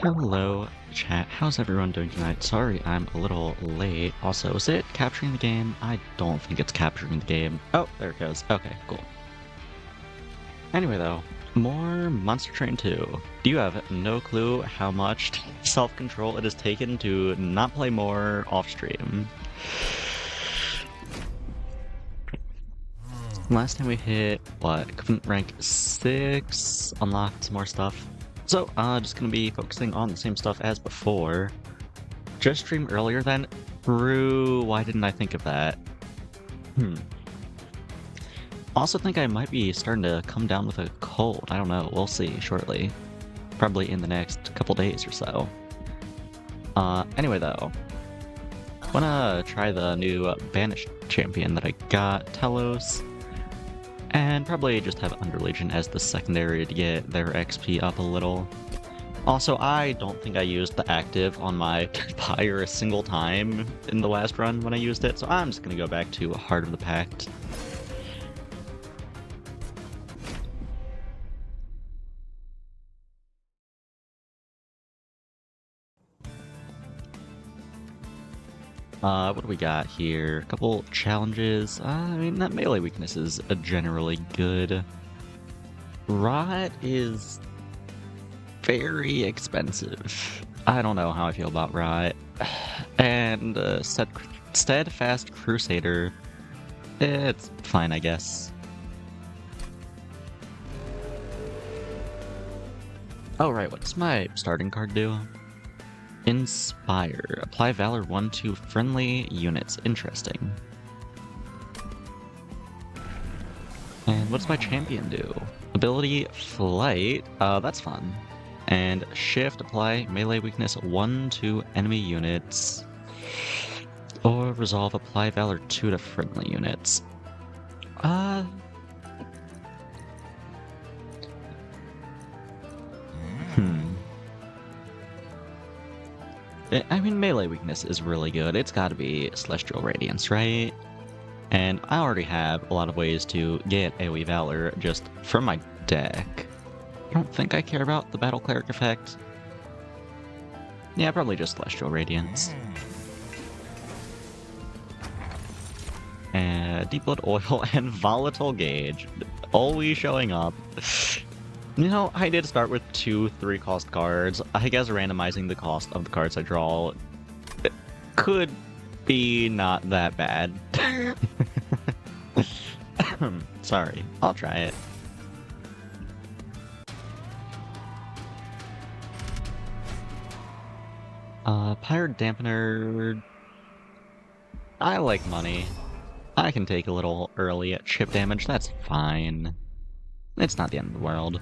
Hello, chat. How's everyone doing tonight? Sorry, I'm a little late. Also, is it capturing the game? I don't think it's capturing the game. Oh, there it goes. Okay, cool. Anyway, though, more Monster Train 2. Do you have no clue how much self-control it has taken to not play more off-stream? Last time we hit, what, Covenant rank 6, unlocked some more stuff. So, just gonna be focusing on the same stuff as before. Just streamed earlier then? Why didn't I think of that? Also think I might be starting to come down with a cold. I don't know, we'll see shortly. Probably in the next couple days or so. Anyway though. Wanna try the new Banished champion that I got, Telos. And probably just have Underlegion as the secondary to get their XP up a little. Also, I don't think I used the active on my Pyre a single time in the last run when I used it, so I'm just gonna go back to Heart of the Pact. What do we got here? A couple challenges. I mean, that melee weakness is generally good. Rot is very expensive. I don't know how I feel about Rot. And Steadfast Crusader, it's fine, I guess. Oh right, what does my starting card do? Inspire. Apply Valor 1 to friendly units. Interesting. And what does my champion do? Ability Flight. That's fun. And Shift. Apply melee weakness 1 to enemy units. Or Resolve. Apply Valor 2 to friendly units. I mean, melee weakness is really good. It's gotta be Celestial Radiance, right? And I already have a lot of ways to get AoE Valor just from my deck. I don't think I care about the Battle Cleric effect. Yeah, probably just Celestial Radiance. And Deep Blood Oil and Volatile Gauge. Always showing up. You know, I did start with 2 3-cost cards. I guess randomizing the cost of the cards I draw could be not that bad. Sorry, I'll try it. Pirate Dampener... I like money. I can take a little early at chip damage, that's fine. It's not the end of the world.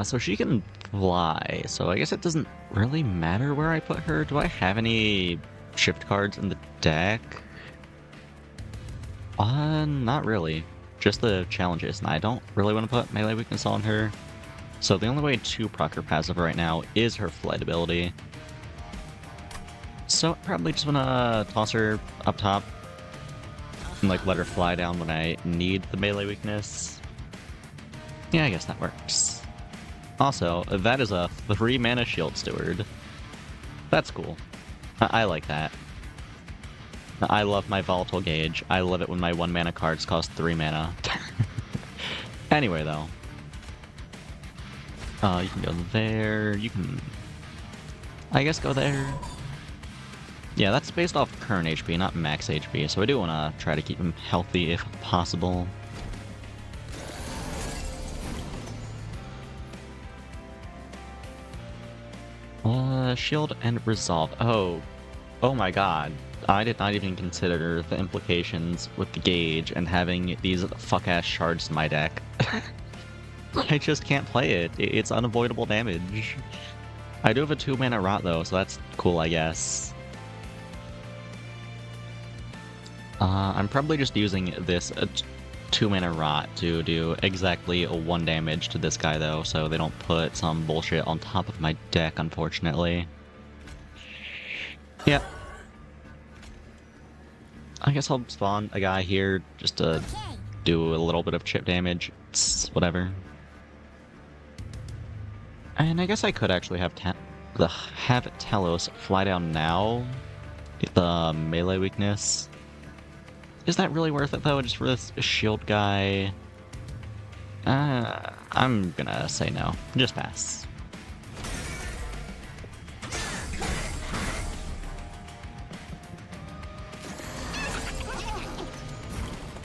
So she can fly, so I guess it doesn't really matter where I put her. Do I have any shift cards in the deck? Not really. Just the challenges, and I don't really want to put melee weakness on her. So the only way to proc her passive right now is her flight ability. So I probably just want to toss her up top and like let her fly down when I need the melee weakness. Yeah, I guess that works. Also, that is a 3-mana Shield Steward. That's cool. I like that. I love my Volatile Gauge. I love it when my 1-mana cards cost 3 mana. Anyway, though. You can go there. You can... I guess go there. Yeah, that's based off current HP, not max HP, so I do want to try to keep him healthy if possible. Shield and Resolve. Oh my god. I did not even consider the implications with the gauge and having these fuck-ass shards in my deck. I just can't play it. It's unavoidable damage. I do have a 2-mana Rot though, so that's cool, I guess. I'm probably just using this 2-mana Rot to do exactly 1 damage to this guy though, so they don't put some bullshit on top of my deck, unfortunately. Yep. I guess I'll spawn a guy here just to do a little bit of chip damage. It's whatever. And I guess I could actually have Talos fly down now. Get the melee weakness. Is that really worth it though, just for this shield guy? I'm gonna say no. Just pass.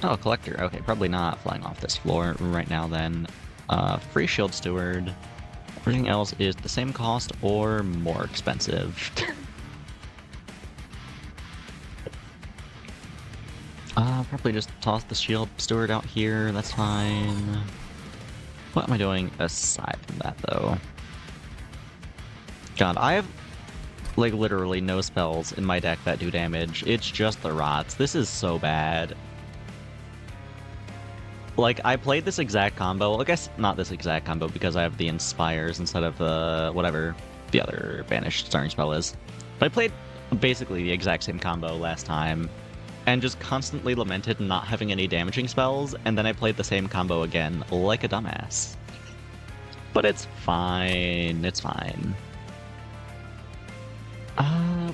Oh, Collector. Okay, probably not flying off this floor right now then. Free Shield Steward. Everything else is the same cost or more expensive. Probably just toss the Shield Steward out here, that's fine. What am I doing aside from that, though? God, I have, like, literally no spells in my deck that do damage. It's just the Rots. This is so bad. Like, I played this exact combo. I guess not this exact combo because I have the Inspires instead of the whatever the other banished starting spell is. But I played basically the exact same combo last time and just constantly lamented not having any damaging spells, and then I played the same combo again like a dumbass. But it's fine. It's fine.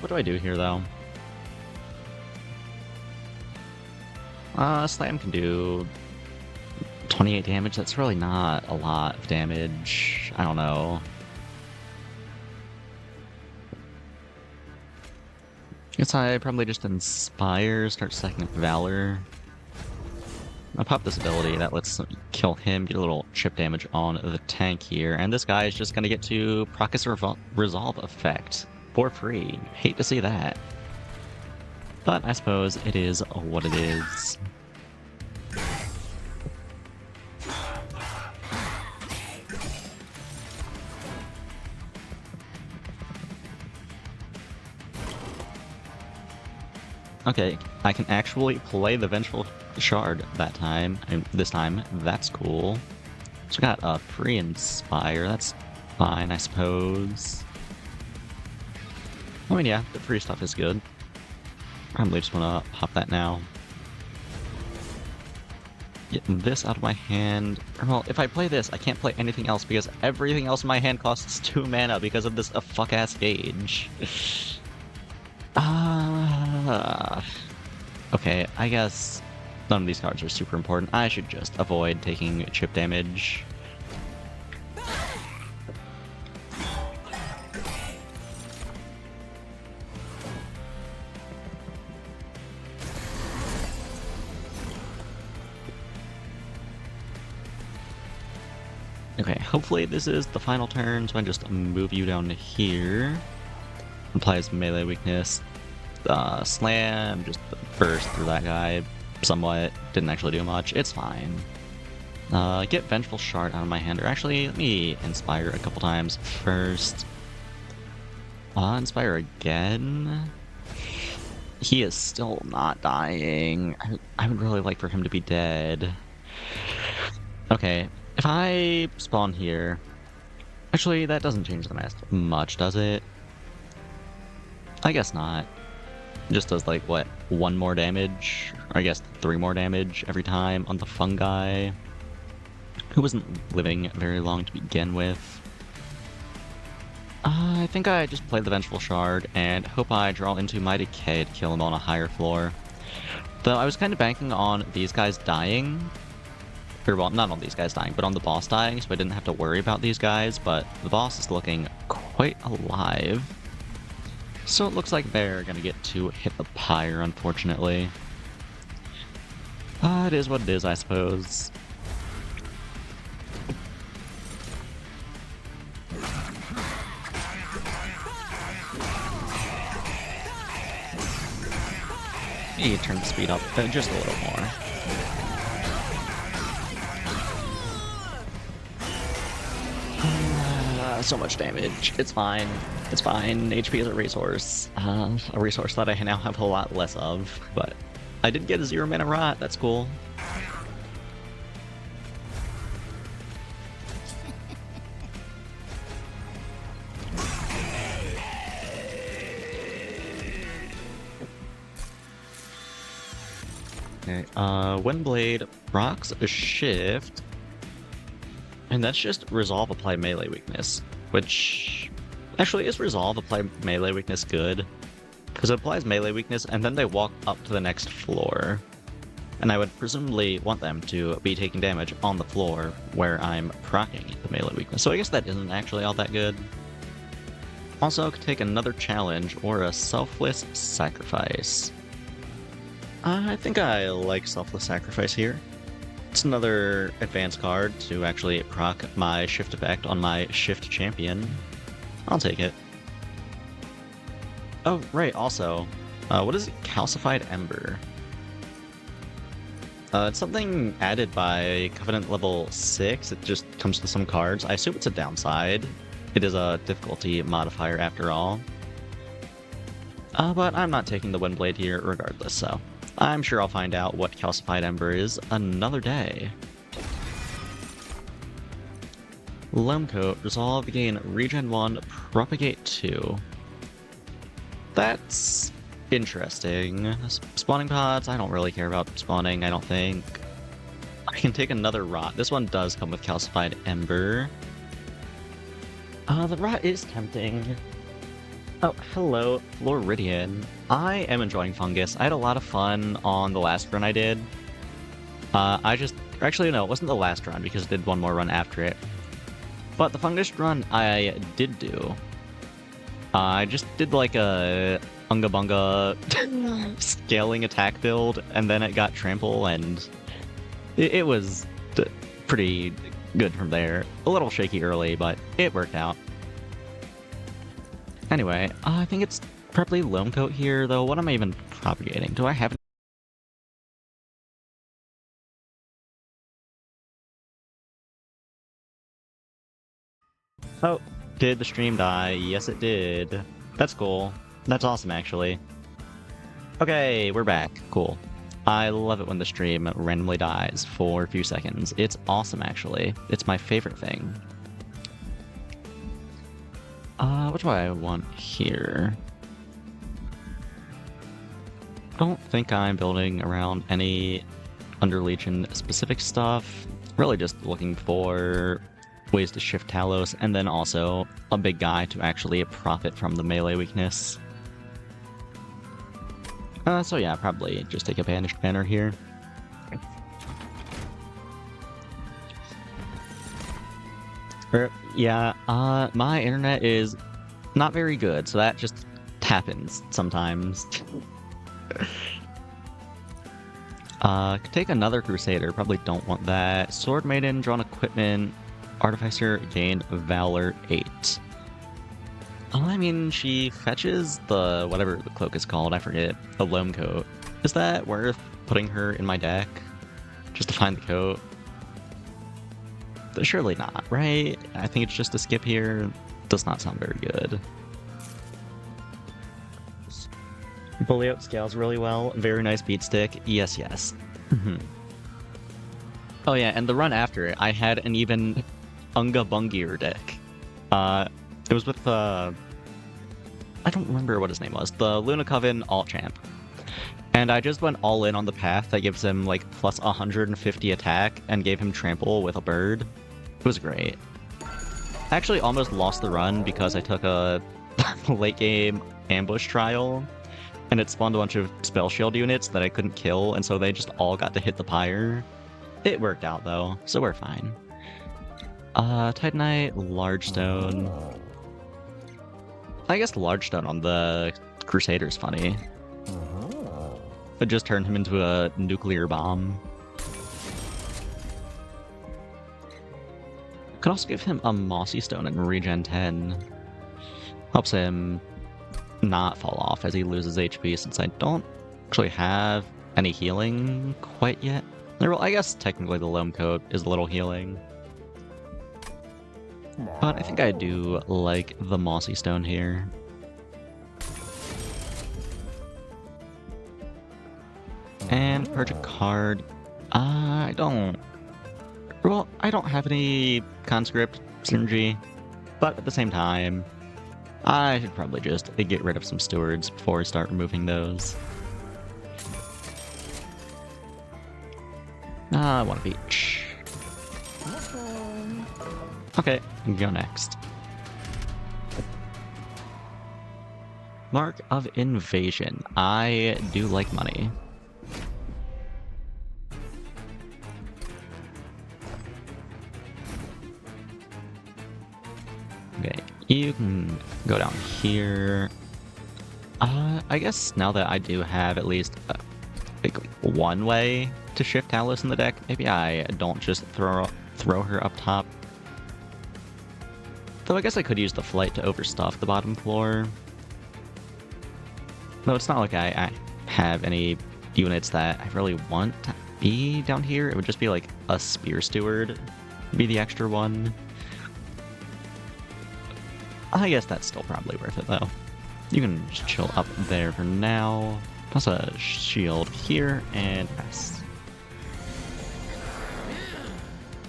What do I do here, though? Slam can do 28 damage. That's really not a lot of damage. I don't know. Guess I probably just Inspire, start stacking up Valor. I'll pop this ability that lets kill him, get a little chip damage on the tank here, and this guy is just gonna get to proc his Resolve effect for free. Hate to see that. But I suppose it is what it is. Okay, I can actually play the Vengeful Shard that time, this time. That's cool. So I got a free Inspire. That's fine, I suppose. I mean, yeah, the free stuff is good. Probably just want to pop that now. Get this out of my hand. Well, if I play this, I can't play anything else because everything else in my hand costs 2 mana because of this fuck-ass gauge. Okay, I guess none of these cards are super important. I should just avoid taking chip damage. Okay, hopefully this is the final turn, so I just move you down to here. Applies melee weakness. Slam, just burst through that guy somewhat. Didn't actually do much. It's fine. Get Vengeful Shard out of my hand. Or actually, let me Inspire a couple times first. Inspire again. He is still not dying. I would really like for him to be dead. Okay, if I spawn here... Actually, that doesn't change the math much, does it? I guess not. Just does, like, what, 1 more damage? Or I guess 3 more damage every time on the fungi. Who wasn't living very long to begin with. I think I just play the Vengeful Shard and hope I draw into my Decay to kill him on a higher floor. Though I was kind of banking on these guys dying. Or, well, not on these guys dying, but on the boss dying, so I didn't have to worry about these guys, but the boss is looking quite alive. So it looks like they're gonna get to hit the pyre, unfortunately. It is what it is, I suppose. You turn the speed up just a little more. So much damage. It's fine. It's fine. HP is a resource that I now have a lot less of. But I did get a 0 mana Rot. That's cool. Okay. Windblade rocks a shift. And that's just Resolve apply melee weakness. which actually is resolve, apply melee weakness good. Because it applies melee weakness, and then they walk up to the next floor. And I would presumably want them to be taking damage on the floor where I'm proccing the melee weakness. So I guess that isn't actually all that good. Also, could take another challenge or a selfless sacrifice. I think I like selfless sacrifice here. It's another advanced card to actually proc my shift effect on my shift champion. I'll take it. Oh, right, also, what is it? Calcified Ember. It's something added by Covenant level 6. It just comes with some cards. I assume it's a downside. It is a difficulty modifier after all. But I'm not taking the Windblade here regardless, so I'm sure I'll find out what Calcified Ember is another day. Loamcoat, resolve, gain regen 1, propagate 2. That's interesting. Spawning pods, I don't really care about spawning, I don't think. I can take another rot. This one does come with Calcified Ember. The rot is tempting. Oh, hello, Floridian. I am enjoying Fungus. I had a lot of fun on the last run I did. Actually, no, it wasn't the last run because I did one more run after it. But the Fungus run I did do. I just did like a Unga Bunga scaling attack build, and then it got trample, and it was pretty good from there. A little shaky early, but it worked out. Anyway, I think it's probably Loamcoat here, though. What am I even propagating? Do I have... Oh, did the stream die? Yes, it did. That's cool. That's awesome, actually. Okay, we're back. Cool. I love it when the stream randomly dies for a few seconds. It's awesome, actually. It's my favorite thing. What do I want here? Don't think I'm building around any Under Legion specific stuff. Really just looking for ways to shift Talos, and then also a big guy to actually profit from the melee weakness. So yeah, probably just take a Banished Banner here. Yeah, my internet is not very good, so that just happens sometimes. Could take another Crusader, probably don't want that. Sword Maiden, drawn equipment, Artificer, gain Valor 8. I mean, she fetches the, whatever the cloak is called, I forget, the Loamcoat. Is that worth putting her in my deck? Just to find the coat? Surely not, right? I think it's just a skip here. Does not sound very good. Bully out scales really well. Very nice beat stick. Yes, yes. Oh yeah, and the run after it, I had an even Unga Bungier deck. It was with I don't remember what his name was. The Luna Coven alt champ. And I just went all in on the path that gives him like plus 150 attack and gave him trample with a bird. It was great. I actually almost lost the run because I took a late game ambush trial and it spawned a bunch of spell shield units that I couldn't kill, and so they just all got to hit the pyre. It worked out though, so we're fine. Titanite, Large Stone. I guess Large Stone on the Crusader's funny. It just turned him into a nuclear bomb. Could also give him a Mossy Stone and regen 10. Helps him not fall off as he loses HP, since I don't actually have any healing quite yet. Well, I guess technically the Loamcoat is a little healing. But I think I do like the Mossy Stone here. And purge a card. I don't have any conscript synergy, but at the same time, I should probably just get rid of some stewards before I start removing those. One of each. Okay, go next. Mark of Invasion. I do like money. Okay, you can go down here. I guess now that I do have at least like one way to shift Talos in the deck, maybe I don't just throw her up top. Though I guess I could use the flight to overstuff the bottom floor. Though it's not like I have any units that I really want to be down here. It would just be like a Spear Steward be the extra one. I guess that's still probably worth it though. You can just chill up there for now. Toss a shield here, and nice.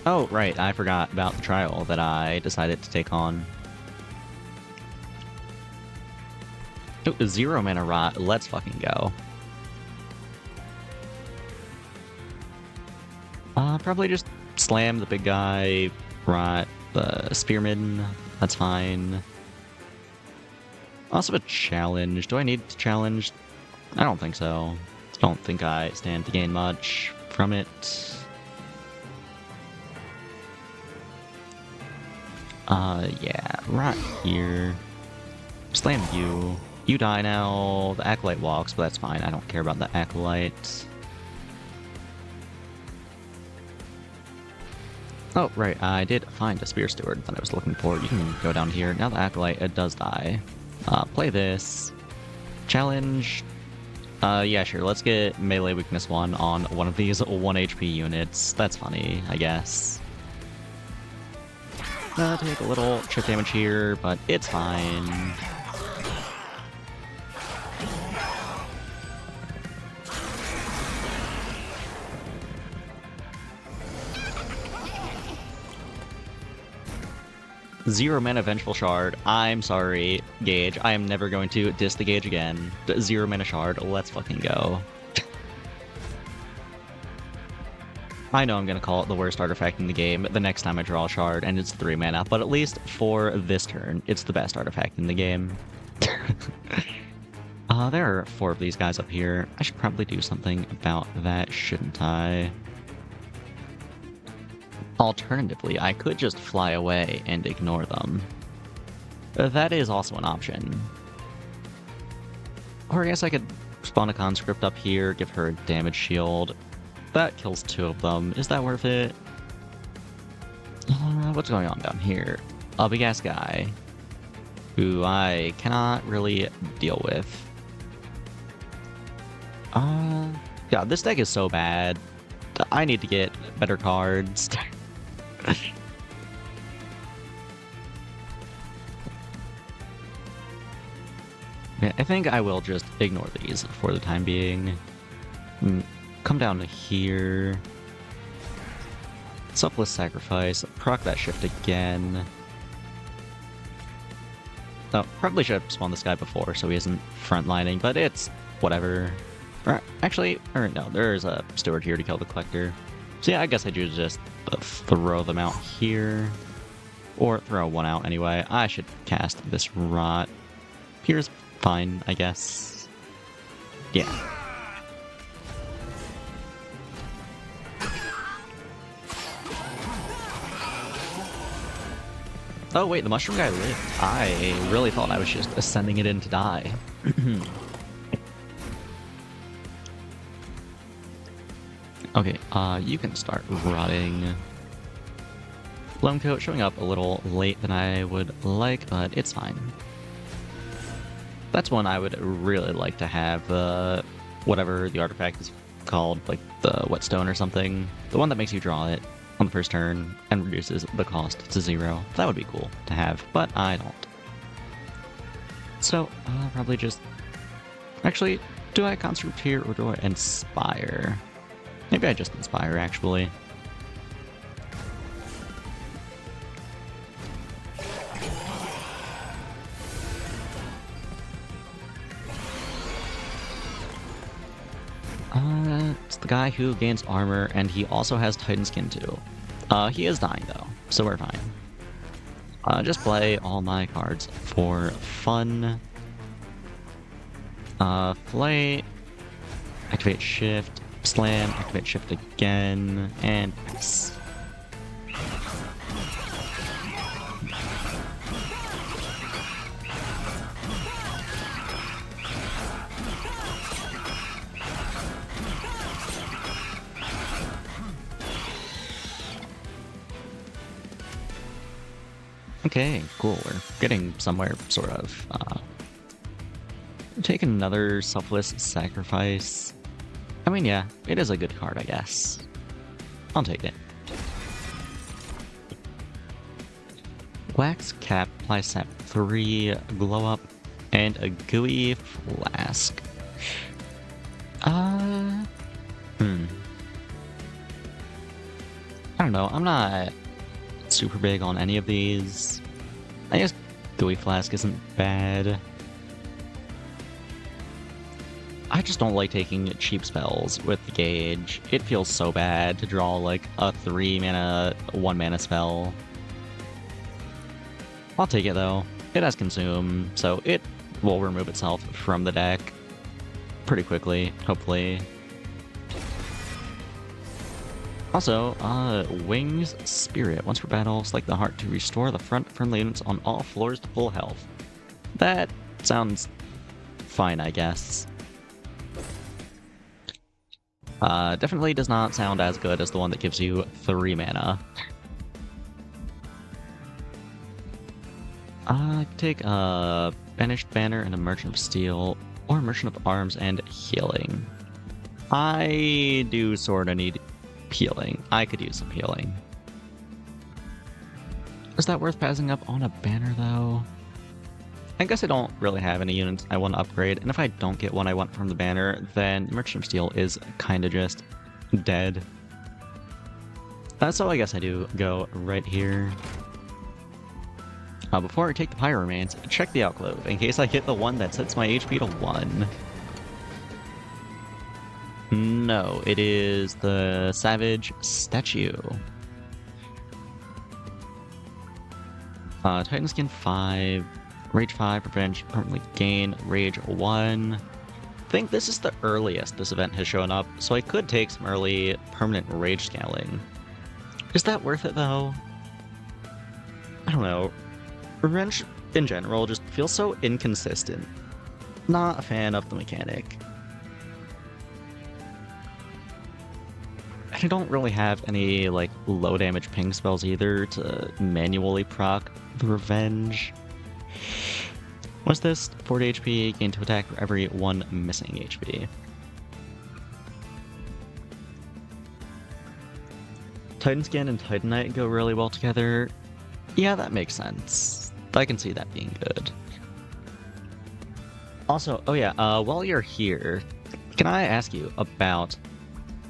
Oh, right, I forgot about the trial that I decided to take on. Oh, 0 mana rot, let's fucking go. Probably just slam the big guy, rot the spearman, that's fine. Also a challenge. Do I need to challenge? I don't think so. Don't think I stand to gain much from it. Yeah, right here. Slam you. You die now. The Acolyte walks, but that's fine. I don't care about the Acolyte. Oh, right. I did find a Spear Steward that I was looking for. You can go down here. Now the Acolyte, it does die. Play this. Challenge. Yeah, sure. Let's get melee weakness 1 on one of these 1 HP units. That's funny, I guess. Take a little chip damage here, but it's fine. Zero mana Vengeful Shard. I'm sorry, Gage. I am never going to diss the Gage again. 0 mana Shard. Let's fucking go. I know I'm going to call it the worst artifact in the game the next time I draw a Shard, and it's 3 mana, but at least for this turn, it's the best artifact in the game. There are 4 of these guys up here. I should probably do something about that, shouldn't I? Alternatively, I could just fly away and ignore them. That is also an option. Or I guess I could spawn a conscript up here, give her a damage shield. That kills 2 of them. Is that worth it? What's going on down here? A big-ass guy who I cannot really deal with. Yeah, this deck is so bad. I need to get better cards. Yeah, I think I will just ignore these for the time being. Come down to here. Selfless Sacrifice. Proc that shift again. Oh, probably should have spawned this guy before so he isn't frontlining, but it's whatever. Or no, there's a Steward here to kill the Collector. So yeah, I guess I do just throw them out here. Or throw one out anyway. I should cast this Rot. Here's fine, I guess. Yeah. Oh wait, the mushroom guy lived. I really thought I was just sending it in to die. Okay, you can start rotting. Lone Coat showing up a little late than I would like, but it's fine. That's one I would really like to have, whatever the artifact is called, like the Whetstone or something. The one that makes you draw it on the first turn and reduces the cost to 0. That would be cool to have, but I don't. So, I'll probably just... Actually, do I Conscript here or do I Inspire? Maybe I just Inspire, actually. It's the guy who gains armor, and he also has Titan Skin too. He is dying though, so we're fine. Just play all my cards for fun. Flight, activate shift, slam, activate shift again, and pass. Okay, cool. We're getting somewhere, sort of. Take another selfless sacrifice. I mean, yeah, it is a good card, I guess. I'll take it. Wax Cap, apply sap 3, glow up, and a gooey flask. I don't know, I'm not super big on any of these. I guess gooey flask isn't bad. I just don't like taking cheap spells with the gauge. It feels so bad to draw like a 3 mana, 1 mana spell. I'll take it though. It has consume, so it will remove itself from the deck pretty quickly, hopefully. Also, Wings Spirit. Once per battle, select the heart to restore the front friendly units on all floors to full health. That sounds fine, I guess. Definitely does not sound as good as the one that gives you 3 mana. Take a Banished Banner and a Merchant of Steel, or Merchant of Arms and Healing. I do sorta need healing. I could use some healing. Is that worth passing up on a banner, though? I guess I don't really have any units I want to upgrade, and if I don't get one I want from the banner, then Merchant of Steel is kinda just dead. So I guess I do go right here. Before I take the Pyromance, check the Outclove, in case I get the one that sets my HP to 1. No, it is the Savage Statue. Titan Skin 5, Rage 5, Revenge, permanently gain, Rage 1. I think this is the earliest this event has shown up, so I could take some early permanent Rage scaling. Is that worth it, though? I don't know. Revenge, in general, just feels so inconsistent. Not a fan of the mechanic. I don't really have any, like, low damage ping spells either to manually proc the Revenge. What's this? 40 HP, gain to attack for every 1 missing HP. Titan Skin and Titanite go really well together. Yeah, that makes sense. I can see that being good. Also, oh yeah, while you're here, can I ask you about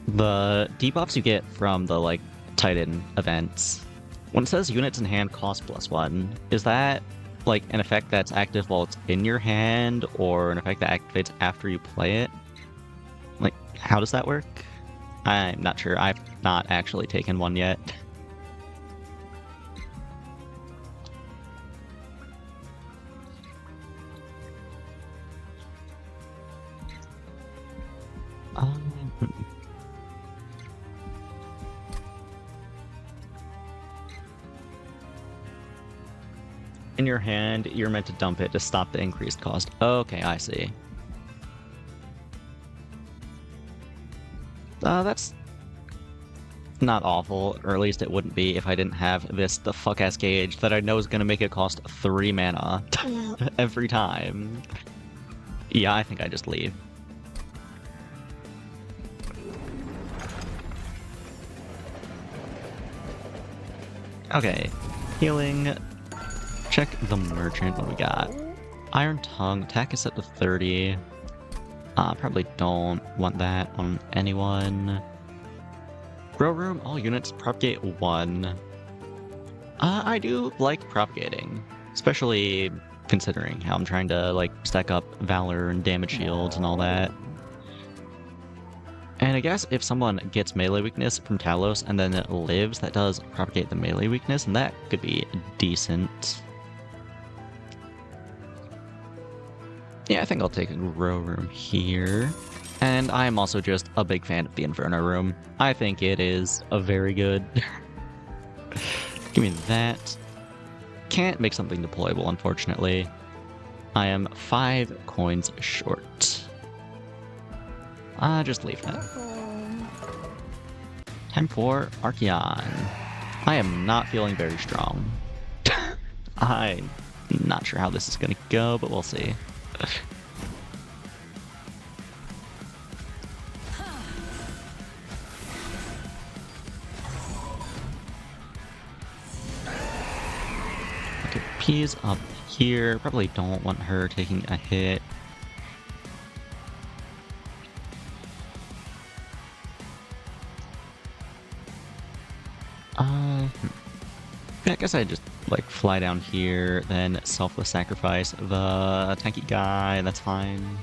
the debuffs you get from the, like, Titan events? When it says units in hand cost +1, is that, like, an effect that's active while it's in your hand, or an effect that activates after you play it? Like, how does that work? I'm not sure. I've not actually taken one yet. In your hand, you're meant to dump it to stop the increased cost. Okay, I see. That's not awful, or at least it wouldn't be if I didn't have the fuck-ass gauge that I know is gonna make it cost 3 mana every time. Yeah, I think I just leave. Okay, healing. Check the merchant. What we got? Iron Tongue. Attack is set to 30. Probably don't want that on anyone. Grow Room. All units propagate 1. I do like propagating, especially considering how I'm trying to, like, stack up Valor and damage shields and all that. And I guess if someone gets melee weakness from Talos and then it lives, that does propagate the melee weakness, and that could be decent. Yeah, I think I'll take a grow room here. And I am also just a big fan of the Inferno room. I think it is a very good. Give me that. Can't make something deployable, unfortunately. I am 5 coins short. Just leave that. Time for Archeon. I am not feeling very strong. I'm not sure how this is gonna go, but we'll see. Okay, P's up here. Probably don't want her taking a hit. I guess I just like fly down here, then selfless sacrifice the tanky guy. That's fine.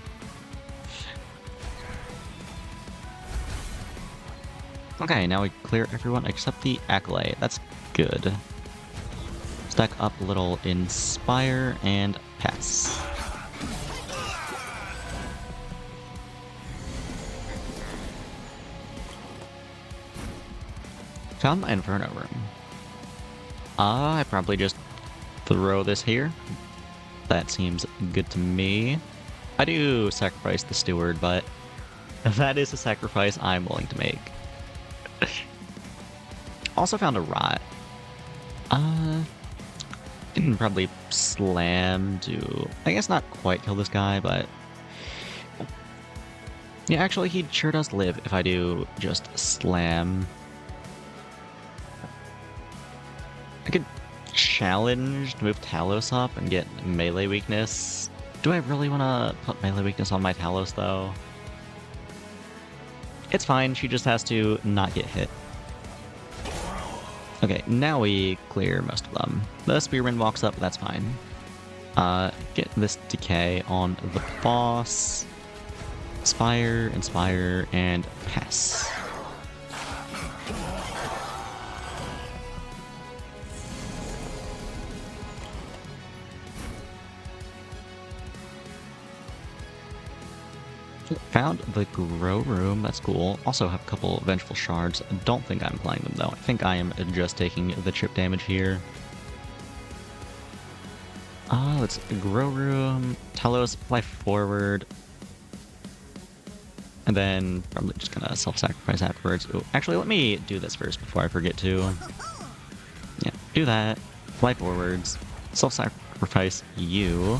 Okay, now we clear everyone except the Acolyte. That's good. Stack up a little Inspire and pass. Found my Inferno room. I probably just throw this here. That seems good to me. I do sacrifice the Steward, but that is a sacrifice I'm willing to make. Also found a Rot. Can probably slam to... I guess not quite kill this guy, but... Yeah, actually, he sure does live if I do just slam. I could challenge to move Talos up and get melee weakness. Do I really want to put melee weakness on my Talos, though? It's fine, she just has to not get hit. Okay, now we clear most of them. The Spearman walks up, that's fine. Get this decay on the boss. Inspire, and pass. Found the grow room, that's cool. Also have a couple vengeful shards. Don't think I'm playing them though. I think I am just taking the chip damage here. Let's grow room, Talos, fly forward. And then probably just gonna self-sacrifice afterwards. Ooh, actually, let me do this first before I forget to. Yeah, do that. Fly forwards. Self-sacrifice you.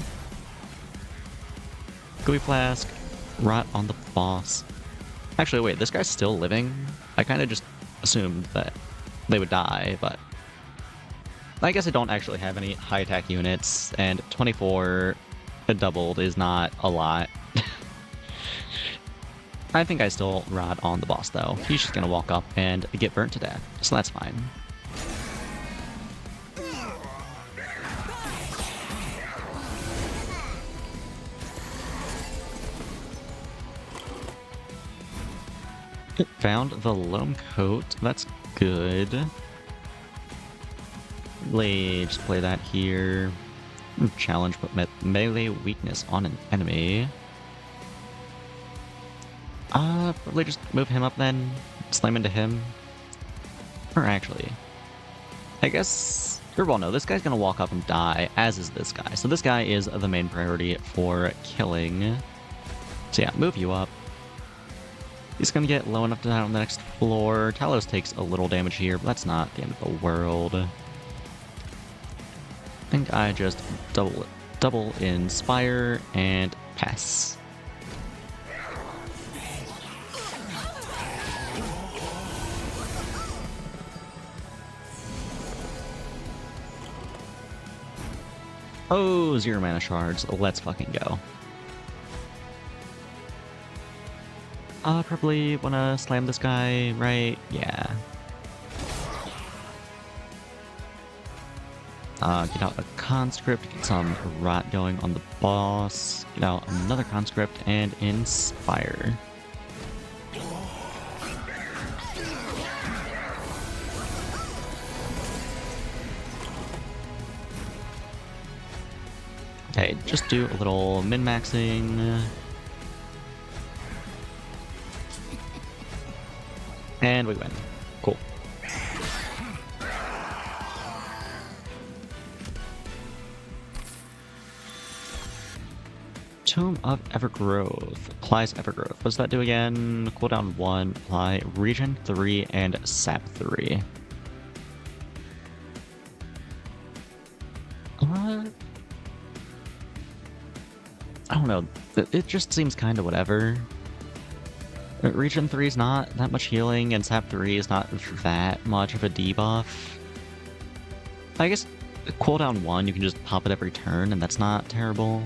Gooey Flask. Rot on the boss. Actually, wait, this guy's still living? I kind of just assumed that they would die, but... I guess I don't actually have any high attack units, and 24 doubled is not a lot. I think I still rot on the boss, though. He's just gonna walk up and get burnt to death, so that's fine. Found the Loam Coat. That's good. Just play that here. Challenge, put melee weakness on an enemy. Probably just move him up then. Slam into him. Or actually... I guess... Or well, no, this guy's gonna walk up and die, as is this guy. So this guy is the main priority for killing. So yeah, move you up. He's gonna get low enough to die on the next floor. Talos takes a little damage here, but that's not the end of the world. I think I just double Inspire and pass. Oh, 0 mana shards. Let's fucking go. Probably wanna slam this guy, right? Yeah. Get out a conscript, get some rot going on the boss, get out another conscript, and inspire. Okay, Okay, just do a little min-maxing. And we win. Cool. Tomb of Evergrowth. Applies Evergrowth. What does that do again? Cooldown 1, apply Regen 3, and Sap 3. I don't know. It just seems kind of whatever. Regen 3 is not that much healing, and Sap 3 is not that much of a debuff. I guess cooldown 1, you can just pop it every turn, and that's not terrible.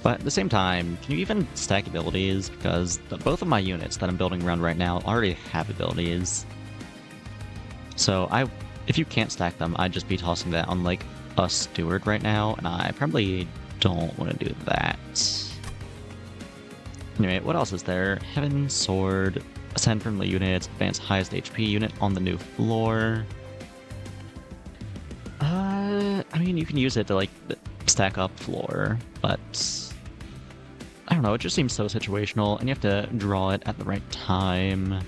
But at the same time, can you even stack abilities? Because both of my units that I'm building around right now already have abilities. So if you can't stack them, I'd just be tossing that on like a steward right now, and I probably don't want to do that. Anyway, what else is there? Heaven Sword, ascend friendly units, advance highest HP unit on the new floor. I mean, you can use it to like stack up floor, but I don't know, it just seems so situational, and you have to draw it at the right time.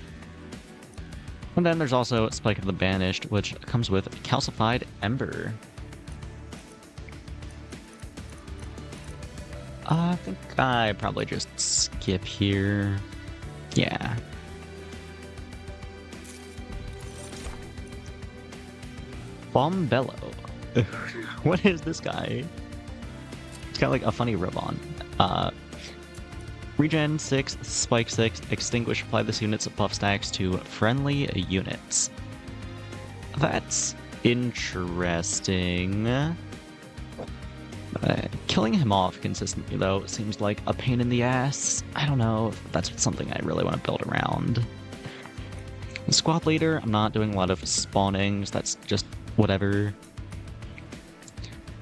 And then there's also Spike of the Banished, which comes with Calcified Ember. I think I probably just skip here. Yeah. Bombello. What is this guy? It's got like a funny rib on. Regen 6, Spike 6, Extinguish, apply this unit's buff stacks to friendly units. That's interesting. Killing him off consistently, though, seems like a pain in the ass. I don't know if that's something I really want to build around. The Squad Leader, I'm not doing a lot of spawnings, that's just whatever.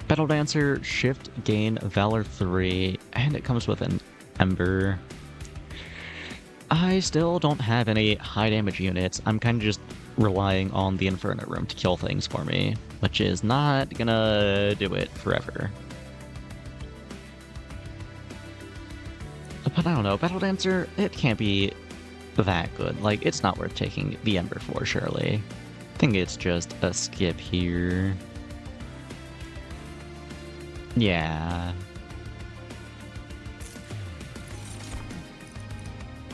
Battle Dancer, Shift, Gain, Valor 3, and it comes with an Ember. I still don't have any high damage units. I'm kind of just relying on the Inferno Room to kill things for me, which is not gonna do it forever. But I don't know, Battle Dancer, it can't be that good. Like, it's not worth taking the Ember for, surely. I think it's just a skip here. Yeah.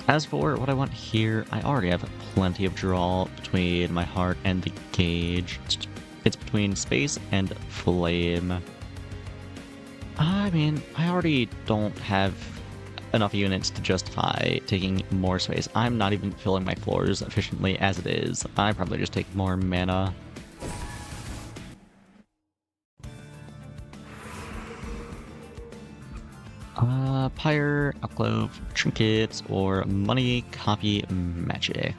As for what I want here, I already have plenty of draw between my heart and the gauge. It's between space and flame. I mean, I already don't have enough units to justify taking more space. I'm not even filling my floors efficiently as it is. I probably just take more mana. Pyre, Alcove, Trinkets, or Money Copy Magic.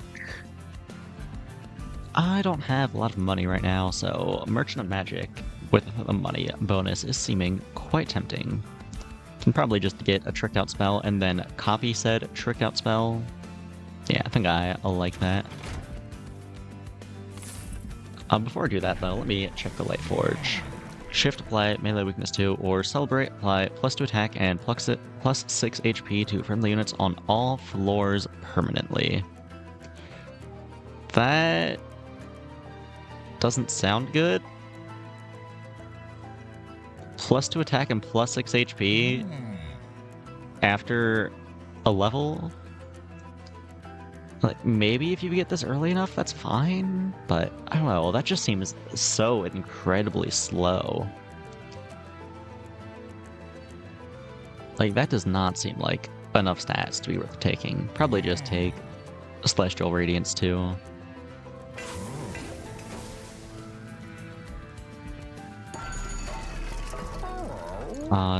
I don't have a lot of money right now, so Merchant of Magic with a money bonus is seeming quite tempting. Can probably just get a Tricked Out spell and then copy said Tricked Out spell. Yeah, I think I'll like that. Before I do that though, let me check the Light Forge. Shift, apply melee weakness 2, or Celebrate, apply +2 attack and +6 HP to friendly units on all floors permanently. That doesn't sound good. +2 attack and +6 HP after a level? Like, maybe if you get this early enough, that's fine, but I don't know, that just seems so incredibly slow. Like, that does not seem like enough stats to be worth taking. Probably just take Celestial Radiance too.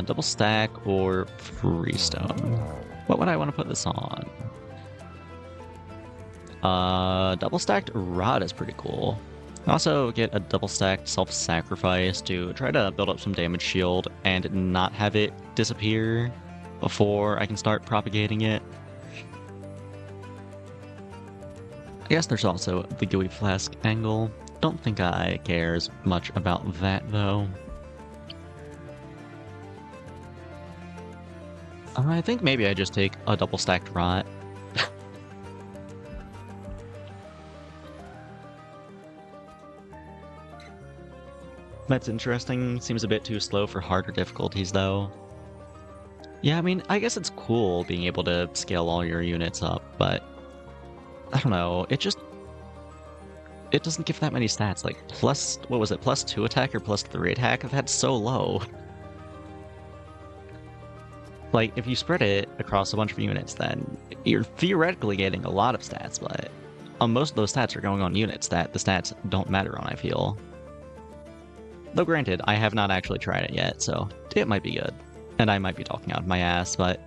Double stack or Freestone. What would I want to put this on? Double stacked Rod is pretty cool. Also get a double stacked Self-Sacrifice to try to build up some damage shield and not have it disappear before I can start propagating it. I guess there's also the Gooey Flask angle. Don't think I care as much about that though. I think maybe I just take a double stacked rot. That's interesting. Seems a bit too slow for harder difficulties, though. Yeah, I mean, I guess it's cool being able to scale all your units up, but I don't know. It doesn't give that many stats. Like, what was it, +2 attack or +3 attack? That's so low. Like, if you spread it across a bunch of units, then you're theoretically getting a lot of stats, but most of those stats are going on units that the stats don't matter on, I feel. Though granted, I have not actually tried it yet, so it might be good. And I might be talking out of my ass, but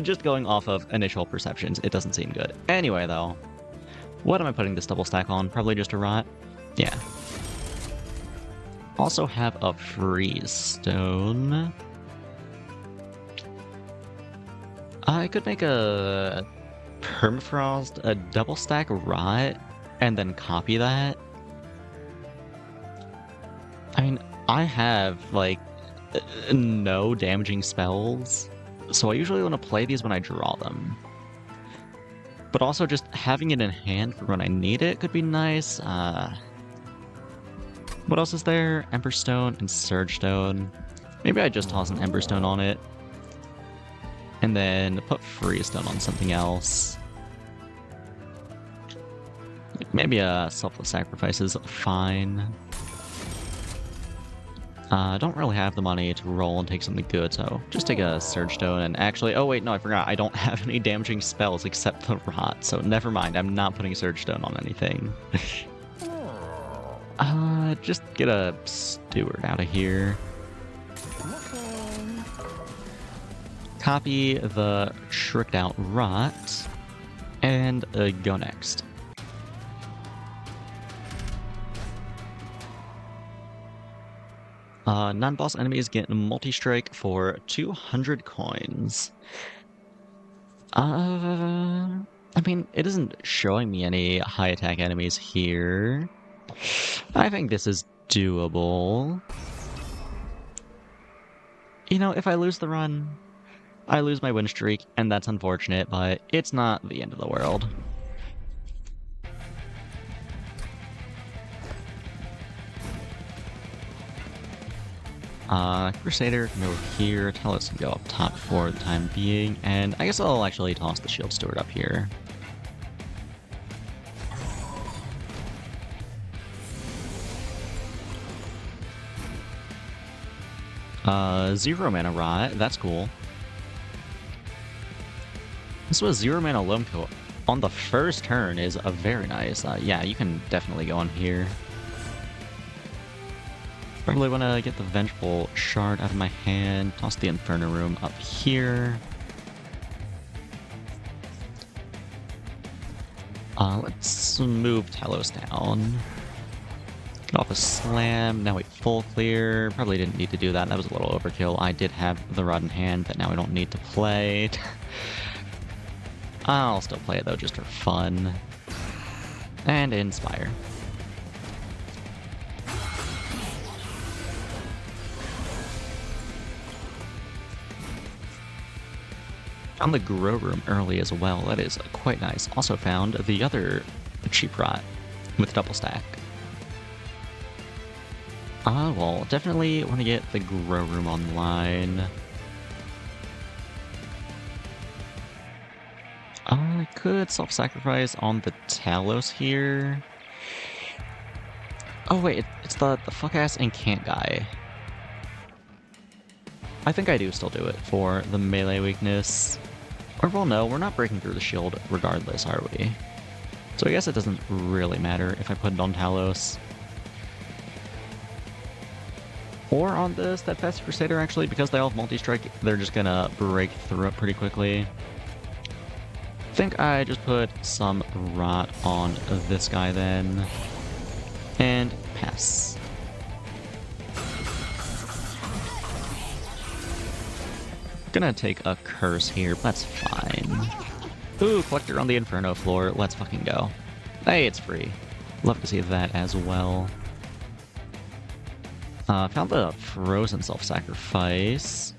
just going off of initial perceptions, it doesn't seem good. Anyway, though, what am I putting this double stack on? Probably just a rot? Yeah. Also have a freeze stone. I could make a permafrost, a double stack rot, and then copy that. I mean, I have, like, no damaging spells, so I usually want to play these when I draw them. But also just having it in hand for when I need it could be nice. What else is there? Emberstone and Surgestone. Maybe I just toss an Emberstone on it. And then put Freestone on something else. Maybe a Selfless Sacrifice is fine. I don't really have the money to roll and take something good, so just take a Surgestone and actually... Oh wait, no, I forgot. I don't have any damaging spells except the Rot, so never mind. I'm not putting Surgestone on anything. Just get a Steward out of here. Copy the Tricked Out Rot, and go next. Non-boss enemies get multi-strike for 200 coins. I mean, it isn't showing me any high attack enemies here. I think this is doable. You know, if I lose the run, I lose my win streak, and that's unfortunate, but it's not the end of the world. Crusader can go here, Talos can go up top for the time being, and I guess I'll actually toss the Shield Steward up here. Zero mana Rot, that's cool. This was 0 mana Lomco on the first turn is a very nice. Yeah, you can definitely go on here. Probably want to get the Vengeful Shard out of my hand, toss the Inferno Room up here. Let's move Talos down. Get off a slam, now we full clear. Probably didn't need to do that, that was a little overkill. I did have the Rod in hand that now I don't need to play. I'll still play it though, just for fun. And Inspire. Found the Grow Room early as well, that is quite nice. Also found the other cheap Rot with double stack. Well, definitely want to get the Grow Room online. I could self-sacrifice on the Talos here. Oh wait, it's the fuck-ass Incant guy. I think I do still do it for the melee weakness. Or well, no, we're not breaking through the shield regardless, are we? So I guess it doesn't really matter if I put it on Talos. Or on the Steadfast Crusader, actually, because they all have multi-strike, they're just gonna break through it pretty quickly. I think I just put some Rot on this guy then. And pass. Gonna take a curse here, but that's fine. Ooh, Collector on the Inferno floor. Let's fucking go. Hey, it's free. Love to see that as well. Found the Frozen Self-Sacrifice.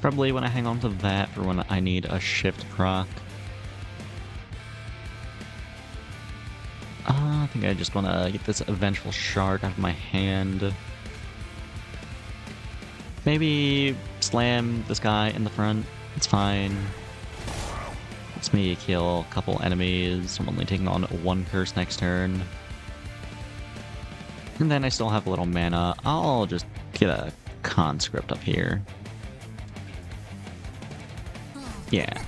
Probably when I hang on to that for when I need a shift proc. I think I just want to get this Vengeful Shard out of my hand. Maybe slam this guy in the front. It's fine. It's me kill a couple enemies. I'm only taking on one curse next turn. And then I still have a little mana. I'll just get a conscript up here. Yeah.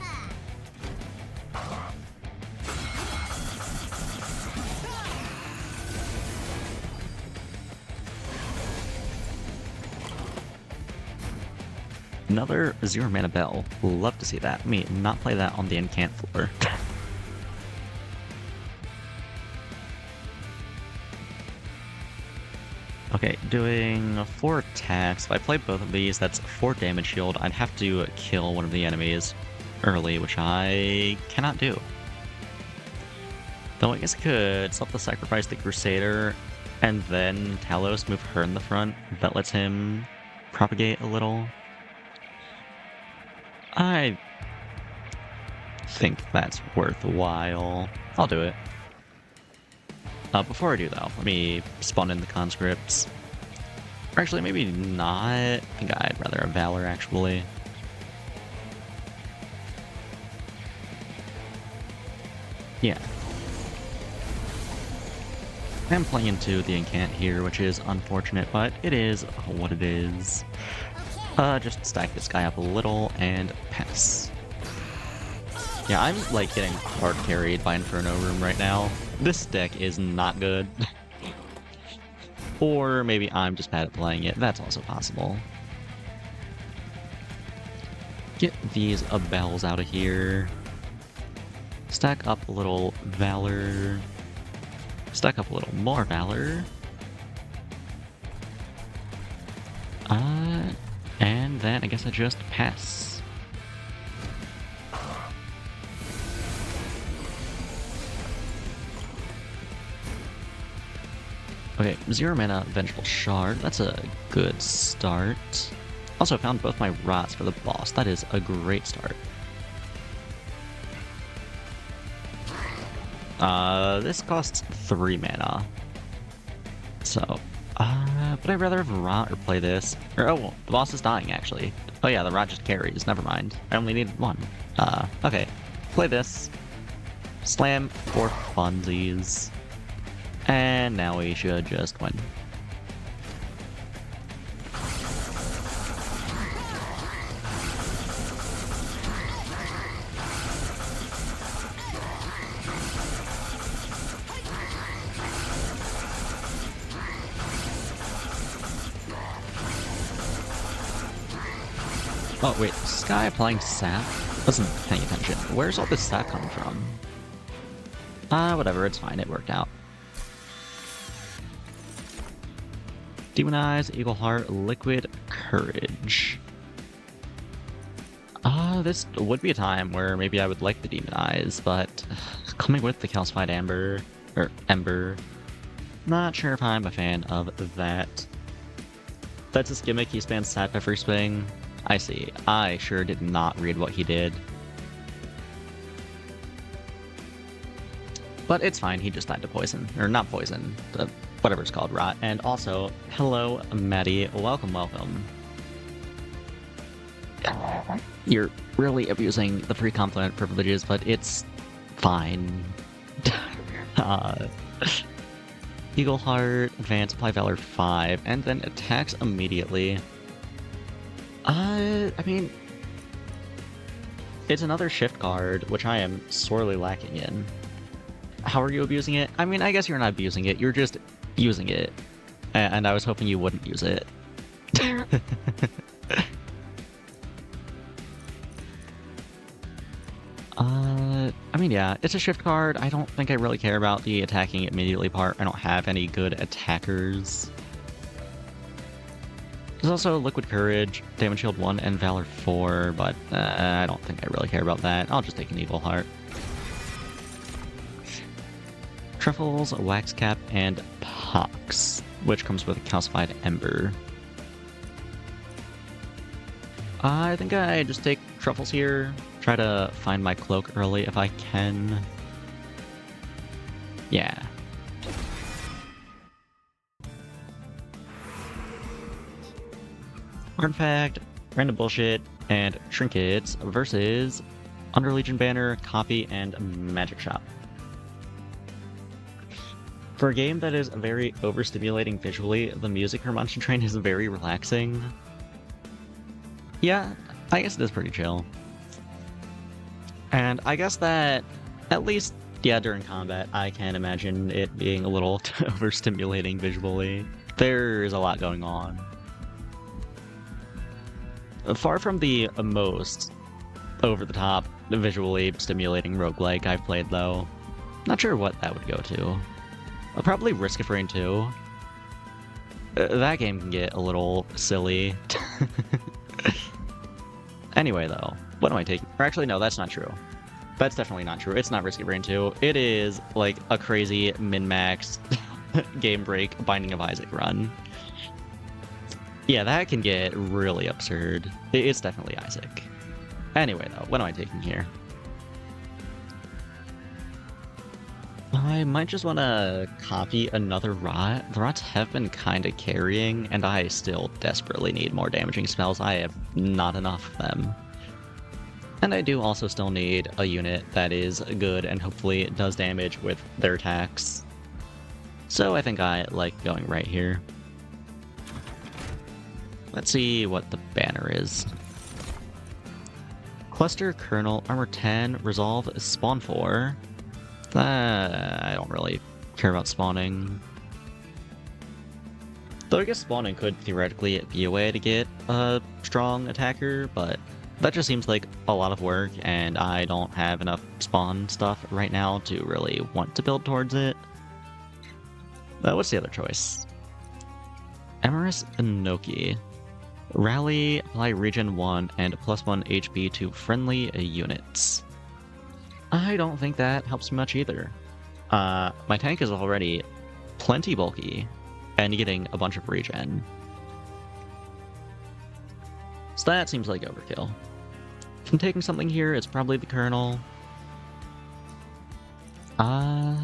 Another 0 mana bell. Love to see that. Me not play that on the incant floor. Okay, doing 4 attacks. If I play both of these, that's 4 damage shield. I'd have to kill one of the enemies early, which I cannot do. Though I guess I could still have to sacrifice the Crusader, and then Talos move her in the front. That lets him propagate a little. I think that's worthwhile. I'll do it. Before I do, though, let me spawn in the conscripts. Or actually, maybe not. I think I'd rather have Valor, actually. Yeah. I'm playing into the incant here, which is unfortunate, but it is what it is. Just stack this guy up a little and pass. Yeah, I'm like getting hard carried by Inferno Room right now. This deck is not good. Or maybe I'm just bad at playing it. That's also possible. Get these bells out of here. Stack up a little Valor. Stack up a little more Valor. And then I guess I just pass. Okay, 0 mana Vengeful Shard. That's a good start. Also found both my rots for the boss. That is a great start. This costs 3 mana. So, but I'd rather have a rot or play this. Or, oh, well, the boss is dying, actually. Oh yeah, the rot just carries. Never mind. I only needed 1. Okay. Play this. Slam for funsies. And now we should just win. Oh wait, is this guy applying sap? Wasn't paying attention. Where's all this sap coming from? Whatever, it's fine, it worked out. Demonize, Eagle Heart, Liquid Courage. This would be a time where maybe I would like the Demonize, but coming with the Calcified Ember, not sure if I'm a fan of that. That's his gimmick, he spans sap every swing. I see. I sure did not read what he did. But it's fine, he just died to poison. Or not poison, whatever it's called, rot. And also, hello, Maddie. Welcome, welcome. You're really abusing the free compliment privileges, but it's fine. Eagle Heart, Advance, Apply Valor 5, and then attacks immediately. I mean, it's another shift card, which I am sorely lacking in. How are you abusing it? I mean, I guess you're not abusing it, you're just using it. And I was hoping you wouldn't use it. I mean, yeah, it's a shift card. I don't think I really care about the attacking immediately part. I don't have any good attackers. There's also Liquid Courage, Damage Shield 1, and Valor 4, but I don't think I really care about that. I'll just take an Eagle Heart. Truffles, Wax Cap, and Pox, which comes with a Calcified Ember. I think I just take truffles here. Try to find my cloak early if I can. Yeah. Artifact, random bullshit, and trinkets versus Under Legion banner, copy, and magic shop. For a game that is very overstimulating visually, the music for Munchkin Train is very relaxing. Yeah, I guess it is pretty chill. And I guess that, at least, yeah, during combat, I can imagine it being a little overstimulating visually. There's a lot going on. Far from the most over-the-top, visually stimulating roguelike I've played, though. Not sure what that would go to. Probably Risk of Rain 2. That game can get a little silly. Anyway, though, what am I taking? Or actually, no, that's not true. That's definitely not true. It's not Risk of Rain 2. It is, like, a crazy min-max Game Break Binding of Isaac run. Yeah, that can get really absurd. It's definitely Isaac. Anyway, though, what am I taking here? I might just want to copy another Rot. The Rots have been kind of carrying, and I still desperately need more damaging spells. I have not enough of them. And I do also still need a unit that is good and hopefully does damage with their attacks. So I think I like going right here. Let's see what the banner is. Cluster, Kernel, Armor 10, Resolve, Spawn 4. I don't really care about spawning. Though I guess spawning could theoretically be a way to get a strong attacker, but that just seems like a lot of work, and I don't have enough spawn stuff right now to really want to build towards it. What's the other choice? Emerus Inoki. Rally, apply regen 1 and +1 HP to friendly units. I don't think that helps much either. My tank is already plenty bulky, and getting a bunch of regen. So that seems like overkill. If I'm taking something here, it's probably the Kernel. I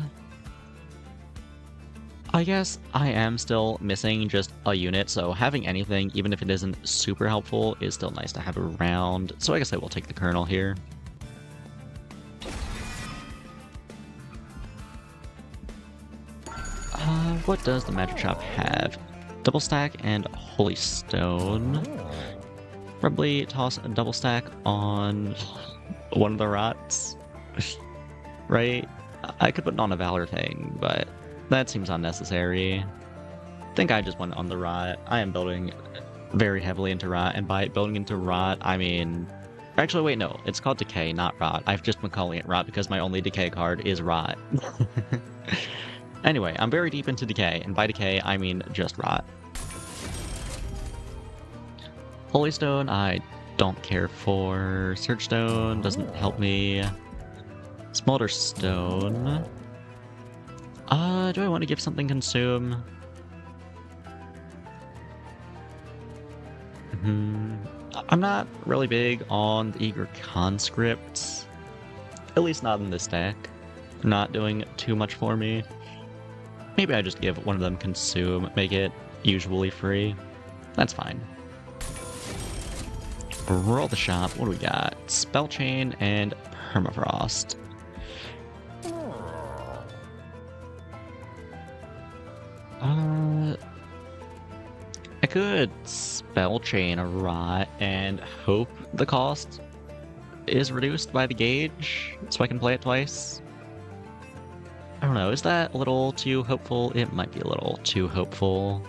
guess I am still missing just a unit, so having anything, even if it isn't super helpful, is still nice to have around. So I guess I will take the Kernel here. What does the magic shop have? Double stack and Holy Stone. Probably toss a double stack on one of the Rots. Right? I could put it on a Valor thing, but that seems unnecessary. I think I just went on the Rot. I am building very heavily into Rot, and by building into Rot, I mean... Actually, wait, no. It's called Decay, not Rot. I've just been calling it Rot because my only Decay card is Rot. Anyway, I'm very deep into Decay, and by Decay, I mean just Rot. Holy Stone, I don't care for. Search Stone doesn't help me. Smolder Stone. Do I want to give something Consume? I'm not really big on the Eager Conscript. At least not in this deck. Not doing too much for me. Maybe I just give one of them Consume, make it usually free. That's fine. Roll the shop. What do we got? Spell Chain and Permafrost. I could Spell Chain a Rot and hope the cost is reduced by the gauge so I can play it twice. I don't know, is that a little too hopeful? It might be a little too hopeful.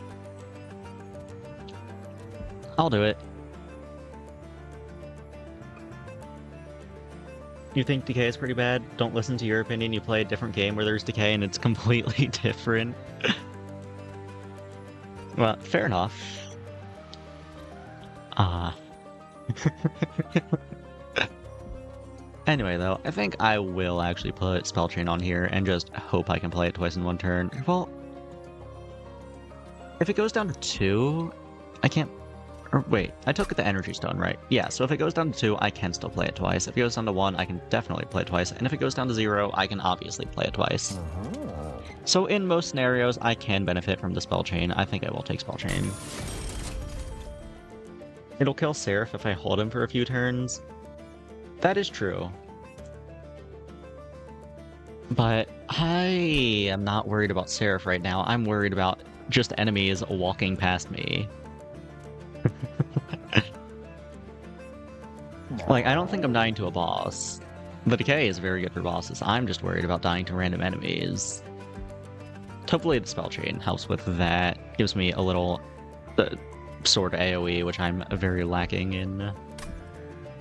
I'll do it. You think Decay is pretty bad? Don't listen to your opinion. You play a different game where there's Decay and it's completely different. Well, fair enough. Anyway, though, I think I will actually put Spell Chain on here and just hope I can play it twice in one turn. Well, if it goes down to 2, I can't Or wait, I took the energy stone, right? Yeah, so if it goes down to 2, I can still play it twice. If it goes down to 1, I can definitely play it twice. And if it goes down to 0, I can obviously play it twice. So in most scenarios, I can benefit from the Spell Chain. I think I will take Spell Chain. It'll kill Seraph if I hold him for a few turns. That is true. But I am not worried about Seraph right now. I'm worried about just enemies walking past me. Like, I don't think I'm dying to a boss. The decay is very good for bosses. I'm just worried about dying to random enemies. Hopefully the Spell Chain helps with that. Gives me a little sword AoE, which I'm very lacking in.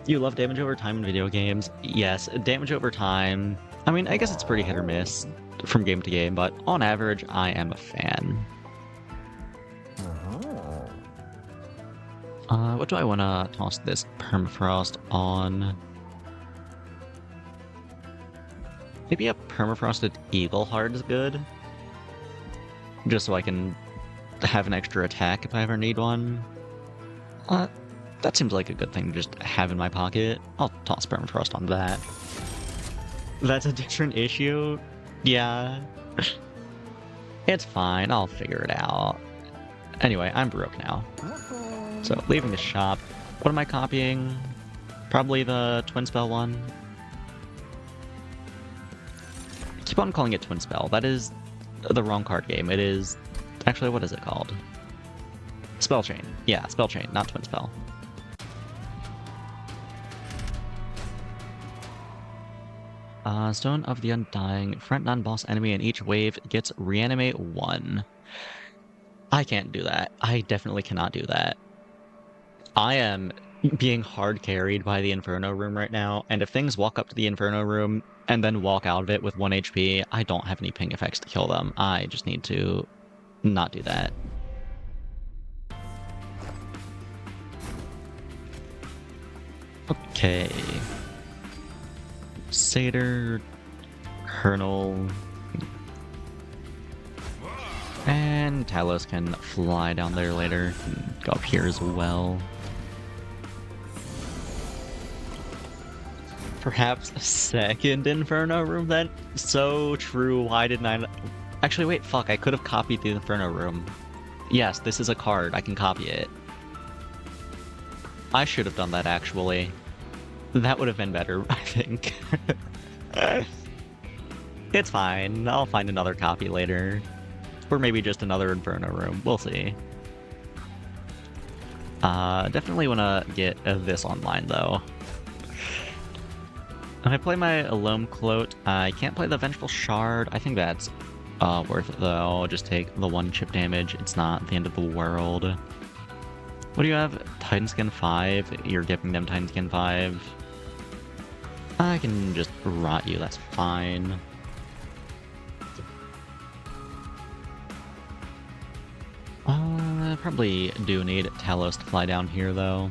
You love damage over time in video games? Yes, damage over time. I mean, I guess it's pretty hit or miss from game to game, but on average, I am a fan. What do I want to toss this Permafrost on? Maybe a Permafrosted Eagleheart is good. Just so I can have an extra attack if I ever need one. That seems like a good thing to just have in my pocket. I'll toss Permafrost on that. That's a different issue? Yeah. It's fine, I'll figure it out. Anyway, I'm broke now. So, leaving the shop. What am I copying? Probably the Twin Spell one. Keep on calling it Twin Spell. That is the wrong card game. It is... Actually, what is it called? Spell Chain. Yeah, Spell Chain, not Twin Spell. Stone of the Undying. Front non-boss enemy in each wave gets reanimate 1. I can't do that. I definitely cannot do that. I am being hard carried by the Inferno Room right now, and if things walk up to the Inferno Room and then walk out of it with 1 HP, I don't have any ping effects to kill them. I just need to not do that. Okay. Satyr, Colonel, and Talos can fly down there later. Go up here as well. Perhaps a second Inferno Room then? So true, why didn't I... Actually, wait, fuck, I could have copied the Inferno Room. Yes, this is a card, I can copy it. I should have done that, actually. That would have been better, I think. It's fine, I'll find another copy later. Or maybe just another Inferno Room, we'll see. Definitely want to get this online, though. If I play my Alome Cloat, I can't play the Vengeful Shard. I think that's worth it, though. I'll just take the 1 chip damage. It's not the end of the world. What do you have? Titans-Skin 5? You're giving them Titans-Skin 5. I can just rot you, that's fine. Probably do need Talos to fly down here, though.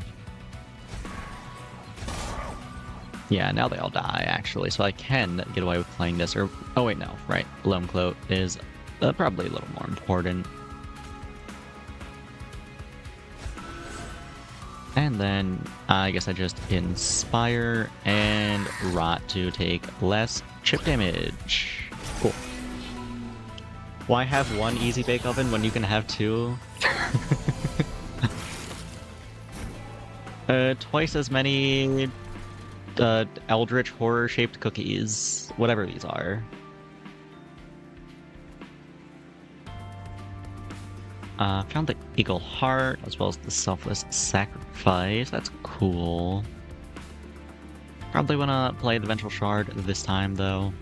Yeah, now they all die, actually, so I can get away with playing this, or... Oh, wait, no, right. Alome Cloat is probably a little more important. And then, I guess I just Inspire and Rot to take less chip damage. Cool. Why have 1 Easy Bake Oven when you can have 2? Twice as many... Eldritch horror-shaped cookies. Whatever these are. Found the Eagle Heart, as well as the Selfless Sacrifice. That's cool. Probably wanna play the Vengeful Shard this time, though.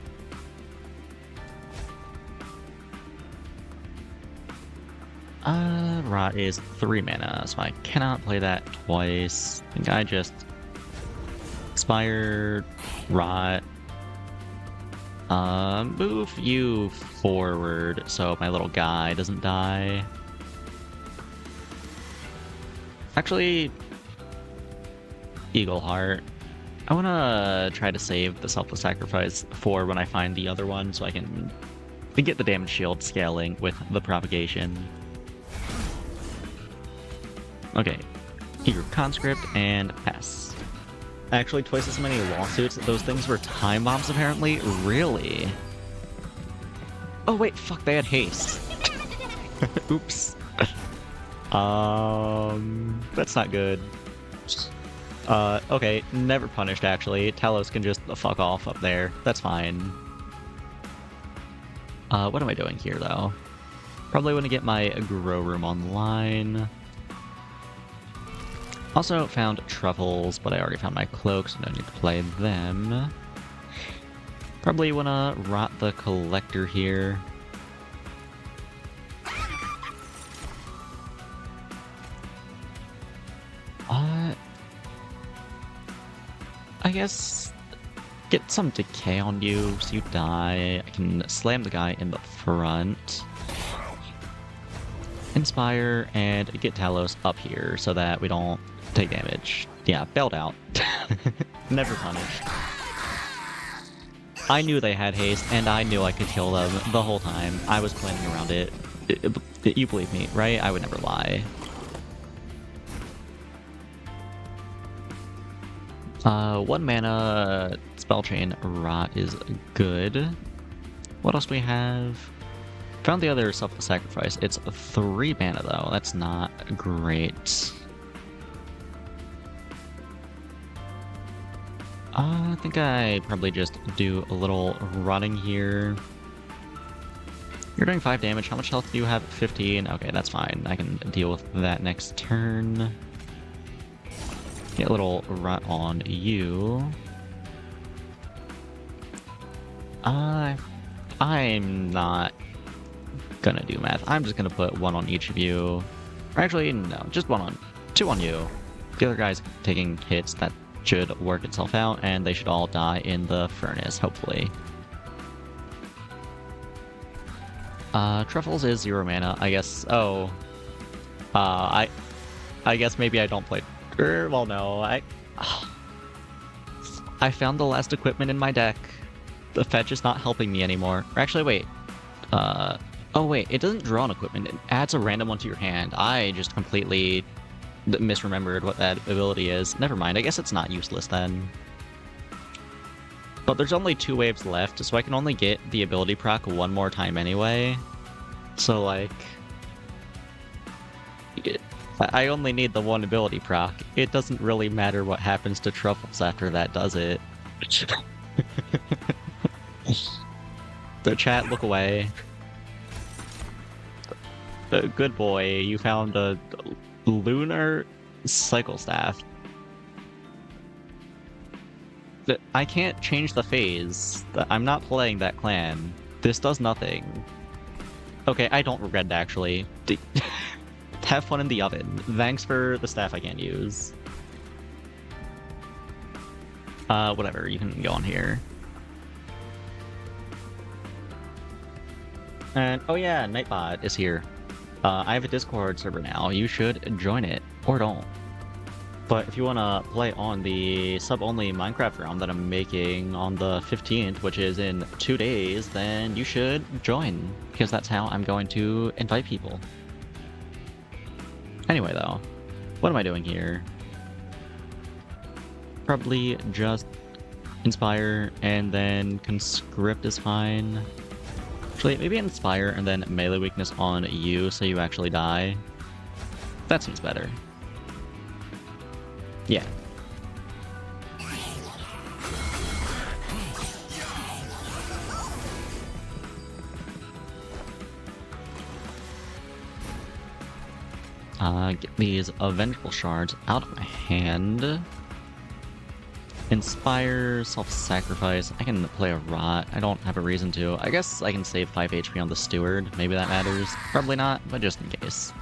Rot is 3 mana, so I cannot play that twice. I think I just... Inspire, Rot. Move you forward so my little guy doesn't die. Actually, Eagle Heart. I want to try to save the Selfless Sacrifice for when I find the other one so I can get the damage shield scaling with the propagation. Okay. Eager Conscript, and pass. Actually, twice as many lawsuits. Those things were time bombs, apparently? Really? Oh wait, fuck, they had haste. Oops. That's not good. Okay, never punished, actually. Talos can just fuck off up there. That's fine. What am I doing here, though? Probably want to get my grow room online. Also found truffles, but I already found my cloaks, so no need to play them. Probably want to rot the collector here. I guess get some decay on you so you die. I can slam the guy in the front. Inspire and get Talos up here so that we don't take damage. Yeah, bailed out. Never punished. I knew they had haste, and I knew I could kill them the whole time. I was planning around it. You believe me, right? I would never lie. 1 mana Spell Chain Rot is good. What else do we have? Found the other Selfless Sacrifice. It's 3 mana though. That's not great. I think I probably just do a little rotting here. You're doing 5 damage. How much health do you have? 15. Okay, that's fine. I can deal with that next turn. Get a little rot on you. I'm not gonna do math. I'm just gonna put 1 on each of you. Or actually, no, just 2 on you. The other guy's taking hits. That should work itself out, and they should all die in the furnace, hopefully. Truffles is 0 mana, I guess. Oh. I guess maybe I don't play... Well, no, I found the last equipment in my deck. The fetch is not helping me anymore. Or actually, wait. Oh wait, it doesn't draw an equipment. It adds a random one to your hand. I just completely misremembered what that ability is. Never mind, I guess it's not useless then. But there's only 2 waves left, so I can only get the ability proc 1 more time anyway. So, like... I only need the 1 ability proc. It doesn't really matter what happens to Truffles after that, does it? The chat, look away. Good boy, you found a lunar cycle staff. I can't change the phase. I'm not playing that clan. This does nothing. Okay, I don't regret it, actually. Have fun in the oven. Thanks for the staff I can't use. Whatever, you can go on here. And, oh yeah, Nightbot is here. I have a Discord server now. You should join it, or don't. But if you want to play on the sub-only Minecraft realm that I'm making on the 15th, which is in 2 days, then you should join, because that's how I'm going to invite people. Anyway, though, what am I doing here? Probably just Inspire, and then Conscript is fine. Actually, maybe Inspire and then melee weakness on you so you actually die. That seems better. Yeah. Get these Vengeful Shards out of my hand. Inspire, Self-Sacrifice. I can play a Rot. I don't have a reason to. I guess I can save 5 HP on the Steward. Maybe that matters. Probably not, but just in case.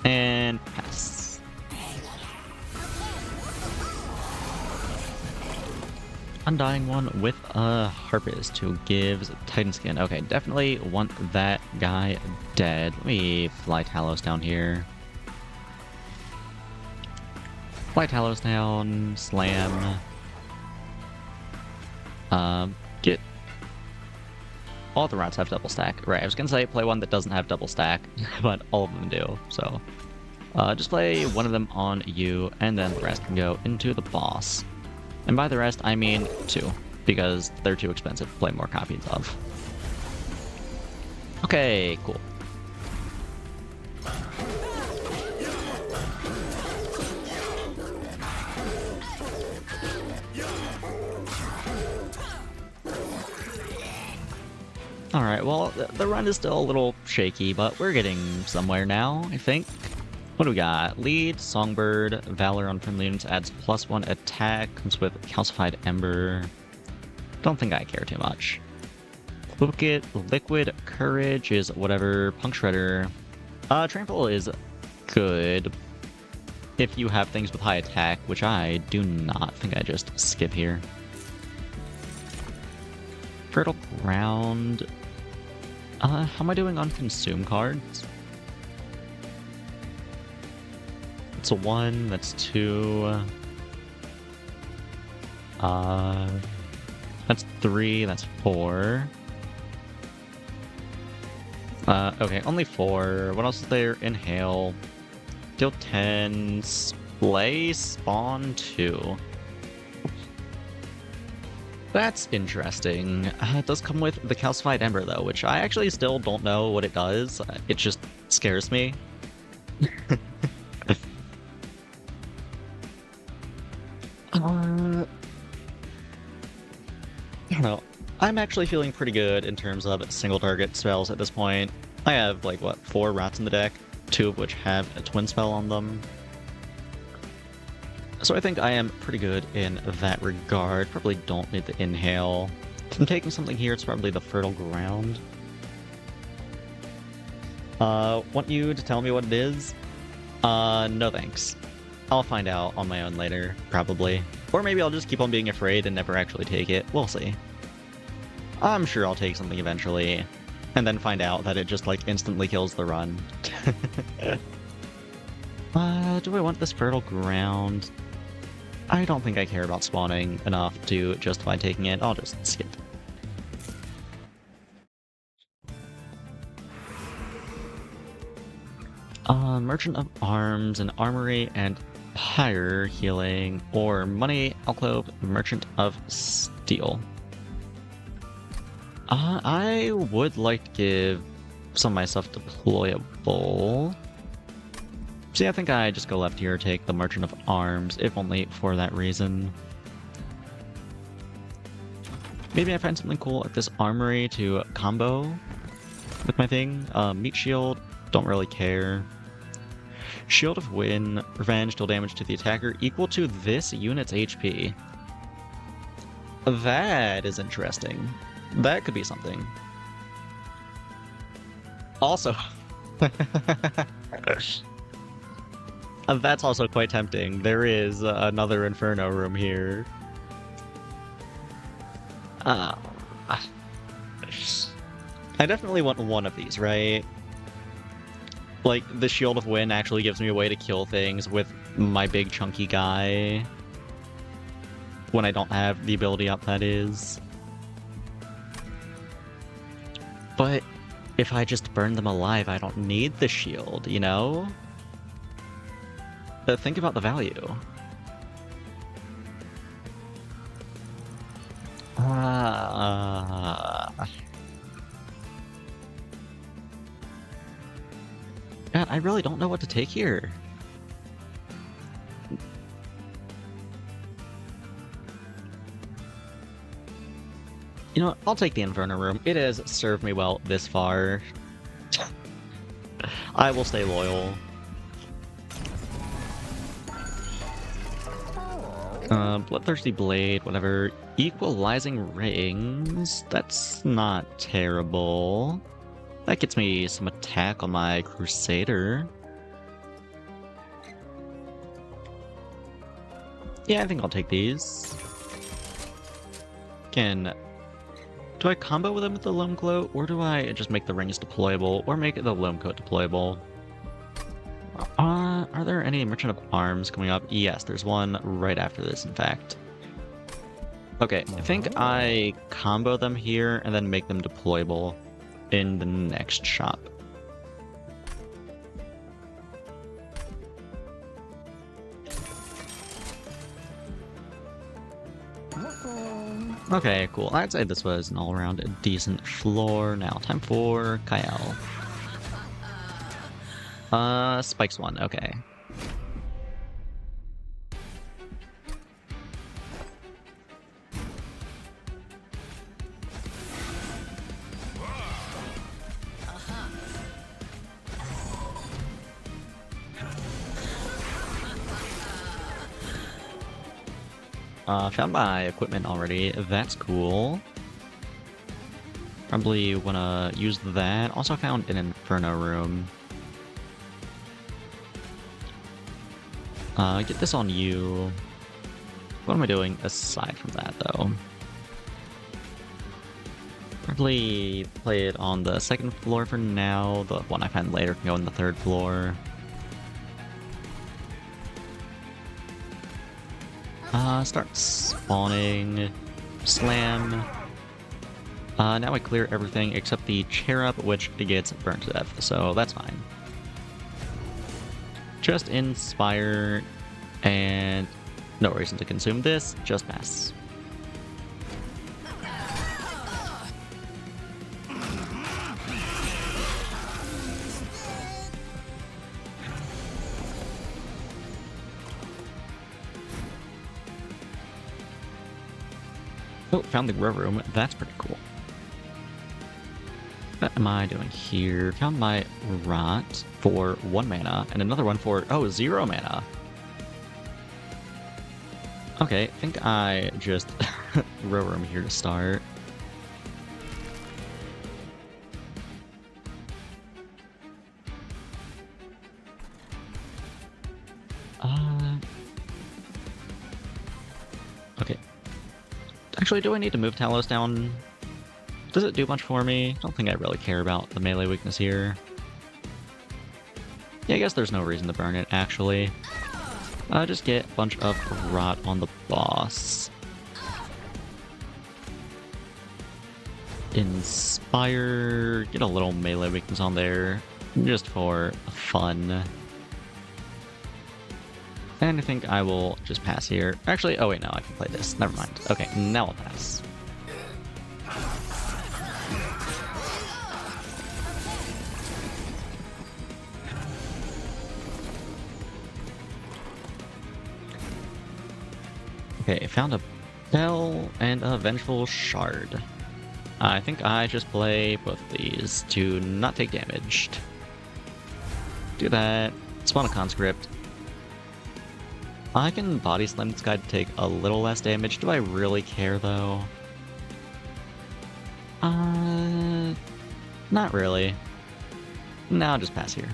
And pass. Undying one with a Harpist who gives Titan Skin. Okay, definitely want that guy dead. Let me fly Talos down here. Fly Talos down, slam. Get... All the routes have double stack. Right, I was gonna say play one that doesn't have double stack, but all of them do, so... Just play one of them on you, and then the rest can go into the boss. And by the rest, I mean 2, because they're too expensive to play more copies of. Okay, cool. Alright, well, the run is still a little shaky, but we're getting somewhere now, I think. What do we got? Lead, Songbird, Valor on friendly units adds +1 attack, comes with Calcified Ember. Don't think I care too much. Book it, Liquid, Courage is whatever, Punk Shredder. Trample is good if you have things with high attack, which I do not. Think I just skip here. Fertile Ground. How am I doing on consume cards? That's a 1, that's 2. That's 3, that's 4. Okay, only 4. What else is there? Inhale. Deal 10. Splay, spawn 2. That's interesting. It does come with the Calcified Ember, though, which I actually still don't know what it does. It just scares me. I don't know. I'm actually feeling pretty good in terms of single target spells at this point. I have, like, what, 4 rats in the deck, 2 of which have a twin spell on them. So I think I am pretty good in that regard. Probably don't need the inhale. If I'm taking something here, it's probably the Fertile Ground. Want you to tell me what it is? No thanks. I'll find out on my own later, probably. Or maybe I'll just keep on being afraid and never actually take it. We'll see. I'm sure I'll take something eventually, and then find out that it just, like, instantly kills the run. Do I want this Fertile Ground? I don't think I care about spawning enough to justify taking it. I'll just skip. Merchant of Arms, and Armory, and Pyre healing, or Money, Alcove, Merchant of Steel. I would like to give some of my stuff deployable. See, I think I just go left here, take the Merchant of Arms, if only for that reason. Maybe I find something cool at this Armory to combo with my thing. Meat Shield, don't really care. Shield of Wind, Revenge, deal damage to the attacker equal to this unit's HP. That is interesting. That could be something. Also... that's also quite tempting. There is another Inferno room here. I definitely want one of these, right? Like, the Shield of Wind actually gives me a way to kill things with my big chunky guy. When I don't have the ability up, that is. But if I just burn them alive, I don't need the shield, you know? But think about the value. God, I really don't know what to take here. You know what? I'll take the Inferno room. It has served me well this far. I will stay loyal. Bloodthirsty Blade, whatever. Equalizing Rings. That's not terrible. That gets me some attack on my Crusader. Yeah, I think I'll take these. Again, do I combo with them with the Loam Coat, or do I just make the rings deployable, or make the Loam Coat deployable? Are there any Merchant of Arms coming up? Yes, there's one right after this, in fact. Okay, I think I combo them here and then make them deployable in the next shop. Okay, cool. I'd say this was an all-around decent floor. Now, time for Kyle. Spikes one, okay. Found my equipment already. That's cool. Probably wanna use that. Also found an Inferno room. Get this on you. What am I doing aside from that, though? Probably play it on the second floor for now. The one I find later can go on the third floor. Start spawning. Slam. Now I clear everything except the cherub, which gets burnt to death, so that's fine. Just inspire, and no reason to consume this, just pass. Oh, found the grow room. That's pretty cool. What am I doing here? Found my rot for 1 mana, and another one for, 0 mana. Okay, I think I just grow room here to start. Okay. Actually, do I need to move Talos down? Does it do much for me? I don't think I really care about the melee weakness here. Yeah, I guess there's no reason to burn it, actually. Just get a bunch of rot on the boss. Inspire, get a little melee weakness on there, just for fun. And I think I will just pass here. Actually, oh wait, no, I can play this. Never mind. Okay, now I'll pass. Okay, found a bell and a vengeful shard. I think I just play both of these to not take damage. Do that. Spawn a conscript. I can body slam this guy to take a little less damage. Do I really care, though? Not really. No, I'll just pass here.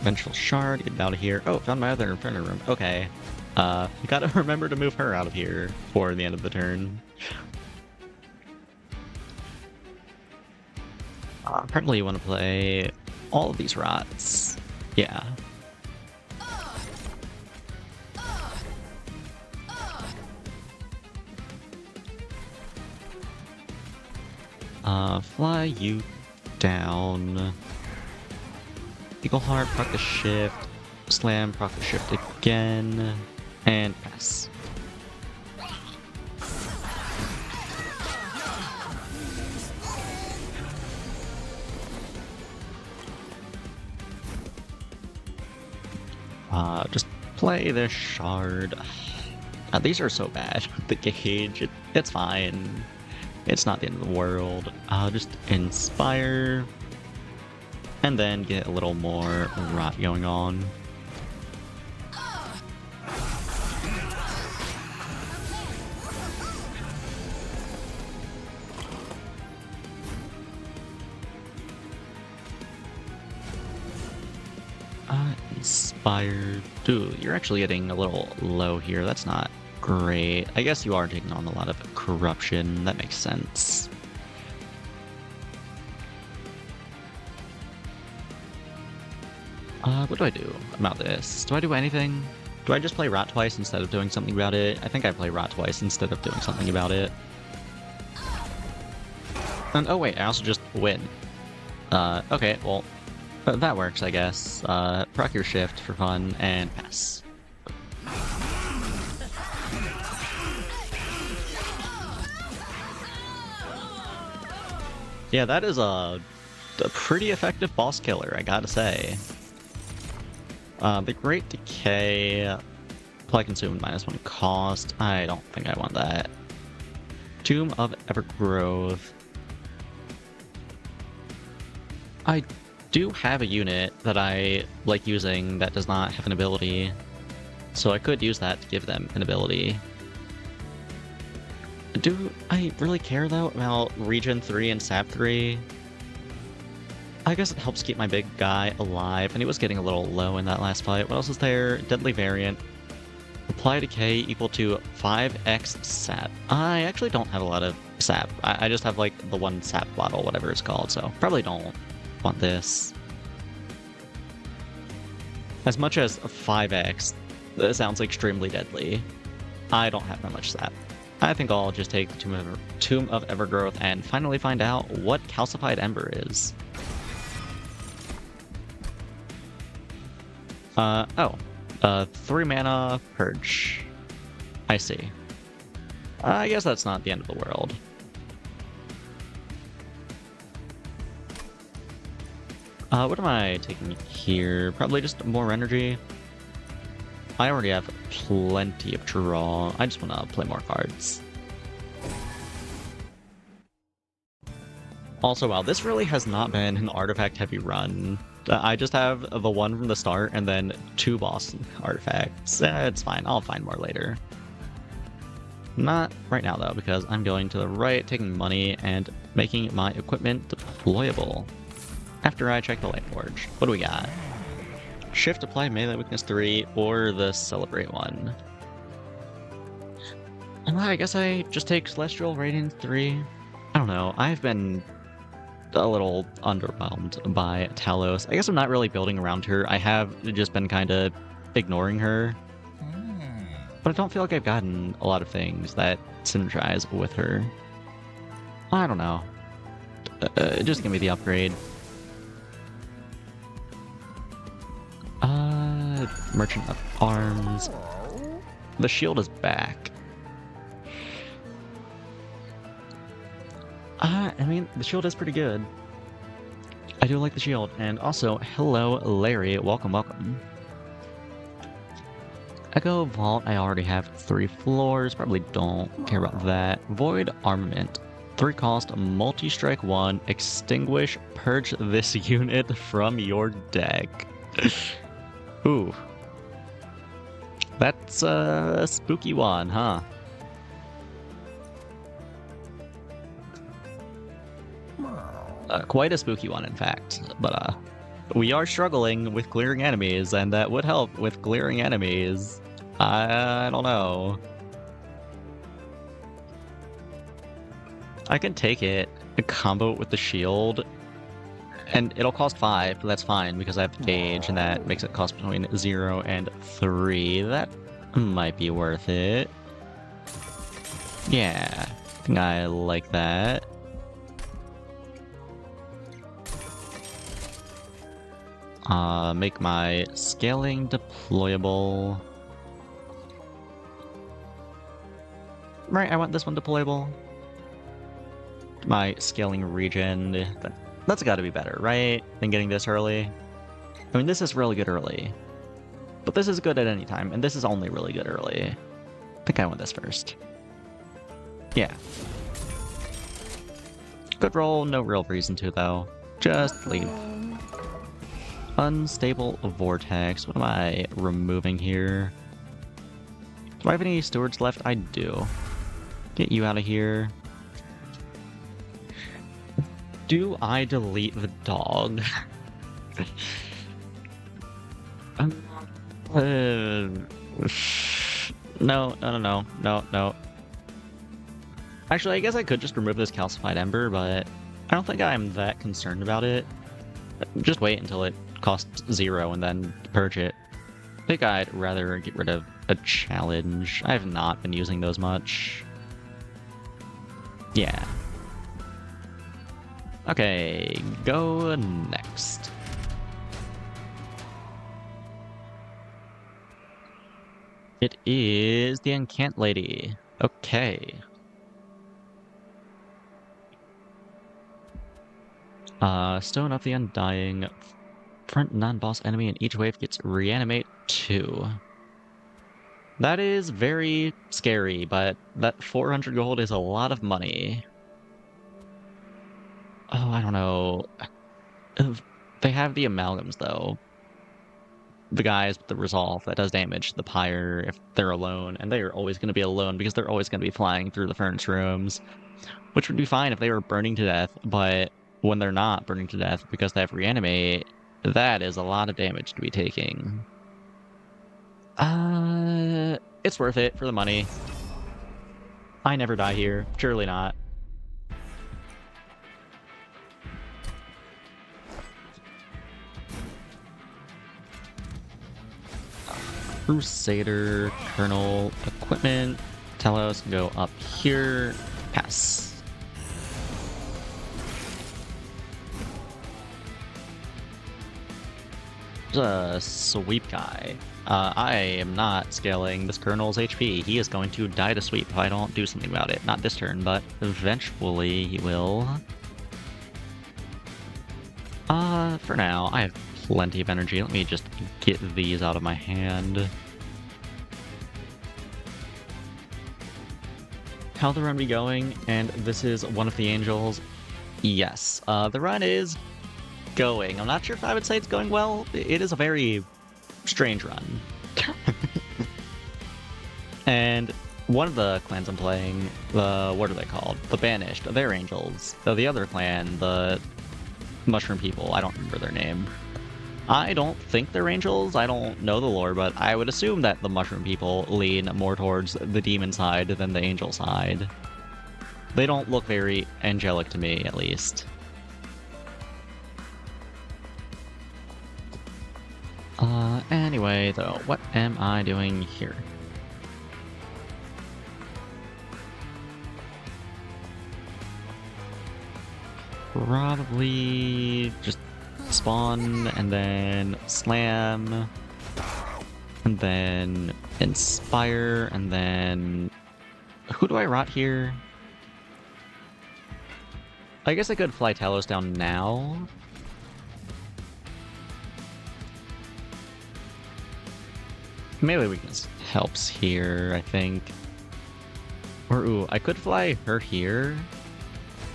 Vengeful shard, get out of here. Oh, found my other Inferno room. Okay. Gotta remember to move her out of here for the end of the turn. Apparently you want to play all of these rots. Yeah. Fly you down. Eagle Heart, proc the shift. Slam, proc the shift again. And pass. Just play this shard. These are so bad. The gauge, it's fine. It's not the end of the world. Just inspire. And then get a little more rot going on. Inspired. Dude, you're actually getting a little low here. That's not great. I guess you are taking on a lot of corruption. That makes sense. What do I do about this? Do I do anything? Do I just play rot twice instead of doing something about it? I think I play rot twice instead of doing something about it. And oh wait, I also just win. Okay, well, that works, I guess. Proc your shift for fun, and pass. Yeah, that is a pretty effective boss killer, I gotta say. The Great Decay, apply consumed -1 cost. I don't think I want that. Tomb of Evergrowth. I do have a unit that I like using that does not have an ability, so I could use that to give them an ability. Do I really care though about Regen 3 and Sap 3? I guess it helps keep my big guy alive, and he was getting a little low in that last fight. What else is there? Deadly Variant. Apply Decay equal to 5x Sap. I actually don't have a lot of Sap. I just have like the one Sap bottle, whatever it's called, so probably don't want this. As much as 5x, that sounds extremely deadly. I don't have that much Sap. I think I'll just take Tomb of Evergrowth and finally find out what Calcified Ember is. 3 mana Purge. I see. I guess that's not the end of the world. What am I taking here? Probably just more energy. I already have plenty of draw. I just want to play more cards. Also, wow, this really has not been an artifact-heavy run. I just have the one from the start and then 2 boss artifacts. It's fine, I'll find more later. Not right now, though, because I'm going to the right, taking money, and making my equipment deployable. After I check the Light Forge. What do we got? Shift apply melee weakness 3 or the celebrate one. And I guess I just take Celestial Radiance 3. I don't know, I've been a little underwhelmed by Talos. I guess I'm not really building around her. I have just been kind of ignoring her. But I don't feel like I've gotten a lot of things that synergize with her. I don't know. Just give me the upgrade. Merchant of Arms. The shield is back. I mean, the shield is pretty good. I do like the shield. And also, hello, Larry. Welcome, welcome. Echo Vault, I already have 3 floors. Probably don't care about that. Void Armament. 3 cost, multi-strike 1, extinguish, purge this unit from your deck. Ooh. That's a spooky one, huh? Quite a spooky one, in fact. But we are struggling with clearing enemies, and that would help with clearing enemies. I don't know. I can take it, combo it with the shield, and it'll cost 5, but that's fine because I have gauge, and that makes it cost between 0 and 3. That might be worth it. Yeah, I think I like that. Make my scaling deployable. Right, I want this one deployable. My scaling regen, that's gotta be better, right? Than getting this early. I mean, this is really good early. But this is good at any time, and this is only really good early. I think I want this first. Yeah. Good roll, no real reason to, though. Just leave. Unstable Vortex. What am I removing here? Do I have any stewards left? I do. Get you out of here. Do I delete the dog? No. Actually, I guess I could just remove this Calcified Ember, but I don't think I'm that concerned about it. Just wait until it costs 0 and then purge it. I think I'd rather get rid of a challenge. I have not been using those much. Yeah. Okay, go next. It is the Encant Lady. Okay. Stone of the Undying. Front non-boss enemy in each wave gets reanimate 2. That is very scary, but that 400 gold is a lot of money. Oh, I don't know. They have the amalgams, though. The guys with the resolve that does damage to the pyre if they're alone, and they are always going to be alone because they're always going to be flying through the furnace rooms, which would be fine if they were burning to death, but when they're not burning to death because they have reanimate, that is a lot of damage to be taking. It's worth it for the money. I never die here. Surely not. Crusader, Colonel, Equipment. Telos can go up here. Pass. There's a sweep guy. I am not scaling this Colonel's HP. He is going to die to sweep if I don't do something about it. Not this turn, but eventually he will. For now, I have plenty of energy. Let me just get these out of my hand. How the run be going? And this is one of the angels. Yes, the run is going. I'm not sure if I would say it's going well. It is a very strange run. And one of the clans I'm playing, what are they called? The Banished, they're angels. So the other clan, the Mushroom People, I don't remember their name. I don't think they're angels, I don't know the lore, but I would assume that the Mushroom People lean more towards the demon side than the angel side. They don't look very angelic to me, at least. Anyway, though, what am I doing here? Probably just spawn, and then slam, and then inspire, and then... Who do I rot here? I guess I could fly Talos down now. Melee weakness helps here, I think. Or, ooh, I could fly her here,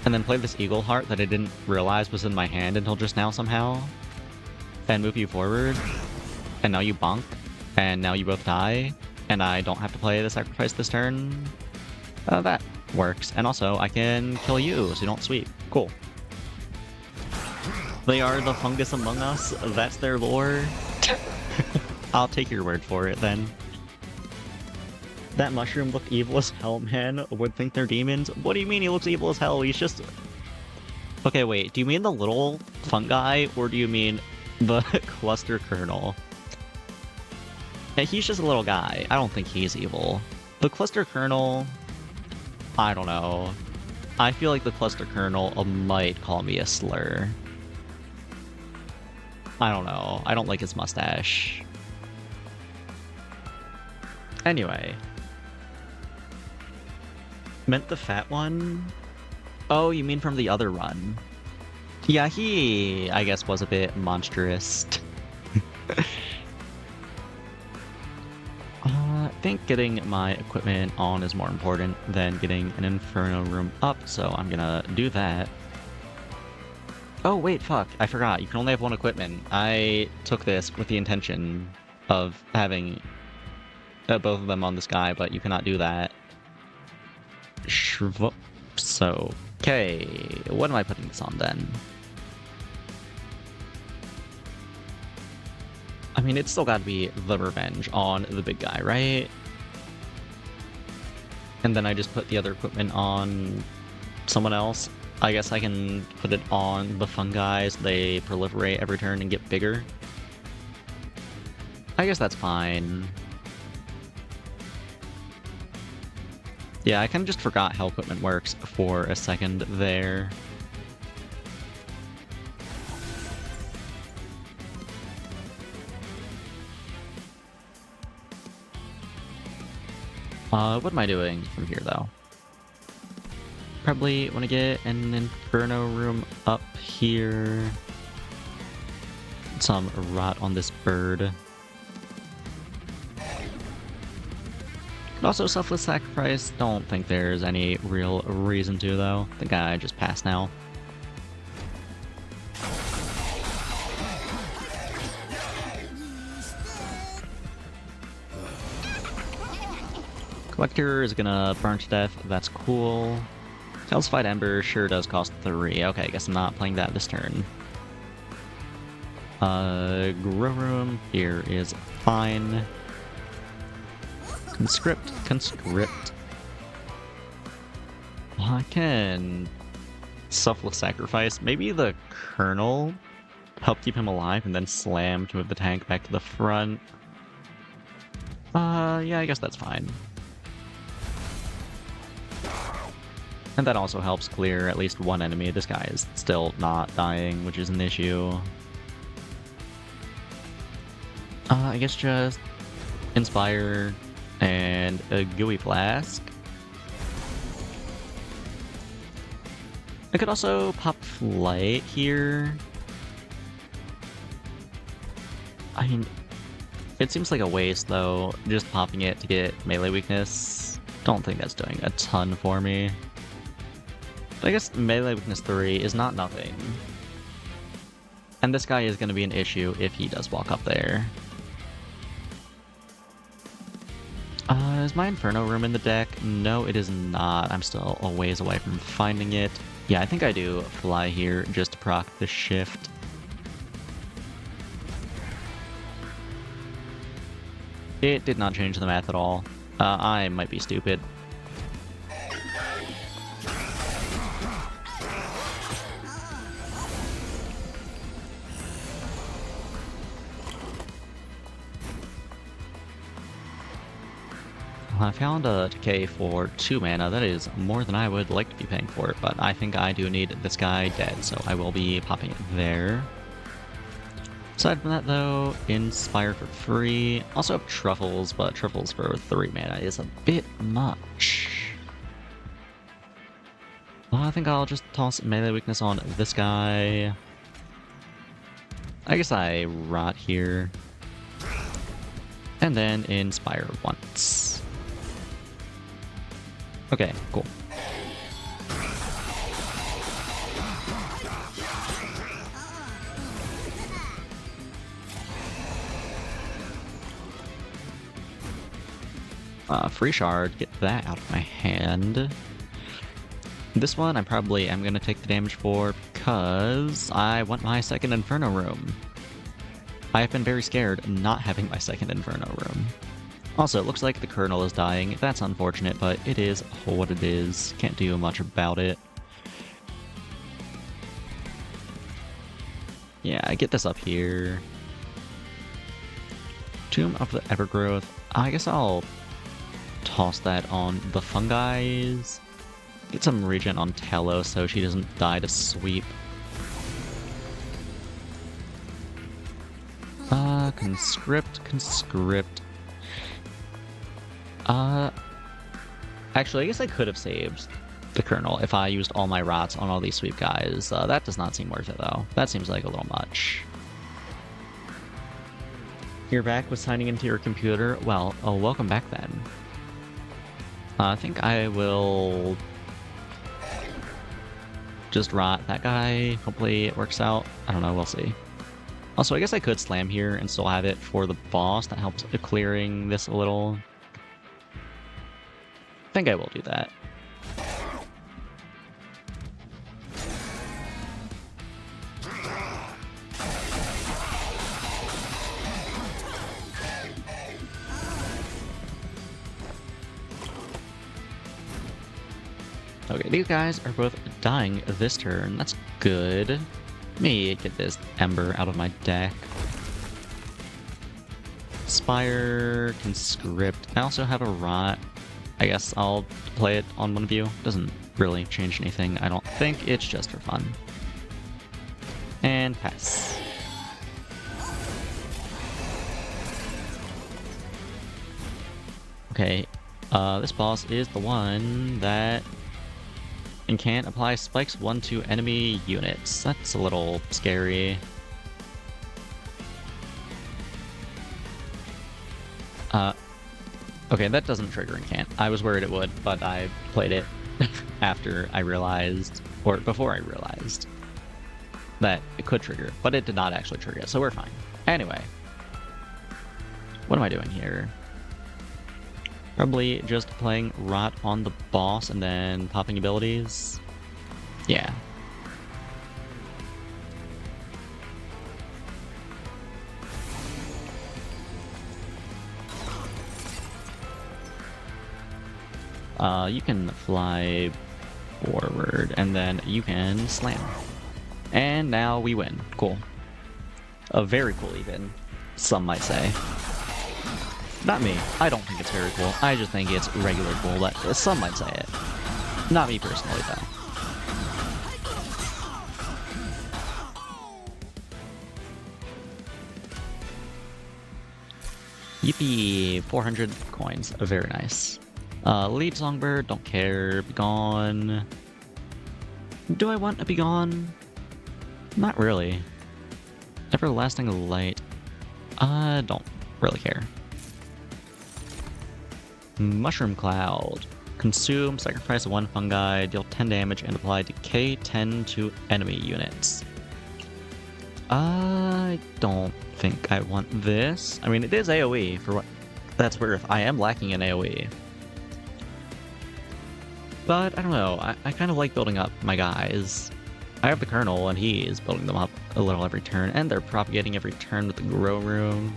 and then play this Eagle Heart that I didn't realize was in my hand until just now somehow, and move you forward, and now you bonk, and now you both die, and I don't have to play the sacrifice this turn. That works. And also, I can kill you, so you don't sweep. Cool. They are the fungus among us. That's their lore. I'll take your word for it, then. That mushroom looked evil as hell, man. Would think they're demons. What do you mean he looks evil as hell? He's just... Okay, wait. Do you mean the little fungi, or do you mean the cluster kernel? Yeah, he's just a little guy. I don't think he's evil. The cluster kernel... I don't know. I feel like the cluster kernel might call me a slur. I don't know. I don't like his mustache. Anyway. Meant the fat one? Oh, you mean from the other run. Yeah, he, I guess, was a bit monstrous. I think getting my equipment on is more important than getting an Inferno room up, so I'm gonna do that. Oh, wait, fuck. I forgot. You can only have one equipment. I took this with the intention of having both of them on this guy, but you cannot do that. So, okay. What am I putting this on, then? I mean, it's still gotta be the revenge on the big guy, right? And then I just put the other equipment on someone else. I guess I can put it on the fungi so they proliferate every turn and get bigger. I guess that's fine. Yeah, I kind of just forgot how equipment works for a second there. What am I doing from here, though? Probably want to get an Inferno room up here. Some rot on this bird. Could also selfless sacrifice. Don't think there's any real reason to, though. The guy just passed now. Collector is gonna burn to death. That's cool. Calcified Ember sure does cost 3. Okay, I guess I'm not playing that this turn. Grow Room here is fine. Conscript. I can selfless sacrifice. Maybe the Colonel help keep him alive and then slam to move the tank back to the front. Yeah, I guess that's fine. And that also helps clear at least one enemy. This guy is still not dying, which is an issue. I guess just Inspire and a Gooey Flask. I could also pop Flight here. I mean, it seems like a waste though, just popping it to get melee weakness. Don't think that's doing a ton for me. But I guess melee weakness 3 is not nothing. And this guy is going to be an issue if he does walk up there. Is my Inferno room in the deck? No, it is not. I'm still a ways away from finding it. Yeah, I think I do fly here just to proc the shift. It did not change the math at all. I might be stupid. I found a decay for 2 mana. That is more than I would like to be paying for it, but I think I do need this guy dead, so I will be popping it there. Aside from that, though, Inspire for free. Also have Truffles, but Truffles for 3 mana is a bit much. Well, I think I'll just toss melee weakness on this guy. I guess I rot here. And then Inspire once. Okay, cool. Free shard, get that out of my hand. This one I probably am going to take the damage for because I want my second Inferno room. I have been very scared not having my second Inferno room. Also, it looks like the Colonel is dying. That's unfortunate, but it is what it is. Can't do much about it. Yeah, I get this up here. Tomb of the Evergrowth. I guess I'll toss that on the Fungi. Get some regen on Talos so she doesn't die to sweep. Conscript. Actually, I guess I could have saved the Colonel if I used all my rots on all these sweep guys. That does not seem worth it, though. That seems like a little much. You're back with signing into your computer? Well, welcome back then. I think I will just rot that guy. Hopefully it works out. I don't know, we'll see. Also, I guess I could slam here and still have it for the boss. That helps clearing this a little. I think I will do that. Okay, these guys are both dying this turn. That's good. Let me get this Ember out of my deck. Spire, Conscript. I also have a Rot. I guess I'll play it on one of you. Doesn't really change anything, I don't think. It's just for fun. And pass. Okay. This boss is the one that can apply spikes 1 to enemy units. That's a little scary. Okay, that doesn't trigger Incant. I was worried it would, but I played it after I realized, or before I realized, that it could trigger, but it did not actually trigger it, so we're fine. Anyway, what am I doing here? Probably just playing Rot on the boss and then popping abilities. Yeah. You can fly forward, and then you can slam. And now we win. Cool. Very cool, even. Some might say. Not me. I don't think it's very cool. I just think it's regular cool. That some might say it. Not me personally, though. Yippee! 400 coins. Very nice. Lead Songbird, don't care. Be gone. Do I want to be gone? Not really. Everlasting Light. Don't really care. Mushroom Cloud. Consume, sacrifice 1 fungi, deal 10 damage, and apply decay 10 to enemy units. I don't think I want this. I mean, it is AoE, for what that's worth. I am lacking in AoE. But, I don't know, I kind of like building up my guys. I have the Colonel, and he is building them up a little every turn, and they're propagating every turn with the Grow Room.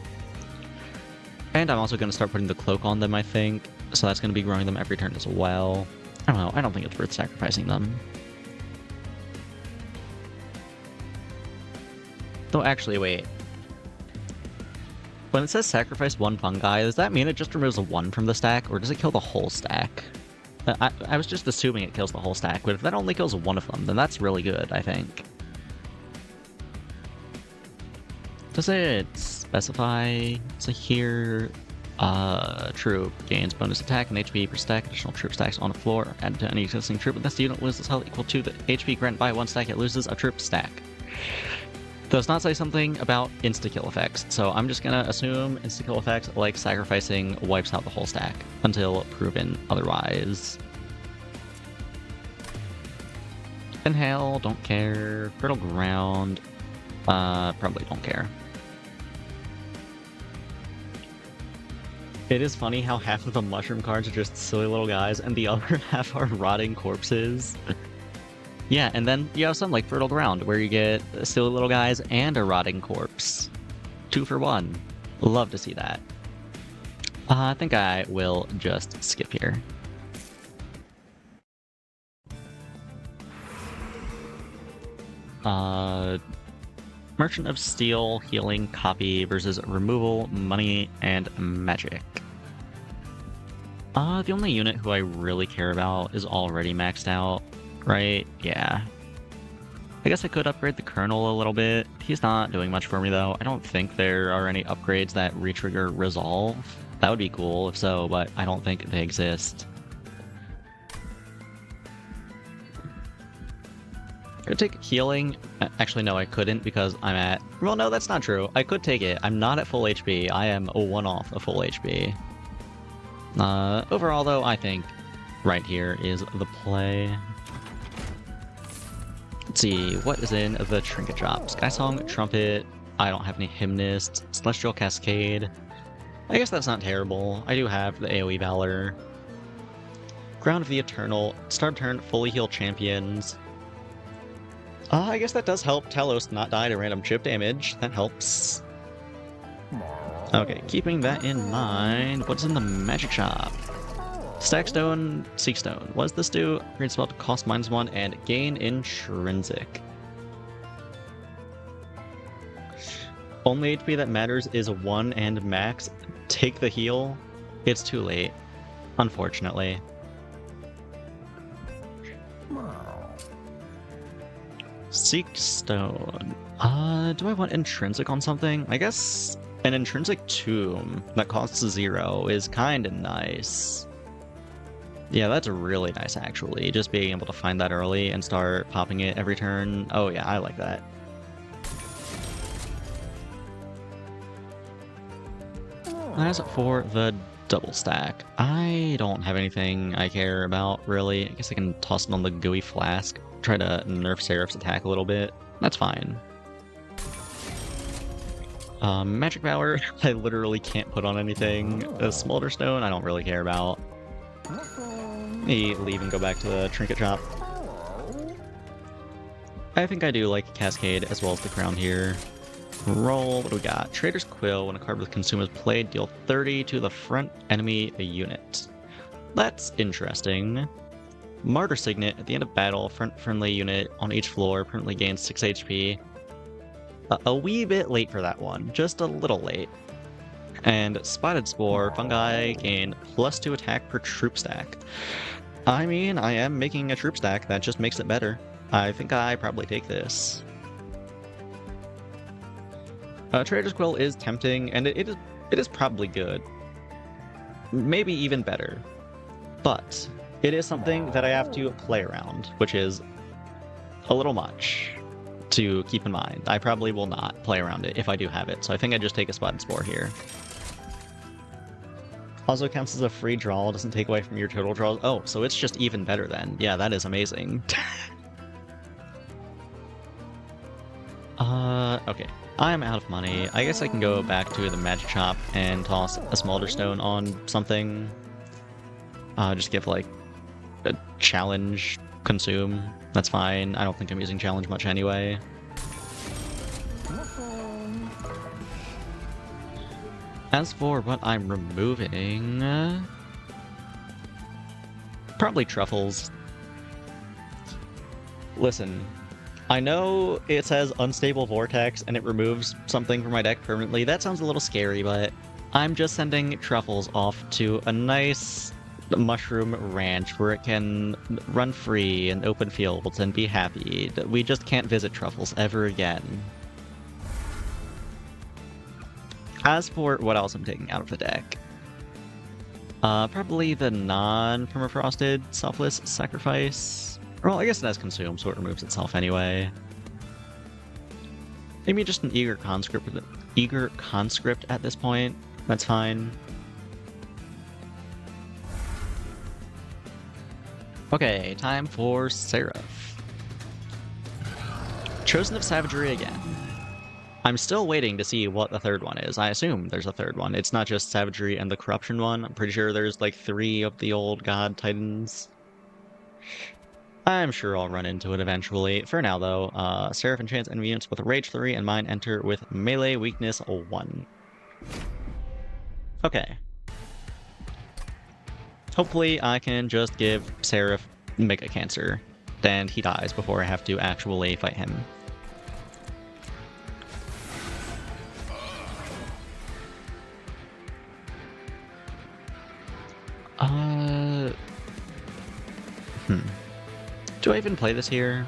And I'm also going to start putting the Cloak on them, I think, so that's going to be growing them every turn as well. I don't know, I don't think it's worth sacrificing them. Though actually, wait. When it says sacrifice 1 fungi, does that mean it just removes a 1 from the stack, or does it kill the whole stack? I was just assuming it kills the whole stack, but if that only kills 1 of them, then that's really good, I think. Does it specify? So here, troop gains bonus attack and HP per stack, additional troop stacks on the floor, added to any existing troop, unless the unit loses health equal to the HP granted by 1 stack, it loses a troop stack. Does not say something about insta-kill effects, so I'm just gonna assume insta-kill effects like sacrificing wipes out the whole stack, until proven otherwise. Inhale, don't care. Fertile Ground, probably don't care. It is funny how half of the mushroom cards are just silly little guys, and the other half are rotting corpses. Yeah, and then you have some like Fertile Ground, where you get silly little guys and a rotting corpse. 2 for 1. Love to see that. I think I will just skip here. Merchant of Steel, Healing, Copy versus Removal, Money, and Magic. The only unit who I really care about is already maxed out. Right, yeah. I guess I could upgrade the Colonel a little bit. He's not doing much for me though. I don't think there are any upgrades that retrigger Resolve. That would be cool if so, but I don't think they exist. Could take Healing. Actually, no, I couldn't because I'm at... Well, no, that's not true. I could take it. I'm not at full HP. I am a 1 off of full HP. Overall though, I think right here is the play. Let's see, what is in the Trinket Shop? Skysong, Trumpet, I don't have any Hymnist, Celestial Cascade. I guess that's not terrible. I do have the AoE Valor. Ground of the Eternal, start turn, fully heal champions. I guess that does help Talos not die to random chip damage. That helps. Okay, keeping that in mind, what's in the Magic Shop? Stackstone, Seekstone. What does this do? Upgrade spell to cost -1 and gain intrinsic. Only HP that matters is 1 and max. Take the heal. It's too late, unfortunately. Seekstone. Do I want intrinsic on something? I guess an intrinsic tomb that costs 0 is kinda nice. Yeah, that's really nice, actually. Just being able to find that early and start popping it every turn. Oh yeah, I like that. As for the double stack, I don't have anything I care about, really. I guess I can toss it on the Gooey Flask, try to nerf Seraph's attack a little bit. That's fine. Magic Power, I literally can't put on anything. Smolder Stone, I don't really care about. Maybe leave and go back to the Trinket Shop. I think I do like Cascade as well as the Crown here. Roll, what do we got? Trader's Quill, when a card with Consume is played, deal 30 to the front enemy unit. That's interesting. Martyr Signet, at the end of battle, front friendly unit on each floor permanently gains 6 HP. A wee bit late for that one, just a little late. And Spotted Spore, fungi gain +2 attack per troop stack. I mean, I am making a troop stack, that just makes it better. I think I probably take this. Trader's Quill is tempting, and it is probably good. Maybe even better. But it is something that I have to play around, which is a little much to keep in mind. I probably will not play around it if I do have it, so I think I just take a Spotted Spore here. Also counts as a free draw, doesn't take away from your total draws. Oh, so it's just even better then. Yeah, that is amazing. Okay. I'm out of money. I guess I can go back to the Magic Shop and toss a Smolder Stone on something. Just give, like, a challenge consume. That's fine. I don't think I'm using challenge much anyway. As for what I'm removing... probably Truffles. Listen, I know it says Unstable Vortex and it removes something from my deck permanently. That sounds a little scary, but I'm just sending Truffles off to a nice mushroom ranch where it can run free and open fields and be happy. We just can't visit Truffles ever again. As for what else I'm taking out of the deck, probably the non-permafrosted Selfless Sacrifice. Well, I guess it has Consume, so it removes itself anyway. Maybe just an Eager Conscript at this point. That's fine. Okay, time for Seraph. Chosen of Savagery again. I'm still waiting to see what the third one is. I assume there's a third one. It's not just Savagery and the Corruption one. I'm pretty sure there's like 3 of the old God Titans. I'm sure I'll run into it eventually. For now, though, Seraph enchants enemy units with Rage 3, and mine enter with Melee Weakness 1. Okay. Hopefully I can just give Seraph Mega Cancer, and he dies before I have to actually fight him. Do I even play this here?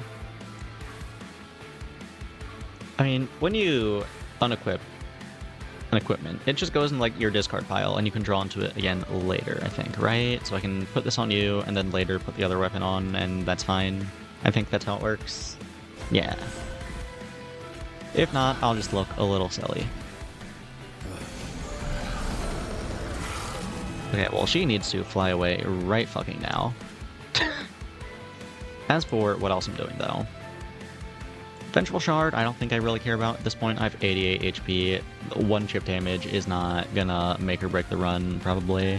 I mean, when you unequip an equipment, it just goes in like your discard pile and you can draw into it again later, I think, right? So I can put this on you and then later put the other weapon on and that's fine. I think that's how it works. Yeah. If not, I'll just look a little silly. Okay, well, she needs to fly away right fucking now. As for what else I'm doing, though. Vengeful Shard, I don't think I really care about at this point. I have 88 HP. 1 chip damage is not gonna make or break the run, probably.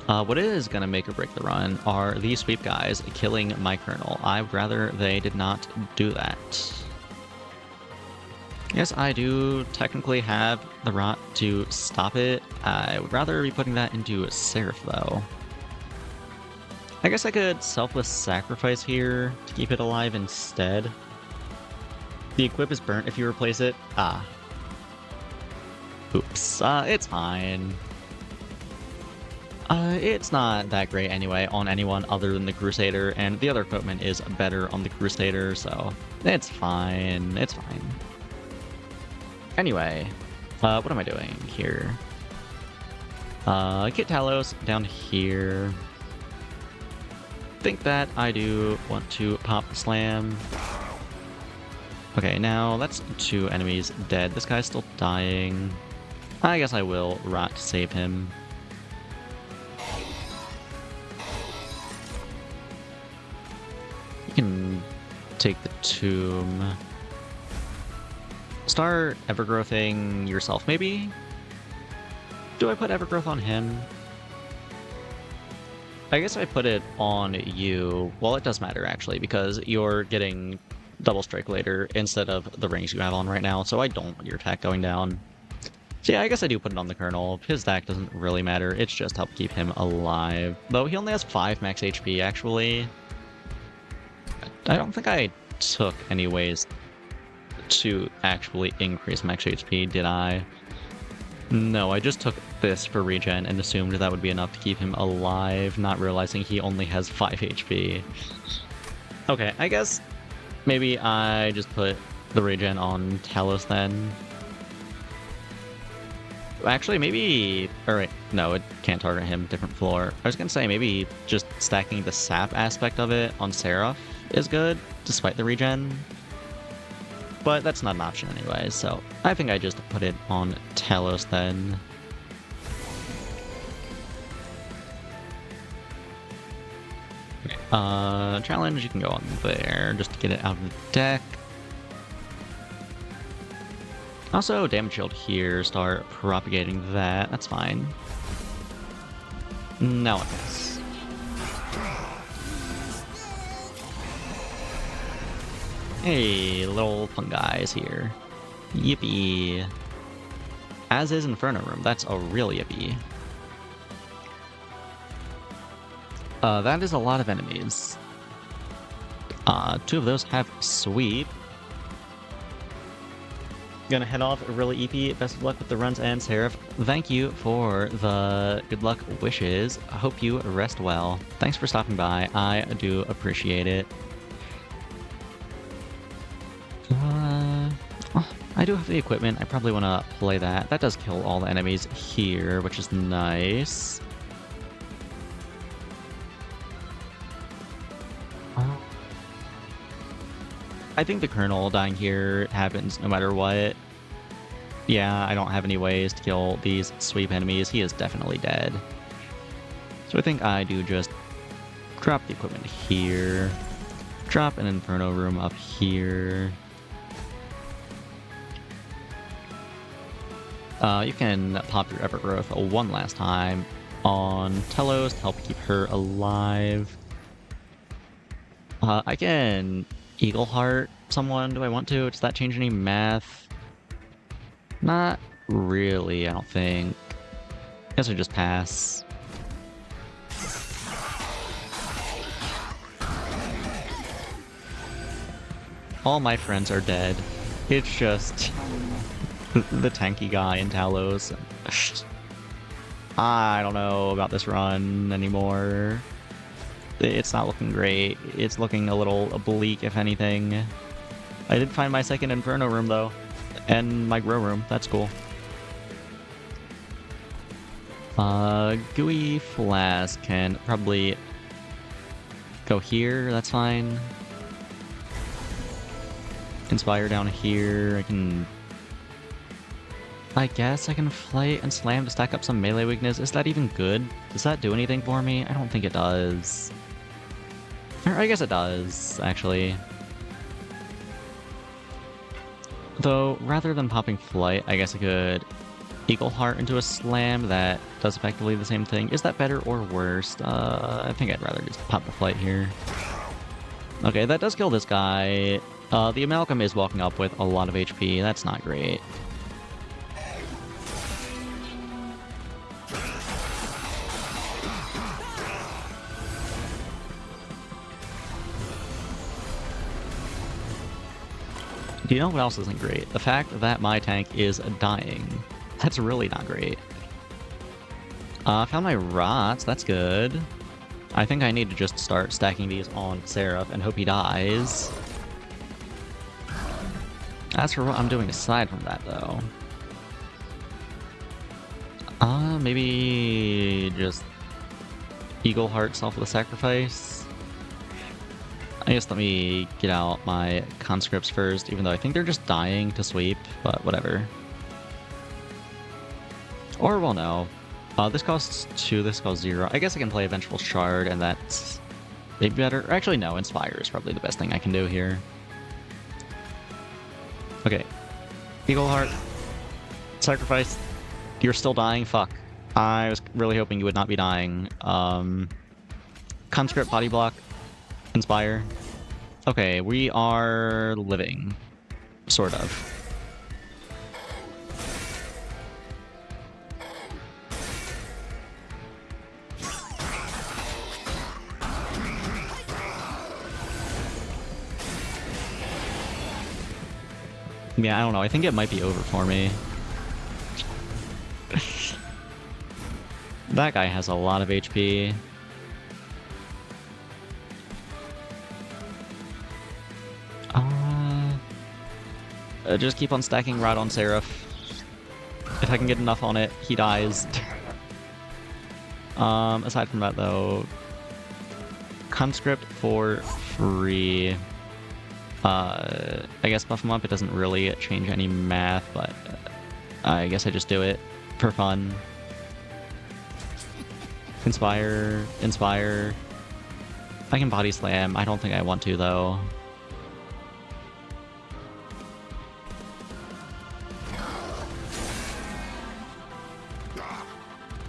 What is gonna make or break the run are these sweep guys killing my Colonel. I would rather they did not do that. Yes, I do technically have the rot to stop it. I would rather be putting that into Seraph, though. I guess I could Selfless Sacrifice here to keep it alive instead. The equip is burnt if you replace it. Ah. Oops. It's fine. It's not that great anyway on anyone other than the Crusader, and the other equipment is better on the Crusader, so it's fine. It's fine. Anyway, what am I doing here? Get Talos down here. Think that I do want to pop the slam. Okay, now that's 2 enemies dead. This guy's still dying. I guess I will rot to save him. You can take the tomb. Start Evergrowthing yourself, maybe? Do I put Evergrowth on him? I guess I put it on you. Well, it does matter, actually, because you're getting double strike later instead of the rings you have on right now, so I don't want your attack going down. So yeah, I guess I do put it on the Colonel. His attack doesn't really matter, it's just help keep him alive. Though he only has 5 max HP, actually. I don't think I took any ways to actually increase max HP, did I? No, I just took this for regen and assumed that would be enough to keep him alive, not realizing he only has 5 HP. Okay, I guess maybe I just put the regen on Talos then. Actually, maybe... Alright, no, it can't target him, different floor. I was gonna say maybe just stacking the sap aspect of it on Seraph is good, despite the regen. But that's not an option anyway, so I think I just put it on Talos then. Okay, challenge, you can go on there, just to get it out of the deck. Also, damage shield here, start propagating that, that's fine. Now it is. Hey, little fungi is here. Yippee. As is Inferno Room, that's a real yippee. That is a lot of enemies. 2 of those have sweep. Gonna head off really EP. Best of luck with the runs and Seraph. Thank you for the good luck wishes. I hope you rest well. Thanks for stopping by. I do appreciate it. I do have the equipment. I probably want to play that. That does kill all the enemies here, which is nice. I think the Colonel dying here happens no matter what. Yeah, I don't have any ways to kill these sweep enemies. He is definitely dead. So I think I do just drop the equipment here. Drop an Inferno Room up here. You can pop your Evergrowth one last time on Telos to help keep her alive. I can Eagle Heart someone. Do I want to? Does that change any math? Not really, I don't think. Guess I just pass. All my friends are dead. It's just the tanky guy in Talos. I don't know about this run anymore. It's not looking great. It's looking a little bleak, if anything. I did find my second Inferno Room, though. And my Grow Room. That's cool. Gooey Flask can probably go here. That's fine. Inspire down here. I guess I can Flight and Slam to stack up some melee weakness. Is that even good? Does that do anything for me? I don't think it does. Or I guess it does, actually. Though, rather than popping Flight, I guess I could Eagle Heart into a Slam that does effectively the same thing. Is that better or worse? I think I'd rather just pop the Flight here. Okay, that does kill this guy. The Amalgam is walking up with a lot of HP. That's not great. Do you know what else isn't great? The fact that my tank is dying. That's really not great. Found my rots, that's good. I think I need to just start stacking these on Seraph and hope he dies. As for what I'm doing aside from that, though. Maybe just Eagle Heart Selfless Sacrifice. I guess let me get out my conscripts first, even though I think they're just dying to sweep, but whatever. Or, well, no. This costs 2, this costs 0. I guess I can play a Vengeful Shard, and that's maybe better. Or actually, no, Inspire is probably the best thing I can do here. Okay. Eagle Heart. Sacrifice. You're still dying? Fuck. I was really hoping you would not be dying. Conscript, Body Block. Inspire. Okay, we are living. Sort of. Yeah, I don't know. I think it might be over for me. That guy has a lot of HP. Just keep on stacking Rod on Seraph. If I can get enough on it, he dies. Aside from that, though, Conscript for free. I guess buff him up. It doesn't really change any math, but I guess I just do it for fun. Inspire, Inspire. I can Body Slam. I don't think I want to, though.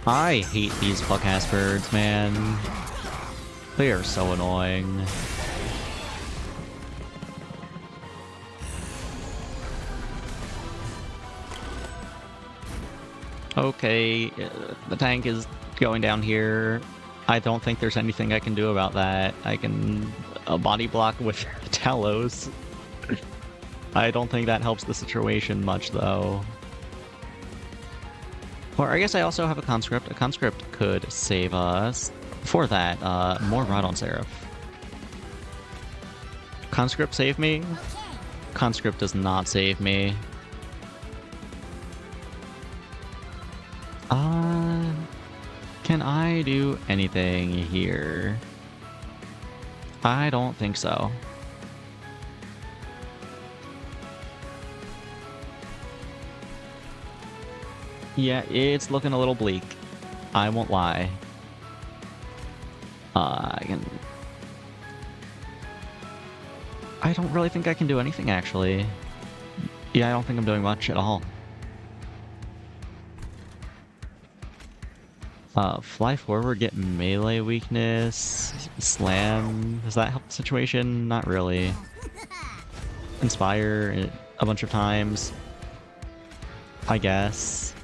I hate these fuck-ass birds, man. They are so annoying. Okay, the tank is going down here. I don't think there's anything I can do about that. I can body block with Talos. I don't think that helps the situation much, though. Or I guess I also have a Conscript. A Conscript could save us. For that, more Rod on Seraph. Conscript save me? Conscript does not save me. Can I do anything here? I don't think so. Yeah, it's looking a little bleak. I won't lie. I don't really think I can do anything, actually. Yeah, I don't think I'm doing much at all. Fly forward, get melee weakness, slam. Does that help the situation? Not really. Inspire a bunch of times, I guess.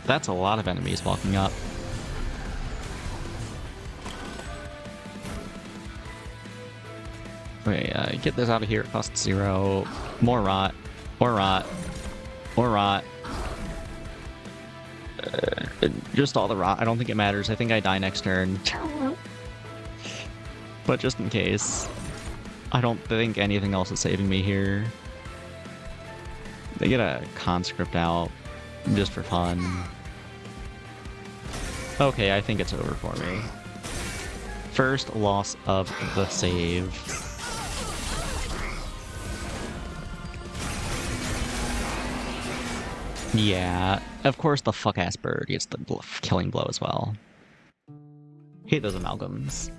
That's a lot of enemies walking up. Okay, get this out of here. It costs 0. More rot. More rot. More rot. Just all the rot. I don't think it matters. I think I die next turn. But just in case. I don't think anything else is saving me here. They get a Conscript out just for fun. Okay, I think it's over for me. First loss of the save. Yeah, of course the fuck-ass bird gets the killing blow as well. Hate those amalgams.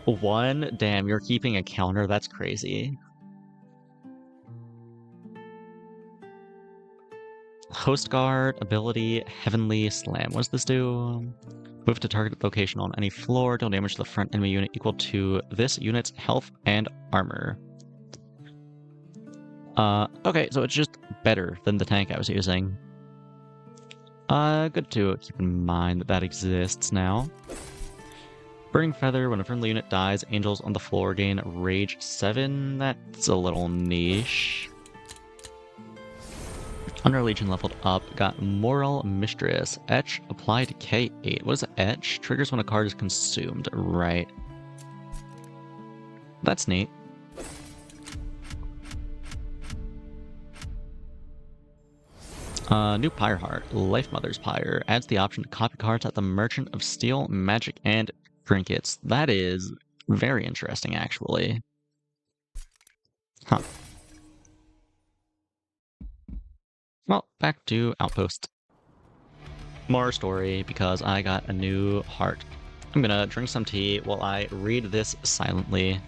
One? Damn, you're keeping a counter? That's crazy. Host Guard, ability, Heavenly Slam. What does this do? Move to target location on any floor, deal damage to the front enemy unit equal to this unit's health and armor. Okay, so it's just better than the tank I was using. Good to keep in mind that that exists now. Burning Feather, when a friendly unit dies, angels on the floor gain Rage 7. That's a little niche. Under Legion leveled up, got Moral Mistress. Etch applied to K8. What is Etch? Triggers when a card is consumed. Right. That's neat. New Pyre Heart. Life Mother's Pyre. Adds the option to copy cards at the Merchant of Steel, Magic, and Trinkets. That is very interesting, actually. Huh. Well, back to Outpost. More story, because I got a new heart. I'm gonna drink some tea while I read this silently.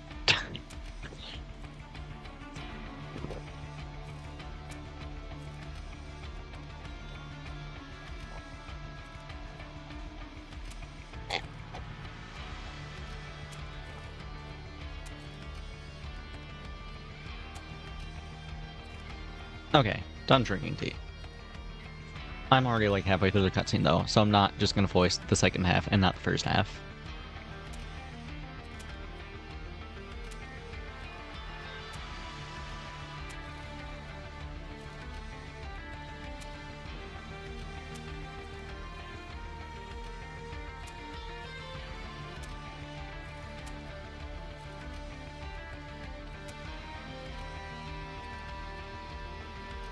Okay, done drinking tea. I'm already like halfway through the cutscene though, so I'm not just gonna voice the second half and not the first half.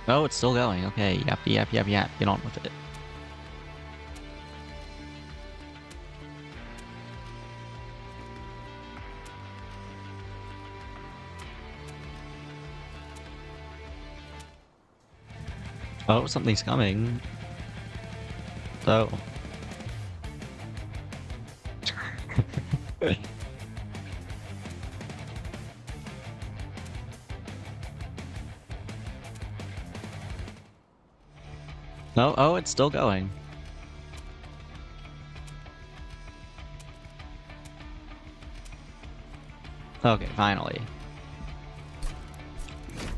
Oh, it's still going. Okay, yap, get on with it. Oh, something's coming. So. No, oh, it's still going. Okay, finally.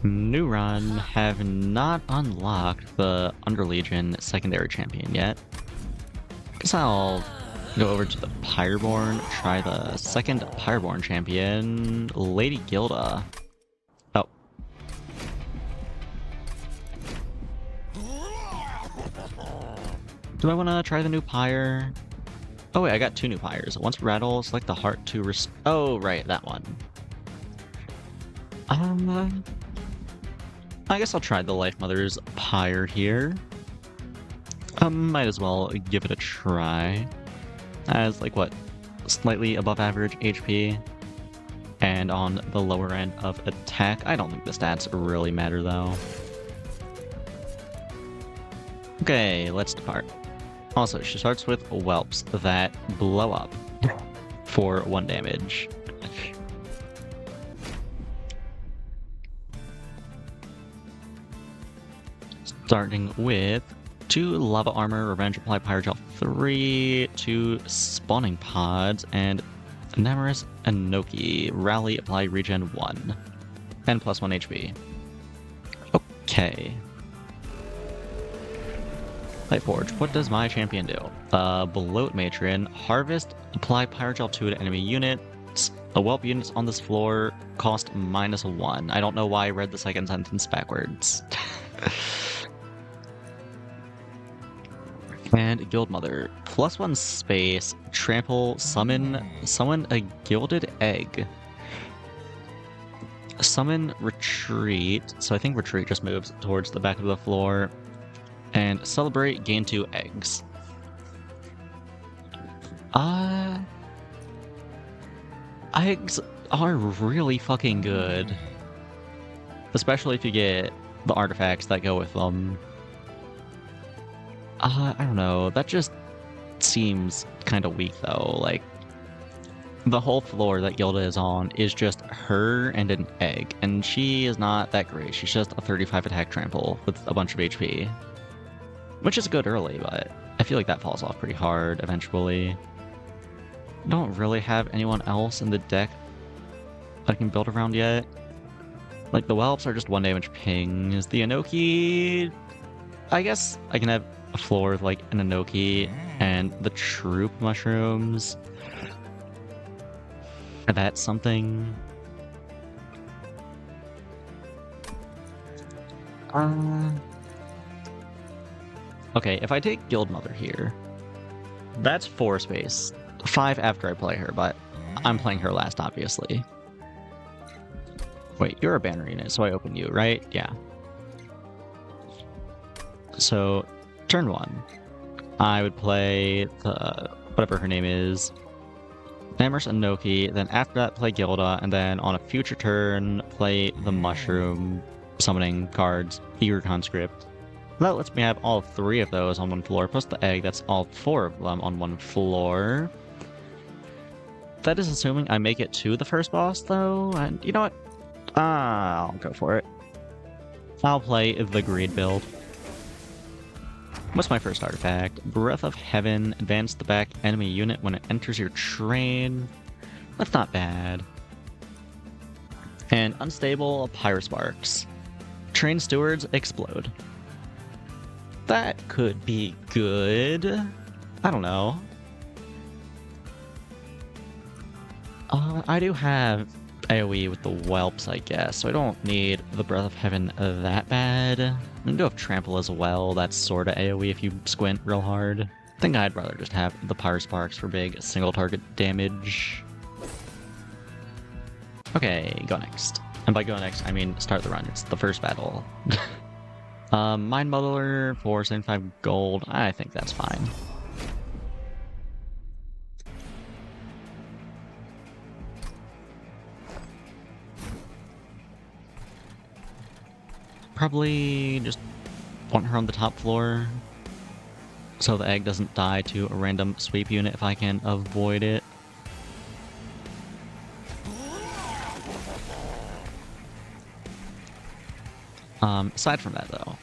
New run. Have not unlocked the Underlegion secondary champion yet. Guess I'll go over to the Pyreborn, try the second Pyreborn champion, Lady Gilda. Oh. Do I want to try the new Pyre? Oh wait, I got two new Pyres. Once rattle, select the heart to oh, right, that one. I guess I'll try the Life Mother's Pyre here. Might as well give it a try. As, like, what, slightly above average HP, and on the lower end of attack. I don't think the stats really matter, though. Okay, let's depart. Also, she starts with whelps that blow up for 1 damage. Starting with 2 Lava Armor, Revenge Apply Pyre Gel 3, 2 Spawning Pods, and Namarus Enoki, Rally Apply Regen 1, and plus 1 HP. Okay. Lightforge, what does my champion do? Bloat Matron, Harvest, Apply Pyre Gel 2 to enemy units. The whelp units on this floor cost -1. I don't know why I read the second sentence backwards. And Guildmother, +1 space, trample, summon a gilded egg. Summon retreat, so I think retreat just moves towards the back of the floor. And celebrate, gain 2 eggs. Eggs are really fucking good. Especially if you get the artifacts that go with them. I don't know, that just seems kind of weak though. Like, the whole floor that Gilda is on is just her and an egg, and she is not that great. She's just a 35 attack trample with a bunch of HP. Which is good early, but I feel like that falls off pretty hard eventually. Don't really have anyone else in the deck I can build around yet. Like, the whelps are just 1 damage pings. The Enoki, I guess I can have a floor with like an Enoki and the troop mushrooms. That's something. Okay, if I take Guildmother here, that's 4 space. 5 after I play her, but I'm playing her last, obviously. Wait, you're a banner unit, so I open you, right? Yeah. So, turn 1. I would play the whatever her name is, Amherst Inoki, then after that play Gilda, and then on a future turn play the Mushroom summoning cards, Eager Conscript. That lets me have all 3 of those on one floor, plus the egg, that's all 4 of them on one floor. That is assuming I make it to the first boss, though, and you know what? I'll go for it. I'll play the Greed build. What's my first artifact? Breath of Heaven. Advance the back enemy unit when it enters your train. That's not bad. And Unstable Pyresparks. Train Stewards explode. That could be good. I don't know. I do have AoE with the Whelps, I guess, so I don't need the Breath of Heaven that bad. I do have Trample as well, that's sorta AoE if you squint real hard. I think I'd rather just have the Pyresparks for big single target damage. Okay, go next. And by go next, I mean start the run, it's the first battle. Mind Muddler for 75 gold, I think that's fine. Probably just want her on the top floor so the egg doesn't die to a random sweep unit if I can avoid it. Aside from that though,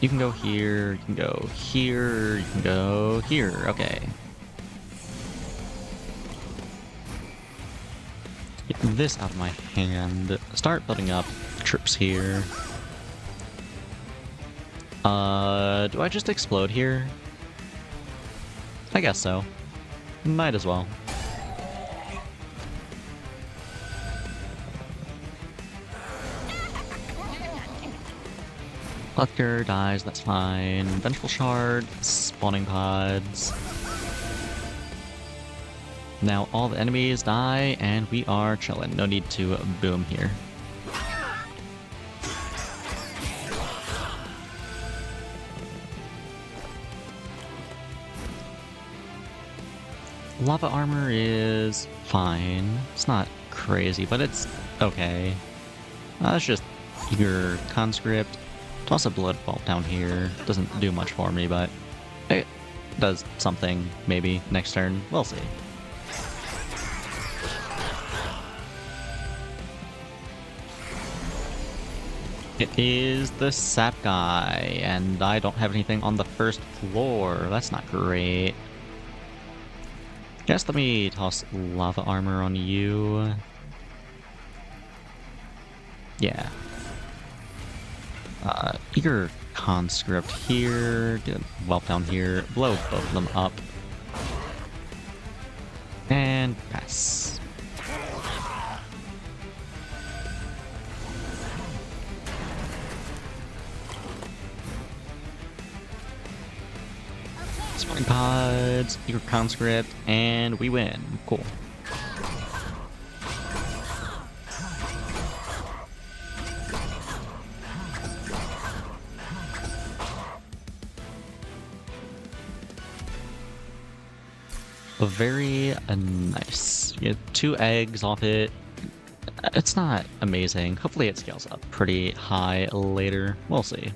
you can go here, you can go here, you can go here, okay. Get this out of my hand, start building up troops here. Do I just explode here? I guess so. Might as well. Lutker dies, that's fine. Vengeful Shard, spawning pods. Now all the enemies die, and we are chilling. No need to boom here. Lava armor is fine. It's not crazy, but it's okay. It's just your conscript. Toss a blood vault down here. Doesn't do much for me, but it does something maybe next turn. We'll see. It is the sap guy, and I don't have anything on the first floor. That's not great. Guess let me toss lava armor on you. Yeah. Eager conscript here. Get a whelp down here. Blow both of them up. And pass. Spawning pods, Eager conscript, and we win. Cool. Very nice. You get 2 eggs off it. It's not amazing. Hopefully it scales up pretty high later. We'll see.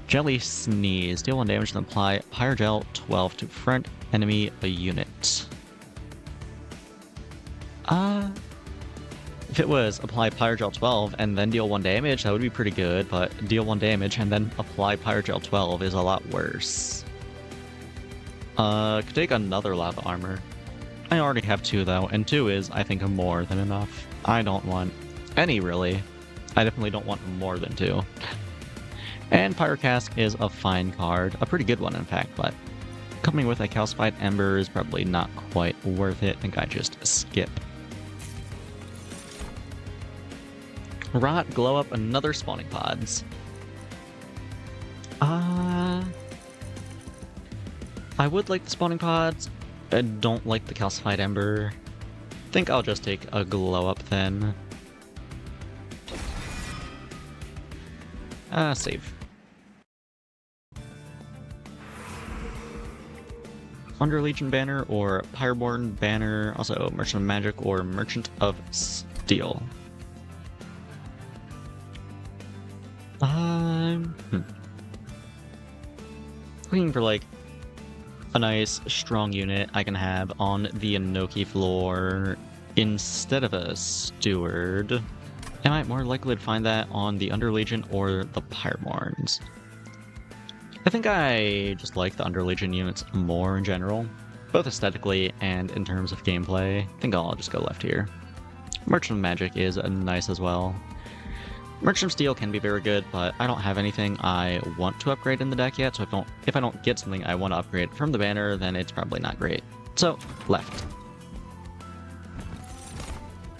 Jelly Sneeze. Deal 1 damage and apply Pyrogel 12 to front enemy unit. If it was apply Pyrogel 12 and then deal 1 damage, that would be pretty good, but deal 1 damage and then apply Pyrogel 12 is a lot worse. Could take another lava armor. I already have 2 though, and 2 is, I think, more than enough. I don't want any, really. I definitely don't want more than 2. And Pyrocask is a fine card. A pretty good one, in fact, but coming with a Calcified Ember is probably not quite worth it. I think I just skip Rot, glow up, another spawning pods. I would like the spawning pods. I don't like the calcified ember. I think I'll just take a glow up then. Save. Underlegion banner or Pyreborn banner, also Merchant of Magic or Merchant of Steel. Looking for like a nice strong unit I can have on the Inoki floor instead of a Steward. Am I more likely to find that on the Underlegion or the Pyreborns? I think I just like the Underlegion units more in general, both aesthetically and in terms of gameplay. I think I'll just go left here. Merchant of Magic is nice as well. Merchant of Steel can be very good, but I don't have anything I want to upgrade in the deck yet, so if I don't get something I want to upgrade from the banner, then it's probably not great. So, left.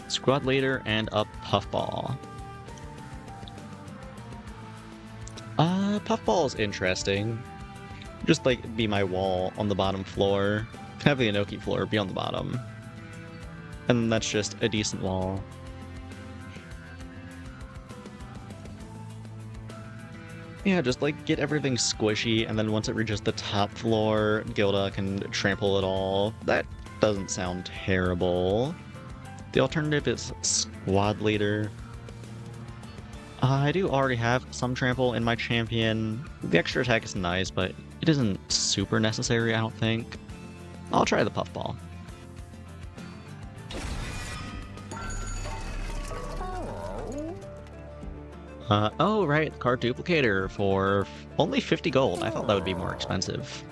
Squad Leader and a Puffball. Puffball is interesting. Just like be my wall on the bottom floor. Have the Inoki floor be on the bottom. And that's just a decent wall. Yeah, just like get everything squishy, and then once it reaches the top floor, Gilda can trample it all. That doesn't sound terrible. The alternative is Squad Leader. I do already have some trample in my champion. The extra attack is nice, but it isn't super necessary, I don't think. I'll try the Puffball. Oh, right, card duplicator for only 50 gold. I thought that would be more expensive.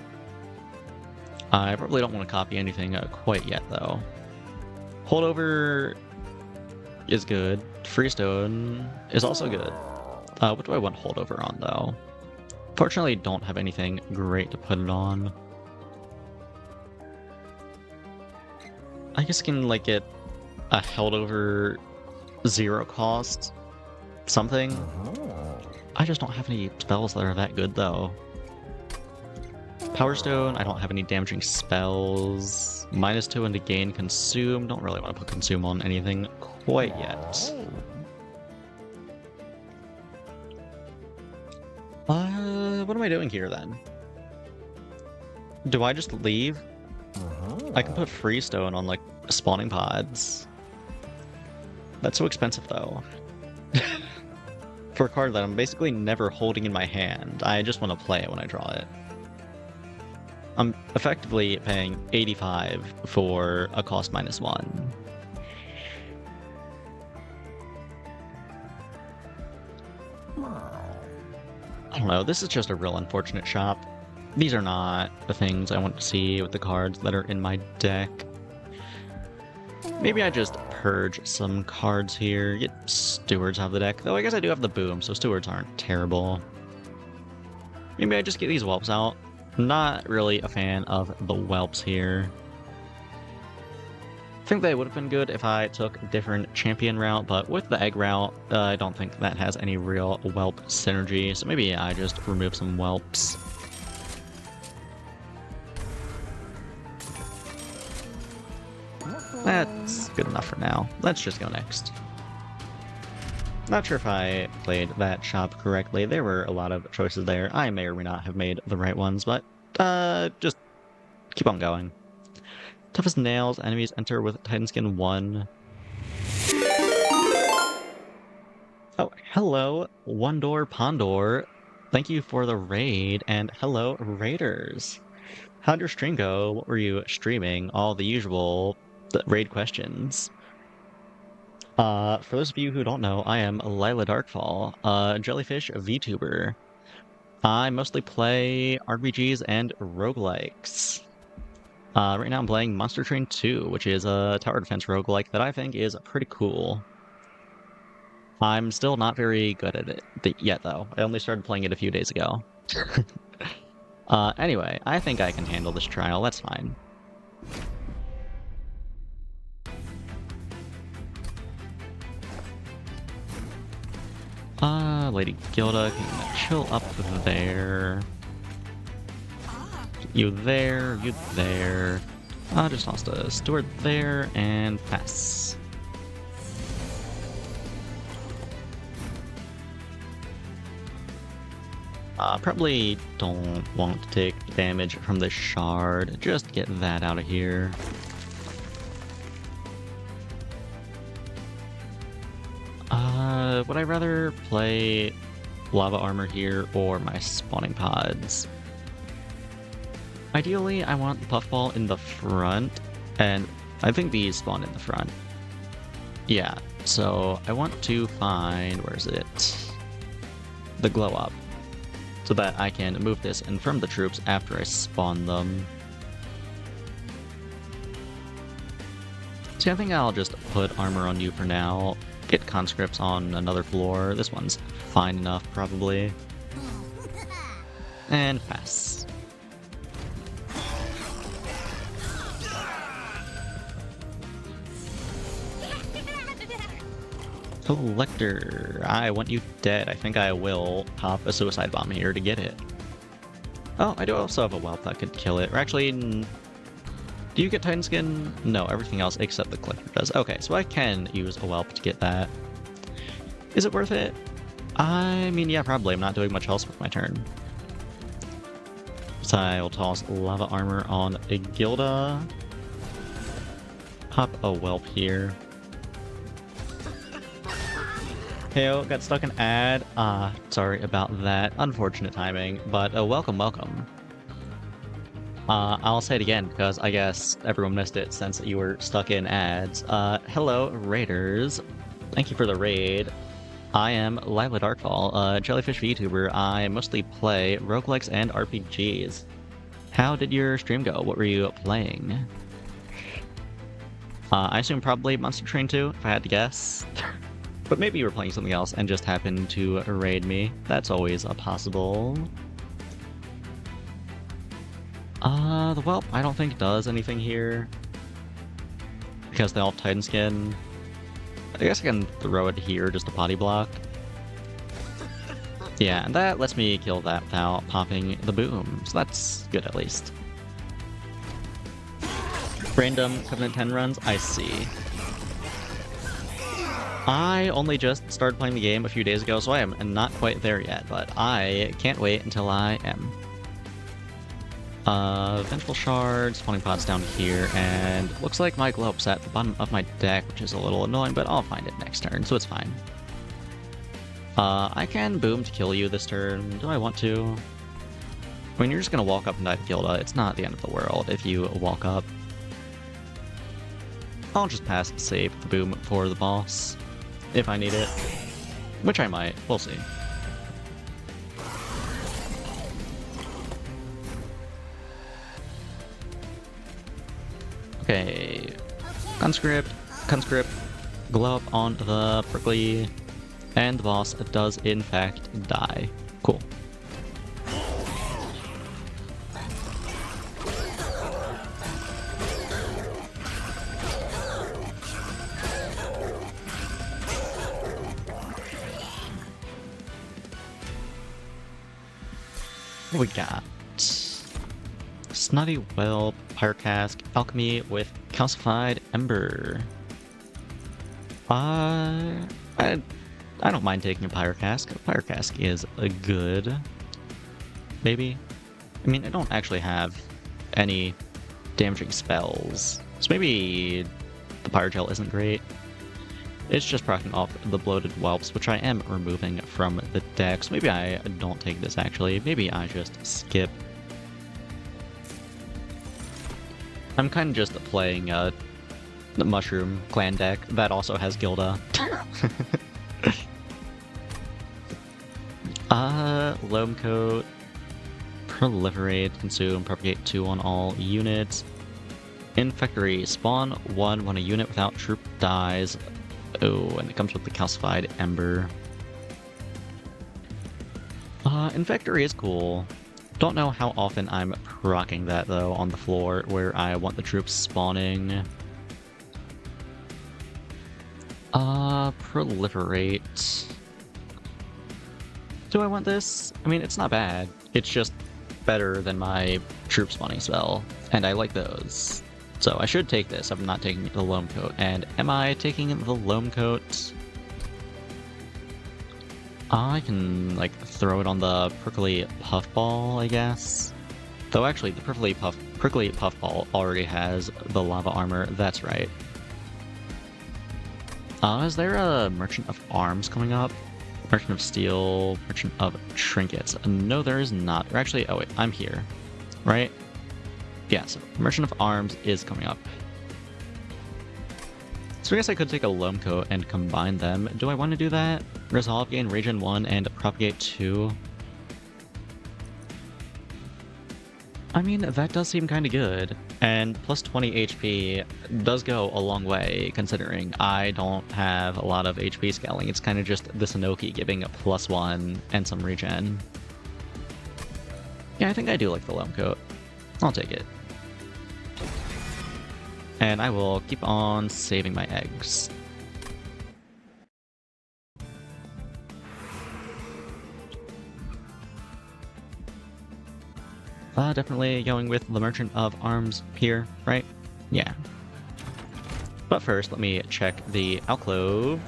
I probably don't want to copy anything quite yet, though. Holdover is good. Freestone is also good. What do I want holdover on, though? Fortunately, don't have anything great to put it on. I guess I can, like, get a held over 0 cost something. I just don't have any spells that are that good, though. Power Stone, I don't have any damaging spells. -2 into gain consume. Don't really want to put consume on anything quite yet. What am I doing here then? Do I just leave? I can put Freestone on like spawning pods. That's so expensive though. For a card that I'm basically never holding in my hand. I just want to play it when I draw it. I'm effectively paying 85 for a cost -1. I don't know, this is just a real unfortunate shop. These are not the things I want to see with the cards that are in my deck. Maybe I just purge some cards here, get Stewards out of the deck. Though I guess I do have the Boom, so Stewards aren't terrible. Maybe I just get these Whelps out. I'm not really a fan of the Whelps here. I think they would have been good if I took a different champion route, but with the egg route, I don't think that has any real Whelp synergy, so maybe I just remove some Whelps. That's good enough for now. Let's just go next. Not sure if I played that shop correctly. There were a lot of choices there. I may or may not have made the right ones, but just keep on going. Toughest Nails, enemies enter with Titan Skin 1. Oh, hello, Wondor Pondor. Thank you for the raid, and hello, Raiders. How'd your stream go? What were you streaming? All the usual raid questions. For those of you who don't know, I am Lila Darkfall, a Jellyfish VTuber. I mostly play RPGs and roguelikes. Right now I'm playing Monster Train 2, which is a tower defense roguelike that I think is pretty cool. I'm still not very good at it yet, though. I only started playing it a few days ago. Anyway, I think I can handle this trial, that's fine. Lady Gilda can chill up there. You there, you there. Just lost a steward there, and pass. Probably don't want to take damage from this shard. Just get that out of here. Would I rather play lava armor here or my spawning pods? Ideally, I want the puffball in the front, and I think these spawn in the front. Yeah, so I want to find, where is it? The glow up, so that I can move this in from the troops after I spawn them. See, I think I'll just put armor on you for now. Get conscripts on another floor. This one's fine enough, probably. And pass. Collector, I want you dead. I think I will pop a suicide bomb here to get it. Oh, I do also have a whelp that could kill it. Or actually, do you get Titan Skin? No, everything else except the Collector does. Okay, so I can use a whelp to get that. Is it worth it? I mean, yeah, probably. I'm not doing much else with my turn. So I'll toss lava armor on a Gilda. Pop a whelp here. Heyo, got stuck in ad. Sorry about that. Unfortunate timing, but welcome, welcome. I'll say it again because I guess everyone missed it since you were stuck in ads. Hello, raiders. Thank you for the raid. I am Lila Darkfall, a jellyfish VTuber. I mostly play roguelikes and RPGs. How did your stream go? What were you playing? I assume probably Monster Train 2, if I had to guess. But maybe you were playing something else and just happened to raid me. That's always a possible. The whelp I don't think does anything here. Because they all have Titan Skin. I guess I can throw it here just to potty block. Yeah, and that lets me kill that without popping the boom. So that's good at least. Random Covenant 10 runs? I see. I only just started playing the game a few days ago, so I am not quite there yet, but I can't wait until I am. Vengeful Shard, spawning pods down here, and looks like my glow up's at the bottom of my deck, which is a little annoying, but I'll find it next turn, so it's fine. I can boom to kill you this turn. Do I want to? I mean, you're just gonna walk up and die to Gilda. It's not the end of the world if you walk up. I'll just pass and save the boom for the boss, if I need it. Which I might, we'll see. Okay, conscript, glow up on the prickly, and the boss does in fact die. Cool. What we got? Snotty Whelp, Pyre Cask, Alchemy with Calcified Ember. I don't mind taking a Pyre Cask. A Pyre Cask is a good. Maybe. I mean, I don't actually have any damaging spells, so maybe the Pyrogel isn't great. It's just proccing off the bloated whelps, which I am removing from the deck, so maybe I don't take this actually. Maybe I just skip. I'm kind of just playing the Mushroom Clan deck that also has Gilda. Loam Coat, Proliferate, Consume, Propagate 2 on all units. Infectory, spawn 1 when a unit without troop dies. Oh, and it comes with the Calcified Ember. Infectory is cool. Don't know how often I'm proccing that, though, on the floor where I want the troops spawning. Proliferate. Do I want this? I mean, it's not bad. It's just better than my troops money spell, and I like those. So I should take this. I'm not taking the Loam Coat. And am I taking the Loam Coat? I can, like, throw it on the Prickly Puffball, I guess. Though actually, the Prickly Puffball already has the Lava Armor. That's right. Is there a Merchant of Arms coming up? Merchant of Steel, Merchant of Trinkets. No, there is not. Or actually, oh wait, I'm here. Right? Yeah, so Merchant of Arms is coming up. So I guess I could take a Loam Coat and combine them. Do I want to do that? Resolve gain Regen 1 and Propagate 2. I mean, that does seem kind of good. And plus 20 HP does go a long way, considering I don't have a lot of HP scaling. It's kind of just the Sanoki giving a +1 and some regen. Yeah, I think I do like the Loam Coat. I'll take it. And I will keep on saving my eggs. Definitely going with the Merchant of Arms here, right? Yeah. But first, let me check the alcove.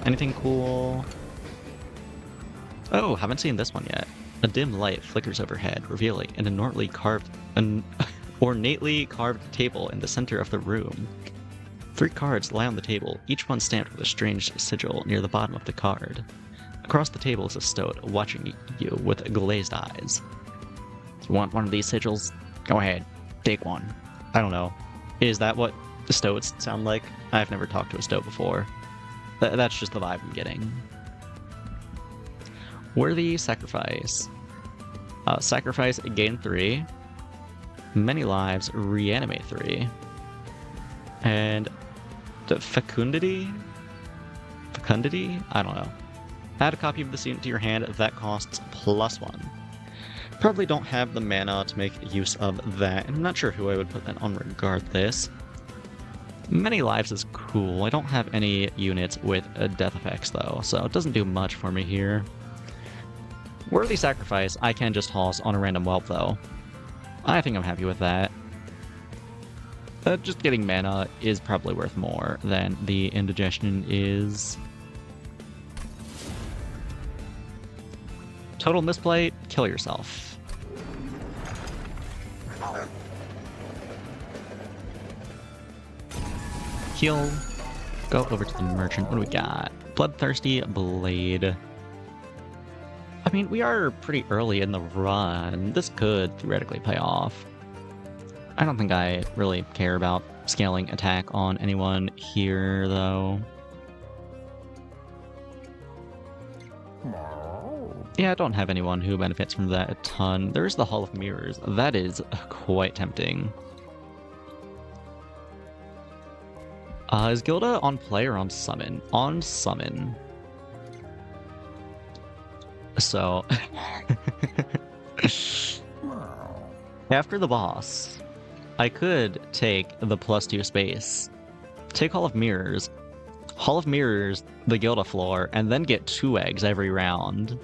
Anything cool? Oh, haven't seen this one yet. A dim light flickers overhead, revealing an ornately carved table in the center of the room. 3 cards lie on the table, each one stamped with a strange sigil near the bottom of the card. Across the table is a stoat watching you with glazed eyes. You want one of these sigils? Go ahead, take one. I don't know. Is that what the stoats sound like? I've never talked to a stoat before. That's just the vibe I'm getting. Worthy Sacrifice. Sacrifice, gain 3. Many lives, reanimate 3. And the Fecundity? Fecundity? I don't know. Add a copy of the scene to your hand. That costs +1. Probably don't have the mana to make use of that, and I'm not sure who I would put that on regardless. Many lives is cool. I don't have any units with death effects though, so it doesn't do much for me here. Worthy Sacrifice, I can just toss on a random whelp though. I think I'm happy with that. Just getting mana is probably worth more than the indigestion is. Total misplay, kill yourself. Heal. Go over to the merchant. What do we got? Bloodthirsty Blade. I mean, we are pretty early in the run. This could theoretically pay off. I don't think I really care about scaling attack on anyone here, though. Yeah, I don't have anyone who benefits from that a ton. There's the Hall of Mirrors. That is quite tempting. Is Gilda on play or on summon? On summon. So... after the boss, I could take the +2 space, take Hall of Mirrors, the Gilda floor, and then get 2 eggs every round.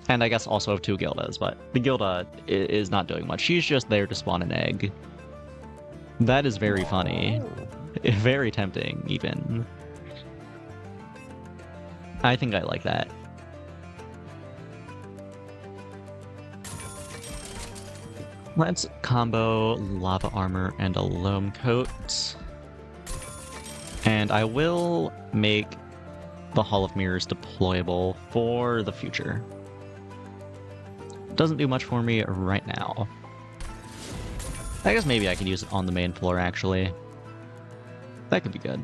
And I guess also have 2 Gildas, but the Gilda is not doing much. She's just there to spawn an egg. That is very funny. Very tempting, even. I think I like that. Let's combo Lava Armor and a Loam Coat. And I will make the Hall of Mirrors deployable for the future. Doesn't do much for me right now. I guess maybe I could use it on the main floor, actually. That could be good.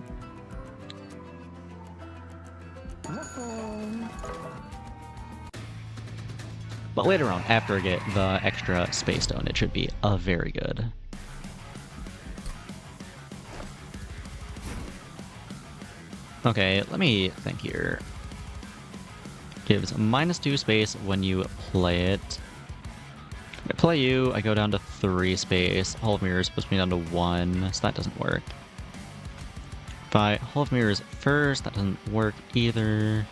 But later on, after I get the extra Space Stone, it should be very good. Okay, let me think here. Gives -2 space when you play it. I play you, I go down to 3 space. Hall of Mirrors puts me down to 1, so that doesn't work. If I Hall of Mirrors first, that doesn't work either.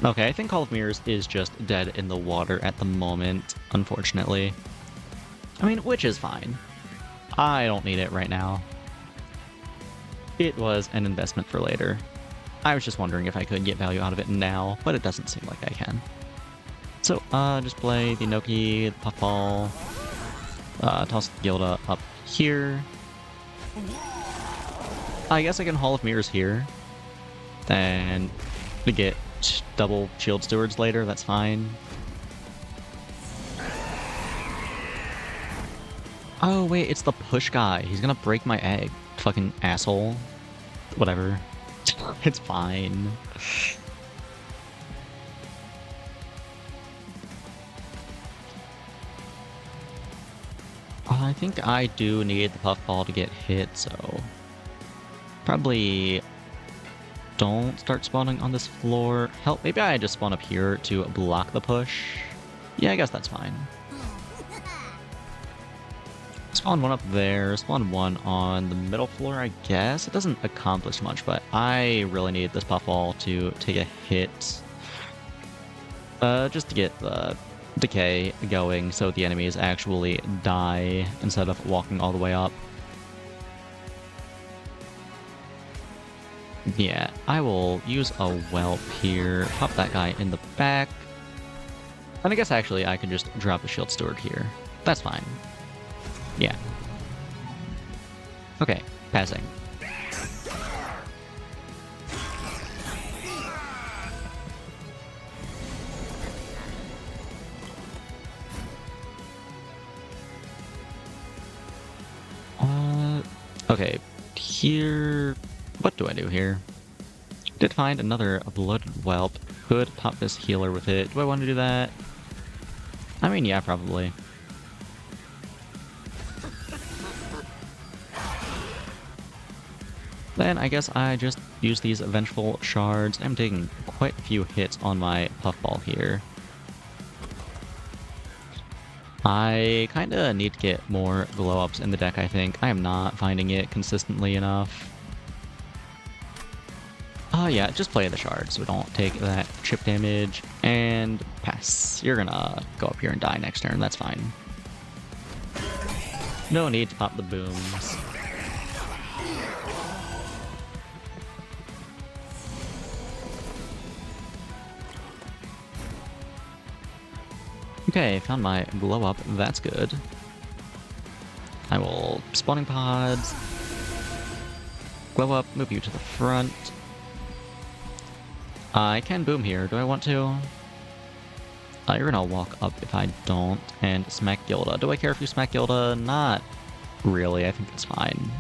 Okay, I think Hall of Mirrors is just dead in the water at the moment, unfortunately. I mean, which is fine. I don't need it right now. It was an investment for later. I was just wondering if I could get value out of it now, but it doesn't seem like I can. So, just play the Inoki, the Puffball, toss the Gilda up here. I guess I can Hall of Mirrors here. Then we get double Shield Stewards later, that's fine. Oh wait, it's the push guy. He's gonna break my egg. Fucking asshole. Whatever. It's fine. I think I do need the Puffball to get hit, so... Probably don't start spawning on this floor. Hell, maybe I just spawn up here to block the push. Yeah, I guess that's fine. Spawn one up there, spawn one on the middle floor, I guess. It doesn't accomplish much, but I really need this Puffball to take a hit. Just to get the decay going so the enemies actually die instead of walking all the way up. Yeah, I will use a Whelp here, pop that guy in the back. And I guess actually I can just drop the Shield Steward here. That's fine. Yeah. Okay, passing. Okay, here... What do I do here? Did find another blooded whelp. Could pop this healer with it. Do I want to do that? I mean, yeah, probably. Then I guess I just use these Vengeful Shards. I'm taking quite a few hits on my Puffball here. I kinda need to get more glow-ups in the deck, I think. I am not finding it consistently enough. Yeah, just play the shards so we don't take that chip damage. And pass. You're gonna go up here and die next turn, that's fine. No need to pop the booms. Okay, found my glow up, that's good. I will spawning pods. Glow up, move you to the front. I can boom here, do I want to? You're gonna walk up if I don't, and smack Gilda. Do I care if you smack Gilda? Not really, I think it's fine.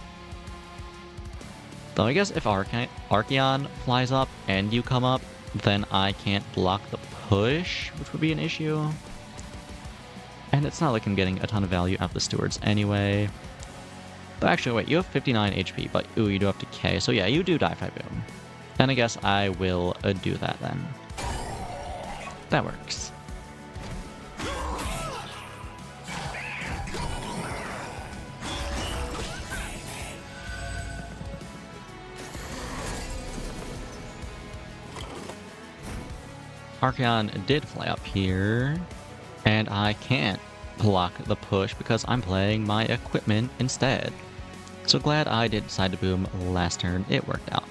Though I guess if Archeon flies up and you come up, then I can't block the push, which would be an issue. And it's not like I'm getting a ton of value out of the stewards anyway. But actually, wait, you have 59 HP, but ooh, you do have decay. So yeah, you do die if I boom. And I guess I will do that then. That works. Archeon did fly up here, and I can't block the push because I'm playing my equipment instead. So glad I did decide to boom last turn, it worked out.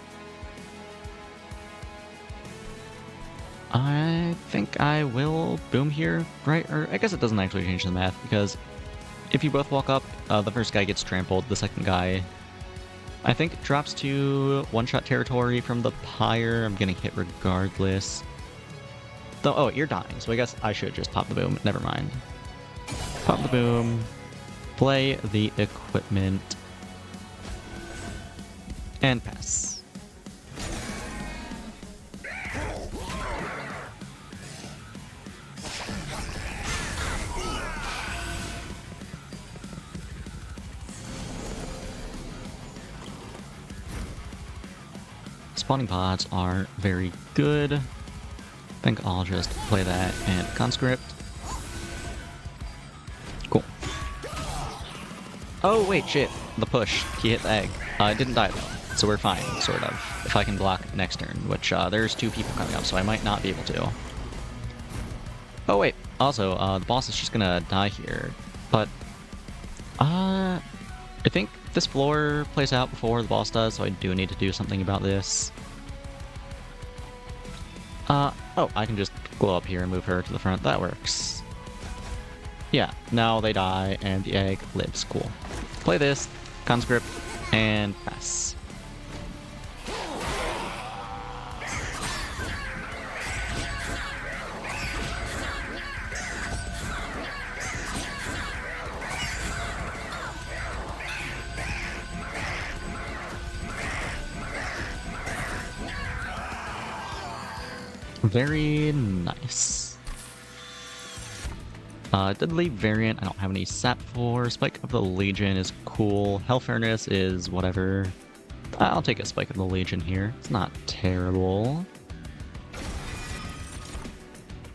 I think I will boom here, right? Or I guess it doesn't actually change the math, because if you both walk up, the first guy gets trampled, the second guy, I think, drops to one-shot territory from the pyre. I'm getting hit regardless. Though, oh, you're dying, so I guess I should just pop the boom. Never mind. Pop the boom, play the equipment, and pass. Spawning pods are very good. I think I'll just play that and conscript. Cool. Oh wait, shit. The push. He hit the egg. Didn't die though. so we're fine, sort of. If I can block next turn, which there's 2 people coming up, so I might not be able to. Oh wait, also, the boss is just gonna die here, but I think this floor plays out before the boss does, so I do need to do something about this. Oh, I can just go up here and move her to the front. That works. Yeah, now they die, and the egg lives. Cool. Play this, conscript, and pass. Very nice. Deadly variant, I don't have any sap for. Spike of the Legion is cool. Hellfurnace is whatever. I'll take a Spike of the Legion here. It's not terrible.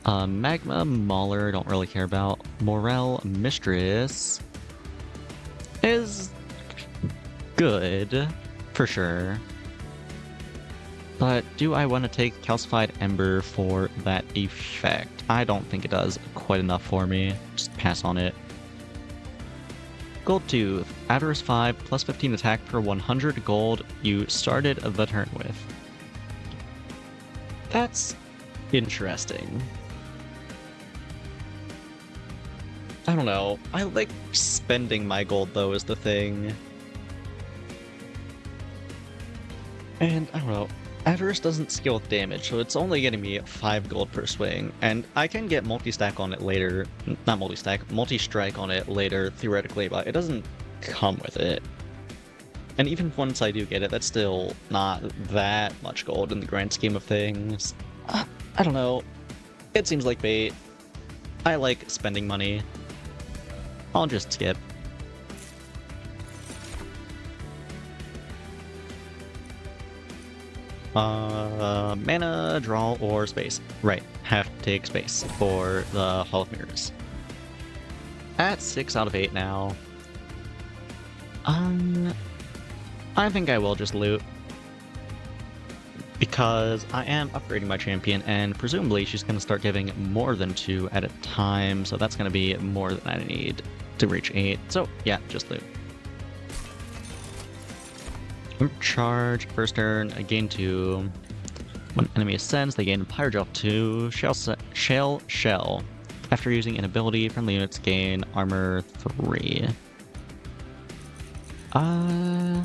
Magma Mauler, don't really care about. Morel Mistress is good, for sure. But do I want to take Calcified Ember for that effect? I don't think it does quite enough for me. Just pass on it. Gold Tooth. Avarice 5, plus 15 attack per 100 gold you started the turn with. That's interesting. I don't know. I like spending my gold, though, is the thing. And, I don't know. Avarice doesn't scale with damage, so it's only getting me 5 gold per swing, and I can get multi-stack on it later. Not multi-stack, multi-strike on it later, theoretically, but it doesn't come with it. And even once I do get it, that's still not that much gold in the grand scheme of things. I don't know. It seems like bait. I like spending money. I'll just skip. Mana, draw, or space. Right, have to take space for the Hall of Mirrors. At 6 out of 8 now. I think I will just loot. Because I am upgrading my champion, and presumably she's going to start giving more than 2 at a time, so that's going to be more than I need to reach 8. So, yeah, just loot. Charge, first turn, I gain 2. When enemy ascends, they gain Pyrogel 2, Shell. After using an ability, friendly units gain armor 3. I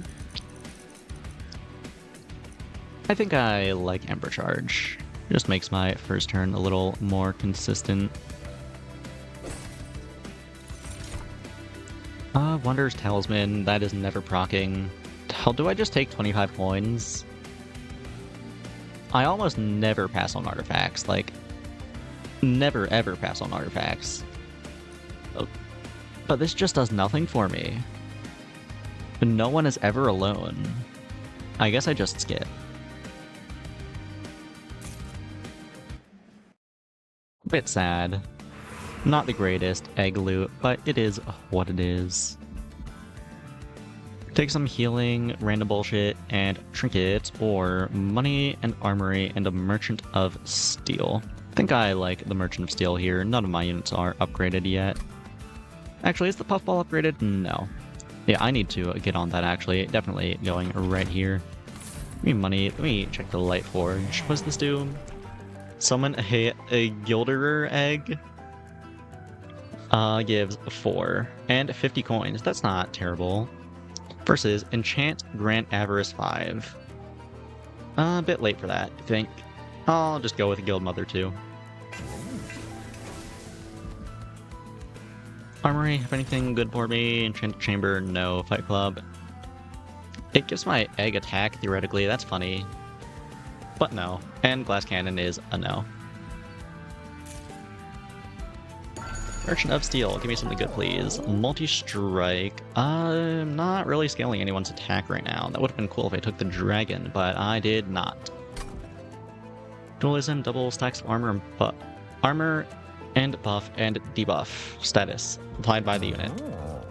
think I like Ember Charge. Just makes my first turn a little more consistent. Wonders Talisman, that is never proccing. Hell, do I just take 25 coins? I almost never pass on artifacts, like, never ever pass on artifacts. But this just does nothing for me. No one is ever alone. I guess I just skip. A bit sad. Not the greatest egg loot, but it is what it is. Take some healing, random bullshit, and trinkets, or money and armory and a Merchant of Steel. I think I like the Merchant of Steel here. None of my units are upgraded yet. Actually, is the Puffball upgraded? No. Yeah, I need to get on that, actually. Definitely going right here. Give me money. Let me check the Light Forge. What does this do? Summon a Gilderer egg. Gives 4. And 50 coins. That's not terrible. Versus Enchant Grant Avarice 5. A bit late for that, I think. I'll just go with Guild Mother too. Armory, have anything good for me? Enchant Chamber, no. Fight Club. It gives my egg attack, theoretically, that's funny. But no. And Glass Cannon is a no. Merchant of Steel, give me something good, please. Multi-strike. I'm not really scaling anyone's attack right now. That would have been cool if I took the dragon, but I did not. Dualism, double stacks of armor and buff and debuff status applied by the unit.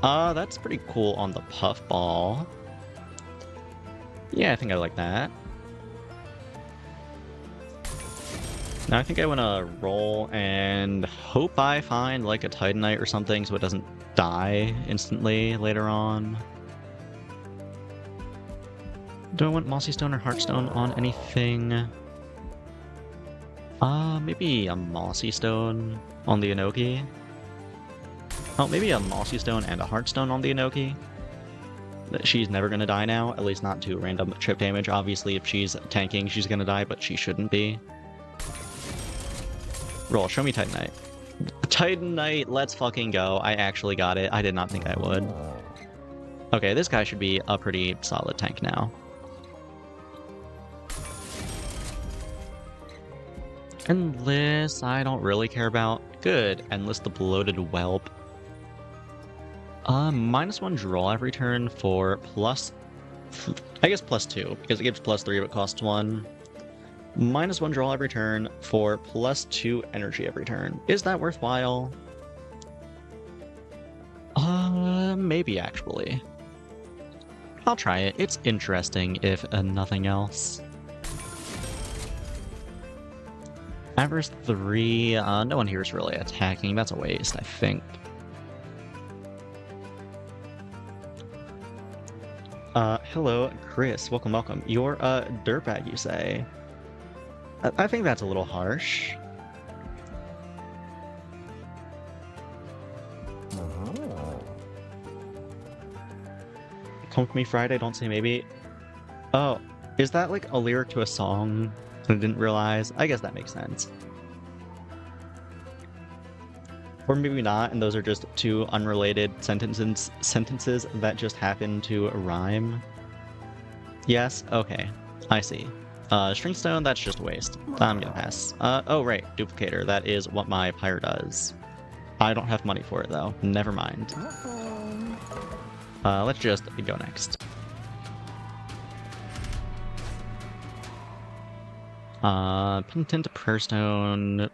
That's pretty cool on the Puffball. Yeah, I think I like that. Now I think I want to roll and hope I find like a Titanite or something so it doesn't die instantly later on. Do I want Mossy Stone or Heartstone on anything? Maybe a Mossy Stone on the Inoki. Oh, maybe a Mossy Stone and a Heartstone on the Inoki. She's never gonna die now, at least not to random chip damage. Obviously, if she's tanking, she's gonna die, but she shouldn't be. Roll, show me Titanite. Titanite, let's fucking go. I actually got it. I did not think I would. Okay, this guy should be a pretty solid tank now. Endless, I don't really care about. Good. Endless the Bloated Whelp. -1 draw every turn for plus... I guess +2, because it gives +3 but costs 1. -1 draw every turn for +2 energy every turn. Is that worthwhile? Maybe actually. I'll try it. It's interesting, if nothing else. Avarice 3, no one here is really attacking. That's a waste, I think. Hello, Chris. Welcome, welcome. You're a dirtbag, you say? I think that's a little harsh. Come with me Friday, don't say maybe. Oh, is that like a lyric to a song? I didn't realize. I guess that makes sense. Or maybe not, and those are just two unrelated sentences that just happen to rhyme. Yes? Okay. I see. Stringstone, that's just a waste. I'm gonna pass. Oh right, Duplicator. That is what my pyre does. I don't have money for it though. Never mind. Let's just go next. Penitent Prayer Stone.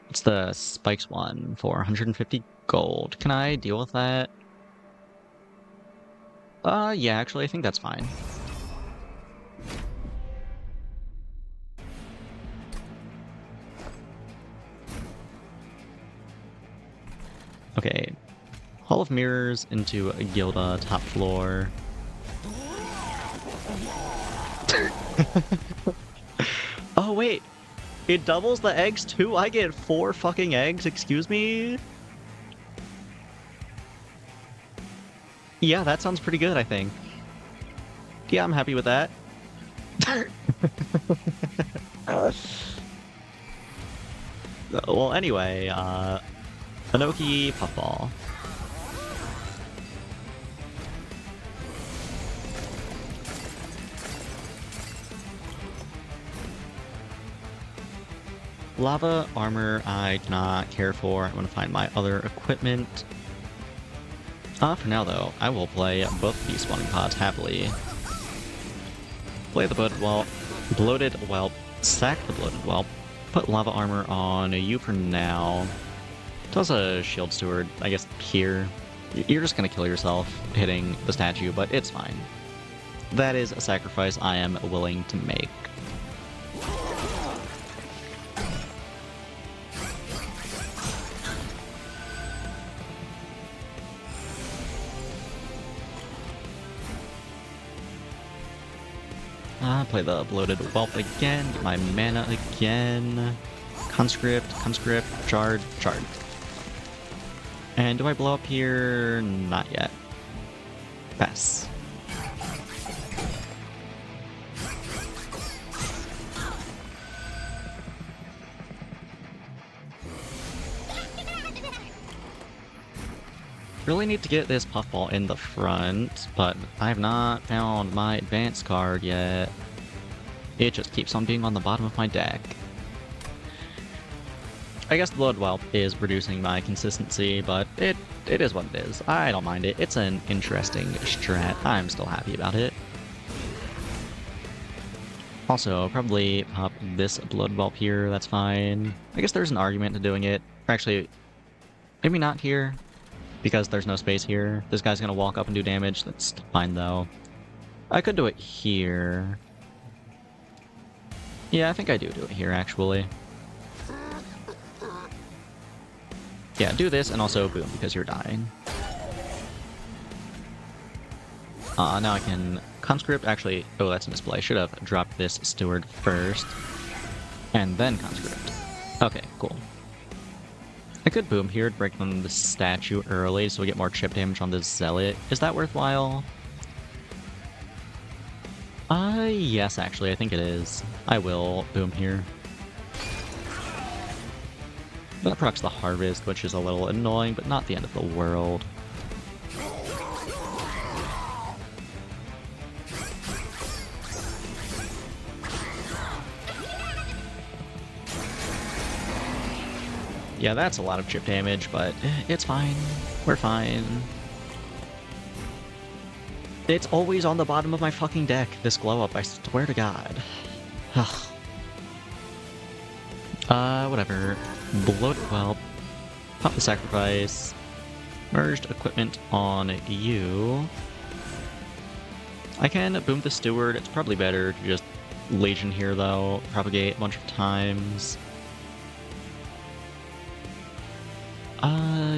It's the Spikes one for 150 gold. Can I deal with that? Yeah, actually, I think that's fine. Okay. Hall of Mirrors into Gilda, top floor. Oh, wait. It doubles the eggs too? I get 4 fucking eggs, excuse me? Yeah, that sounds pretty good, I think. Yeah, I'm happy with that. Well, anyway, Inoki Puffball. Lava armor I do not care for. I want to find my other equipment. For now though, I will play both these spawning pods happily. Play the bloated whelp, sack the bloated whelp, put lava armor on you for now. Toss a shield steward, I guess here. You're just gonna kill yourself hitting the statue, but it's fine. That is a sacrifice I am willing to make. Play the bloated whelp again, get my mana again. Conscript, charge. And do I blow up here? Not yet. Pass. Really need to get this puffball in the front, but I have not found my advanced card yet. It just keeps on being on the bottom of my deck. I guess the Blood Whelp is reducing my consistency, but it is what it is. I don't mind it. It's an interesting strat. I'm still happy about it. Also, probably pop this Blood Whelp here. That's fine. I guess there's an argument to doing it. Or actually, maybe not here, because there's no space here. This guy's gonna walk up and do damage. That's fine, though. I could do it here. Yeah, I think I do it here, actually. Yeah, do this, and also boom, because you're dying. Now I can conscript. Actually, oh, that's a misplay. I should have dropped this steward first, and then conscript. Okay, cool. I could boom here to break on the statue early, so we get more chip damage on this zealot. Is that worthwhile? Yes, actually, I think it is. I will boom here. That procs the harvest, which is a little annoying, but not the end of the world. Yeah, that's a lot of chip damage, but it's fine. We're fine. It's always on the bottom of my fucking deck, this glow up, I swear to God. Whatever. Bloated Whelp. Pop the sacrifice. Merged equipment on you. I can boom the steward. It's probably better to just Legion here, though. Propagate a bunch of times.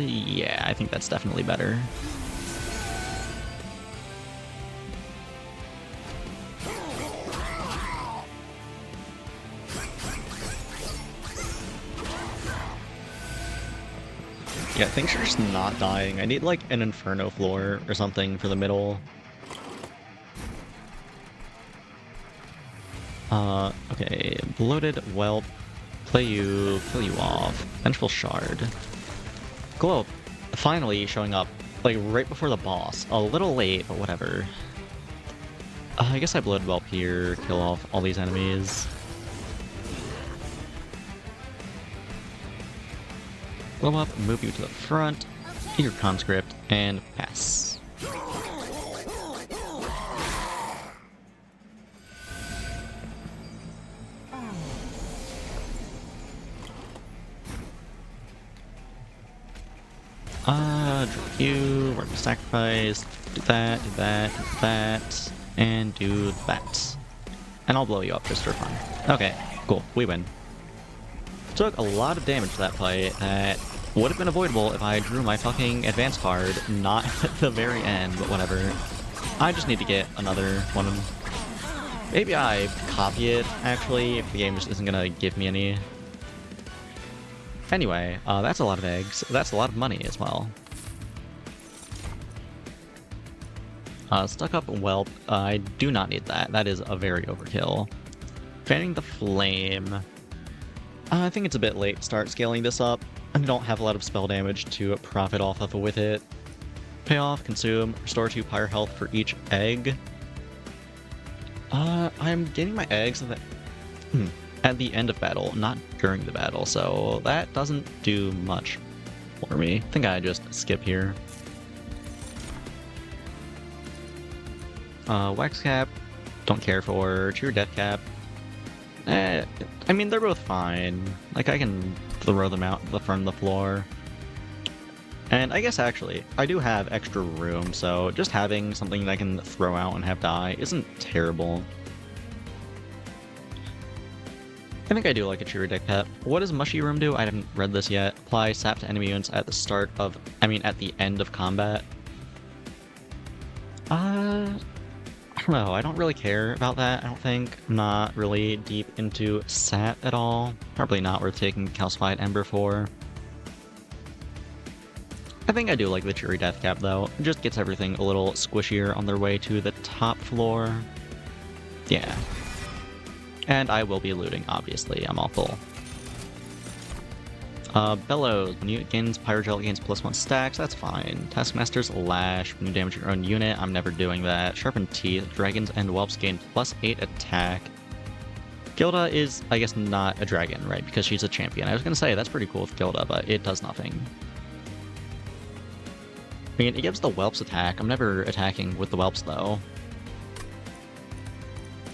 Yeah, I think that's definitely better. Yeah, things are just not dying. I need, like, an Inferno floor or something for the middle. Okay. Bloated Whelp. Play you off. Vengeful Shard. Glow finally showing up, like, right before the boss. A little late, but whatever. I guess I Bloated Whelp here, kill off all these enemies. Blow up, move you to the front, your conscript, and pass. Draw you, work the sacrifice, do that, do that, do that, and do that. And I'll blow you up just for fun. Okay, cool, we win. Took a lot of damage to that fight that would have been avoidable if I drew my fucking advance card, not at the very end, but whatever. I just need to get another one. Maybe I copy it, actually, if the game just isn't gonna give me any. Anyway, that's a lot of eggs. That's a lot of money as well. Stuck up Whelp. I do not need that. That is a very overkill. Fanning the Flame. I think it's a bit late to start scaling this up. I don't have a lot of spell damage to profit off of with it. Payoff, consume, restore 2 pyre health for each egg. I'm getting my eggs at the end of battle, not during the battle, so that doesn't do much for me. I think I just skip here. Wax Cap, don't care for. Cheer Death Cap. I mean, they're both fine. Like, I can throw them out from the floor. And I guess, actually, I do have extra room, so just having something that I can throw out and have die isn't terrible. I think I do like a Cheer Death Cap. What does Mushy Room do? I haven't read this yet. Apply sap to enemy units at the start of... at the end of combat. I don't know, I don't really care about that, I don't think. I'm not really deep into sap at all. Probably not worth taking Calcified Ember for. I think I do like the Cheery Death Cap, though. It just gets everything a little squishier on their way to the top floor. Yeah. And I will be looting, obviously. I'm all full. Bellows. When you gains Pyrogel, it gains +1 stacks. That's fine. Taskmaster's Lash. When you damage your own unit, I'm never doing that. Sharpened Teeth. Dragons and Whelps gain +8 attack. Gilda is, I guess, not a dragon, right? Because she's a champion. I was gonna say, that's pretty cool with Gilda, but it does nothing. I mean, it gives the Whelps attack. I'm never attacking with the Whelps, though.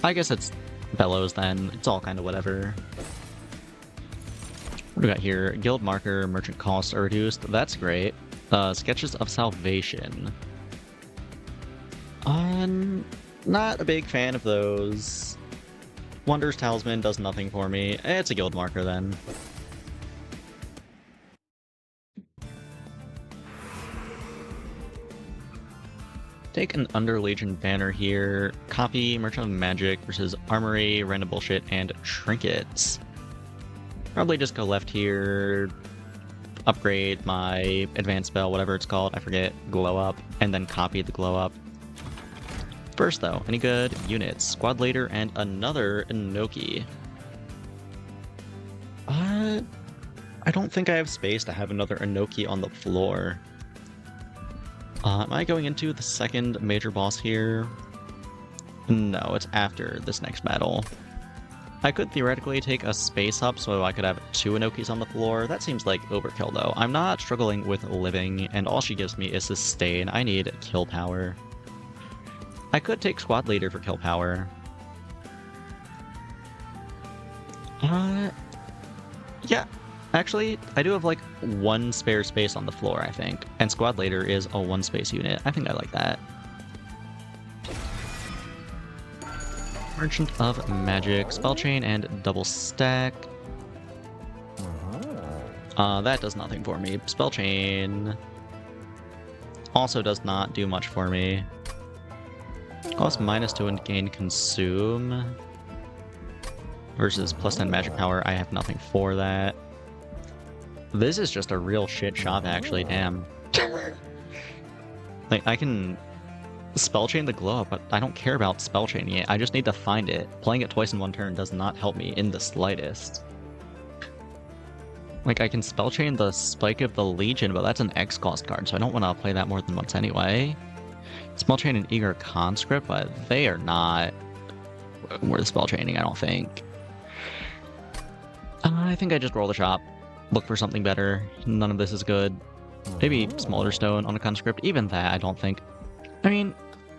I guess it's Bellows, then. It's all kind of whatever. What do we got here? Guild Marker, Merchant Costs are reduced. That's great. Sketches of Salvation. Not a big fan of those. Wonders Talisman does nothing for me. It's a guild marker then. Take an Under Legion banner here. Copy Merchant of Magic versus Armory, Random Bullshit, and Trinkets. Probably just go left here, upgrade my advanced spell, whatever it's called, I forget, Glow Up, and then copy the Glow Up. First though, any good units? Squad Leader and another Inoki. I don't think I have space to have another Inoki on the floor. Am I going into the second major boss here? No, it's after this next battle. I could theoretically take a space up so I could have 2 Inokis on the floor. That seems like overkill though. I'm not struggling with living, and all she gives me is sustain. I need kill power. I could take Squad Leader for kill power. Yeah. Actually, I do have like 1 spare space on the floor, I think. And Squad Leader is a 1 space unit. I think I like that. Merchant of Magic, Spell Chain, and Double Stack. That does nothing for me. Spell Chain also does not do much for me. Cost -2 and gain Consume. Versus +10 magic power, I have nothing for that. This is just a real shit shop, actually, damn. Like, I can spell chain the glow up, but I don't care about spell chaining it. I just need to find it. Playing it twice in 1 turn does not help me in the slightest. Like, I can spell chain the Spike of the Legion, but that's an X cost card, so I don't want to play that more than once anyway. Spell chain an Eager Conscript, but they are not worth spell chaining, I don't think. I think I just roll the shop. Look for something better. None of this is good. Maybe Smolder Stone on a Conscript. Even that, I don't think. I mean,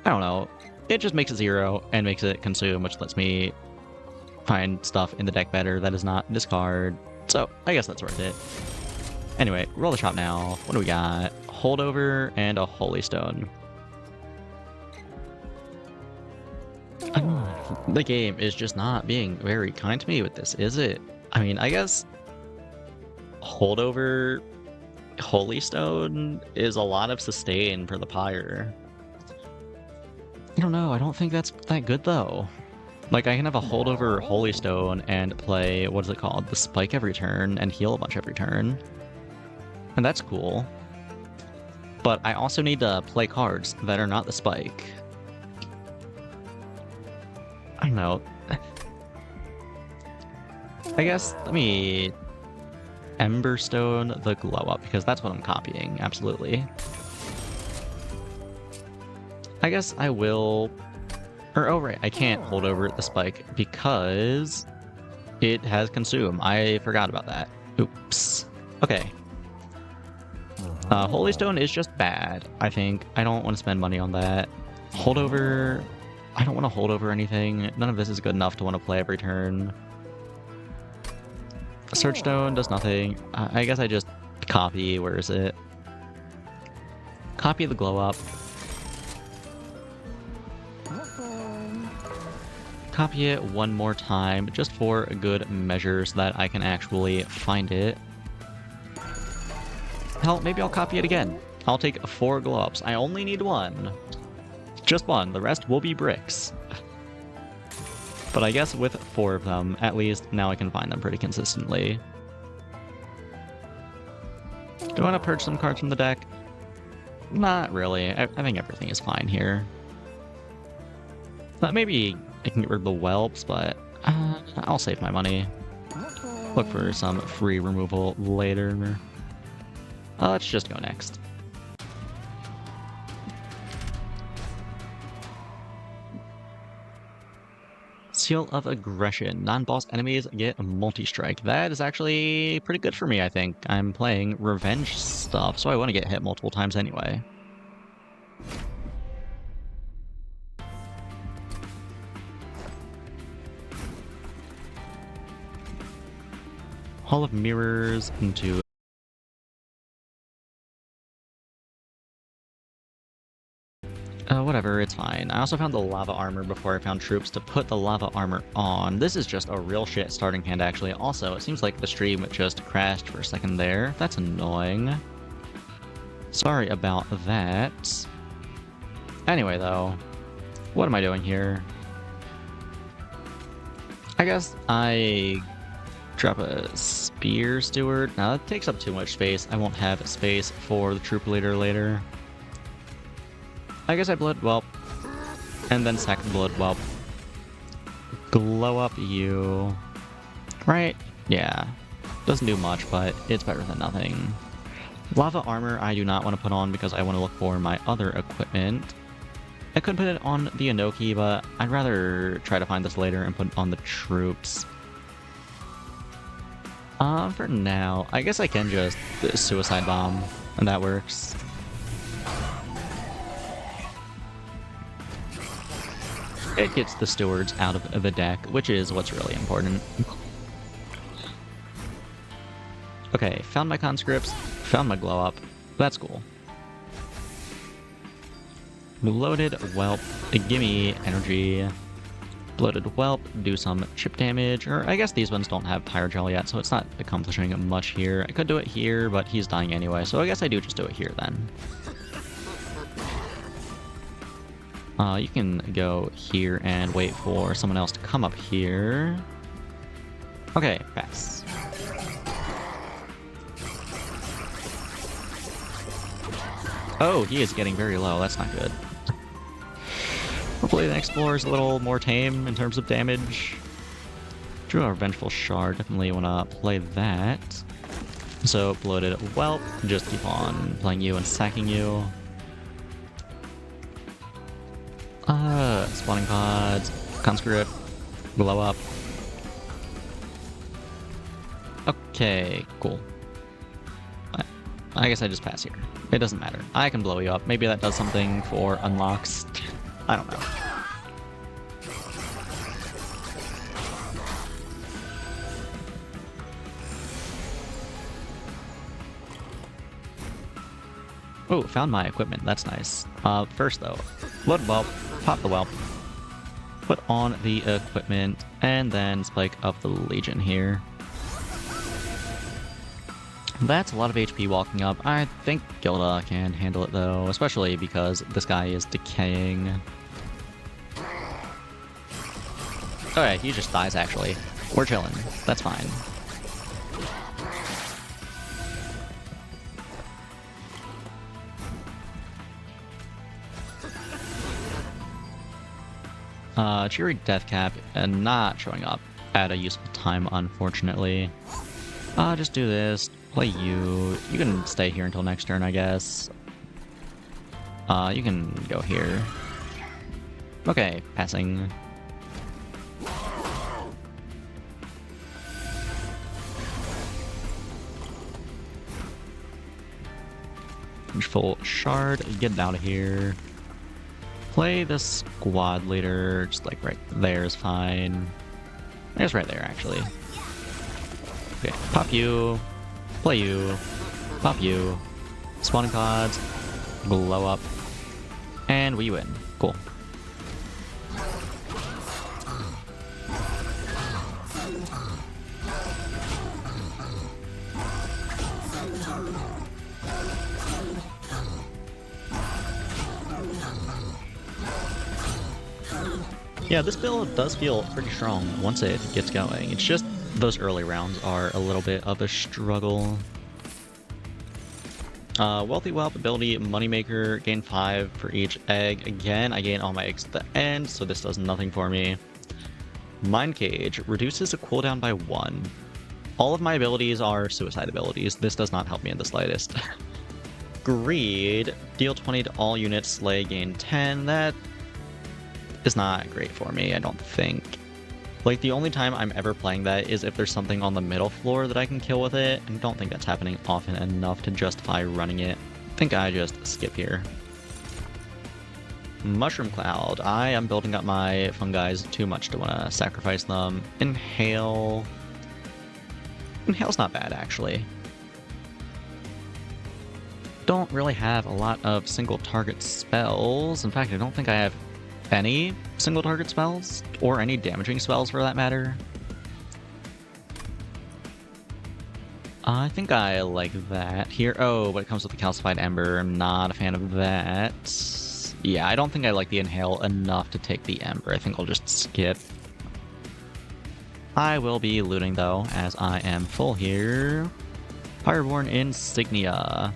I don't know. It just makes it 0 and makes it consume, which lets me find stuff in the deck better that is not discard. So, I guess that's worth it. Anyway, roll the shop now. What do we got? Holdover and a Holy Stone. The game is just not being very kind to me with this, is it? I mean, I guess Holdover Holy Stone is a lot of sustain for the Pyre. I don't know, I don't think that's that good though. Like, I can have a Holdover Holy Stone and play, what is it called? The Spike every turn and heal a bunch every turn. And that's cool. But I also need to play cards that are not the Spike. I don't know. I guess, let me Emberstone the Glow Up, because that's what I'm copying, absolutely. I guess I will... Or, oh right, I can't hold over the Spike because it has Consume. I forgot about that. Oops. Okay. Holy Stone is just bad, I think. I don't want to spend money on that. Holdover... I don't want to hold over anything. None of this is good enough to want to play every turn. Search Stone does nothing. I guess I just copy. Where is it? Copy the Glow Up. Copy it 1 more time, just for good measure so that I can actually find it. Hell, maybe I'll copy it again. I'll take 4 Glow Ups. I only need 1. Just 1. The rest will be bricks. But I guess with 4 of them, at least now I can find them pretty consistently. Do I want to purge some cards from the deck? Not really. I think everything is fine here. Maybe I can get rid of the whelps, but I'll save my money. Look for some free removal later. Let's just go next. Seal of Aggression. Non-boss enemies get multi-strike. That is actually pretty good for me, I think. I'm playing revenge stuff, so I want to get hit multiple times anyway. Hall of Mirrors into... whatever, it's fine. I also found the lava armor before I found troops to put the lava armor on. This is just a real shit starting hand, actually. Also, it seems like the stream just crashed for a second there. That's annoying. Sorry about that. Anyway, though, what am I doing here? I guess I drop a spear steward. Now, that takes up too much space. I won't have space for the troop leader later. I guess I blood whelp, and then second blood whelp. Glow up you. Right? Yeah. Doesn't do much, but it's better than nothing. Lava armor I do not want to put on because I want to look for my other equipment. I could put it on the Inoki, but I'd rather try to find this later and put it on the troops. For now, I guess I can just suicide bomb, and that works. It gets the stewards out of the deck, which is what's really important. Okay, found my conscripts, found my glow up. That's cool. Bloated whelp, gimme energy. Bloated whelp, do some chip damage, or I guess these ones don't have pyrogel yet, so it's not accomplishing much here. I could do it here, but he's dying anyway, so I guess I do just do it here then. You can go here and wait for someone else to come up here. Okay, pass. Oh, he is getting very low. That's not good. Hopefully the Explorer is a little more tame in terms of damage. Drew a Vengeful Shard. Definitely want to play that. So, Bloated Whelp. Just keep on playing you and sacking you. Spawning pods, conscript, blow up. Okay, cool. I guess I just pass here. It doesn't matter. I can blow you up. Maybe that does something for unlocks. I don't know. Oh, found my equipment. That's nice. First though, load whelp, pop the whelp, put on the equipment, and then Spike of the Legion here. That's a lot of HP walking up. I think Gilda can handle it though, especially because this guy is decaying. Okay, he just dies actually. We're chilling. That's fine. Cheery Deathcap and not showing up at a useful time, unfortunately. Just do this. Play you. You can stay here until next turn, I guess. You can go here. Okay, passing. Full shard, get out of here. Play the squad leader, just like right there is fine. I guess right there, actually. Okay, pop you, play you, pop you, spawning pods, blow up, and we win. Cool. Yeah, this build does feel pretty strong once it gets going. It's just those early rounds are a little bit of a struggle. Wealthy Whelp ability, Moneymaker, gain 5 for each egg. Again, I gain all my eggs at the end, so this does nothing for me. Mind Cage, reduces the cooldown by 1. All of my abilities are suicide abilities. This does not help me in the slightest. Greed, deal 20 to all units, slay, gain 10. That is not great for me, I don't think. Like, the only time I'm ever playing that is if there's something on the middle floor that I can kill with it, and I don't think that's happening often enough to justify running it. I think I just skip here. Mushroom Cloud. I am building up my fungi too much to want to sacrifice them. Inhale. Inhale's not bad, actually. Don't really have a lot of single target spells. In fact, I don't think I have any single target spells, or any damaging spells for that matter. I think I like that here. Oh, but it comes with the Calcified Ember. I'm not a fan of that. Yeah, I don't think I like the Inhale enough to take the Ember. I think I'll just skip. I will be looting though, as I am full here. Fireborn Insignia.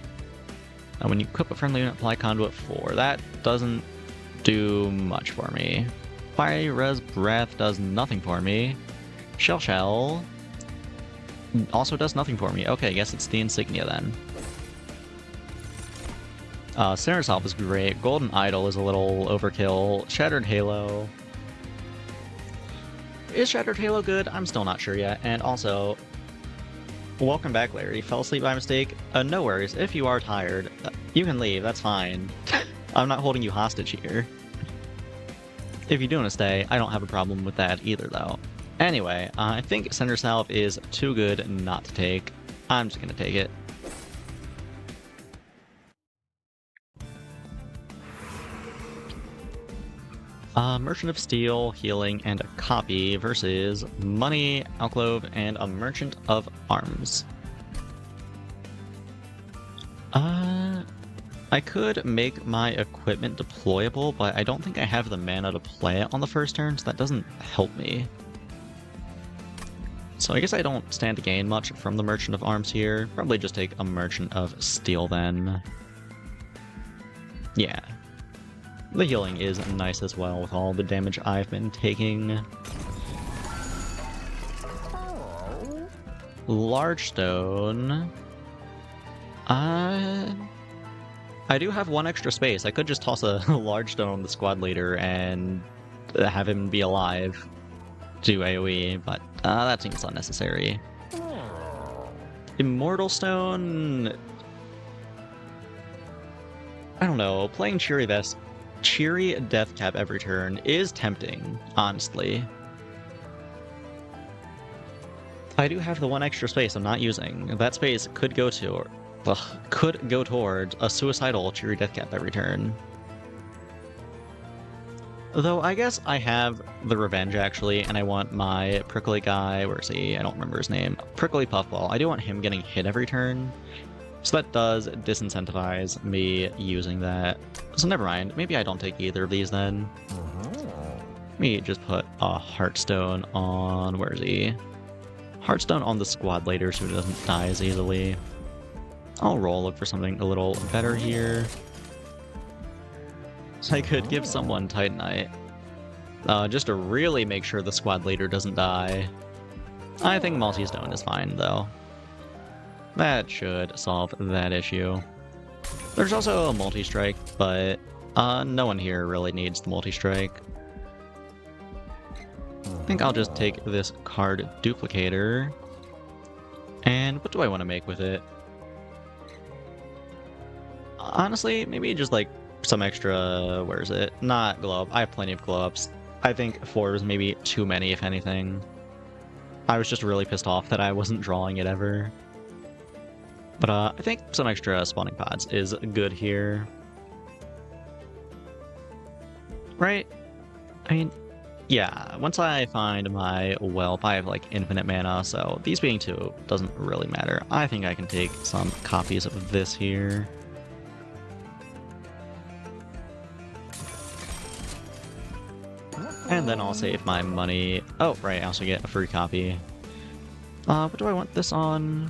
When you equip a friendly unit, apply Conduit 4. That doesn't do much for me. Fire Res Breath does nothing for me. Shell also does nothing for me. Okay, I guess it's the Insignia then. Sinner's Help is great. Golden Idol is a little overkill. Shattered Halo. Is Shattered Halo good? I'm still not sure yet. And also, welcome back, Larry. Fell asleep by mistake? No worries. If you are tired, you can leave. That's fine. I'm not holding you hostage here. If you do want to stay, I don't have a problem with that either, though. Anyway, I think Cinder Salve is too good not to take. I'm just going to take it. Merchant of Steel, Healing, and a Copy versus Money, Alclove, and a Merchant of Arms. I could make my equipment deployable, but I don't think I have the mana to play it on the first turn, so that doesn't help me. So I guess I don't stand to gain much from the Merchant of Arms here. Probably just take a Merchant of Steel then. Yeah. The healing is nice as well with all the damage I've been taking. Large Stone. I do have one extra space. I could just toss a Large Stone on the squad leader and have him be alive to AoE, but that seems unnecessary. Immortal Stone... I don't know, playing Cheery Deathcap every turn is tempting, honestly. I do have the one extra space I'm not using. That space could go towards a suicidal Cheery Deathcap every turn. Though I guess I have the Revenge actually, and I want my Prickly guy, where is he? I don't remember his name. Prickly Puffball. I do want him getting hit every turn. So that does disincentivize me using that. So never mind. Maybe I don't take either of these then. Let me just put a Heartstone on... where is he? Heartstone on the squad later so he doesn't die as easily. I'll look for something a little better here. So I could give someone Titanite. Just to really make sure the squad leader doesn't die. I think Multi-Stone is fine, though. That should solve that issue. There's also a Multi-Strike, but no one here really needs the Multi-Strike. I think I'll just take this card duplicator. And what do I want to make with it? Honestly, maybe just like some extra... where is it? Not glow up. I have plenty of glow ups. I think 4 is maybe too many, if anything. I was just really pissed off that I wasn't drawing it ever. But I think some extra spawning pods is good here. Right? I mean, yeah, once I find my whelp, I have like infinite mana, so these being 2 doesn't really matter. I think I can take some copies of this here. And then I'll save my money. Oh, right, I also get a free copy. What do I want this on?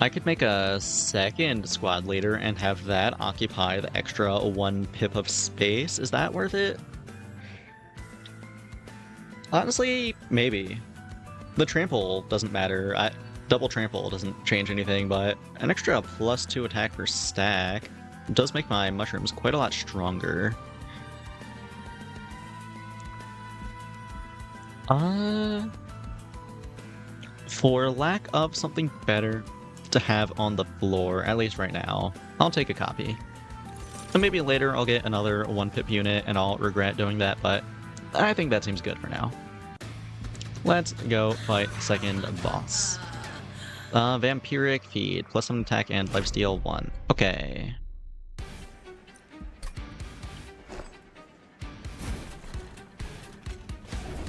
I could make a second squad leader and have that occupy the extra 1 pip of space. Is that worth it? Honestly, maybe. The trample doesn't matter. Double trample doesn't change anything, but an extra +2 attack per stack does make my mushrooms quite a lot stronger. For lack of something better to have on the floor, at least right now, I'll take a copy. And maybe later I'll get another 1 pip unit and I'll regret doing that, but I think that seems good for now. Let's go fight the second boss. Vampiric Feed, +1 attack and lifesteal 1. Okay.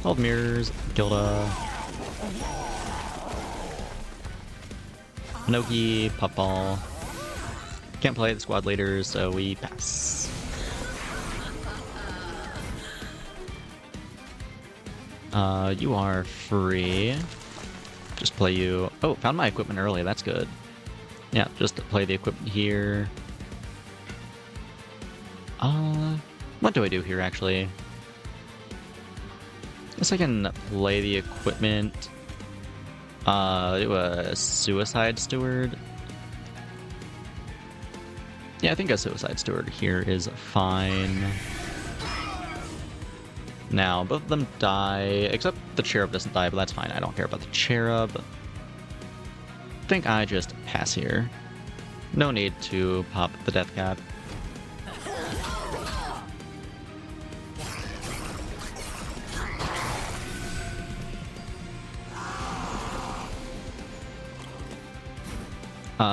12 mirrors, Gilda, Noki, Puffball. Can't play the squad leaders, so we pass. You are free. Just play you. Oh, found my equipment early. That's good. Yeah, just play the equipment here. What do I do here, actually? Guess I can play the equipment. Do a Suicide Steward. Yeah, I think a Suicide Steward here is fine. Now, both of them die, except the Cherub doesn't die, but that's fine. I don't care about the Cherub. I think I just pass here. No need to pop the Death Cap.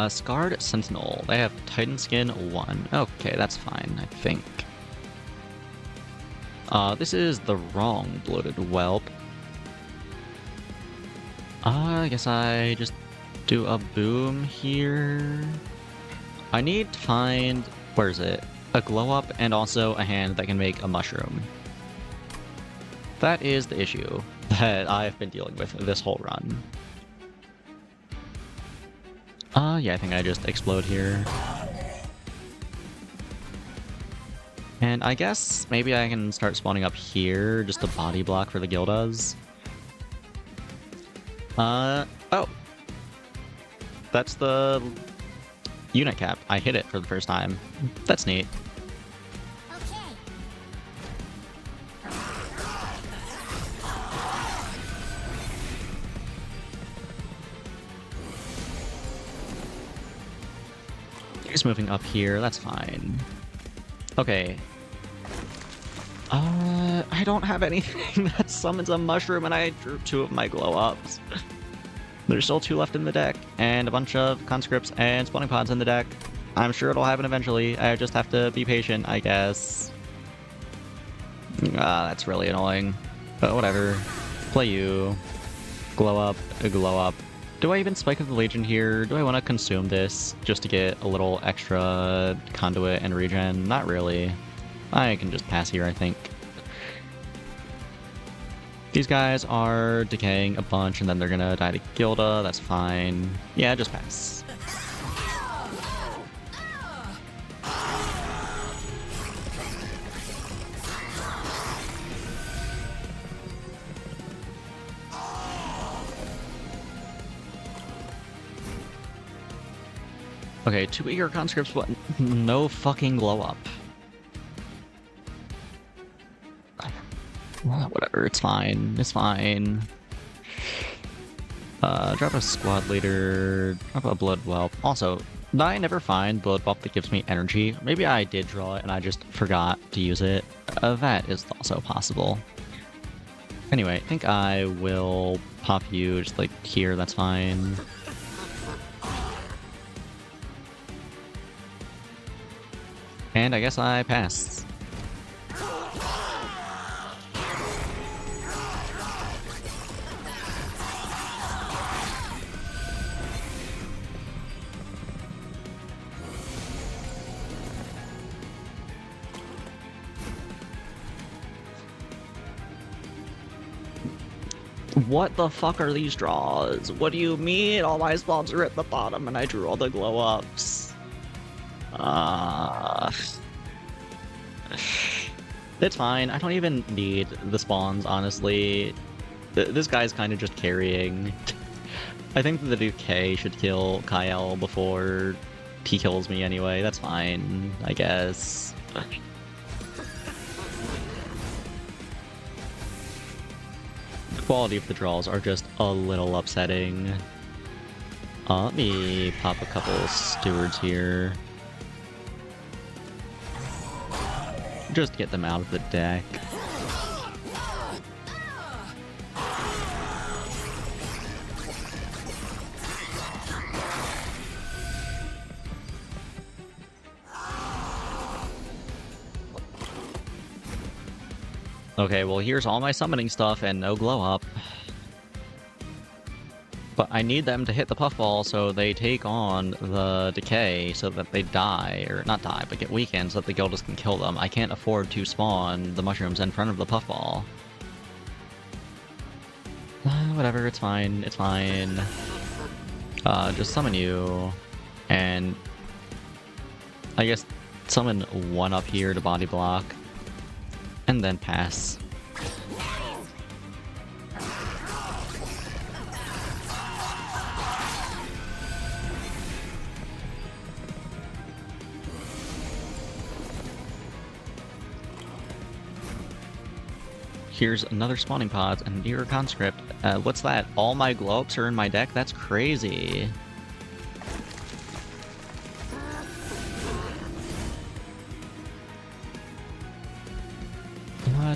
Scarred Sentinel. They have Titan Skin 1. Okay, that's fine, I think. This is the wrong Bloated Whelp. I guess I just do a boom here. I need to find... where is it? A glow up and also a hand that can make a mushroom. That is the issue that I've been dealing with this whole run. Yeah, I think I just explode here. And I guess maybe I can start spawning up here, just a body block for the Gildas. Oh! That's the unit cap. I hit it for the first time. That's neat. He's moving up here, that's fine. Okay. I don't have anything that summons a mushroom, and I drew 2 of my glow-ups. There's still 2 left in the deck, and a bunch of conscripts and spawning pods in the deck. I'm sure it'll happen eventually. I just have to be patient, I guess. That's really annoying. But whatever. Play you. Glow up, glow up. Do I even Spike of the Legion here? Do I want to consume this just to get a little extra conduit and regen? Not really. I can just pass here, I think. These guys are decaying a bunch and then they're gonna die to Gilda, that's fine. Yeah, just pass. Okay, 2 eager conscripts, but no fucking glow up. Whatever, it's fine. It's fine. Drop a squad leader, drop a blood whelp. Also, did I never find blood whelp that gives me energy? Maybe I did draw it and I just forgot to use it. That is also possible. Anyway, I think I will pop you just like here, that's fine. And I guess I pass. What the fuck are these draws? What do you mean? All my spawns are at the bottom and I drew all the glow-ups. It's fine. I don't even need the spawns, honestly. This guy's kind of just carrying. I think the Decay should kill Kyle before he kills me anyway. That's fine, I guess. The quality of the draws are just a little upsetting. Let me pop a couple stewards here. Just get them out of the deck. Okay, well here's all my summoning stuff and no glow up. But I need them to hit the puffball so they take on the decay so that they die, or not die, but get weakened so that the guilders can kill them. I can't afford to spawn the mushrooms in front of the puffball. Whatever, it's fine, it's fine. Just summon you, and I guess summon one up here to body block, and then pass. Here's another spawning pod and Eager Conscript. What's that? All my glow-ups are in my deck? That's crazy.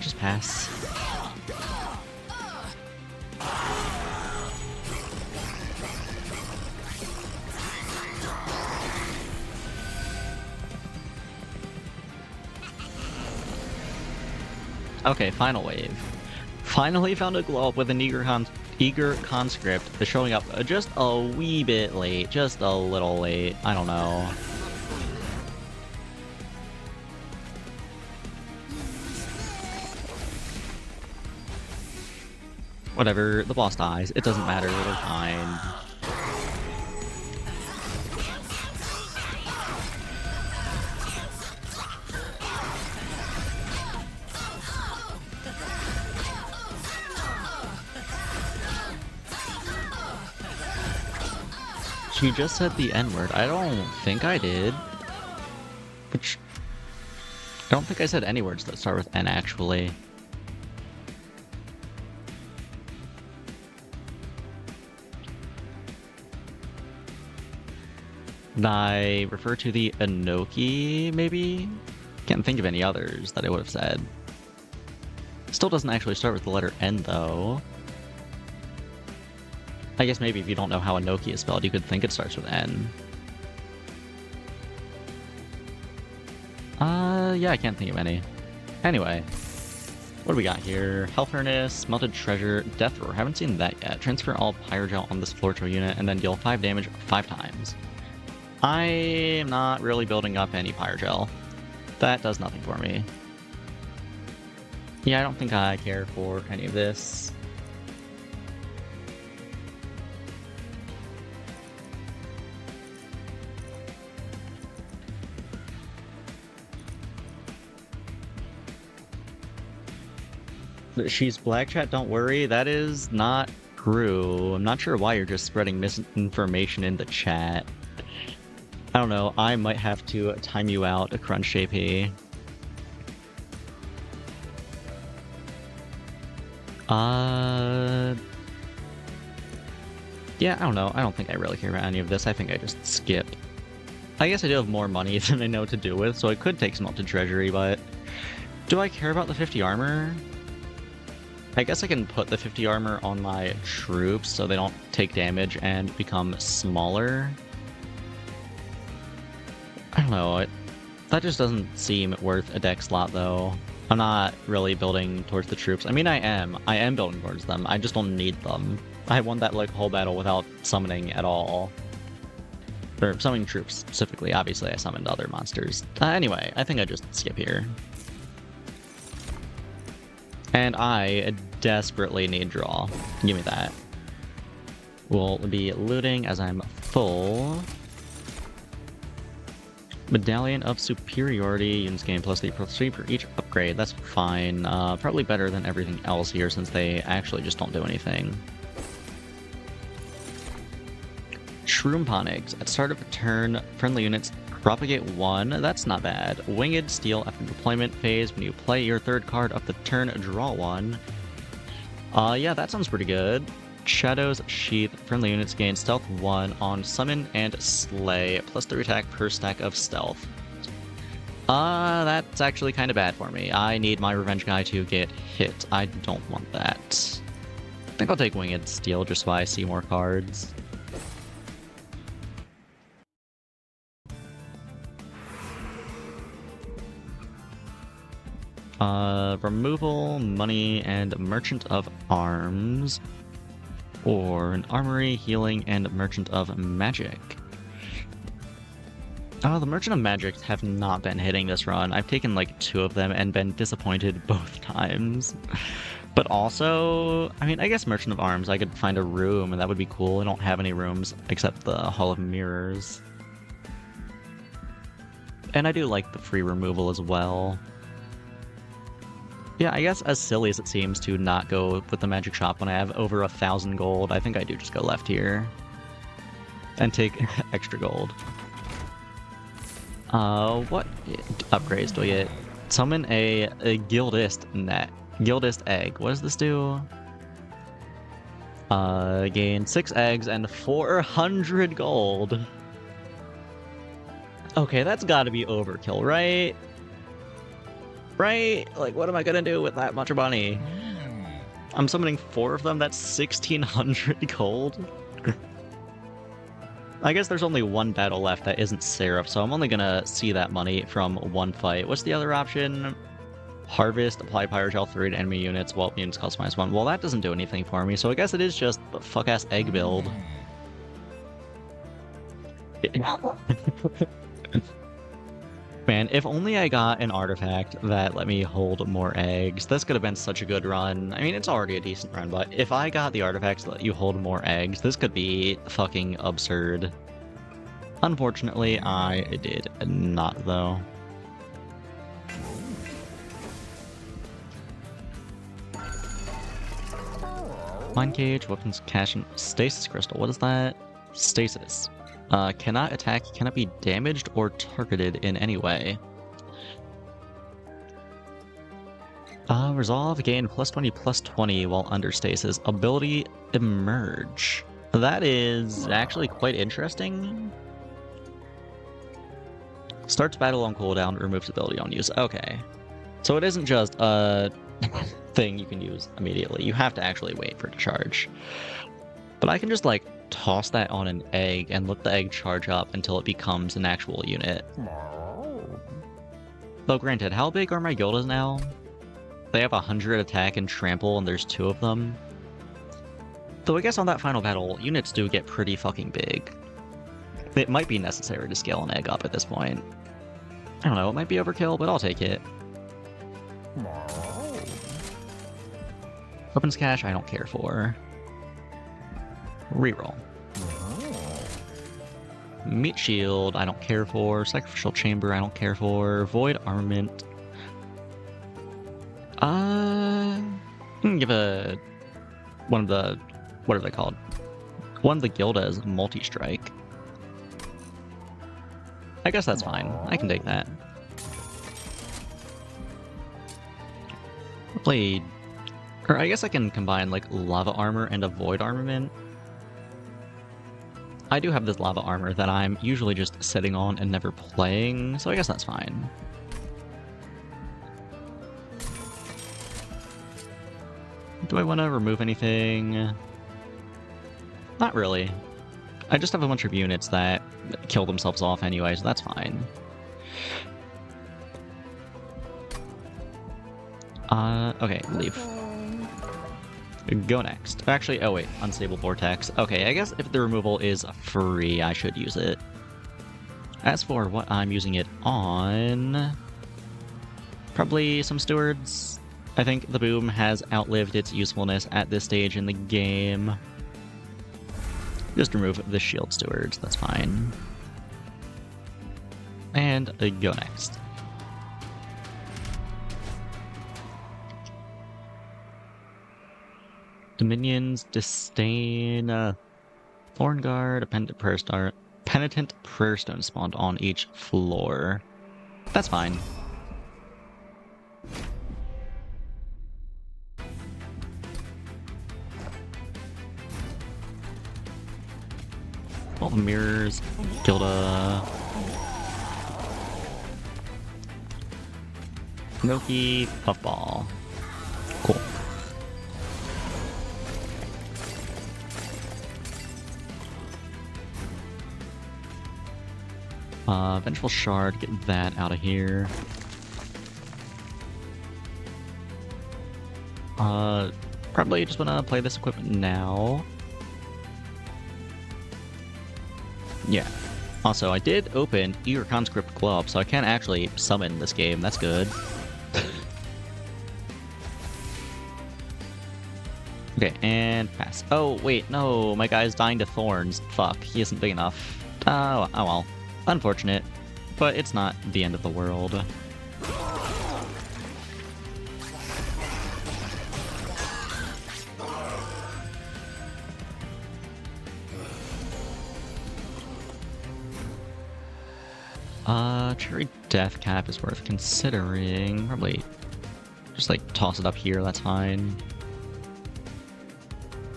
Just pass. Okay, final wave. Finally found a glow up with an Eager Conscript. They're showing up just a wee bit late, just a little late. I don't know. Whatever, the boss dies. It doesn't matter, we're fine. She just said the N-word. I don't think I did. Which... I don't think I said any words that start with N, actually. Did I refer to the Inoki, maybe? Can't think of any others that I would have said. Still doesn't actually start with the letter N, though. I guess maybe if you don't know how Inoki is spelled, you could think it starts with N. Yeah, I can't think of any. Anyway, what do we got here? Hell Furnace, Melted Treasure, Death Roar. Haven't seen that yet. Transfer all Pyrogel on this Florcho unit and then deal 5 damage 5 times. I am not really building up any Pyrogel. That does nothing for me. Yeah, I don't think I care for any of this. She's black, chat, don't worry. That is not true. I'm not sure why you're just spreading misinformation in the chat. I don't know. I might have to time you out, Crunch JP. Yeah, I don't know. I don't think I really care about any of this. I think I just skip. I guess I do have more money than I know what to do with, so I could take some Melted Treasury, but... Do I care about the 50 armor? I guess I can put the 50 armor on my troops so they don't take damage and become smaller. I don't know, that just doesn't seem worth a deck slot though. I'm not really building towards the troops. I mean, I am building towards them. I just don't need them. I won that like whole battle without summoning at all. Or summoning troops specifically. Obviously I summoned other monsters. Anyway, I think I just skip here. And I desperately need draw. Give me that. We'll be looting as I'm full. Medallion of Superiority. Units gain +3/+3 for each upgrade. That's fine. Probably better than everything else here since they actually just don't do anything. Shroom Ponics. At start of a turn, friendly units propagate 1. That's not bad. Winged Steel after deployment phase. When you play your 3rd card of the turn, draw 1. Yeah, that sounds pretty good. Shadow's Sheath. Friendly units gain Stealth 1 on Summon and Slay. +3 attack per stack of Stealth. That's actually kind of bad for me. I need my Revenge guy to get hit. I don't want that. I think I'll take Winged Steel just so I see more cards. Removal, money, and merchant of arms. Or an armory, healing, and merchant of magic. Oh, the merchant of magic have not been hitting this run. I've taken like 2 of them and been disappointed both times. But also, I mean, I guess merchant of arms, I could find a room and that would be cool. I don't have any rooms except the Hall of Mirrors. And I do like the free removal as well. Yeah, I guess as silly as it seems to not go with the magic shop when I have over 1,000 gold, I think I do just go left here. And take extra gold. What upgrades do I get? Summon a Guildist egg. What does this do? Gain 6 eggs and 400 gold. Okay, that's gotta be overkill, right? Right? Like, what am I gonna do with that much money? I'm summoning 4 of them, that's 1,600 gold? I guess there's only 1 battle left that isn't Seraph, so I'm only gonna see that money from 1 fight. What's the other option? Harvest, apply Pyrogel 3 to enemy units, while units cost -1. Well, that doesn't do anything for me, so I guess it is just the fuck-ass egg build. Man, if only I got an artifact that let me hold more eggs. This could have been such a good run. I mean, it's already a decent run, but if I got the artifacts that let you hold more eggs, this could be fucking absurd. Unfortunately, I did not, though. Mind Cage, Weapons Cache, and Stasis Crystal. What is that? Stasis. Cannot attack, cannot be damaged or targeted in any way. Resolve, gain +20/+20 while under stasis. Ability, Emerge. That is actually quite interesting. Starts battle on cooldown, removes ability on use. Okay. So it isn't just a thing you can use immediately. You have to actually wait for it to charge. But I can just, like, toss that on an egg and let the egg charge up until it becomes an actual unit. Though granted, how big are my Gildas now? They have 100 attack and trample and there's 2 of them. Though I guess on that final battle, units do get pretty fucking big. It might be necessary to scale an egg up at this point. I don't know, it might be overkill, but I'll take it. Weapons Cache, I don't care for. Reroll. Meat Shield, I don't care for. Sacrificial Chamber, I don't care for. Void Armament. Give one of the, what are they called? One of the Gildas multi-strike. I guess that's fine. I can take that. Blade. Or I guess I can combine like Lava Armor and a Void Armament. I do have this Lava Armor that I'm usually just sitting on and never playing, so I guess that's fine. Do I want to remove anything? Not really. I just have a bunch of units that kill themselves off anyway, so that's fine. Okay, leave. Go next. Actually, oh wait, Unstable Vortex. Okay, I guess if the removal is free, I should use it. As for what I'm using it on... probably some stewards. I think the boom has outlived its usefulness at this stage in the game. Just remove the shield stewards, that's fine. And go next. Dominions, Disdain, Thorn Guard, Penitent Prayer Stone spawned on each floor. That's fine. All the mirrors, Gilda, Milky, Puffball. Cool. Vengeful Shard, get that out of here. Probably just wanna play this equipment now. Yeah. Also, I did open Eager Conscript Glow Up, so I can actually summon this game. That's good. Okay, and pass. Oh, wait, no, my guy's dying to thorns. Fuck, he isn't big enough. Oh well. Unfortunate, but it's not the end of the world. Cherry Death Cap is worth considering. Probably just like toss it up here, that's fine.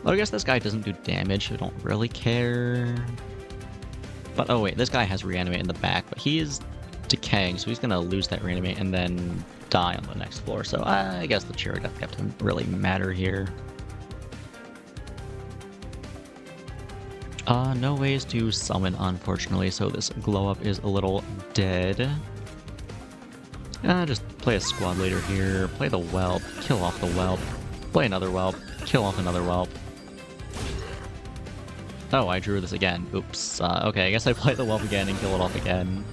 Oh, I guess this guy doesn't do damage, so I don't really care. But oh wait, this guy has reanimate in the back, but he is decaying, so he's gonna lose that reanimate and then die on the next floor. So I guess the Cherry Death Cap doesn't really matter here. No ways to summon, unfortunately, so this glow up is a little dead. Just play a squad leader here, play the whelp, kill off the whelp, play another whelp, kill off another whelp. Oh, I drew this again. Oops. Okay, I guess I play the whelp again and kill it off again.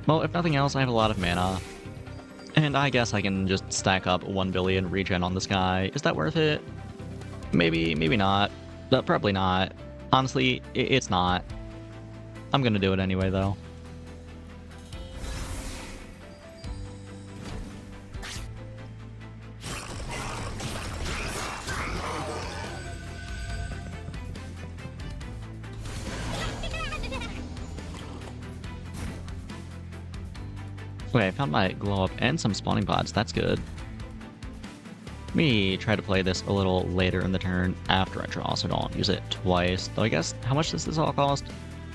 Well, if nothing else, I have a lot of mana. And I guess I can just stack up 1 billion regen on this guy. Is that worth it? Maybe, maybe not. But probably not. Honestly, it's not. I'm gonna do it anyway, though. Okay, I found my glow up and some spawning pods. That's good. Let me try to play this a little later in the turn after I draw, so I don't use it twice. Though I guess, how much does this all cost?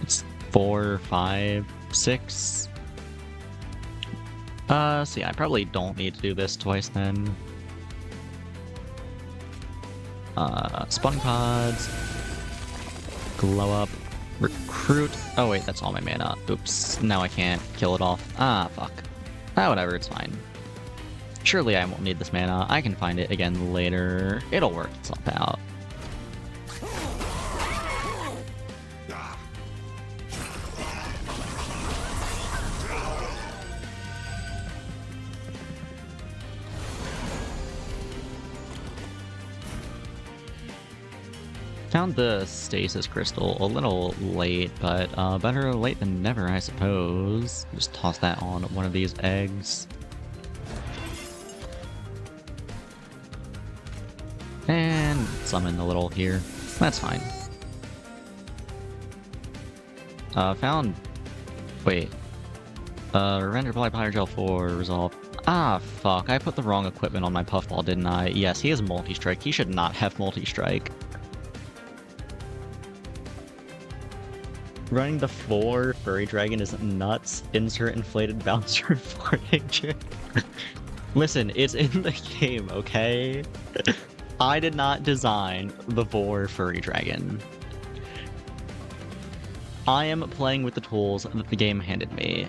It's 4, 5, 6. So yeah, I probably don't need to do this twice then. Spawning pods. Glow up. Recruit. Oh wait, that's all my mana. Oops, now I can't kill it off. Ah, fuck. Ah, whatever, it's fine. Surely I won't need this mana. I can find it again later. It'll work itself out. Found the Stasis Crystal a little late, but better late than never, I suppose. Just toss that on one of these eggs. And summon a little here. That's fine. Found... Wait. Render Apply Pyre Gel for Resolve. Ah, fuck. I put the wrong equipment on my Puffball, didn't I? Yes, he has Multi-Strike. He should not have Multi-Strike. Running the 4 Furry Dragon is nuts. Insert inflated bouncer for Chick. Listen, it's in the game, okay? I did not design the 4 Furry Dragon. I am playing with the tools that the game handed me.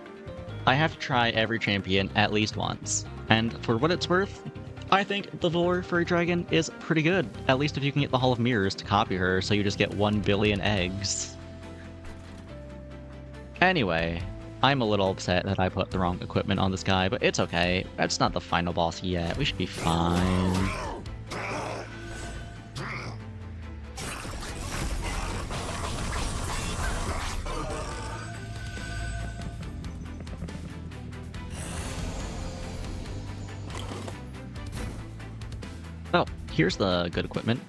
I have to try every champion at least once. And for what it's worth, I think the 4 Furry Dragon is pretty good. At least if you can get the Hall of Mirrors to copy her, so you just get 1 billion eggs. Anyway, I'm a little upset that I put the wrong equipment on this guy, but it's okay. That's not the final boss yet. We should be fine. Oh, here's the good equipment.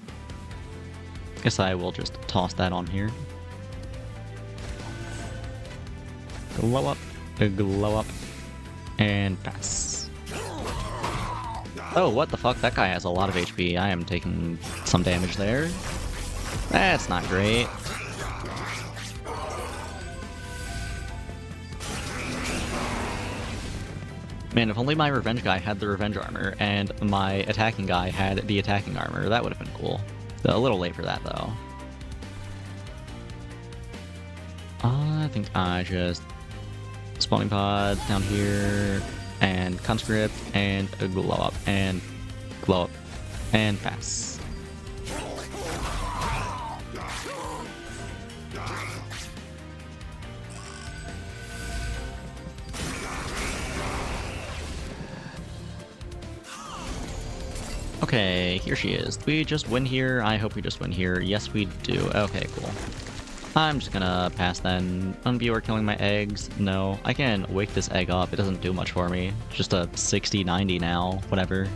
Guess I will just toss that on here. Glow up, and pass. Oh, what the fuck? That guy has a lot of HP. I am taking some damage there. That's not great. Man, if only my revenge guy had the revenge armor, and my attacking guy had the attacking armor, that would have been cool. A little late for that, though. I think I just... Spawning pod down here, and conscript, and a glow up, and blow up, and pass. Okay, here she is. Do we just win here? I hope we just win here. Yes, we do. Okay, cool. I'm just gonna pass then. Unviewer killing my eggs. No, I can wake this egg up. It doesn't do much for me. Just a 60-90 now. Whatever.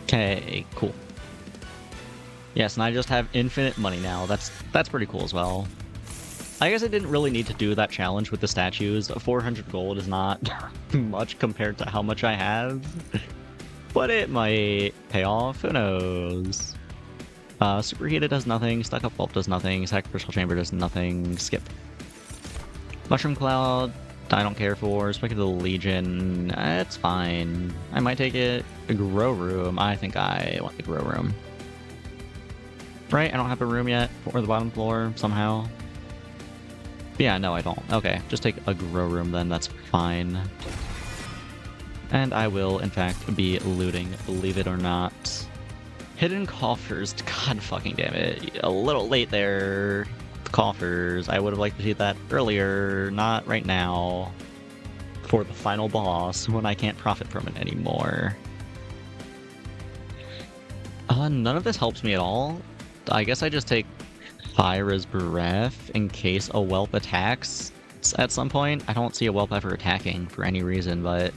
Okay, cool. Yes, and I just have infinite money now. That's pretty cool as well. I guess I didn't really need to do that challenge with the statues. 400 gold is not much compared to how much I have. But it might pay off, who knows? Superheated does nothing, Stuck Up Vault does nothing, Sacrificial Chamber does nothing, skip. Mushroom Cloud, I don't care for. Spike of the Legion, it's fine. I might take it. The Grow Room, I think I want the Grow Room. Right, I don't have a room yet for the bottom floor, somehow. But yeah, no, I don't. Okay, just take a Grow Room then, that's fine. And I will, in fact, be looting, believe it or not. Hidden coffers, god fucking damn it. A little late there. Coffers, I would have liked to see that earlier, not right now. For the final boss, when I can't profit from it anymore. None of this helps me at all. I guess I just take Fyra's Breath in case a whelp attacks at some point. I don't see a whelp ever attacking for any reason, but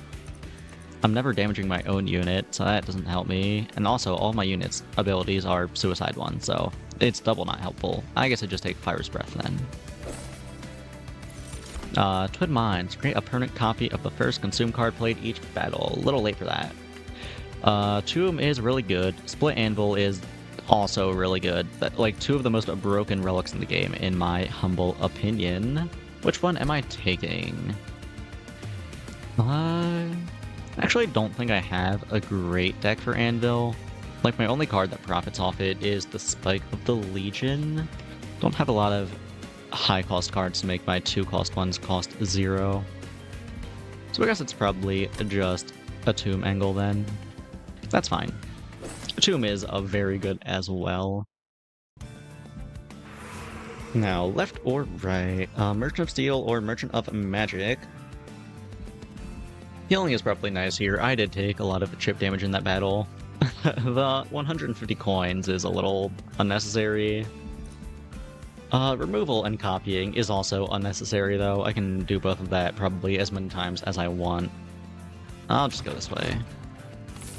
I'm never damaging my own unit, so that doesn't help me. And also, all my units' abilities are suicide ones, so it's double not helpful. I guess I just take Fyra's Breath then. Twin Mines. Create a permanent copy of the first consume card played each battle. A little late for that. Tomb is really good. Split Anvil is also really good. Like, two of the most broken relics in the game, in my humble opinion. Which one am I taking? Actually, don't think I have a great deck for Anvil. Like, my only card that profits off it is the Spike of the Legion. Don't have a lot of high-cost cards to make my 2-cost ones cost 0. So I guess it's probably just a Tomb angle then. That's fine. Tomb is very good as well. Now, left or right? Merchant of Steel or Merchant of Magic? Healing is probably nice here. I did take a lot of chip damage in that battle. The 150 coins is a little unnecessary. Removal and copying is also unnecessary, though. I can do both of that probably as many times as I want. I'll just go this way.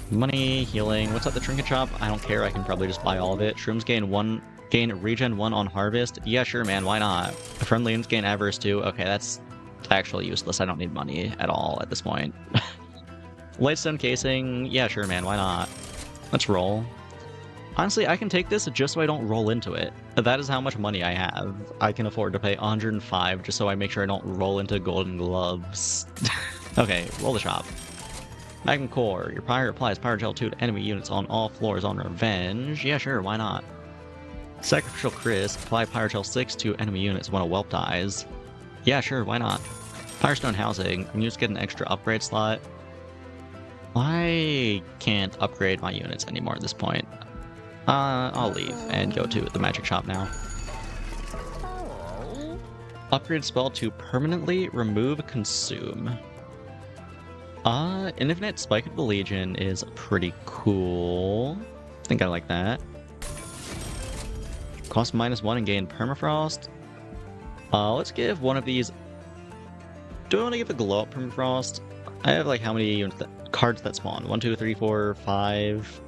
Money, healing. What's up the trinket shop? I don't care. I can probably just buy all of it. Shrooms gain regen 1 on harvest. Yeah, sure, man. Why not? Friendlians gain avarice 2. Okay, that's actually useless. I don't need money at all at this point. Lightstone casing. Yeah, sure, man. Why not? Let's roll. Honestly, I can take this just so I don't roll into it. That is how much money I have. I can afford to pay 105 just so I make sure I don't roll into golden gloves. Okay, roll the shop. Magnum Core. Your pirate applies Power Gel 2 to enemy units on all floors on revenge. Yeah, sure, why not? Sacrificial Crisp. Apply Power Gel 6 to enemy units when a whelp dies. Yeah, sure, why not? Firestone Housing. You just get an extra upgrade slot. I can't upgrade my units anymore at this point. I'll leave and go to the magic shop now. Upgrade spell to permanently remove consume. Infinite Spike of the Legion is pretty cool. I think I like that. Cost -1 and gain permafrost. Let's give one of these. Do I want to give a glow up permafrost? I have like how many cards that spawn? 1, 2, 3, 4, 5,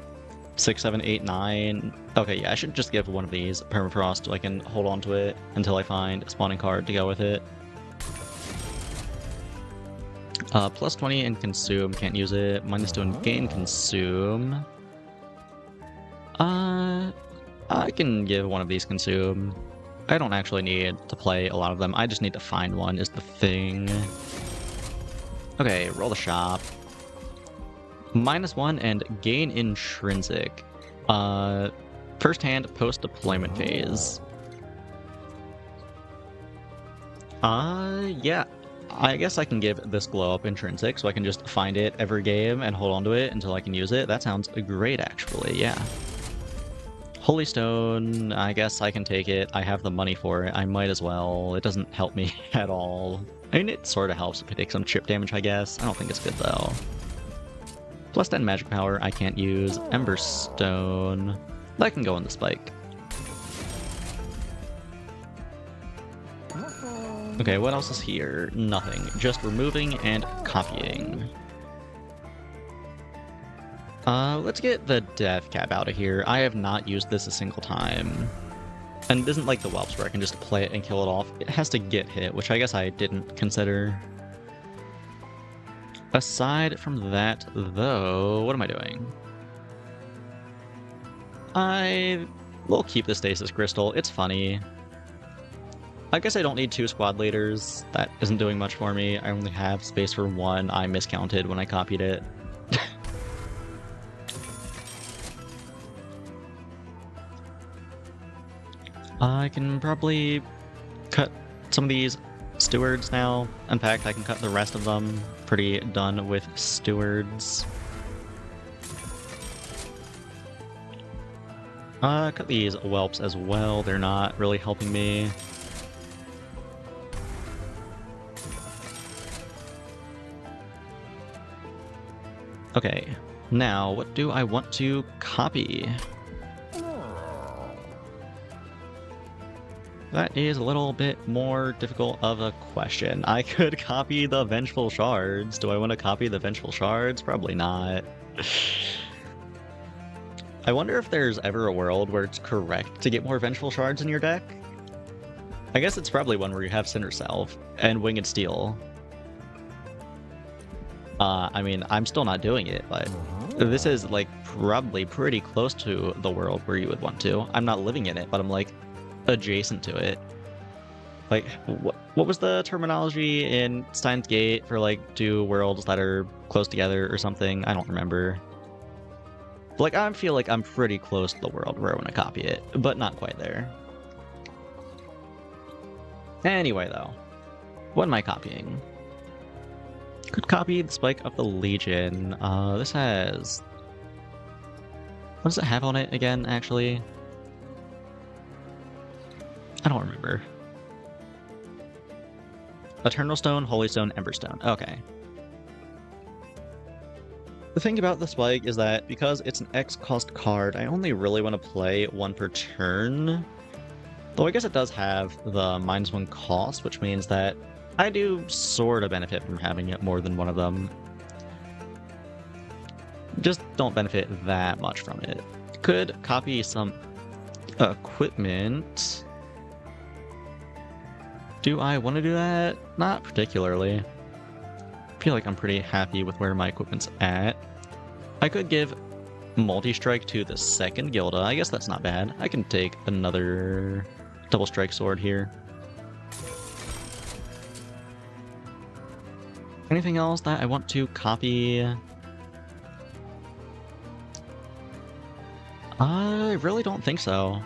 6, 7, 8, 9. Okay, yeah, I should just give one of these permafrost so I can hold on to it until I find a spawning card to go with it. Plus 20 and consume, can't use it. -2 and gain consume. I can give one of these consume. I don't actually need to play a lot of them. I just need to find one is the thing. Okay, roll the shop. -1 and gain intrinsic. First hand post-deployment phase. Yeah. I guess I can give this glow up intrinsic so I can just find it every game and hold on to it until I can use it. That sounds great, actually, yeah. Holy Stone, I guess I can take it. I have the money for it. I might as well. It doesn't help me at all. I mean, it sort of helps if I take some chip damage, I guess. I don't think it's good, though. Plus 10 magic power I can't use. Ember Stone. That can go in the spike. Okay, what else is here? Nothing. Just removing and copying. Let's get the death cap out of here. I have not used this a single time. And it isn't like the whelps where I can just play it and kill it off. It has to get hit, which I guess I didn't consider. Aside from that, though, what am I doing? I will keep the Stasis Crystal. It's funny. I guess I don't need 2 squad leaders. That isn't doing much for me. I only have space for 1. I miscounted when I copied it. I can probably cut some of these stewards now. In fact, I can cut the rest of them. Pretty done with stewards. Cut these whelps as well. They're not really helping me. Okay, now what do I want to copy? That is a little bit more difficult of a question. I could copy the Vengeful Shards. Do I want to copy the Vengeful Shards? Probably not. I wonder if there's ever a world where it's correct to get more Vengeful Shards in your deck? I guess it's probably one where you have Sinner Self and Winged Steel. I mean, I'm still not doing it, but this is, like, probably pretty close to the world where you would want to. I'm not living in it, but I'm, like, adjacent to it. Like, what was the terminology in Steins Gate for, like, 2 worlds that are close together or something? I don't remember. But, like, I feel like I'm pretty close to the world where I want to copy it, but not quite there. Anyway, though, what am I copying? Could copy the Spike of the Legion. This has... What does it have on it again, actually? I don't remember. Eternal Stone, Holy Stone, Ember Stone. Okay. The thing about the Spike is that because it's an X-cost card, I only really want to play 1 per turn. Though I guess it does have the -1 cost, which means that I do sort of benefit from having more than 1 of them. Just don't benefit that much from it. Could copy some equipment. Do I want to do that? Not particularly. I feel like I'm pretty happy with where my equipment's at. I could give multi-strike to the 2nd Gilda. I guess that's not bad. I can take another double strike sword here. Anything else that I want to copy? I really don't think so.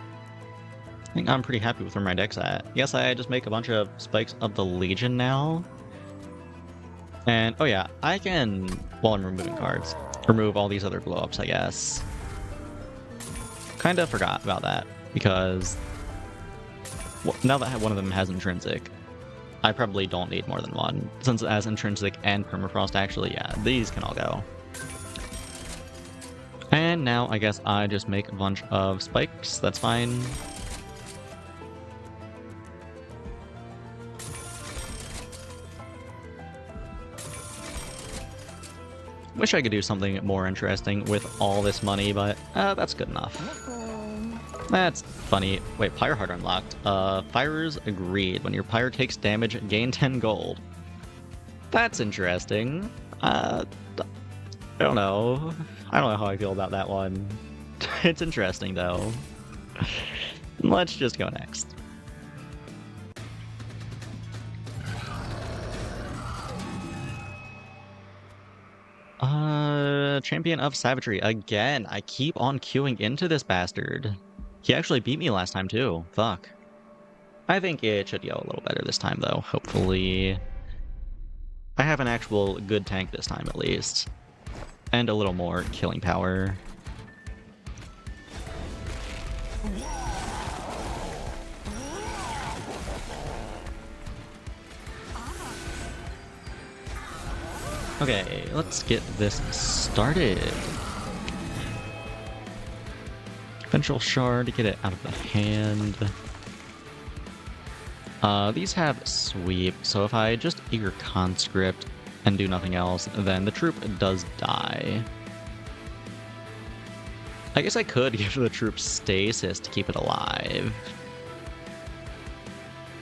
I think I'm pretty happy with where my deck's at. Yes, I just make a bunch of Spikes of the Legion now. And, oh yeah, I can, while I'm removing cards, remove all these other glow-ups, I guess. Kinda forgot about that, because now that 1 of them has intrinsic, I probably don't need more than 1. Since it has intrinsic and permafrost, actually, yeah, these can all go. And now I guess I just make a bunch of spikes, that's fine. Wish I could do something more interesting with all this money, but that's good enough. That's funny. Wait, Pyre Heart unlocked. Firers agreed. When your Pyre takes damage, gain 10 gold. That's interesting. I don't know. I don't know how I feel about that one. It's interesting, though. Let's just go next. Champion of Savagery. Again, I keep on queuing into this bastard. He actually beat me last time, too. Fuck. I think it should go a little better this time, though. Hopefully I have an actual good tank this time, at least. And a little more killing power. Okay, let's get this started. Vengeful Shard to get it out of the hand. These have sweep, so if I just Eager Conscript and do nothing else, then the troop does die. I guess I could give the troop stasis to keep it alive.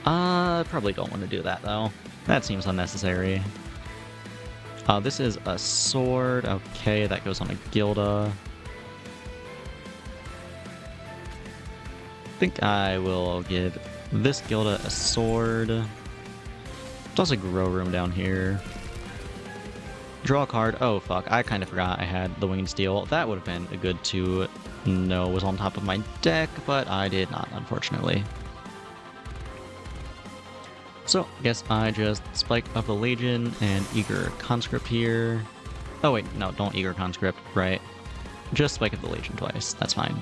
Probably don't want to do that though. That seems unnecessary. This is a sword. Okay, that goes on a Gilda. I think I will give this Gilda a sword. There's also a grow room down here. Draw a card. Oh, fuck. I kind of forgot I had the Winged Steel. That would have been a good to know was on top of my deck, but I did not, unfortunately. So, I guess I just Spike of the Legion and Eager Conscript here. Oh, wait. No, don't Eager Conscript. Right. Just Spike of the Legion twice. That's fine.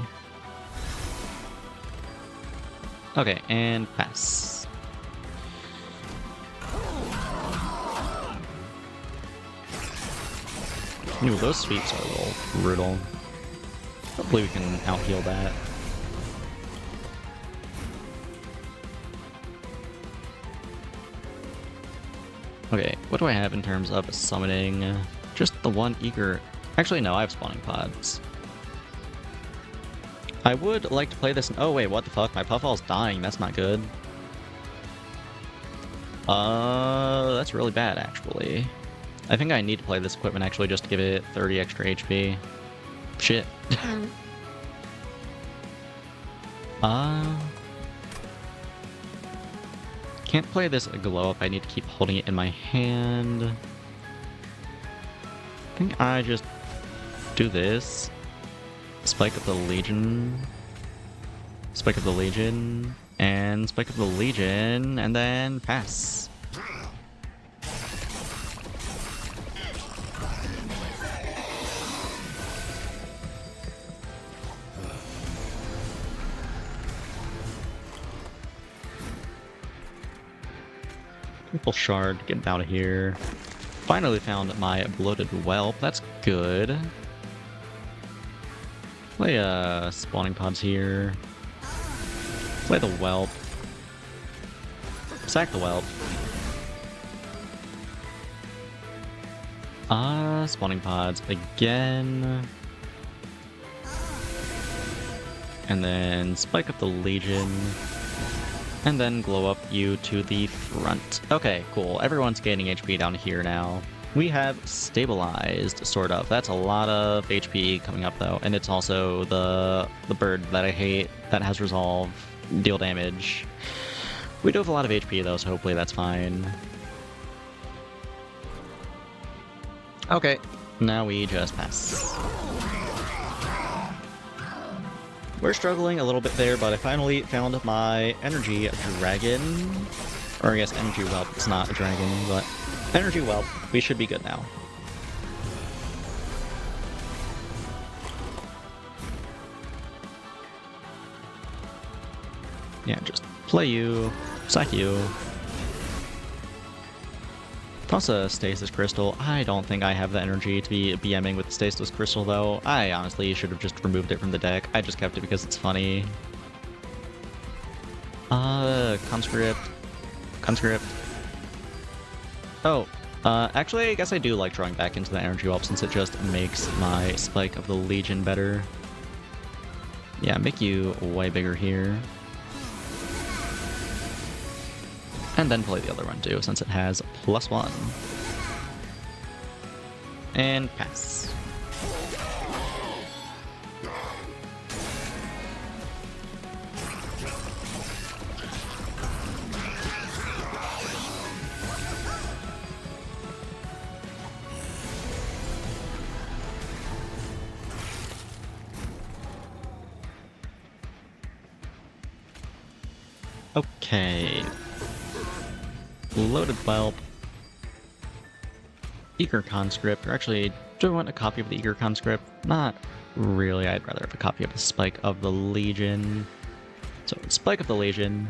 Okay, and pass. Ooh, those sweeps are a little brutal. Hopefully we can out-heal that. Okay, what do I have in terms of summoning? Just the one Eager... Actually, no, I have spawning pods. I would like to play this... Oh, wait, what the fuck? My Puffball's dying. That's not good. That's really bad, actually. I think I need to play this equipment, actually, just to give it 30 extra HP. Shit. Can't play this glow up. I need to keep holding it in my hand. I think I just do this. Spike of the Legion. Spike of the Legion. And Spike of the Legion. And then pass. Triple Shard, getting out of here. Finally found my Bloated Whelp. That's good. Play spawning pods here. Play the Whelp. Sack the Whelp. Spawning pods again. And then Spike up the Legion. And then glow up you to the front. Okay, cool. Everyone's gaining HP down here now. We have stabilized, sort of. That's a lot of HP coming up, though. And it's also the bird that I hate that has resolve, deal damage. We do have a lot of HP, though, so hopefully that's fine. Okay, now we just pass. We're struggling a little bit there, but I finally found my Energy Dragon. Or I guess Energy Whelp. It's not a dragon, but Energy Whelp. We should be good now. Yeah, just play you, sack you. Toss a Stasis Crystal. I don't think I have the energy to be BMing with the Stasis Crystal, though. I honestly should have just removed it from the deck. I just kept it because it's funny. Conscript. Conscript. Oh, actually, I guess I do like drawing back into the Energy Whelp since it just makes my Spike of the Legion better. Yeah, make you way bigger here. And then play the other one too, since it has +1. And pass. Okay. Loaded Whelp. Eager Conscript, or actually, do I want a copy of the Eager Conscript? Not really, I'd rather have a copy of the Spike of the Legion. So, Spike of the Legion.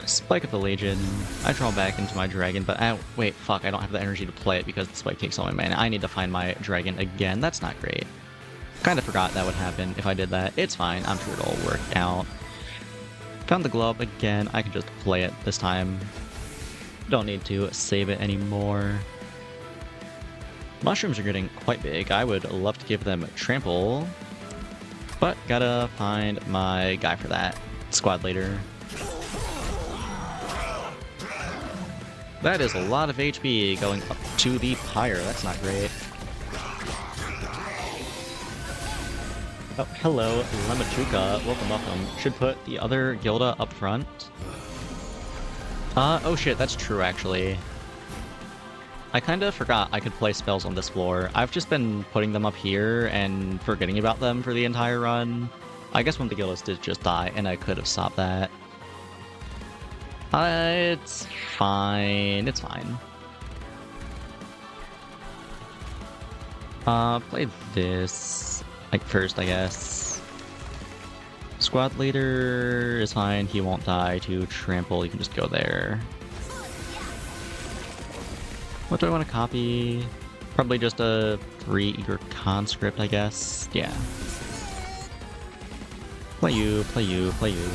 Spike of the Legion. I draw back into my dragon, but wait, fuck, I don't have the energy to play it because the Spike takes all my mana. I need to find my dragon again. That's not great. Kinda forgot that would happen if I did that. It's fine, I'm sure it'll work out. Found the glove again. I can just play it this time. Don't need to save it anymore. Mushrooms are getting quite big. I would love to give them trample, but gotta find my guy for that. Squad leader. That is a lot of HP going up to the pyre. That's not great. Oh, hello, Lematuka. Welcome, welcome. Should put the other Gilda up front. Oh shit, that's true, actually. I kinda forgot I could play spells on this floor. I've just been putting them up here and forgetting about them for the entire run. I guess one of the Gildas did just die, and I could have stopped that. It's fine. It's fine. Play this, like, first, I guess. Squad leader is fine. He won't die to trample. You can just go there. What do I want to copy? Probably just a 3 Eager Conscript, I guess. Yeah. Play you, play you, play you.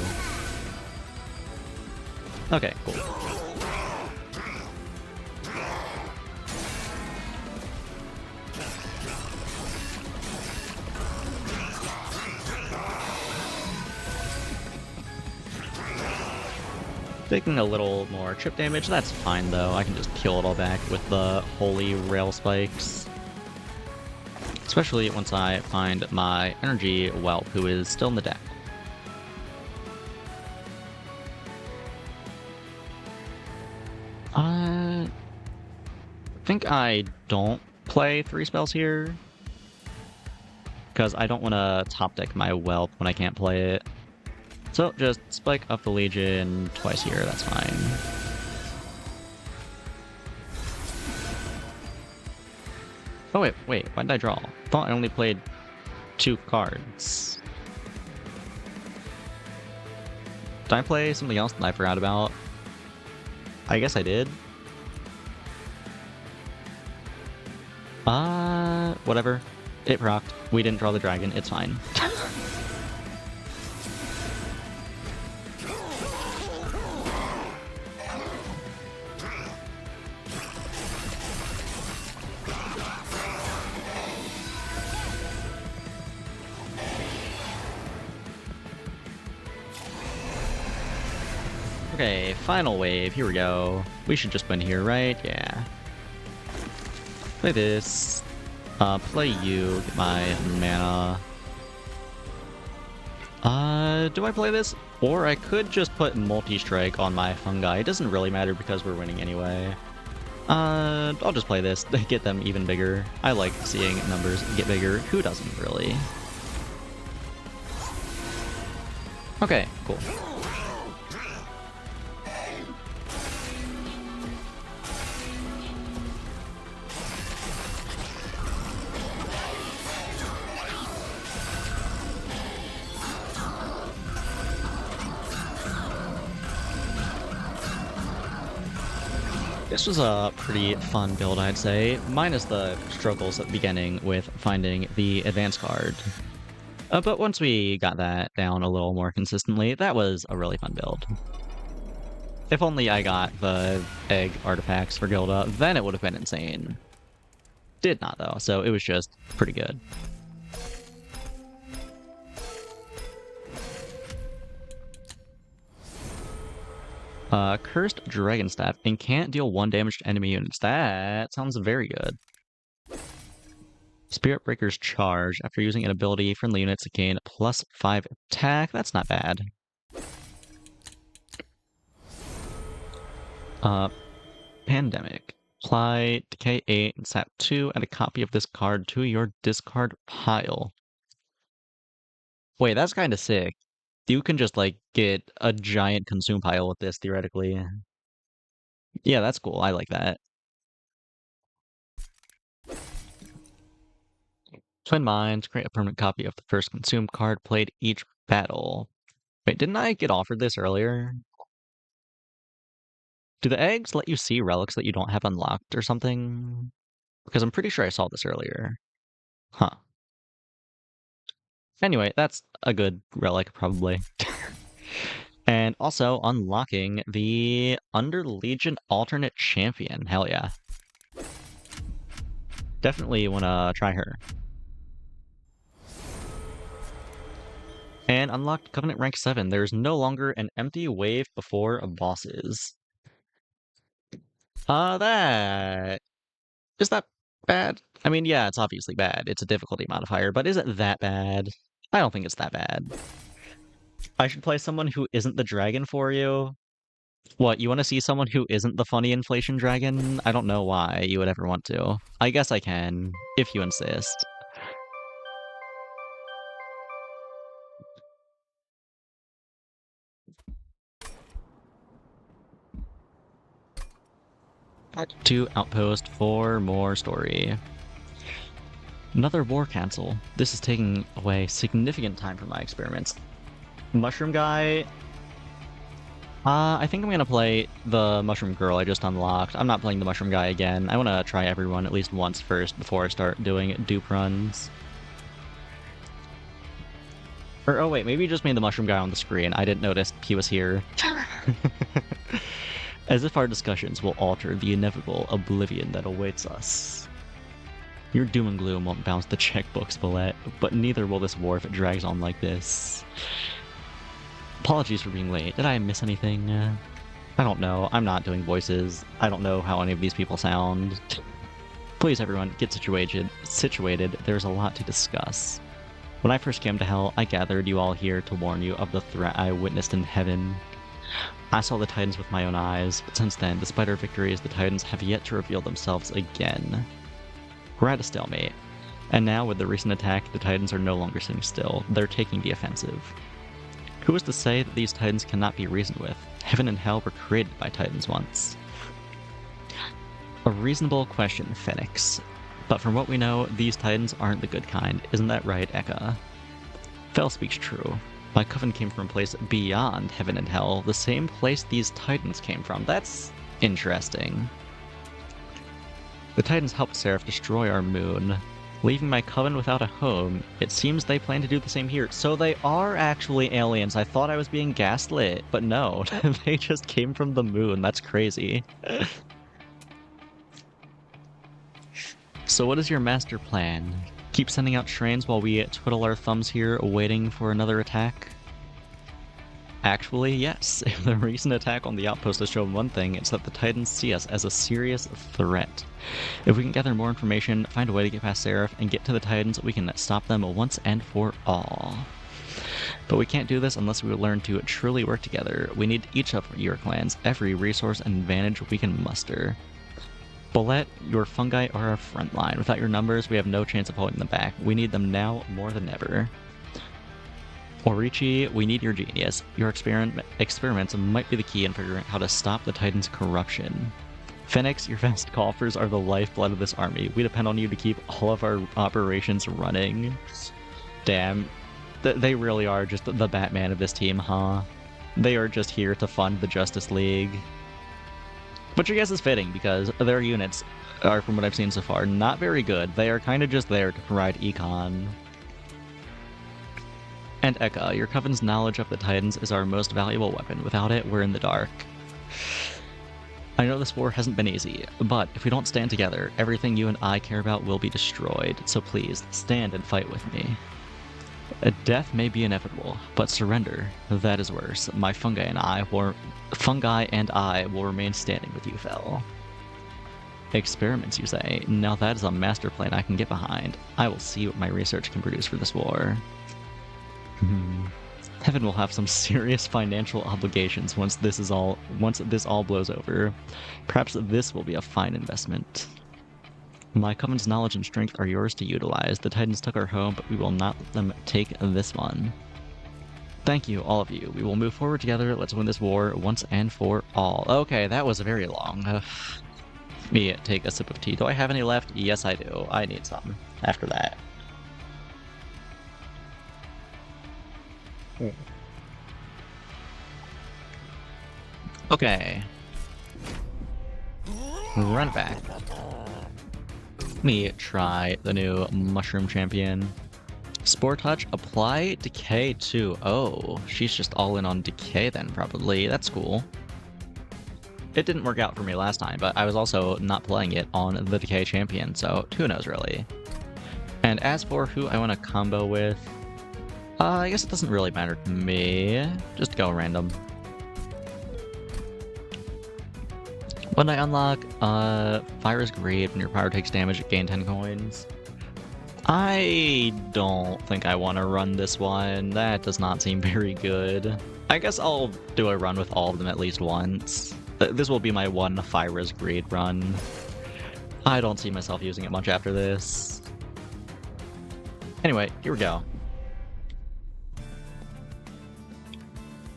Okay, cool. Taking a little more chip damage, that's fine though. I can just kill it all back with the holy rail spikes. Especially once I find my energy whelp, who is still in the deck. I think I don't play 3 spells here, because I don't want to top deck my whelp when I can't play it. So just Spike of the Legion twice here, that's fine. Oh wait, why did I draw? I thought I only played 2 cards. Did I play something else that I forgot about? I guess I did. Whatever. It procced. We didn't draw the dragon, it's fine. Okay, final wave, here we go. We should just win here, right? Yeah. Play this. Play you, get my mana. Do I play this? Or I could just put multi-strike on my fungi. It doesn't really matter because we're winning anyway. I'll just play this to get them even bigger. I like seeing numbers get bigger. Who doesn't, really? Okay, cool. This was a pretty fun build, I'd say, minus the struggles at the beginning with finding the advance card. But once we got that down a little more consistently, that was a really fun build. If only I got the egg artifacts for Gilda, then it would have been insane. Did not, though, so it was just pretty good. Cursed Dragon Staff and can't deal 1 damage to enemy units. That sounds very good. Spirit Breaker's Charge. After using an ability, friendly units gain +5 attack. That's not bad. Pandemic. Apply Decay 8 and Sap 2 and a copy of this card to your discard pile. Wait, that's kind of sick. You can just, like, get a giant consume pile with this, theoretically. Yeah, that's cool. I like that. Twin Minds, create a permanent copy of the first consume card played each battle. Wait, didn't I get offered this earlier? Do the eggs let you see relics that you don't have unlocked or something? Because I'm pretty sure I saw this earlier. Huh. Anyway, that's a good relic, probably. And also unlocking the Under Legion alternate champion. Hell yeah. Definitely want to try her. And unlocked Covenant rank 7. There's no longer an empty wave before bosses. That... Is that bad? I mean, yeah, it's obviously bad. It's a difficulty modifier, but is it that bad? I don't think it's that bad. I should play someone who isn't the dragon for you? What, you want to see someone who isn't the funny inflation dragon? I don't know why you would ever want to. I guess I can, if you insist. To Outpost for more story. Another war cancel. This is taking away significant time from my experiments. Mushroom guy... I think I'm gonna play the Mushroom Girl I just unlocked. I'm not playing the Mushroom guy again. I want to try everyone at least once first before I start doing dupe runs. Or, oh wait, maybe you just made the Mushroom guy on the screen. I didn't notice he was here. As if our discussions will alter the inevitable oblivion that awaits us. Your doom and gloom won't bounce the checkbooks, Bullet, but neither will this war if it drags on like this. Apologies for being late. Did I miss anything? I don't know. I'm not doing voices. I don't know how any of these people sound. Please, everyone, get situated. There's a lot to discuss. When I first came to Hell, I gathered you all here to warn you of the threat I witnessed in heaven. I saw the Titans with my own eyes, but since then, despite our victories, the Titans have yet to reveal themselves again. We're at a stalemate. And now, with the recent attack, the Titans are no longer sitting still. They're taking the offensive. Who is to say that these Titans cannot be reasoned with? Heaven and Hell were created by Titans once. A reasonable question, Phoenix. But from what we know, these Titans aren't the good kind. Isn't that right, Eka? Fel speaks true. My coven came from a place beyond Heaven and Hell, the same place these Titans came from. That's interesting. The Titans helped Seraph destroy our moon, leaving my coven without a home. It seems they plan to do the same here. So they are actually aliens. I thought I was being gaslit, but no. They just came from the moon. That's crazy. So what is your master plan? Keep sending out trains while we twiddle our thumbs here, waiting for another attack? Actually, yes. If the recent attack on the outpost has shown one thing, it's that the Titans see us as a serious threat. If we can gather more information, find a way to get past Seraph, and get to the Titans, we can stop them once and for all. But we can't do this unless we learn to truly work together. We need each of your clans, every resource and advantage we can muster. Bullet, your fungi are our front line. Without your numbers, we have no chance of holding them back. We need them now more than ever. Orichi, we need your genius. Your experiments might be the key in figuring out how to stop the Titans' corruption. Phoenix, your vast coffers are the lifeblood of this army. We depend on you to keep all of our operations running. Damn. They really are just the Batman of this team, huh? They are just here to fund the Justice League. Which I guess is fitting, because their units are, from what I've seen so far, not very good. They are kind of just there to provide econ. And Eka, your coven's knowledge of the Titans is our most valuable weapon. Without it, we're in the dark. I know this war hasn't been easy, but if we don't stand together, everything you and I care about will be destroyed. So please, stand and fight with me. Death may be inevitable, but surrender, that is worse. My fungi and I will remain standing with you, Fel. Experiments, you say? Now that is a master plan I can get behind. I will see what my research can produce for this war. Heaven will have some serious financial obligations once this all blows over. Perhaps this will be a fine investment. My coven's knowledge and strength are yours to utilize. The Titans took our home, but we will not let them take this one. Thank you, all of you. We will move forward together. Let's win this war once and for all. Okay, that was very long. Let me take a sip of tea. Do I have any left? Yes, I do. I need some after that. Okay. Run back. Let me try the new Mushroom Champion. Spore Touch, apply Decay too. Oh, she's just all in on Decay then, probably. That's cool. It didn't work out for me last time, but I was also not playing it on the Decay Champion, so who knows really. And as for who I want to combo with, I guess it doesn't really matter to me. Just go random. When I unlock Fire's Greed, when your power takes damage, gain 10 coins. I don't think I want to run this one. That does not seem very good. I guess I'll do a run with all of them at least once. This will be my one Fire's Greed run. I don't see myself using it much after this. Anyway, here we go.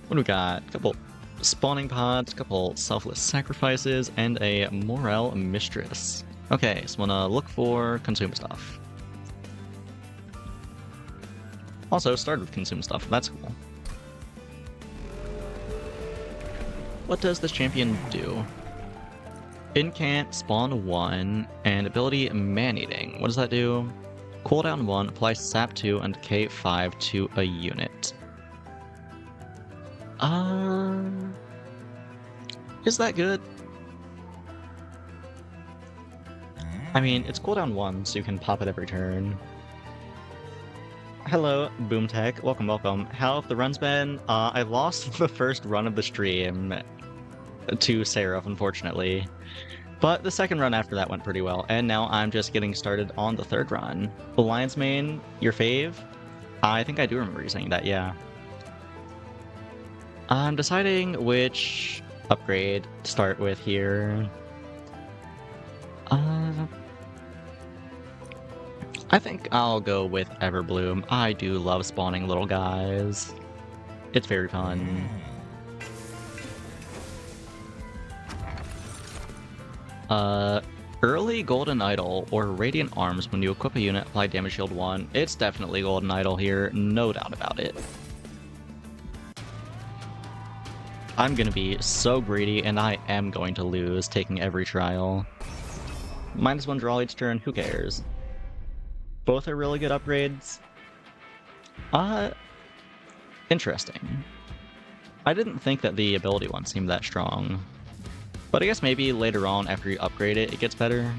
What do we got? A couple spawning pods, a couple selfless sacrifices, and a Morale Mistress. Okay, so I'm gonna look for consume stuff. Also, started with consume stuff, that's cool. What does this champion do? Incant, spawn 1, and ability Man-Eating. What does that do? Cooldown 1, apply sap 2, and decay 5 to a unit. Is that good? I mean, it's cooldown 1, so you can pop it every turn. Hello, Boomtech. Welcome, welcome. How have the runs been? I lost the first run of the stream to Seraph, unfortunately. But the second run after that went pretty well, and now I'm just getting started on the third run. Lion's Mane, your fave? I think I do remember you saying that, yeah. I'm deciding which upgrade to start with here. I think I'll go with Everbloom. I do love spawning little guys. It's very fun. Early Golden Idol or Radiant Arms when you equip a unit, apply damage shield 1. It's definitely Golden Idol here, no doubt about it. I'm gonna be so greedy, and I am going to lose taking every trial. -1 draw each turn, who cares? Both are really good upgrades. Interesting. I didn't think that the ability one seemed that strong. But I guess maybe later on, after you upgrade it, it gets better.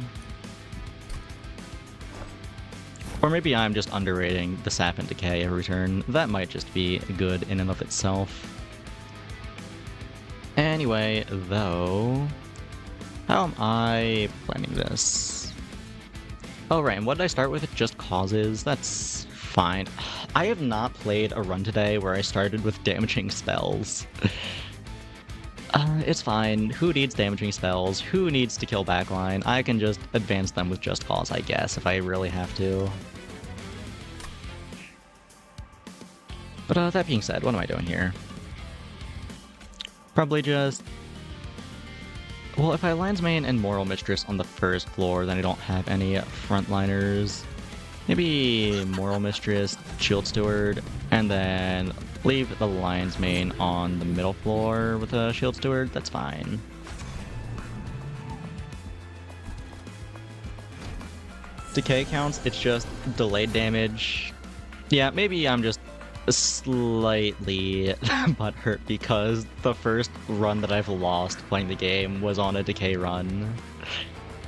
Or maybe I'm just underrating the sap and decay every turn. That might just be good in and of itself. Anyway, though, how am I planning this? Oh right, and what did I start with? Just causes. That's fine. I have not played a run today where I started with damaging spells. It's fine. Who needs damaging spells? Who needs to kill backline? I can just advance them with Just Cause, I guess, if I really have to. But that being said, what am I doing here? Probably just... Well, if I Lion's Mane and Moral Mistress on the first floor, then I don't have any frontliners. Maybe Moral Mistress, Shield Steward, and then leave the Lion's Mane on the middle floor with a Shield Steward. That's fine. Decay counts, it's just delayed damage. Yeah, maybe I'm just slightly butthurt because the first run that I've lost playing the game was on a decay run.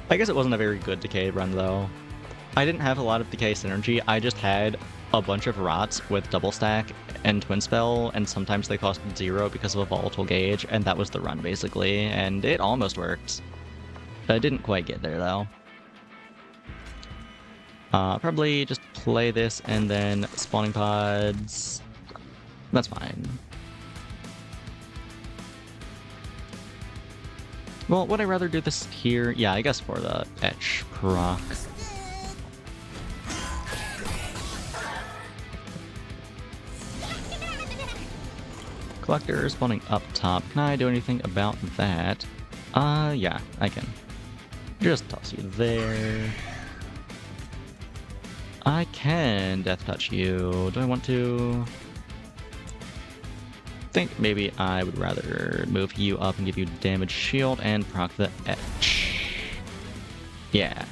I guess it wasn't a very good decay run though. I didn't have a lot of decay synergy, I just had a bunch of rots with double stack and twin spell, and sometimes they cost 0 because of a volatile gauge, and that was the run basically, and it almost worked. I didn't quite get there though. Probably just play this and then spawning pods. That's fine. Well, would I rather do this here? Yeah, I guess for the etch proc. Collector spawning up top. Can I do anything about that? Yeah, I can. Just toss you there. I can death touch you. Do I want to? I think maybe I would rather move you up and give you damage shield and proc the etch. Yeah.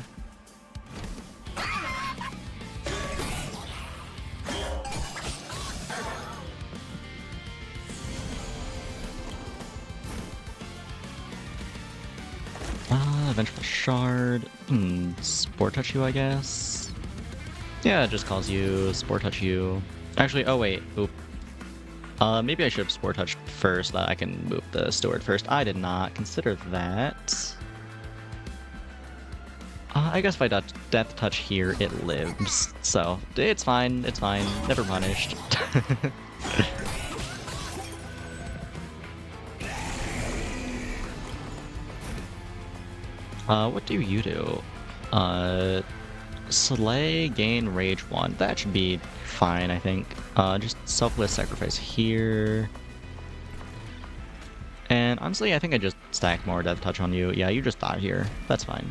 Vengeful Shard. Spore Touch you, I guess? Yeah, it just calls you Spore Touch you. Actually, oh wait, oop. Maybe I should have Spore Touched first, that I can move the Steward first. I did not consider that. I guess if I Death Touch here, it lives. So, it's fine, never punished. What do you do? Slay, gain rage 1. That should be fine, I think. Just selfless sacrifice here. And honestly, I think I just stack more death touch on you. Yeah, you just die here. That's fine.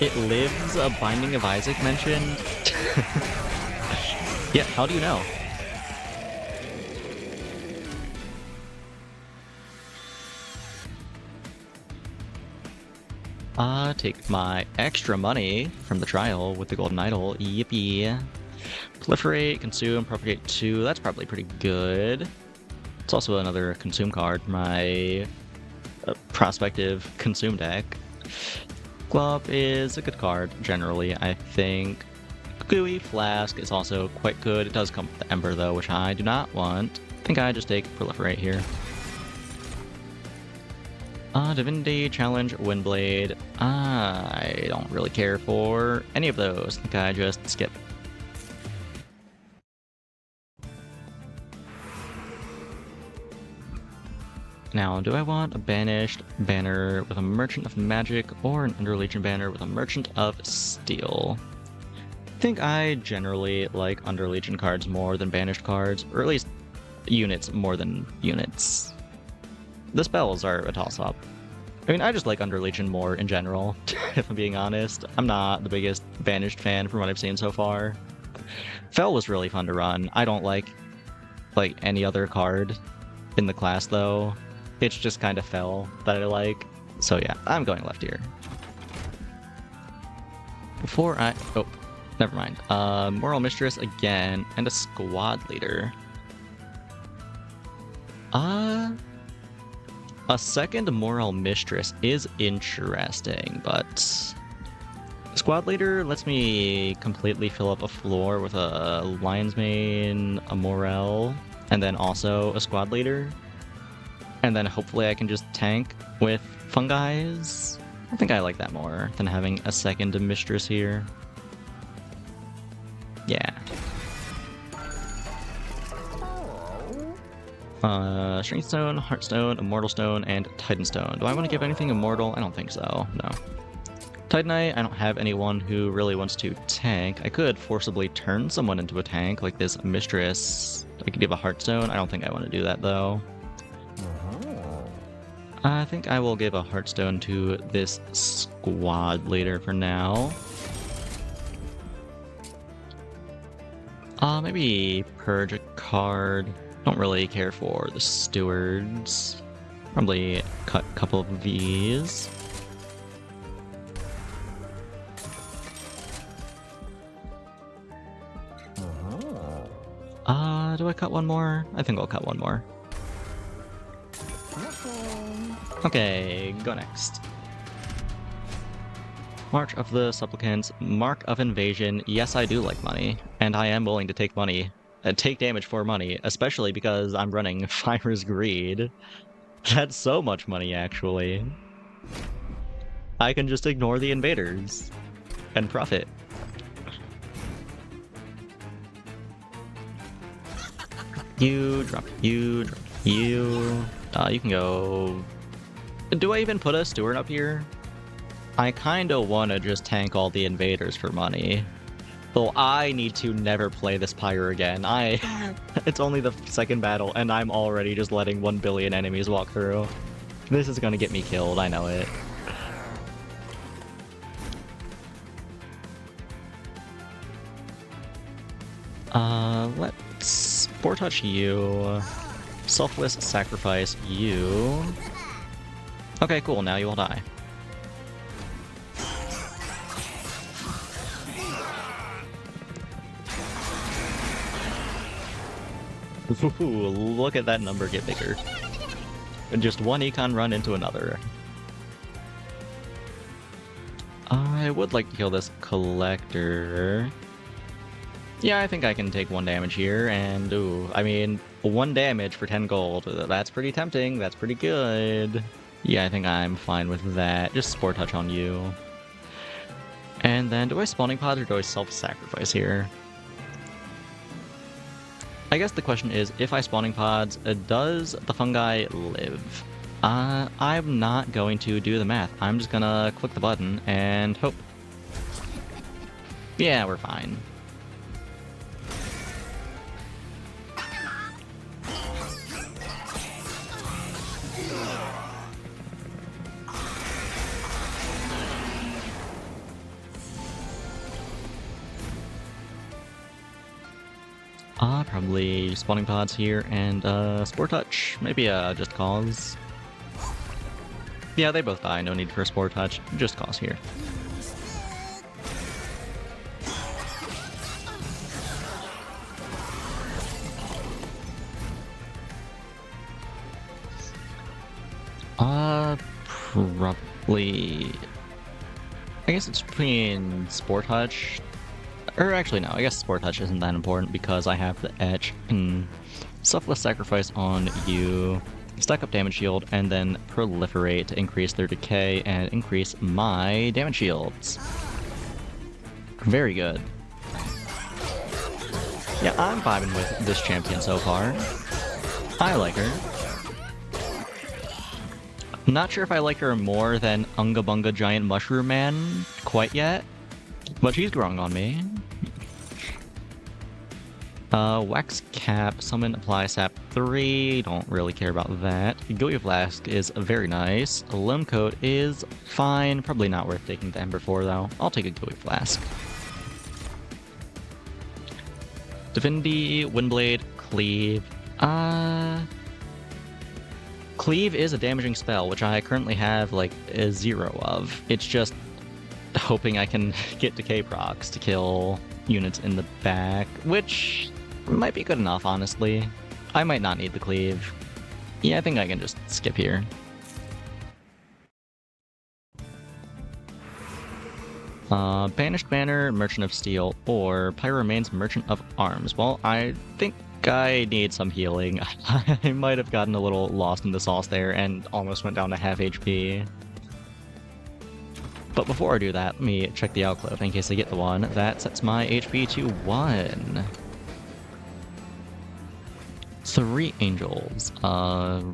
It lives, a Binding of Isaac mentioned. Yeah, how do you know? Take my extra money from the trial with the golden idol. Yippee. Proliferate, consume, propagate 2. That's probably pretty good. It's also another consume card for my prospective consume deck. Glove is a good card, generally, I think. Gooey Flask is also quite good. It does come with the Ember, though, which I do not want. I think I just take Proliferate here. Divinity, Challenge, Windblade. I don't really care for any of those. I think I just skip. Now, do I want a Banished banner with a Merchant of Magic or an Underlegion banner with a Merchant of Steel? I think I generally like Underlegion cards more than Banished cards, or at least units more than units. The spells are a toss-up. I mean, I just like Underlegion more in general, if I'm being honest. I'm not the biggest Banished fan from what I've seen so far. Fel was really fun to run. I don't like any other card in the class, though. It's just kind of Fel that I like. So yeah, I'm going left here. Before I... Oh, never mind. Moral Mistress again, and a Squad Leader. A second Moral Mistress is interesting, but Squad Leader lets me completely fill up a floor with a Lion's Mane, a Morel, and then also a Squad Leader. And then hopefully I can just tank with Fungis. I think I like that more than having a second Mistress here. Yeah. Strength Stone, Heartstone, Immortal Stone, and Titan Stone. Do I want to give anything Immortal? I don't think so, no. Titanite, I don't have anyone who really wants to tank. I could forcibly turn someone into a tank, like this Mistress. I could give a Heartstone. I don't think I want to do that, though. I think I will give a Heartstone to this Squad Leader for now. Maybe purge a card. Don't really care for the Stewards. Probably cut a couple of these. Do I cut one more? I think I'll cut one more. Okay, go next. March of the Supplicants, Mark of Invasion. Yes, I do like money, and I am willing to take money. Take damage for money, especially because I'm running Fire's Greed. That's so much money, actually. I can just ignore the invaders and profit. You drop, you drop, you. You can go. Do I even put a Steward up here? I kinda wanna just tank all the invaders for money. Well, I need to never play this Pyre again. It's only the second battle, and I'm already just letting 1 billion enemies walk through. This is gonna get me killed, I know it. Let's Spore Touch you. Selfless Sacrifice you. Okay, cool, now you will die. Ooh, look at that number get bigger. And just one econ run into another. I would like to kill this Collector. Yeah, I think I can take 1 damage here, and ooh, I mean, 1 damage for 10 gold. That's pretty tempting, that's pretty good. Yeah, I think I'm fine with that. Just Spore Touch on you. And then, do I Spawning Pod or do I self-sacrifice here? I guess the question is, if I Spawning Pods, does the fungi live? I'm not going to do the math. I'm just gonna click the button and hope. Yeah, we're fine. Probably Spawning Pods here and Spore Touch. Maybe Just Cause. Yeah, they both die. No need for Spore Touch. Just Cause here. Probably... I guess it's between Spore Touch... Or actually, no, I guess Spore Touch isn't that important because I have the Etch and Selfless Sacrifice on you, stack up damage shield, and then Proliferate to increase their decay and increase my damage shields. Very good. Yeah, I'm vibing with this champion so far. I like her. Not sure if I like her more than Unga Bunga Giant Mushroom Man quite yet, but she's growing on me. Wax Cap, Summon, Apply Sap 3, don't really care about that. Gooey Flask is very nice. Loam Coat is fine, probably not worth taking the Ember for though. I'll take a Gooey Flask. Divinity, Windblade, Cleave. Cleave is a damaging spell, which I currently have like a 0 of. It's just hoping I can get Decay procs to kill units in the back, which might be good enough, honestly. I might not need the Cleave. Yeah, I think I can just skip here. Banished Banner, Merchant of Steel, or Pyromaine's Merchant of Arms. Well, I think I need some healing. I might have gotten a little lost in the sauce there and almost went down to half HP. But before I do that, let me check the outclip in case I get the one. That sets my HP to 1. 3 Angels.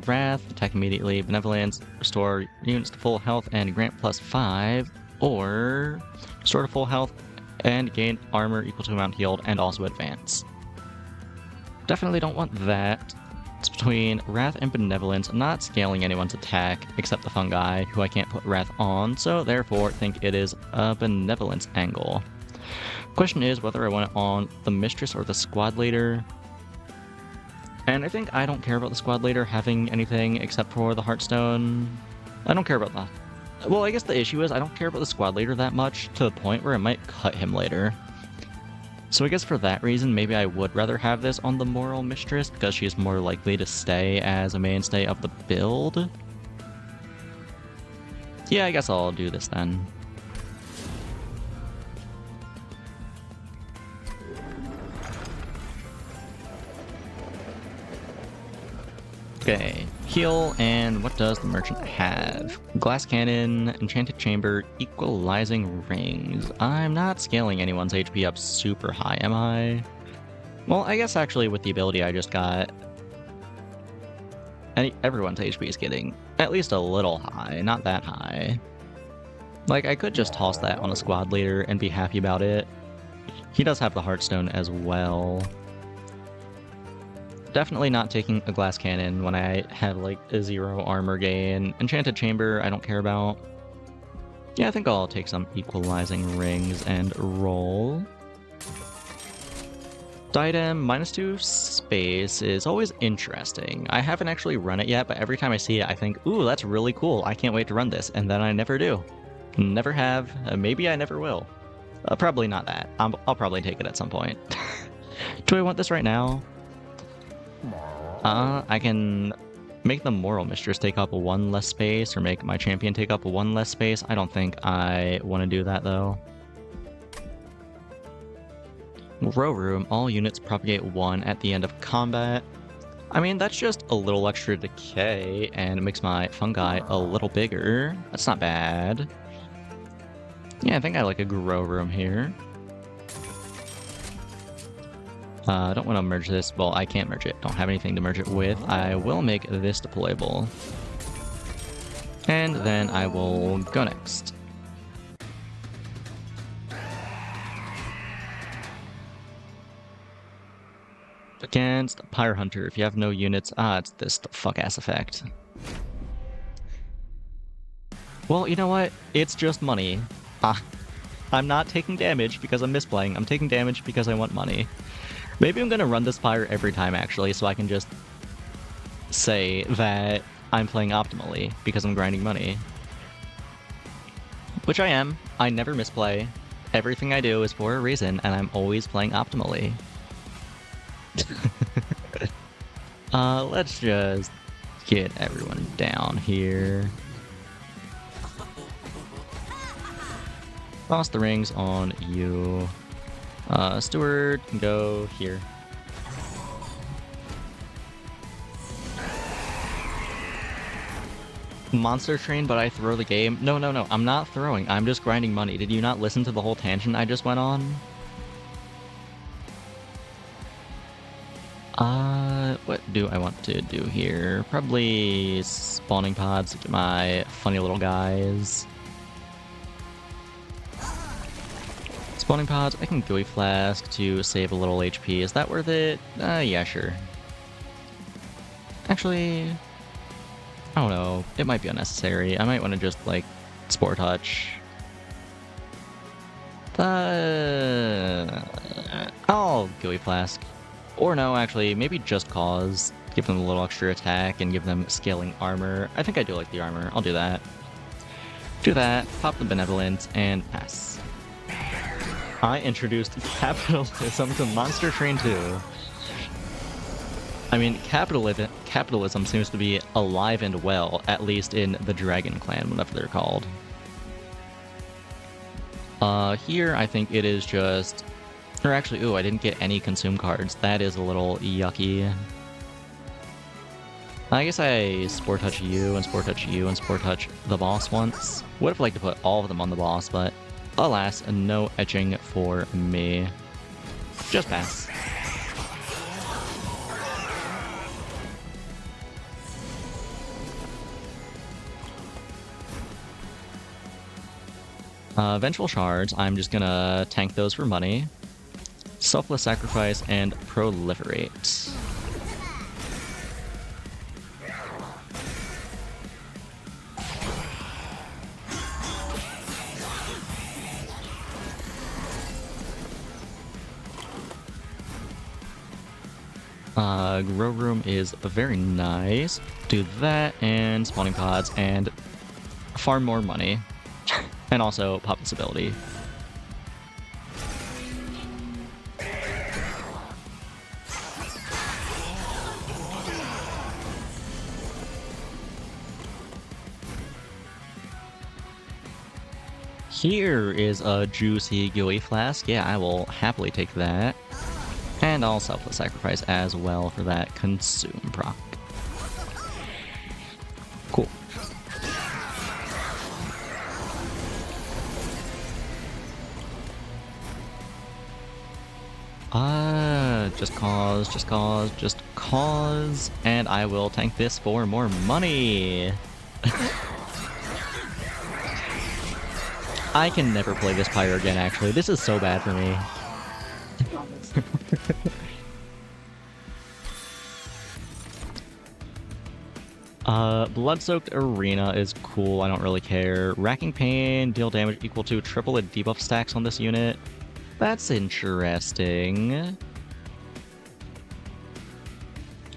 Wrath, attack immediately. Benevolence, restore units to full health and grant +5. Or restore to full health and gain armor equal to amount healed and also advance. Definitely don't want that. It's between Wrath and Benevolence. I'm not scaling anyone's attack except the fungi, who I can't put Wrath on, so therefore think it is a Benevolence angle. Question is whether I want it on the Mistress or the Squad Leader. And I think I don't care about the Squad Leader having anything except for the Heartstone. I don't care about that. Well, I guess the issue is I don't care about the Squad Leader that much to the point where I might cut him later. So I guess for that reason, maybe I would rather have this on the Moral Mistress, because she's more likely to stay as a mainstay of the build. Yeah, I guess I'll do this then. Okay, heal, and what does the merchant have? Glass Cannon, Enchanted Chamber, Equalizing Rings. I'm not scaling anyone's HP up super high, am I? Well, I guess actually with the ability I just got, everyone's HP is getting at least a little high, not that high. Like, I could just toss that on a Squad Leader and be happy about it. He does have the Heartstone as well. Definitely not taking a glass cannon when I have like a 0 armor gain. Enchanted Chamber, I don't care about. Yeah, I think I'll take some equalizing rings and roll. Diadem, -2 space is always interesting. I haven't actually run it yet, but every time I see it, I think, ooh, that's really cool. I can't wait to run this. And then I never do. Never have. Maybe I never will. Probably not that. I'll probably take it at some point. Do I want this right now? I can make the Moral Mistress take up 1 less space, or make my champion take up 1 less space. I don't think I want to do that, though. Row Room, all units propagate 1 at the end of combat. I mean, that's just a little extra decay, and it makes my fungi a little bigger. That's not bad. Yeah, I think I like a Grow Room here. I don't want to merge this. Well, I can't merge it. Don't have anything to merge it with. I will make this deployable. And then I will go next. Against Pyre Hunter, if you have no units... it's this fuck-ass effect. Well, you know what? It's just money. I'm not taking damage because I'm misplaying. I'm taking damage because I want money. Maybe I'm gonna run this Pyre every time, actually, so I can just say that I'm playing optimally because I'm grinding money. Which I am. I never misplay. Everything I do is for a reason, and I'm always playing optimally. Let's just get everyone down here. Toss the rings on you. Steward can go here. Monster Train, but I throw the game. No, I'm not throwing. I'm just grinding money. Did you not listen to the whole tangent I just went on? What do I want to do here? Probably spawning pods to get my funny little guys. Spawning pods, I can Gooey Flask to save a little HP. Is that worth it? Yeah, sure. Actually, I don't know. It might be unnecessary. I might want to just, like, Spore Touch. I'll Gooey Flask. Or no, actually, maybe just cause. Give them a little extra attack and give them scaling armor. I think I do like the armor. I'll do that. Do that, pop the Benevolent, and pass. I introduced capitalism to Monster Train 2. I mean, capitalism seems to be alive and well, at least in the Dragon Clan, whatever they're called. Here, I think it is just... Or actually, ooh, I didn't get any consume cards. That is a little yucky. I guess I Spore Touch you, and Spore Touch you, and Spore Touch the boss once. Would have liked to put all of them on the boss, but alas, no etching for me. Just pass. Vengeful Shards, I'm just gonna tank those for money. Selfless Sacrifice and Proliferate. Grow Room is very nice. Do that, and Spawning Pods, and farm more money. And also pop this ability. Here is a juicy Gooey Flask. Yeah, I will happily take that. And I'll Selfless Sacrifice as well for that consume proc. Cool. Just cause, and I will tank this for more money. I can never play this Pyre again, actually. This is so bad for me. Blood-Soaked Arena is cool, I don't really care. Racking Pain, deal damage equal to triple the debuff stacks on this unit. That's interesting.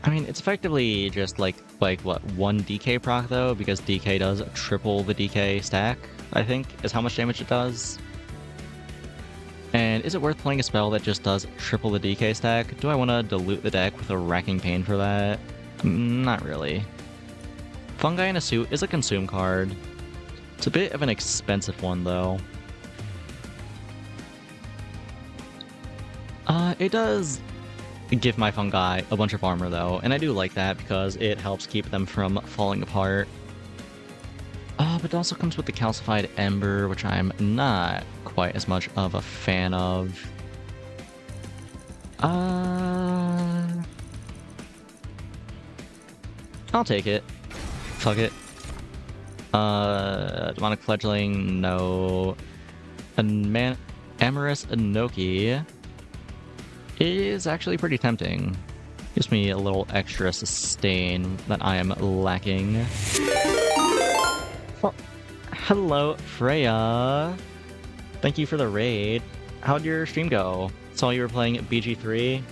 I mean, it's effectively just like what, 1 DK proc though, because DK does triple the DK stack, I think, is how much damage it does. And is it worth playing a spell that just does triple the DK stack? Do I want to dilute the deck with a Racking Pain for that? Not really. Fungi in a Suit is a consume card. It's a bit of an expensive one though. It does give my fungi a bunch of armor though, and I do like that because it helps keep them from falling apart. But it also comes with the Calcified Ember, which I'm not quite as much of a fan of. I'll take it. Fuck it. Demonic Fledgling, no. Amorous Inoki is actually pretty tempting. Gives me a little extra sustain that I am lacking. Oh, hello, Freya. Thank you for the raid. How'd your stream go? Saw you were playing BG3.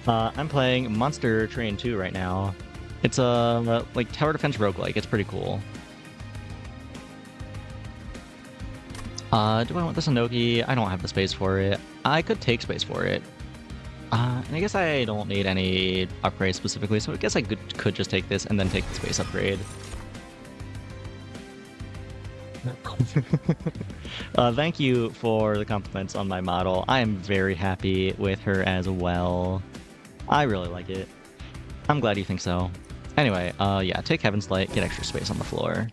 I'm playing Monster Train 2 right now. It's a like tower defense roguelike. It's pretty cool. Do I want this Inoki? I don't have the space for it. I could take space for it. And I guess I don't need any upgrades specifically, so I guess I could just take this and then take the space upgrade. Thank you for the compliments on my model. I am very happy with her as well. I really like it. I'm glad you think so. Anyway, yeah, take Heaven's Light, get extra space on the floor.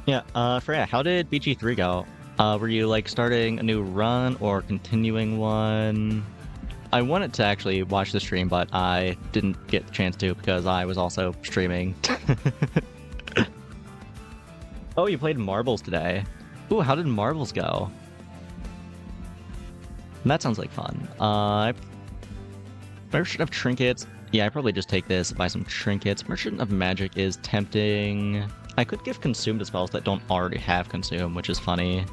Yeah, Freya, how did BG3 go? Were you, like, starting a new run or continuing one? I wanted to actually watch the stream, but I didn't get the chance to because I was also streaming. Oh, you played Marbles today. Ooh, how did Marbles go? That sounds like fun. Merchant of Trinkets. Yeah, I probably just take this, buy some trinkets. Merchant of Magic is tempting. I could give Consume to spells that don't already have Consume, which is funny.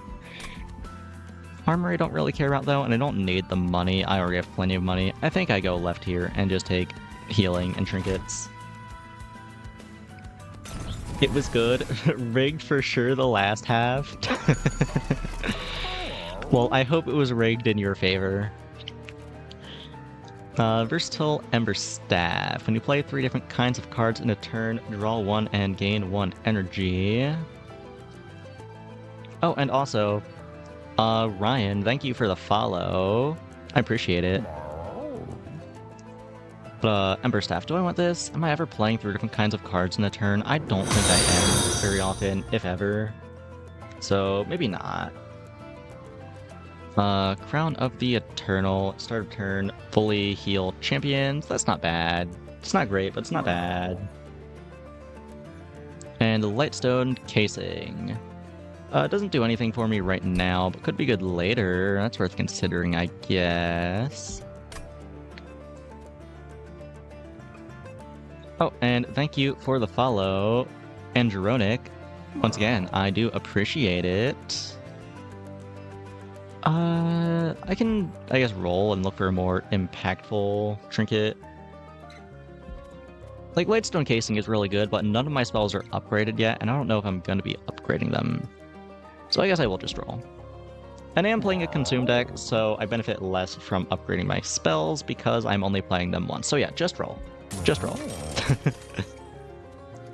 Armor I don't really care about though, and I don't need the money. I already have plenty of money. I think I go left here and just take healing and trinkets. It was good. Rigged for sure the last half. Well, I hope it was rigged in your favor. Versatile Ember Staff. When you play 3 different kinds of cards in a turn, draw 1 and gain 1 energy. Oh, and also, Ryan, thank you for the follow. I appreciate it. But, Ember Staff, do I want this? Am I ever playing 3 different kinds of cards in a turn? I don't think I am very often, if ever. So, maybe not. Crown of the Eternal, start of turn, fully healed champions. That's not bad. It's not great, but it's not bad. And Lightstone Casing. It doesn't do anything for me right now, but could be good later. That's worth considering, I guess. Oh, and thank you for the follow, Andronic. Once again, I do appreciate it. I can, I guess, roll and look for a more impactful trinket. Like, Lightstone Casing is really good, but none of my spells are upgraded yet, and I don't know if I'm going to be upgrading them. So I guess I will just roll. And I am playing a Consume deck, so I benefit less from upgrading my spells because I'm only playing them once. So yeah, just roll. Just roll.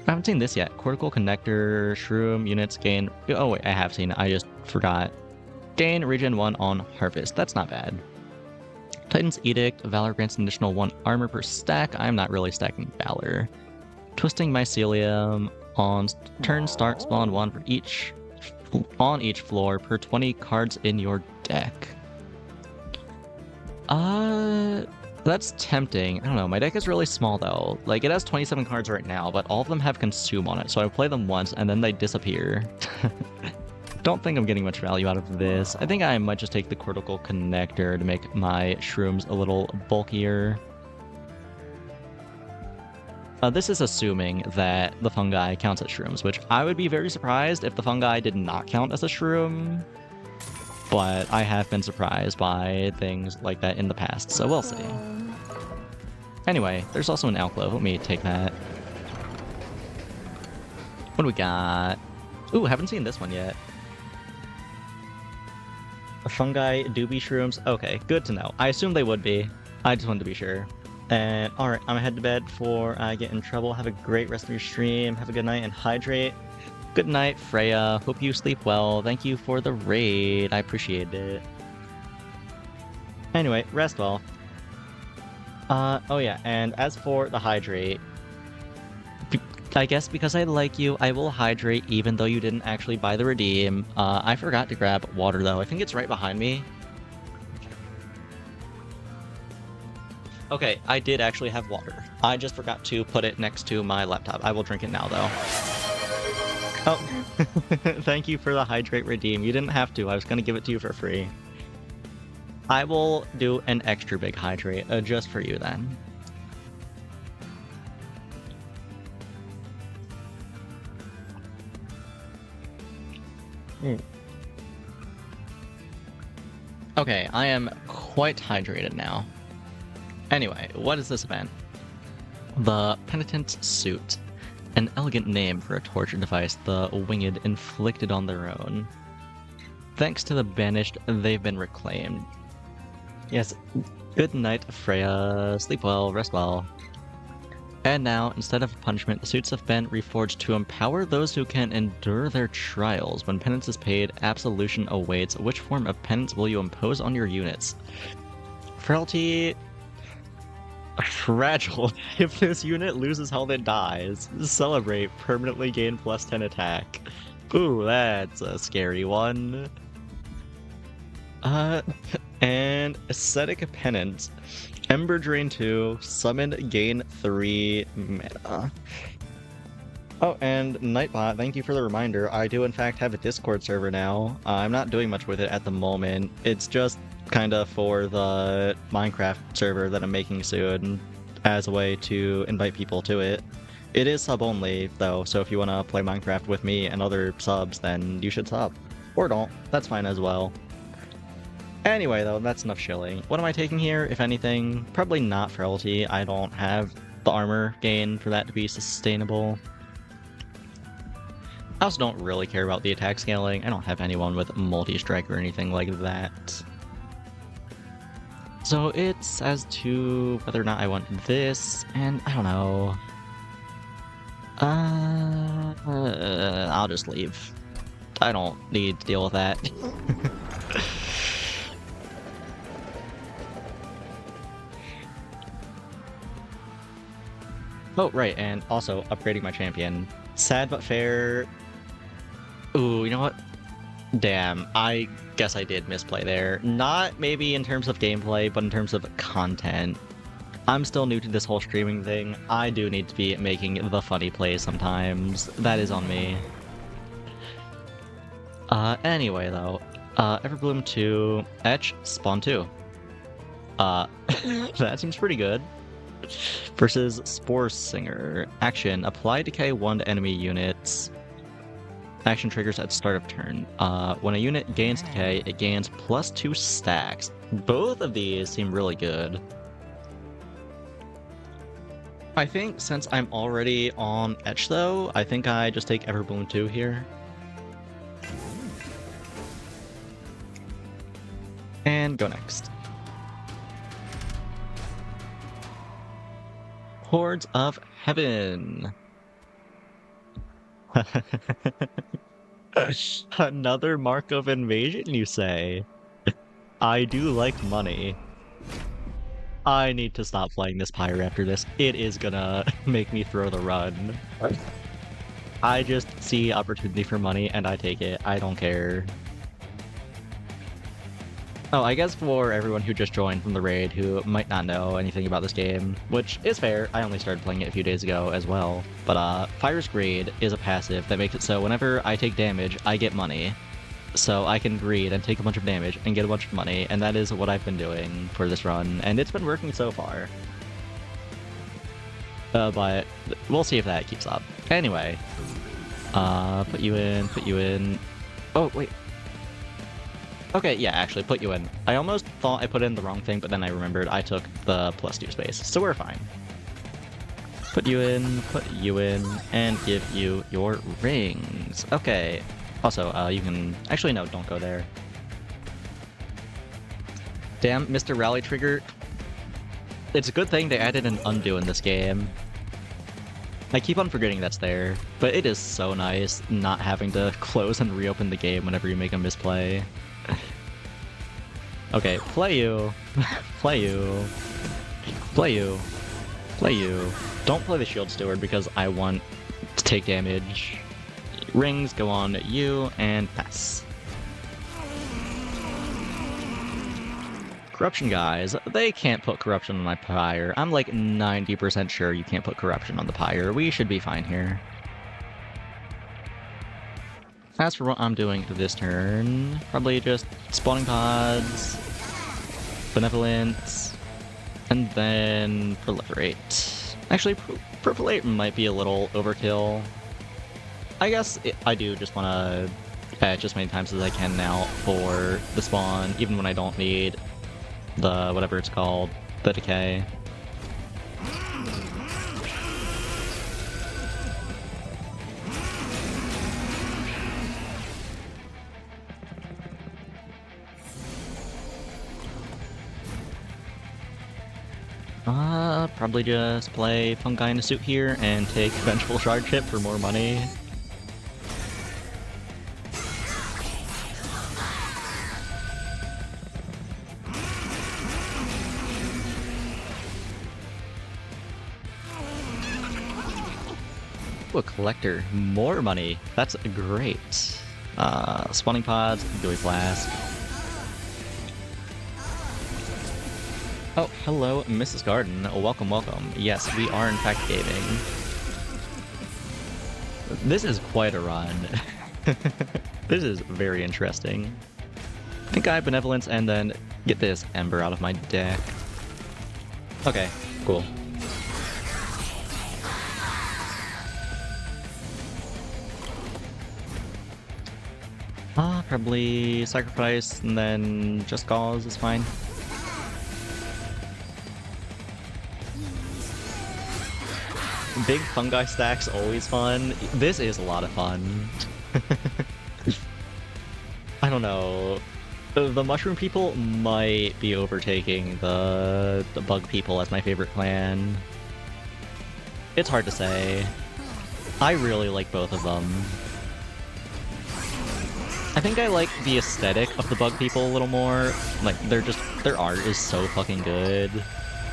I haven't seen this yet. Cortical Connector, Shroom, units gain... Oh wait, I have seen it. I just forgot. Gain regen 1 on Harvest. That's not bad. Titan's Edict. Valor grants an additional 1 armor per stack. I'm not really stacking Valor. Twisting Mycelium. On turn start, spawn 1 for each... on each floor per 20 cards in your deck. That's tempting. I don't know, my deck is really small though. Like, it has 27 cards right now, but all of them have Consume on it, so I play them once and then they disappear. Don't think I'm getting much value out of this. I think I might just take the cortical connector to make my shrooms a little bulkier. This is assuming that the fungi counts as shrooms, which I would be very surprised if the fungi did not count as a shroom. But I have been surprised by things like that in the past, so we'll see. Anyway, there's also an alcove. Let me take that. What do we got? Ooh, haven't seen this one yet. Fungi do be shrooms? Okay, good to know. I assume they would be. I just wanted to be sure. And alright, I'm gonna head to bed before I get in trouble. Have a great rest of your stream. Have a good night and hydrate. Good night, Freya. Hope you sleep well. Thank you for the raid. I appreciate it. Anyway, rest well. Oh yeah, and as for the hydrate, I guess because I like you, I will hydrate even though you didn't actually buy the redeem. I forgot to grab water though. I think it's right behind me. Okay, I did actually have water. I just forgot to put it next to my laptop. I will drink it now though. Oh, thank you for the hydrate redeem. You didn't have to. I was gonna give it to you for free. I will do an extra big hydrate just for you then. Okay, I am quite hydrated now. Anyway, what is this event? The Penitent's Suit. An elegant name for a torture device the winged inflicted on their own. Thanks to the banished, they've been reclaimed. Yes, good night, Freya. Sleep well, rest well. And now, instead of punishment, the suits have been reforged to empower those who can endure their trials. When penance is paid, absolution awaits. Which form of penance will you impose on your units? Frailty... Fragile. If this unit loses health, it dies. Celebrate. Permanently gain plus 10 attack. Ooh, that's a scary one. And Ascetic Penance. Ember Drain 2. Summon gain 3 mana. Oh, and Nightbot, thank you for the reminder. I do in fact have a Discord server now. I'm not doing much with it at the moment. It's just kinda for the Minecraft server that I'm making soon as a way to invite people to it. It is sub only though, so if you wanna play Minecraft with me and other subs, then you should sub. Or don't, that's fine as well. Anyway though, that's enough shilling. What am I taking here, if anything? Probably not Frailty. I don't have the armor gain for that to be sustainable. I also don't really care about the attack scaling. I don't have anyone with multi-strike or anything like that. So it's as to whether or not I want this, and I don't know. I'll just leave. I don't need to deal with that. Oh, right, and also upgrading my champion. Sad but fair. Ooh, you know what? Damn, I guess I did misplay there. Not maybe in terms of gameplay, but in terms of content. I'm still new to this whole streaming thing. I do need to be making the funny plays sometimes. That is on me. Anyway though. Everbloom 2, Etch, Spawn 2. That seems pretty good. Versus Spore Singer. Action, apply decay 1 to enemy units. Action triggers at start of turn. When a unit gains decay, it gains +2 stacks. Both of these seem really good. I think since I'm already on Etch though, I think I just take Everbloom 2 here. And go next. Hordes of Heaven. Another mark of invasion, you say? I do like money. I need to stop playing this pyre after this. It is gonna make me throw the run. I just see opportunity for money and I take it. I don't care. Oh, I guess for everyone who just joined from the raid who might not know anything about this game, which is fair, I only started playing it a few days ago as well, but Fire's Grade is a passive that makes it so whenever I take damage, I get money. so I can greed and take a bunch of damage and get a bunch of money, and that is what I've been doing for this run, and it's been working so far. But we'll see if that keeps up. Anyway, put you in. Oh, wait. Okay, yeah, actually, put you in. I almost thought I put in the wrong thing, but then I remembered I took the +2 space, so we're fine. Put you in, and give you your rings. Okay. Also, you can... Actually, no, don't go there. Damn, Mr. Rally Trigger. It's a good thing they added an undo in this game. I keep on forgetting that's there, but it is so nice not having to close and reopen the game whenever you make a misplay. Okay, play you. Play you. Play you. Play you. Don't play the Shield Steward because I want to take damage. Rings go on you and pass. Corruption guys, they can't put corruption on my pyre. I'm like 90% sure you can't put corruption on the pyre. We should be fine here. As for what I'm doing this turn, probably just spawning pods, benevolence, and then proliferate. Actually, proliferate might be a little overkill. I guess I do just want to fetch as many times as I can now for the spawn, even when I don't need the whatever it's called, the decay. Probably just play Fungi in a suit here and take Vengeful Shard Chip for more money. Ooh, a collector. More money. That's great. Spawning pods, Gooey Flask. Oh, hello, Mrs. Garden. Welcome, welcome. Yes, we are in fact gaming. This is quite a run. This is very interesting. I think I have Benevolence and then get this Ember out of my deck. Okay, cool. Probably Sacrifice and then just Gauze is fine. Big fungi stack's always fun. This is a lot of fun. I don't know. The mushroom people might be overtaking the bug people as my favorite clan. It's hard to say. I really like both of them. I think I like the aesthetic of the bug people a little more. Like, their art is so fucking good.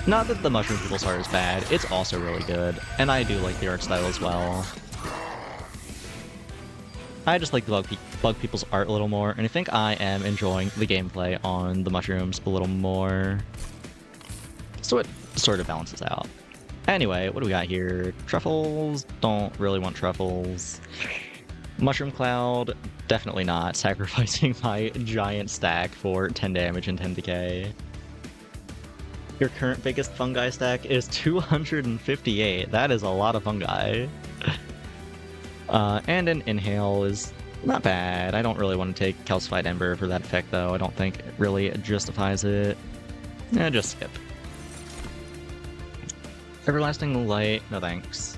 Not that the mushroom people's art is bad, it's also really good, and I do like the art style as well. I just like the bug people's art a little more, and I think I am enjoying the gameplay on the mushrooms a little more. So it sort of balances out. Anyway, what do we got here? Truffles? Don't really want truffles. Mushroom Cloud? Definitely not. Sacrificing my giant stack for 10 damage and 10 decay. Your current biggest fungi stack is 258. That is a lot of fungi. And an Inhale is not bad. I don't really want to take Calcified Ember for that effect, though. I don't think it really justifies it. Yeah, just skip. Everlasting Light, no thanks.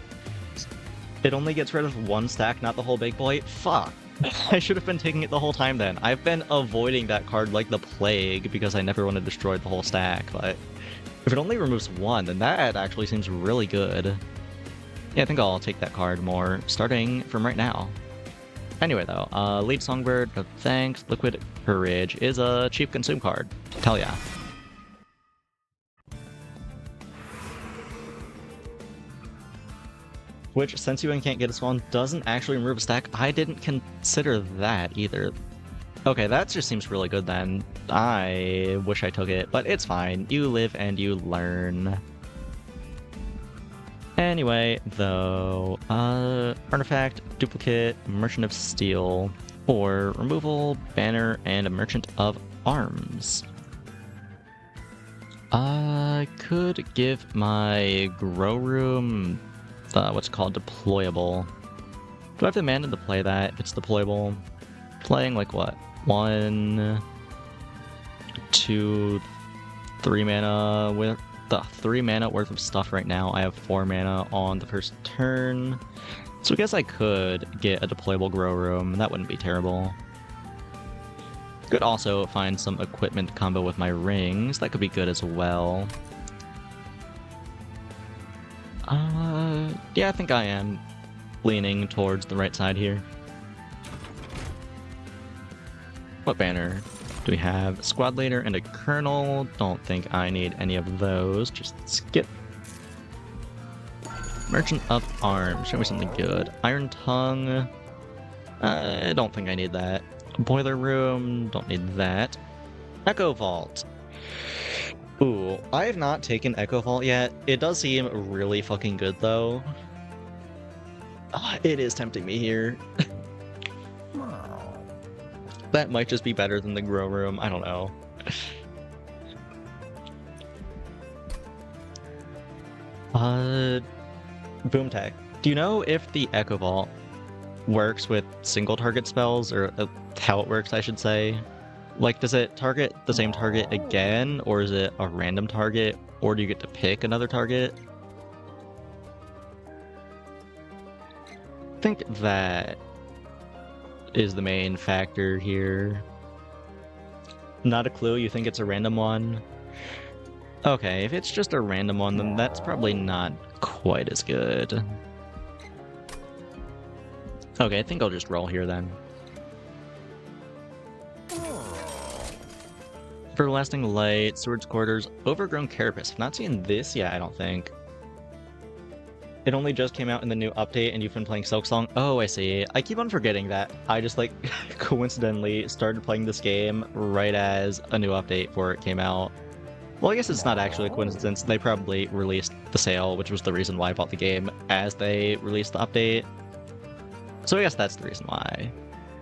It only gets rid of one stack, not the whole big boy? Fuck. I should have been taking it the whole time then. I've been avoiding that card like the plague because I never want to destroy the whole stack, but if it only removes one, then that actually seems really good. Yeah, I think I'll take that card more, starting from right now. Anyway though, Lead Songbird, no thanks. Liquid Courage is a cheap consume card. Hell yeah. Which, since you can't get a spawn, doesn't actually remove a stack. I didn't consider that either. Okay, that just seems really good then. I wish I took it, but it's fine. You live and you learn. Anyway, though, Artifact, Duplicate, Merchant of Steel. Or removal, banner, and a merchant of arms. I could give my grow room what's called deployable. Do I have the mana to play that if it's deployable? Playing like what? 1, 2, 3 mana with the 3 mana worth of stuff right now. I have 4 mana on the first turn. So I guess I could get a deployable grow room. That wouldn't be terrible. Could also find some equipment combo with my rings. That could be good as well. Yeah, I think I am leaning towards the right side here. What banner do we have? Squad leader and a colonel. Don't think I need any of those. Just skip. Merchant of arms. Show me something good. Iron tongue. I don't think I need that. Boiler room. Don't need that. Echo vault. Ooh, I have not taken Echo Vault yet. It does seem really fucking good, though. It is tempting me here. That might just be better than the grow room. I don't know. Boomtech. Do you know if the Echo Vault works with single target spells, or how it works, I should say? Like, does it target the same target again, or is it a random target, or do you get to pick another target? I think that is the main factor here. Not a clue, you think it's a random one? Okay, if it's just a random one, then that's probably not quite as good. Okay, I think I'll just roll here then. Everlasting Light, Sword's Quarters, Overgrown Carapace. I've not seen this yet, I don't think. It only just came out in the new update and you've been playing Silksong. Oh, I see. I keep on forgetting that. I just, like, coincidentally started playing this game right as a new update for it came out. Well, I guess it's not actually a coincidence. They probably released the sale, which was the reason why I bought the game, as they released the update. So I guess that's the reason why.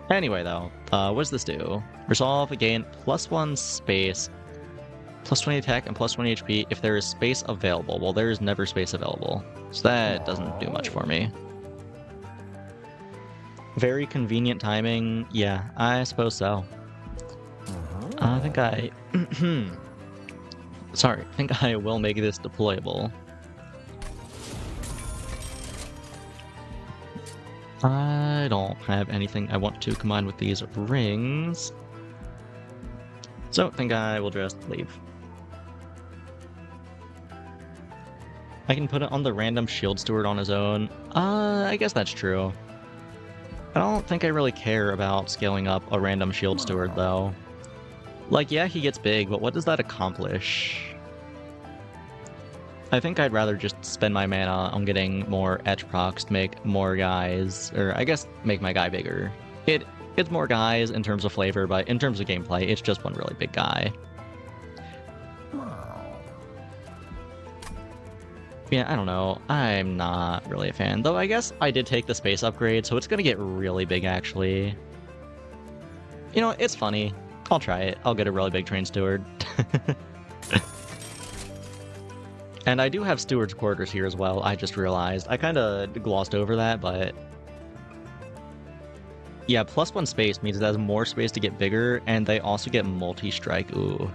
Anyway, though, what does this do? Resolve, gain +1 space, +20 attack, and +20 HP if there is space available. Well, there is never space available, so that doesn't do much for me. Very convenient timing. Yeah, I suppose so. I think I... Sorry, I think I will make this deployable. I don't have anything I want to combine with these rings, so I think I will just leave. I can put it on the random shield steward on his own. I guess that's true. I don't think I really care about scaling up a random shield steward, though. Like, yeah, he gets big, but what does that accomplish? I think I'd rather just spend my mana on getting more edge procs to make more guys, or I guess make my guy bigger. It's more guys in terms of flavor, but in terms of gameplay, it's just one really big guy. Yeah, I don't know. I'm not really a fan, though I guess I did take the space upgrade, so it's gonna get really big, actually. You know, it's funny. I'll try it. I'll get a really big train steward. And I do have steward's quarters here as well, I just realized. I kind of glossed over that, but... Yeah, +1 space means it has more space to get bigger, and they also get multi-strike. Ooh.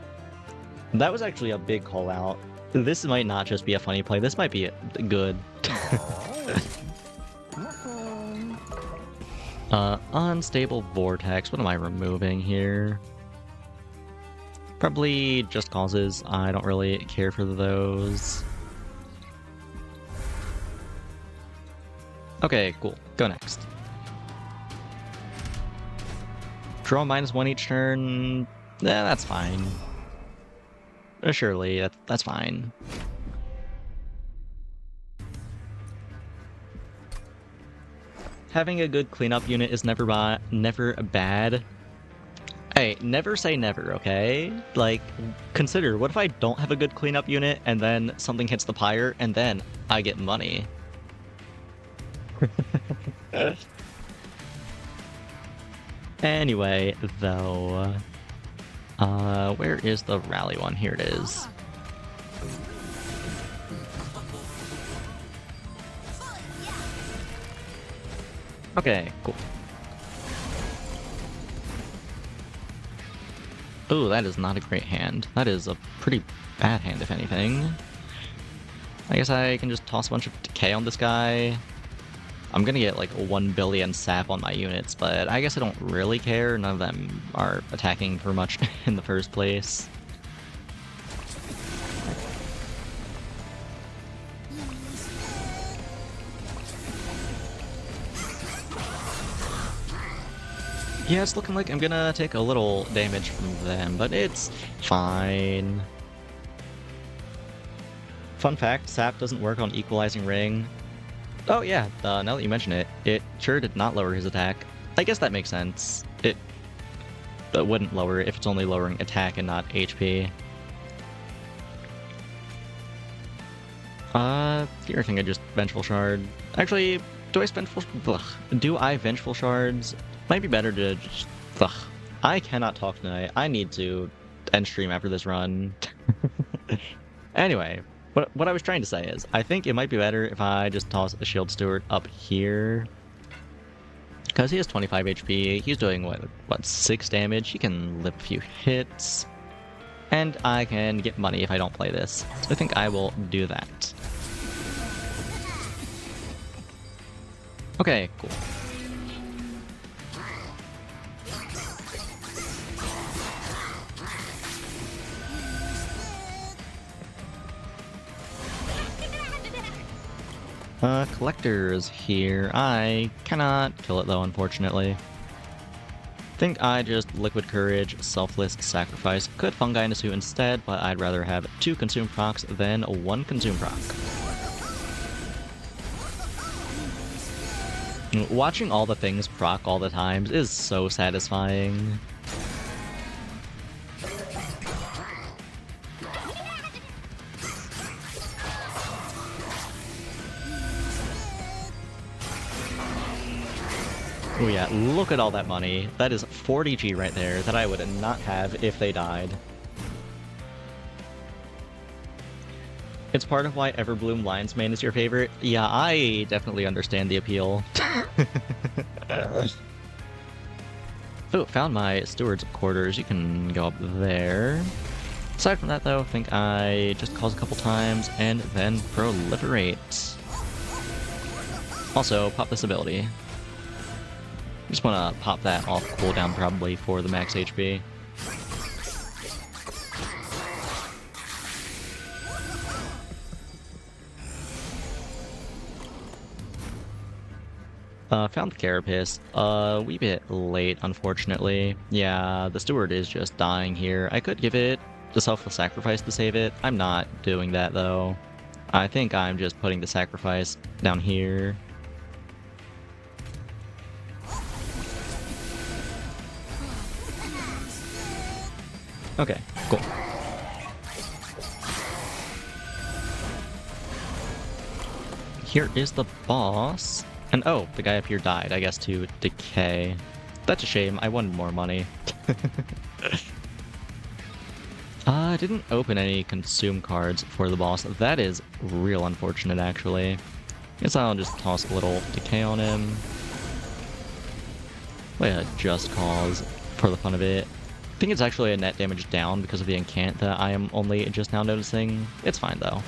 That was actually a big call-out. This might not just be a funny play, this might be good. Unstable Vortex, what am I removing here? Probably just causes. I don't really care for those. Okay, cool. Go next. Draw -1 each turn. That's fine. Surely, that's fine. Having a good cleanup unit is never bad. Hey, never say never, okay? Like, consider, what if I don't have a good cleanup unit, and then something hits the pyre, and then I get money? Anyway, though, where is the rally one? Here it is. Okay, cool. Ooh, that is not a great hand. That is a pretty bad hand, if anything. I guess I can just toss a bunch of decay on this guy. I'm gonna get like 1 billion sap on my units, but I guess I don't really care. None of them are attacking for much in the first place. Yeah, it's looking like I'm gonna take a little damage from them, but it's fine. Fun fact, sap doesn't work on Equalizing Ring. Oh yeah, now that you mention it, it sure did not lower his attack. I guess that makes sense. It wouldn't lower it if it's only lowering attack and not HP. Here I think I just Vengeful Shard. Actually, do I Vengeful Shards? Might be better to just... Ugh. I cannot talk tonight. I need to end stream after this run. Anyway, what I was trying to say is, I think it might be better if I just toss the Shield Steward up here. Because he has 25 HP, he's doing, what, 6 damage? He can lip a few hits. And I can get money if I don't play this. So I think I will do that. Okay, cool. Collector is here. I cannot kill it though, unfortunately. Think I just Liquid Courage, Selfless Sacrifice. Could Fungi Nasu instead, but I'd rather have 2 Consume procs than 1 Consume proc. Watching all the things proc all the times is so satisfying. Oh yeah, look at all that money. That is 40G right there that I would not have if they died. It's part of why Everbloom Lion's Mane is your favorite. Yeah, I definitely understand the appeal. Oh, found my steward's quarters. You can go up there. Aside from that though, I think I just cause a couple times and then proliferate. Also, pop this ability. Just want to pop that off cooldown probably for the max HP. Found the Carapace. A wee bit late, unfortunately. Yeah, the Steward is just dying here. I could give it the Selfless Sacrifice to save it. I'm not doing that, though. I think I'm just putting the Sacrifice down here. Okay, cool. Here is the boss. And oh, the guy up here died, I guess, to decay. That's a shame, I wanted more money. I didn't open any consume cards for the boss. That is real unfortunate, actually. Guess I'll just toss a little decay on him. Play a Just Cause for the fun of it. I think it's actually a net damage down because of the incant that I am only just now noticing. It's fine, though.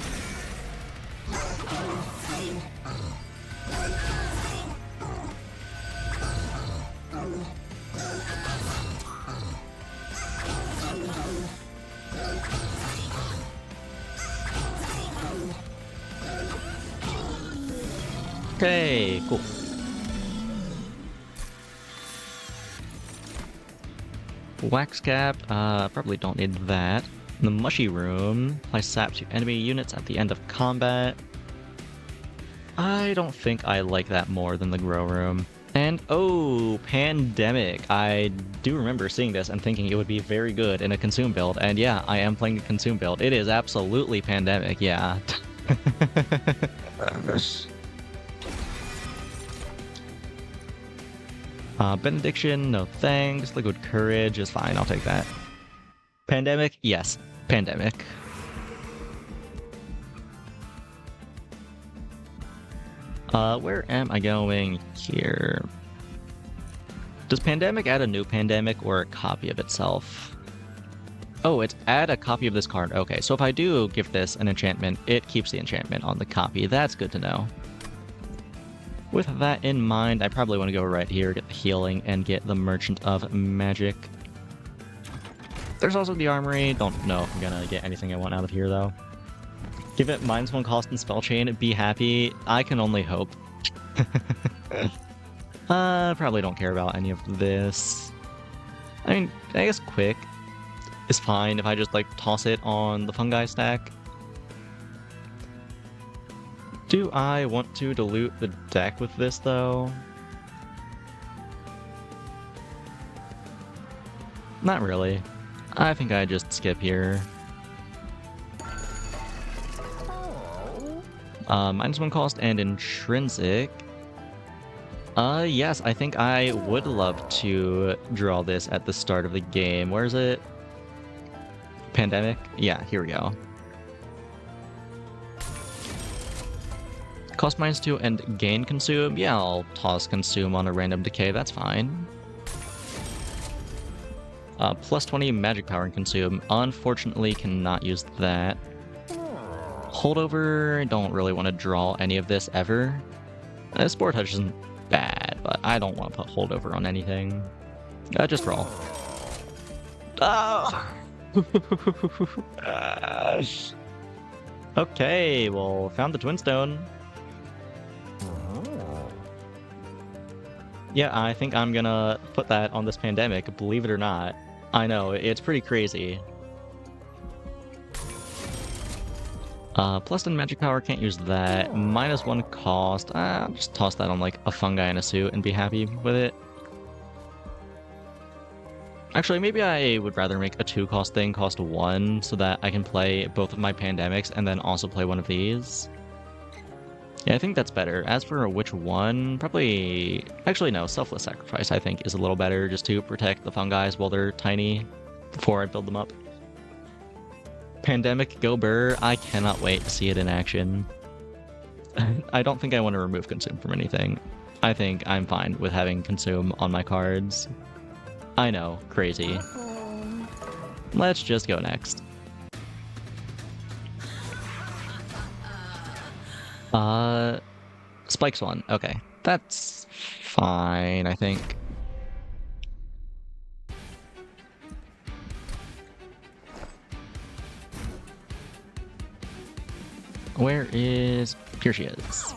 Okay, cool. Wax Cap, probably don't need that. The Mushy Room, apply sap to enemy units at the end of combat. I don't think I like that more than the Grow Room. And, oh, Pandemic. I do remember seeing this and thinking it would be very good in a Consume build, and yeah, I am playing a Consume build. It is absolutely Pandemic, yeah. Benediction, no thanks. Liquid Courage is fine, I'll take that. Pandemic, yes, Pandemic. Where am I going here? Does Pandemic add a new Pandemic or a copy of itself? Oh, it's add a copy of this card. Okay, so if I do give this an enchantment, it keeps the enchantment on the copy. That's good to know. With that in mind, I probably want to go right here, get the healing, and get the Merchant of Magic. There's also the Armory. Don't know if I'm gonna get anything I want out of here, though. Give it -1 cost and Spell Chain, be happy. I can only hope. Probably don't care about any of this. I mean, I guess Quick is fine if I just, like, toss it on the Fungi stack. Do I want to dilute the deck with this, though? Not really. I think I just skip here. -1 cost and Intrinsic. Yes, I think I would love to draw this at the start of the game. Where is it? Pandemic? Yeah, here we go. Cost -2 and gain Consume? Yeah, I'll toss Consume on a random decay, that's fine. +20 magic power and Consume. Unfortunately, cannot use that. Holdover, I don't really want to draw any of this ever. Spore Touch isn't bad, but I don't want to put Holdover on anything. Just roll. Oh! Okay, well, found the Twin Stone. Yeah, I think I'm gonna put that on this Pandemic, believe it or not. I know, it's pretty crazy. +10 magic power, can't use that. -1 cost, I'll just toss that on like a Fungi in a suit and be happy with it. Actually, maybe I would rather make a 2-cost thing cost 1 so that I can play both of my Pandemics and then also play one of these. Yeah, I think that's better. As for which one, probably... Actually, no, Selfless Sacrifice, I think, is a little better just to protect the Fungi while they're tiny before I build them up. Pandemic, go Burr. I cannot wait to see it in action. I don't think I want to remove Consume from anything. I think I'm fine with having Consume on my cards. I know, crazy. Let's just go next. Spikes 1. Okay, that's fine, I think. Where is... Here she is.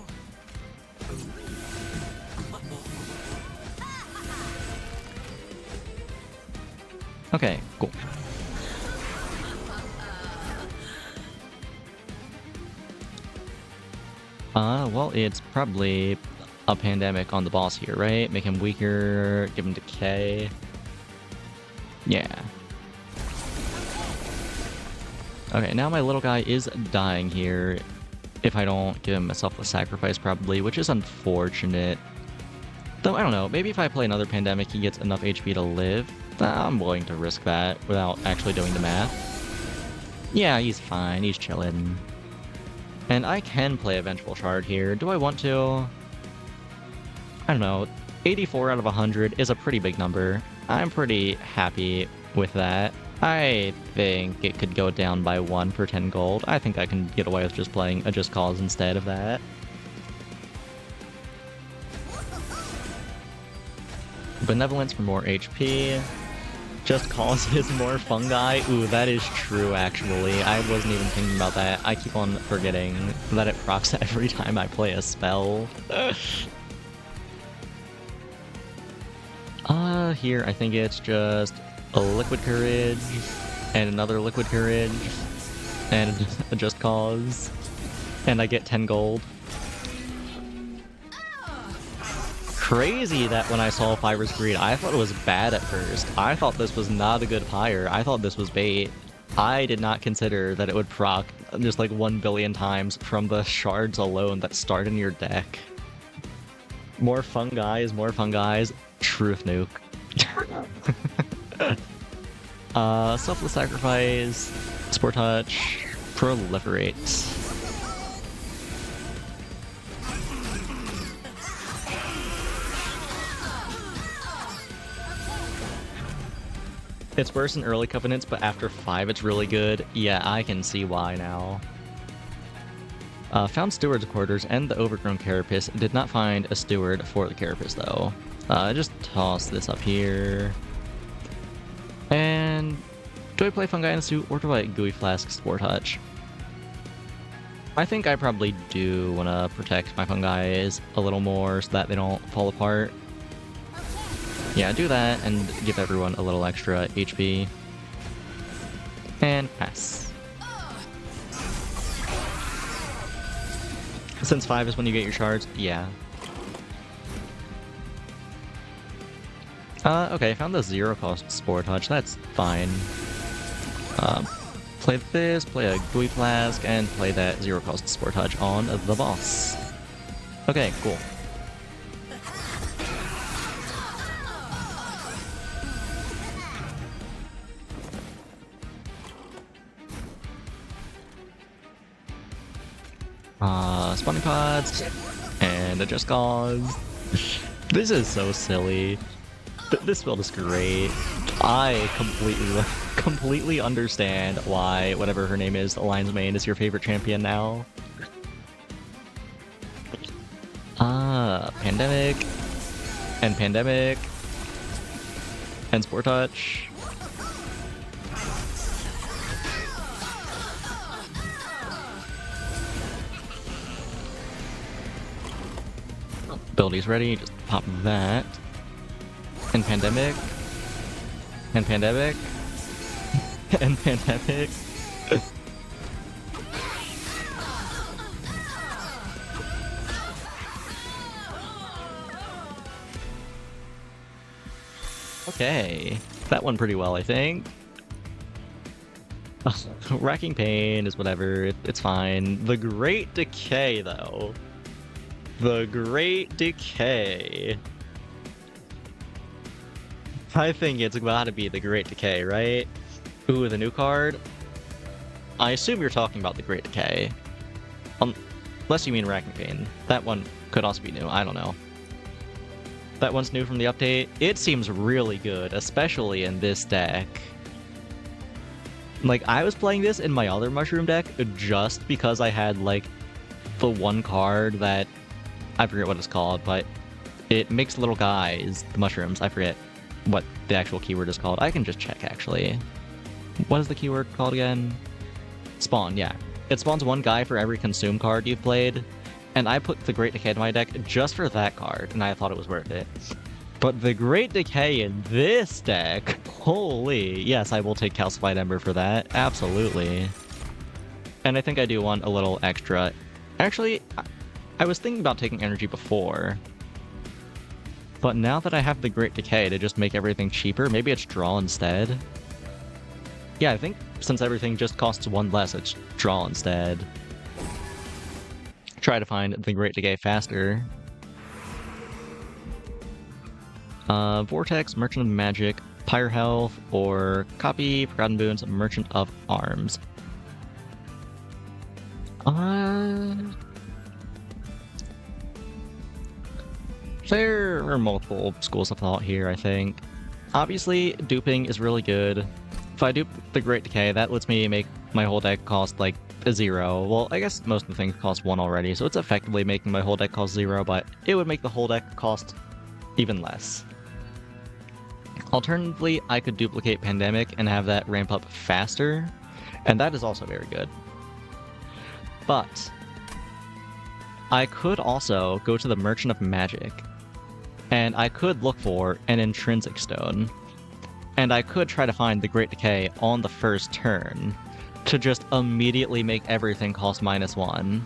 Okay, cool. Well, it's probably a Pandemic on the boss here, right? Make him weaker, give him decay. Yeah. Okay, now my little guy is dying here. If I don't give him a Selfless Sacrifice, probably, which is unfortunate. Though, I don't know, maybe if I play another Pandemic, he gets enough HP to live. I'm willing to risk that without actually doing the math. Yeah, he's fine, he's chilling. And I can play a Vengeful Shard here. Do I want to? I don't know. 84 out of 100 is a pretty big number. I'm pretty happy with that. I think it could go down by 1 for 10 gold. I think I can get away with just playing a Just Cause instead of that. Benevolence for more HP. Just causes more fungi. Ooh, that is true, actually. I wasn't even thinking about that. I keep on forgetting that it procs every time I play a spell. Here, I think it's just a Liquid Courage, and another Liquid Courage, and a Just Cause, and I get 10 gold. Crazy that when I saw Fiber's Greed, I thought it was bad at first. I thought this was not a good fire. I thought this was bait. I did not consider that it would proc just like 1 billion times from the shards alone that start in your deck. More fungi. Truth nuke. Selfless sacrifice, sport touch, proliferate. It's worse in early Covenants, but after 5 it's really good. Yeah, I can see why now. Found Steward's quarters and the overgrown Carapace. Did not find a steward for the Carapace though. Just toss this up here. And do I play Fungi in a suit or do I Gooey Flask Spore Touch? I think I probably do want to protect my Fungi a little more so that they don't fall apart. Yeah, do that and give everyone a little extra HP. And pass. Since 5 is when you get your shards, yeah. Okay, I found the 0-cost Spore Touch, that's fine. Play this, play a Gooey Flask, and play that 0-cost Spore Touch on the boss. Okay, cool. Spawning pods, and a Just Cause. This is so silly. This build is great. I completely understand why whatever her name is, Lion's Mane, is your favorite champion now. Pandemic, and Spore Touch. Ability's ready, just pop that. And Pandemic. And Pandemic. And Pandemic. Okay. That went pretty well, I think. Racking Pain is whatever, it's fine. The Great Decay, though. The Great Decay. I think it's gotta be the Great Decay, right? Ooh, the new card? I assume you're talking about the Great Decay. Unless you mean Racking Pain. That one could also be new, I don't know. That one's new from the update. It seems really good, especially in this deck. Like, I was playing this in my other Mushroom deck just because I had, like, the one card that... I forget what it's called, but it makes little guys, the mushrooms. I forget what the actual keyword is called. I can just check, actually. What is the keyword called again? Spawn, yeah. It spawns one guy for every consume card you've played, and I put the Great Decay in my deck just for that card, and I thought it was worth it. But the Great Decay in this deck, holy, yes, I will take Calcified Ember for that, absolutely. And I think I do want a little extra. Actually, I was thinking about taking energy before, but now that I have the Great Decay to just make everything cheaper, maybe it's draw instead. Yeah, I think since everything just costs 1 less, it's draw instead. Try to find the Great Decay faster. Vortex, Merchant of Magic, Pyre Health, or copy Forgotten Boons, Merchant of Arms. There are multiple schools of thought here, I think. Obviously, duping is really good. If I dupe the Great Decay, that lets me make my whole deck cost, like, a 0. Well, I guess most of the things cost 1 already, so it's effectively making my whole deck cost 0, but it would make the whole deck cost even less. Alternatively, I could duplicate Pandemic and have that ramp up faster, and that is also very good. But I could also go to the Merchant of Magic, and I could look for an Intrinsic Stone, and I could try to find the Great Decay on the first turn to just immediately make everything cost -1.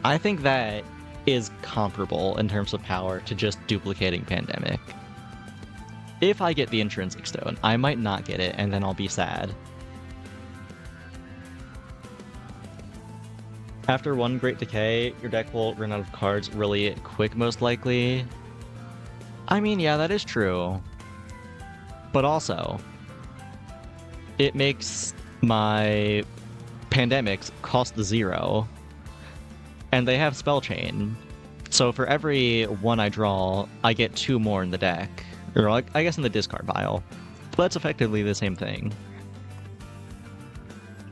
I think that is comparable in terms of power to just duplicating Pandemic. If I get the Intrinsic Stone, I might not get it, and then I'll be sad. After 1 Great Decay, your deck will run out of cards really quick, most likely. I mean, yeah, that is true. But also, it makes my pandemics cost 0. And they have Spell Chain. So for every one I draw, I get 2 more in the deck. Or like, I guess in the discard pile. But that's effectively the same thing.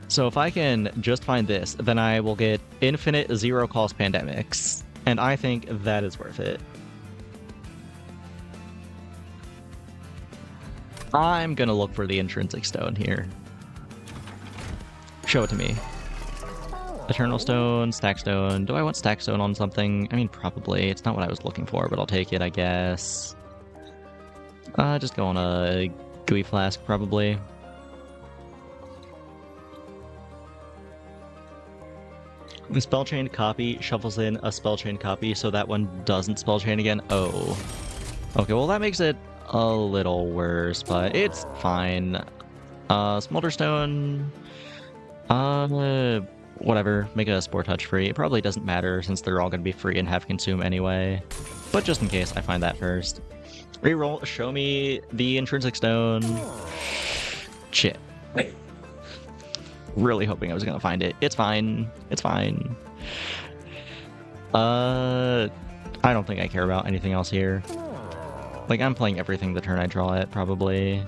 So if I can just find this, then I will get infinite 0-cost pandemics. And I think that is worth it. I'm gonna look for the intrinsic stone here. Show it to me. Eternal Stone, Stack Stone. Do I want Stack Stone on something? I mean, probably. It's not what I was looking for, but I'll take it, I guess. Just go on a Gooey Flask, probably. The Spellchain copy shuffles in a Spellchain copy, so that one doesn't Spellchain again. Oh. Okay, well that makes it a little worse, but it's fine. Smolder Stone... whatever, make a Spore Touch free. It probably doesn't matter since they're all going to be free and have Consume anyway. But just in case, I find that first. Reroll, show me the Intrinsic Stone. Shit. Really hoping I was going to find it. It's fine. It's fine. I don't think I care about anything else here. Like, I'm playing everything the turn I draw it, probably.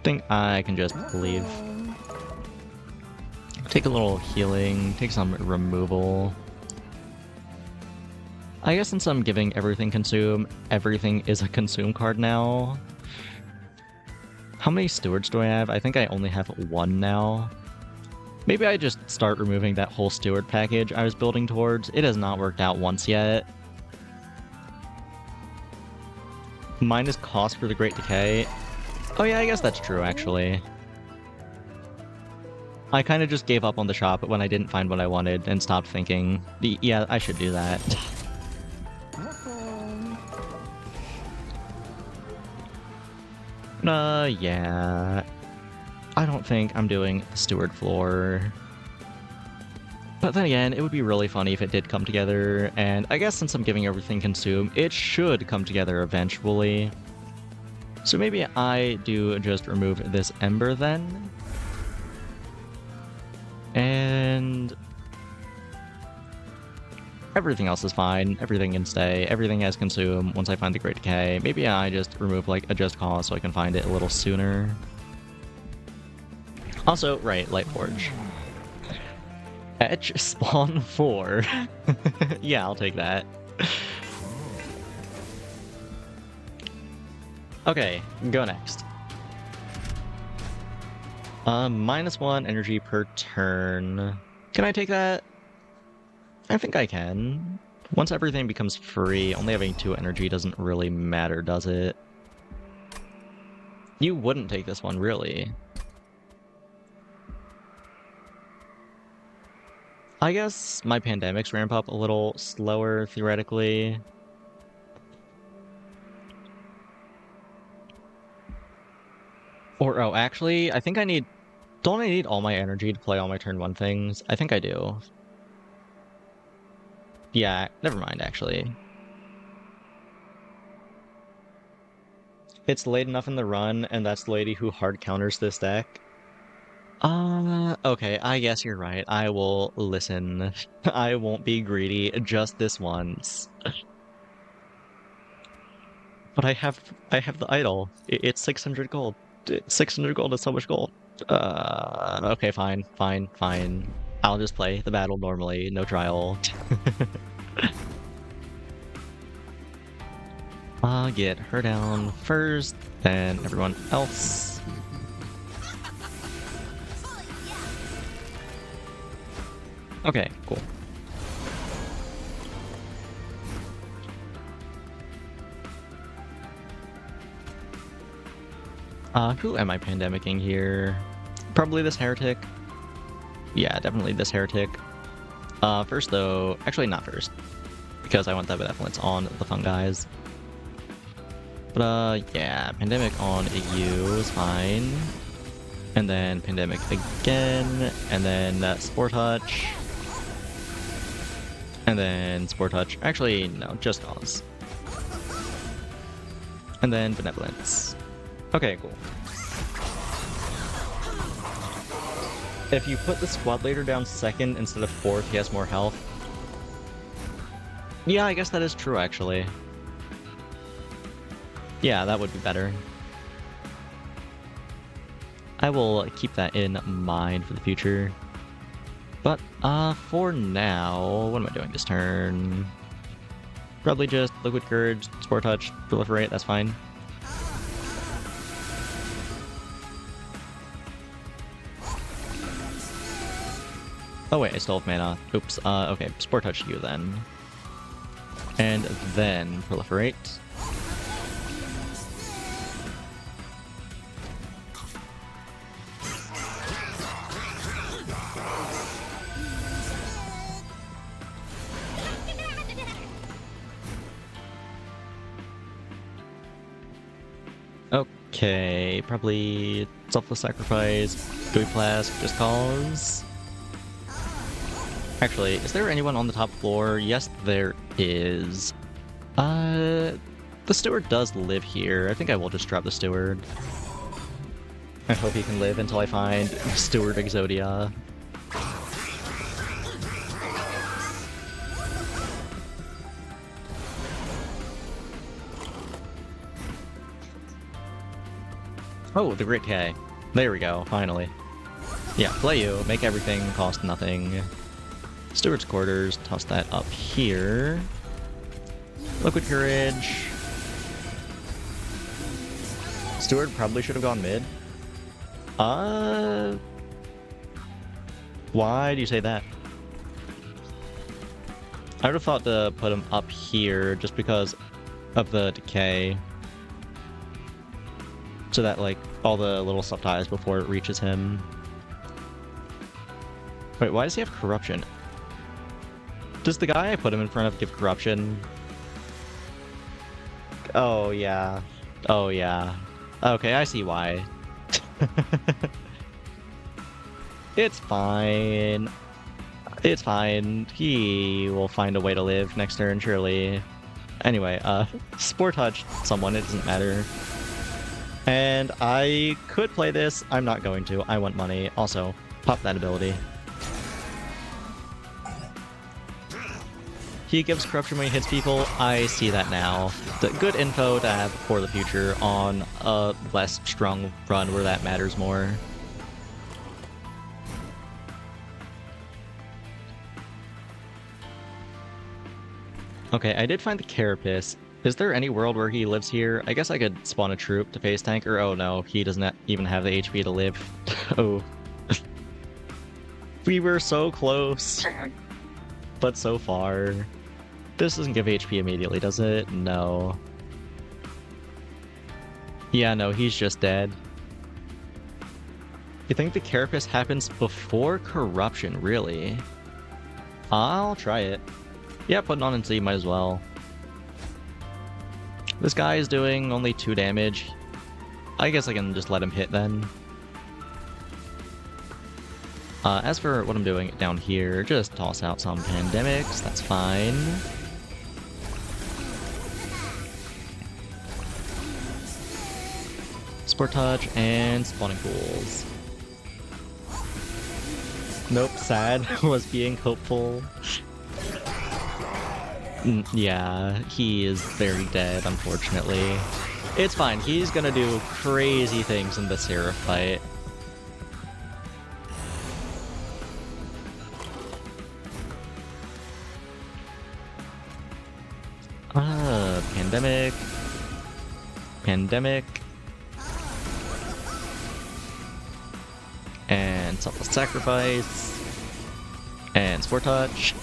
Think I can just leave. Take a little healing, take some removal. I guess since I'm giving everything consume, everything is a consume card now. How many stewards do I have? I think I only have 1 now. Maybe I just start removing that whole steward package I was building towards. It has not worked out once yet. Minus cost for the Great Decay. Oh yeah, I guess that's true, actually. I kind of just gave up on the shop when I didn't find what I wanted and stopped thinking, yeah, I should do that. Yeah. I don't think I'm doing Steward Floor. But then again, it would be really funny if it did come together, and I guess since I'm giving everything consume, it should come together eventually. So maybe I do just remove this Ember then. And everything else is fine. Everything can stay. Everything has consume once I find the Great Decay. Maybe I just remove like a Just Cause so I can find it a little sooner. Also, right, Lightforge. Etch spawn 4. Yeah, I'll take that. Okay, go next. -1 energy per turn. Can I take that? I think I can. Once everything becomes free, only having 2 energy doesn't really matter, does it? You wouldn't take this one, really. I guess my pandemics ramp up a little slower, theoretically. Or, oh, actually, I think I need... Don't I need all my energy to play all my turn 1 things? I think I do. Yeah, never mind, actually. It's late enough in the run, and that's the lady who hard counters this deck. Okay, I guess you're right. I will listen. I won't be greedy just this once. But I have the idol. It's 600 gold. 600 gold is so much gold. Okay, fine. I'll just play the battle normally, no trial. I'll get her down first, then everyone else. Okay, cool. Who am I pandemicking here? Probably this heretic. Yeah, definitely this heretic. First though, actually not first, because I want that benevolence on the fun guys. But yeah, pandemic on you is fine. And then pandemic again, and then Spore Touch. And then Spore Touch. Actually, no, Just Cause. And then Benevolence. Okay, cool. If you put the squad leader down second instead of fourth, he has more health. Yeah, I guess that is true, actually. Yeah, that would be better. I will keep that in mind for the future. But, for now, what am I doing this turn? Probably just Liquid Courage, Spore Touch, Proliferate, that's fine. Oh wait, I still have mana. Oops, okay, Spore Touch you then. And then Proliferate. Okay, probably Selfless Sacrifice, Gooey Flask, Just Cause. Actually, is there anyone on the top floor? Yes, there is. The steward does live here. I think I will just drop the steward. I hope he can live until I find Steward Exodia. Oh, the Great K. There we go, finally. Yeah, play you, make everything cost nothing. Steward's Quarters, toss that up here. Liquid Courage. Steward probably should have gone mid. Why do you say that? I would have thought to put him up here just because of the decay. So that, like, all the little stuff dies before it reaches him. Wait, why does he have corruption? Does the guy I put him in front of give corruption? Oh, yeah. Oh, yeah. Okay, I see why. It's fine. It's fine. He will find a way to live next turn, surely. Anyway, Spore Touch someone, it doesn't matter. And I could play this. I'm not going to. I want money. Also, pop that ability. He gives corruption when he hits people. I see that now. The good info to have for the future on a less strong run where that matters more. Okay, I did find the Carapace. Is there any world where he lives here? I guess I could spawn a troop to face tank, or oh no, he doesn't even have the HP to live. Oh. We were so close. But so far. This doesn't give HP immediately, does it? No. Yeah, no, he's just dead. You think the Carapace happens before corruption, really? I'll try it. Yeah, putting on NC might as well. This guy is doing only 2 damage. I guess I can just let him hit then. As for what I'm doing down here, just toss out some pandemics, that's fine. Spore Touch and spawning pools. Nope, sad was being hopeful. Yeah, he is very dead, unfortunately. It's fine, he's gonna do crazy things in the Seraph fight. Pandemic. Pandemic. And Selfless Sacrifice. And Spore Touch.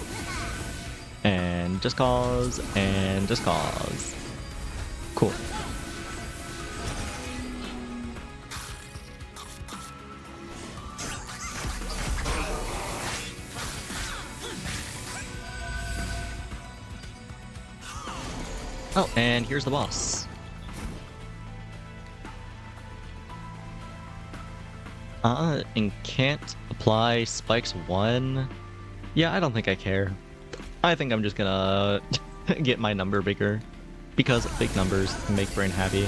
And Just Cause. And Just Cause. Cool. Oh, and here's the boss. And can't apply spikes 1? Yeah, I don't think I care. I think I'm just gonna get my number bigger. because big numbers make brain happy.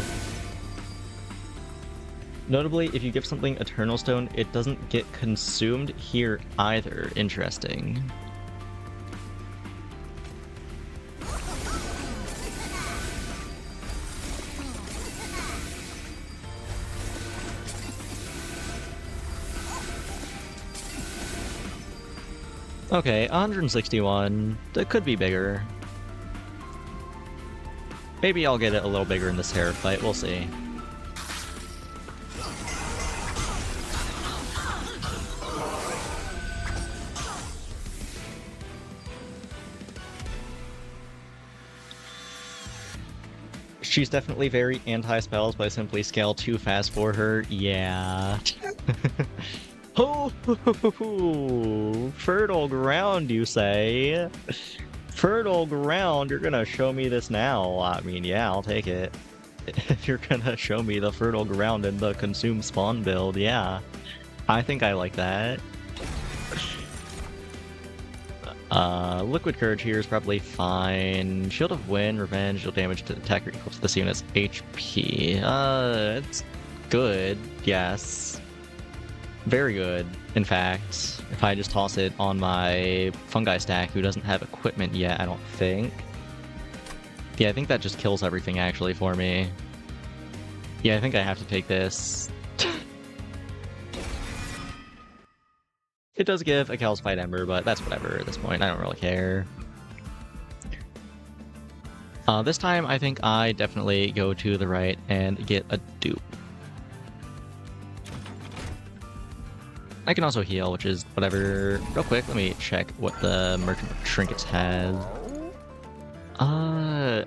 Notably, if you give something Eternal Stone, it doesn't get consumed here either. Interesting. Okay, 161. That could be bigger. Maybe I'll get it a little bigger in this Seraph fight, we'll see. She's definitely very anti-spells, but I simply scale too fast for her. Yeah. Oh, fertile ground, you say? Fertile ground, you're gonna show me this now. I mean, yeah, I'll take it. If you're gonna show me the fertile ground in the consume spawn build, yeah. I think I like that. Liquid Courage here is probably fine. Shield of Wind, Revenge, deal damage to attacker equal to this unit's HP. It's good, yes. Very good, in fact. If I just toss it on my fungi stack, who doesn't have equipment yet, I don't think. Yeah, I think that just kills everything actually for me. Yeah, I think I have to take this. It does give a calcified ember, but that's whatever at this point. I don't really care. This time, I think I definitely go to the right and get a dupe. I can also heal, which is whatever. Real quick, let me check what the Merchant of Trinkets has.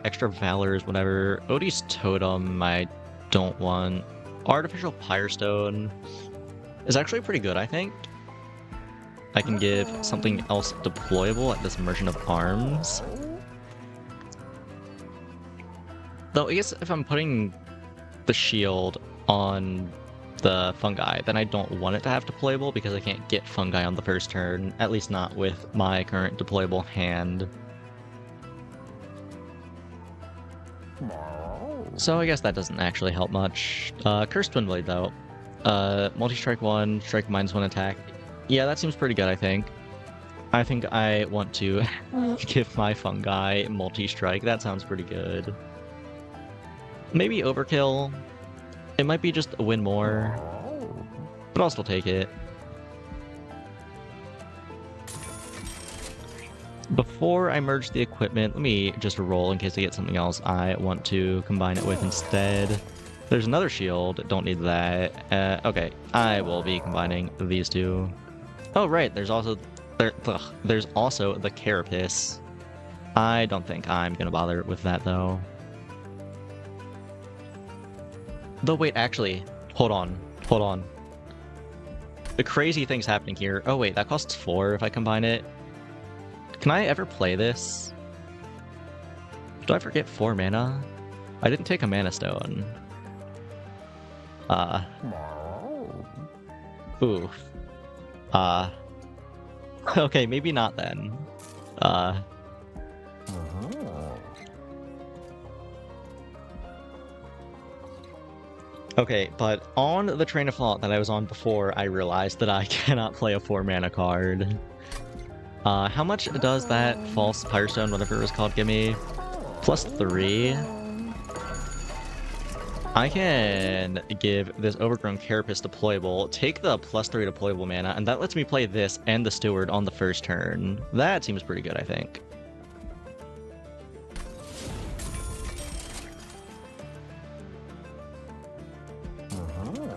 Extra Valors, whatever. Odie's Totem, I don't want. Artificial Pyrestone is actually pretty good, I think. I can give something else deployable at this Merchant of Arms. Though, I guess if I'm putting the shield on the fungi, then I don't want it to have deployable because I can't get fungi on the first turn, at least not with my current deployable hand. So I guess that doesn't actually help much. Cursed Twin Blade though. Multi-strike 1, strike -1 attack. Yeah, that seems pretty good, I think. I think I want to give my fungi multi-strike. That sounds pretty good. Maybe overkill. It might be just a win more, but I'll still take it. Before I merge the equipment, let me just roll in case I get something else I want to combine it with instead. There's another shield, don't need that. Okay, I will be combining these two. Oh right, there's also the Carapace. I don't think I'm gonna bother with that though. Though wait, actually, hold on. The crazy thing's happening here. Oh wait, that costs 4 if I combine it. Can I ever play this? Do I forget 4 mana? I didn't take a mana stone. Ooh. Okay, maybe not then. Okay, but on the train of thought that I was on before, I realized that I cannot play a 4 mana card. How much does that false Pyrestone, whatever it was called, give me? +3. I can give this Overgrown Carapace deployable, take the +3 deployable mana, and that lets me play this and the Steward on the first turn. That seems pretty good, I think.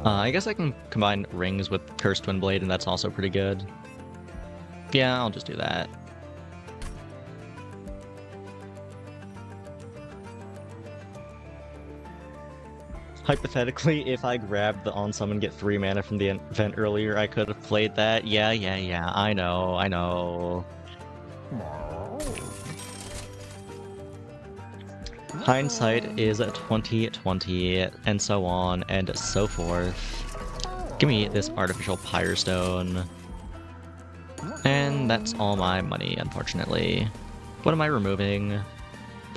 I guess I can combine Rings with Cursed Twin Blade, and that's also pretty good. Yeah, I'll just do that. Hypothetically, if I grabbed the on summon get 3 mana from the event earlier, I could have played that. Yeah, I know. Hindsight is 20/20, and so on and so forth. Give me this Artificial Pyrestone. And that's all my money, unfortunately. What am I removing?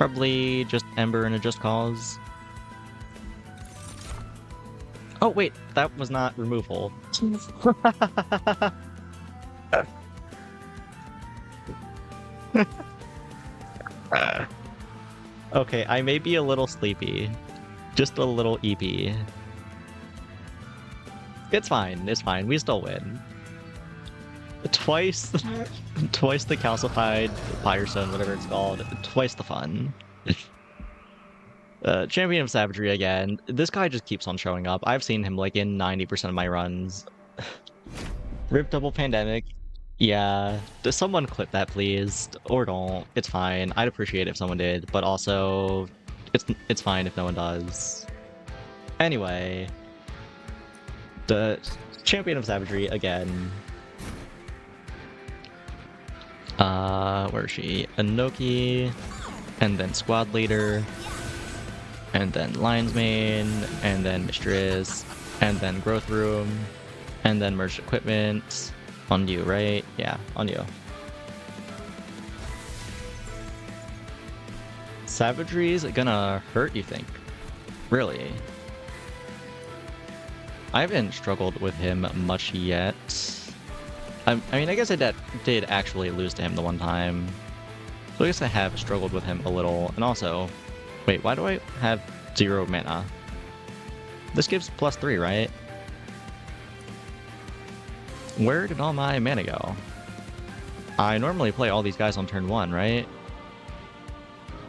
Probably just Ember and a Just Cause. Oh wait, that was not removal. Okay, I may be a little sleepy. Just a little EP. It's fine, we still win. Twice the calcified Firestone, whatever it's called. Twice the fun. Champion of Savagery again. This guy just keeps on showing up. I've seen him like in 90% of my runs. Rip Double Pandemic. Yeah. Does someone clip that, please? Or don't. It's fine. I'd appreciate it if someone did, but also it's fine if no one does. Anyway. The Champion of Savagery again. Where is she? Inoki, and then Squad Leader, and then Lion's Mane, and then Mistress, and then Growth Room, and then Merged Equipment. On you, right? Yeah, on you. Savagery's gonna hurt, you think? Really? I haven't struggled with him much yet. I mean, I guess I did actually lose to him the one time. So I guess I have struggled with him a little. And also, wait, why do I have 0 mana? This gives +3, right? Where did all my mana go? I normally play all these guys on turn 1, right?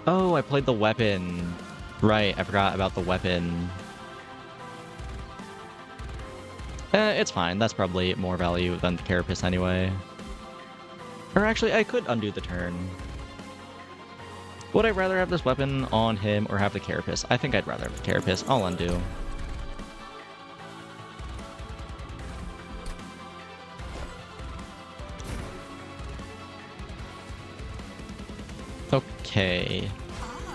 Oh, I played the weapon. Right, I forgot about the weapon. It's fine. That's probably more value than the Carapace anyway. Or actually, I could undo the turn. Would I rather have this weapon on him or have the Carapace? I think I'd rather have the Carapace. I'll undo. Okay.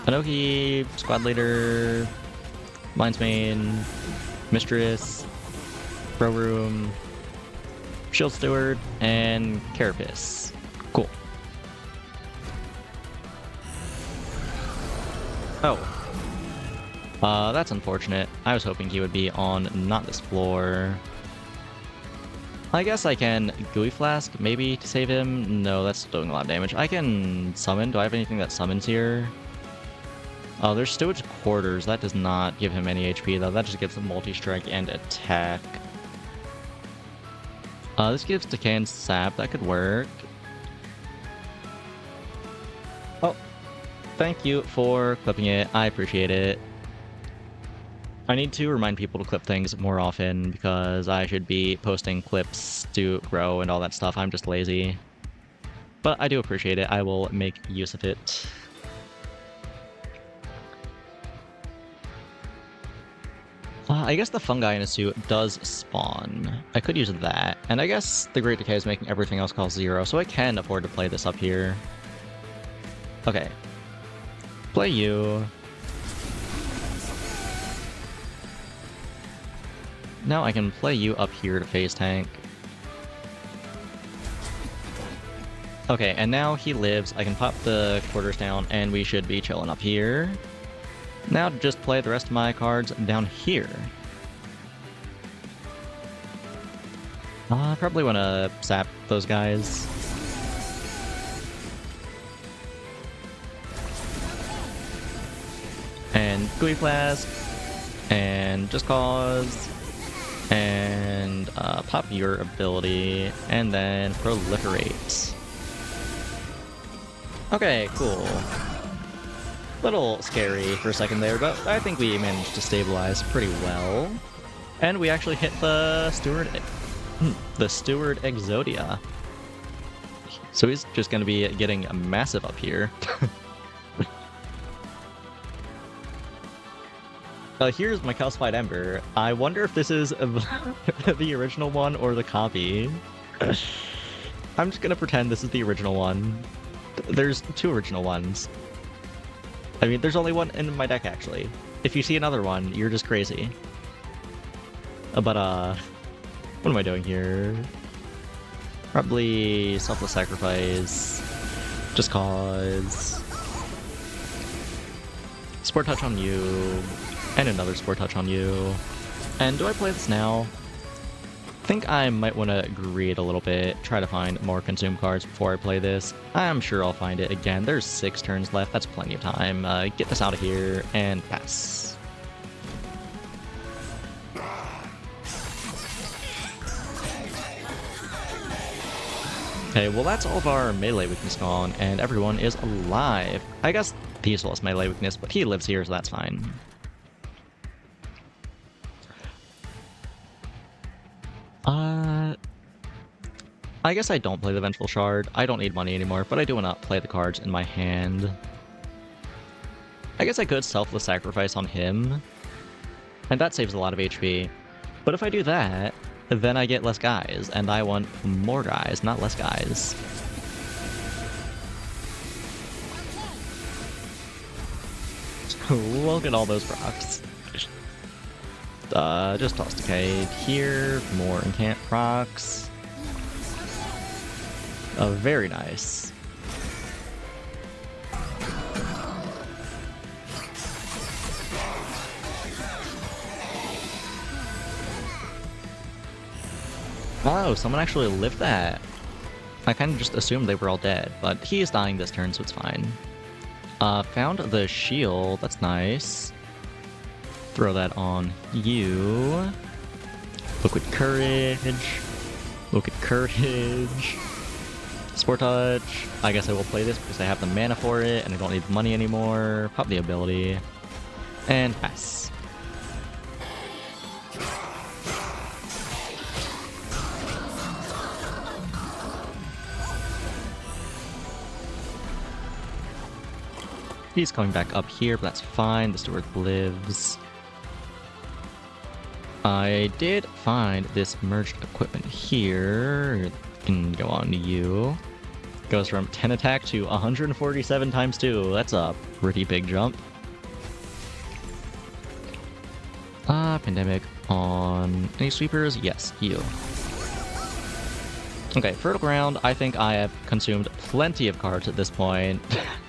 Inoki, Squad Leader, Lion's Mane, Mistress, Pro Room, Shield Steward, and Carapace. Cool. Oh. That's unfortunate. I was hoping he would be on not this floor. I guess I can Gooey Flask, maybe, to save him. No, that's doing a lot of damage. I can summon. Do I have anything that summons here? Oh, there's Steward's Quarters. That does not give him any HP, though. That just gives him multi-strike and attack. This gives Decay and Sap. That could work. Oh, thank you for clipping it. I appreciate it. I need to remind people to clip things more often because I should be posting clips to grow and all that stuff. I'm just lazy. But I do appreciate it. I will make use of it. I guess the fungi in a suit does spawn. I could use that. And I guess the Great Decay is making everything else cost 0, so I can afford to play this up here. Okay. Play you. Now I can play you up here to phase tank. Okay, and now he lives. I can pop the quarters down, and we should be chilling up here. Now to just play the rest of my cards down here. I probably want to sap those guys. And Gooey Flask. And Just Cause. And pop your ability. And then Proliferate. Okay, cool. Little scary for a second there, but I think we managed to stabilize pretty well. And we actually hit the Steward Exodia. So he's just going to be getting massive up here. Here's my Calcified Ember. I wonder if this is the original one or the copy. I'm just going to pretend this is the original one. There's 2 original ones. I mean, there's only one in my deck, actually. If you see another one, you're just crazy. But, what am I doing here? Probably Selfless Sacrifice. Just cause. Sport Touch on you, and another Sport Touch on you. And do I play this now? I think I might want to greed a little bit, try to find more consume cards before I play this. I'm sure I'll find it again. There's 6 turns left, that's plenty of time. Get this out of here, and pass. Okay, well that's all of our melee weakness gone, and everyone is alive. I guess Diesel is melee weakness, but he lives here, so that's fine. I guess I don't play the Vengeful Shard. I don't need money anymore, but I do want to play the cards in my hand. I guess I could Selfless Sacrifice on him, and that saves a lot of HP. But if I do that, then I get less guys, and I want more guys, not less guys. Look at all those rocks. Just toss Decayed here, more Incant rocks. Very nice. Oh, someone actually lived that. I kind of just assumed they were all dead, but he is dying this turn, so it's fine. Found the shield. That's nice. Throw that on you. Liquid Courage. Liquid Courage. Sport Touch. I guess I will play this because I have the mana for it and I don't need the money anymore. Pop the ability. And pass. He's coming back up here, but that's fine. The steward lives. I did find this merged equipment here. Can go on to you. Goes from 10 attack to 147 times 2. That's a pretty big jump. Pandemic on any sweepers? Yes, you. Okay, Fertile Ground, I think I have consumed plenty of cards at this point.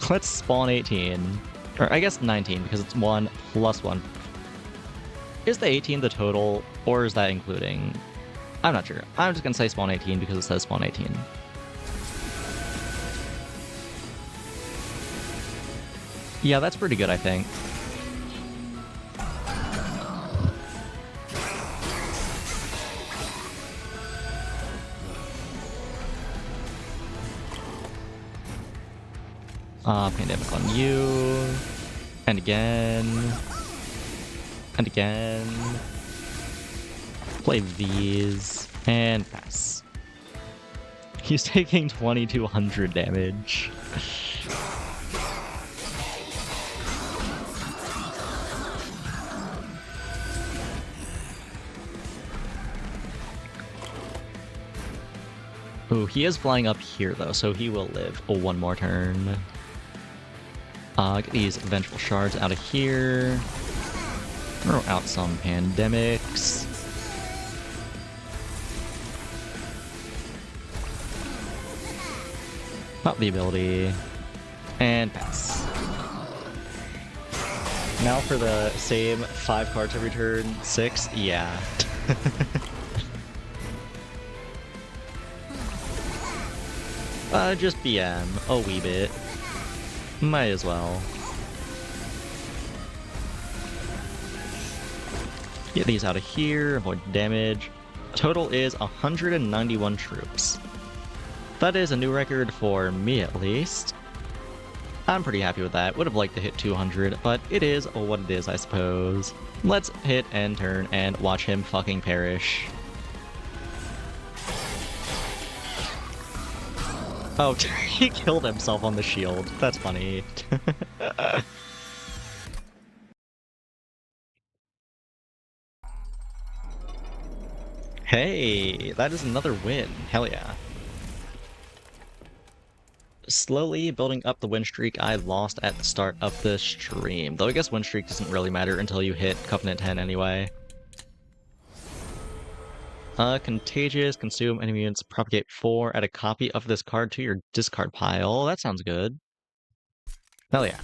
Let's spawn 18. Or I guess 19, because it's 1 plus 1. Is the 18 the total, or is that including? I'm not sure. I'm just gonna say spawn 18 because it says spawn 18. Yeah, that's pretty good, I think. Pandemic on you. And again. And again. Play these. And pass. He's taking 2200 damage. Ooh, he is flying up here though, so he will live one more turn. Get these Vengeful Shards out of here. Throw out some Pandemics. Pop the ability. And pass. Now for the same 5 cards every turn. 6? Yeah. Just BM a wee bit. Might as well. Get these out of here, avoid damage. Total is 191 troops. That is a new record for me at least. I'm pretty happy with that. Would have liked to hit 200, but it is what it is, I suppose. Let's hit end turn and watch him fucking perish. Oh, he killed himself on the shield. That's funny. Hey, that is another win. Hell yeah. Slowly building up the win streak I lost at the start of the stream. Though I guess win streak doesn't really matter until you hit Covenant 10 anyway. Contagious, consume enemy units, propagate 4, add a copy of this card to your discard pile. That sounds good. Hell yeah.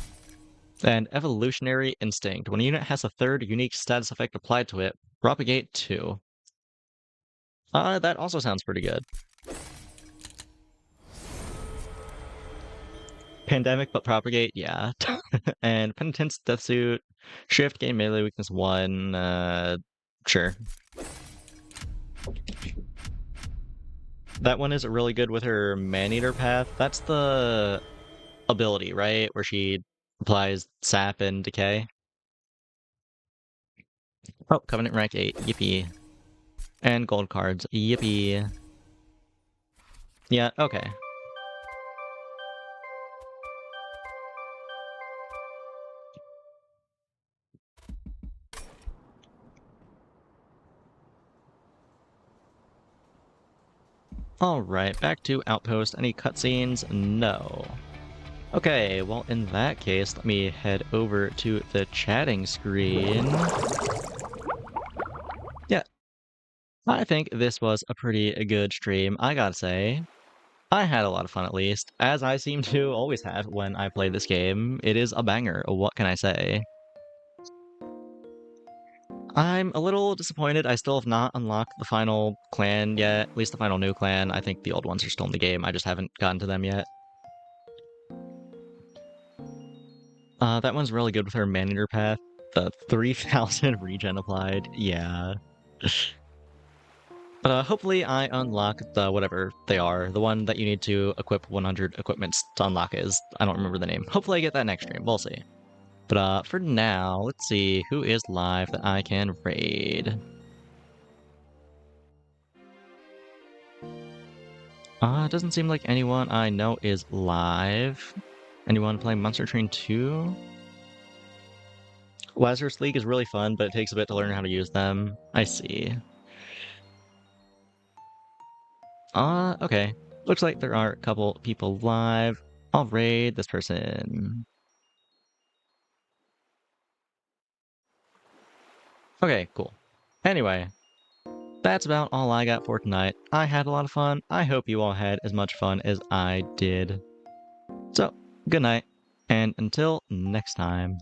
And Evolutionary Instinct. When a unit has a third unique status effect applied to it, Propagate 2. That also sounds pretty good. Pandemic but Propagate, yeah. And Penitence, Deathsuit, Shift, Gain Melee Weakness 1, sure. That one is really good with her Maneater path. That's the ability, right? Where she applies Sap and Decay. Oh, Covenant rank 8, yippee. And gold cards, yippee. Yeah, okay. Alright, back to Outpost. Any cutscenes? No. Okay, well in that case, let me head over to the chatting screen. Yeah, I think this was a pretty good stream, I gotta say. I had a lot of fun at least, as I seem to always have when I play this game. It is a banger, what can I say? I'm a little disappointed I still have not unlocked the final clan yet, at least the final new clan. I think the old ones are still in the game, I just haven't gotten to them yet. That one's really good with her Maneater path. The 3000 regen applied, yeah. But hopefully I unlock the whatever they are. The one that you need to equip 100 equipments to unlock is, I don't remember the name. Hopefully I get that next stream, we'll see. But for now, let's see who is live that I can raid. It doesn't seem like anyone I know is live. Anyone playing Monster Train 2? Lazarus League is really fun, but it takes a bit to learn how to use them. I see. Okay. Looks like there are a couple people live. I'll raid this person. Okay, cool. Anyway, that's about all I got for tonight. I had a lot of fun. I hope you all had as much fun as I did. So, good night, and until next time.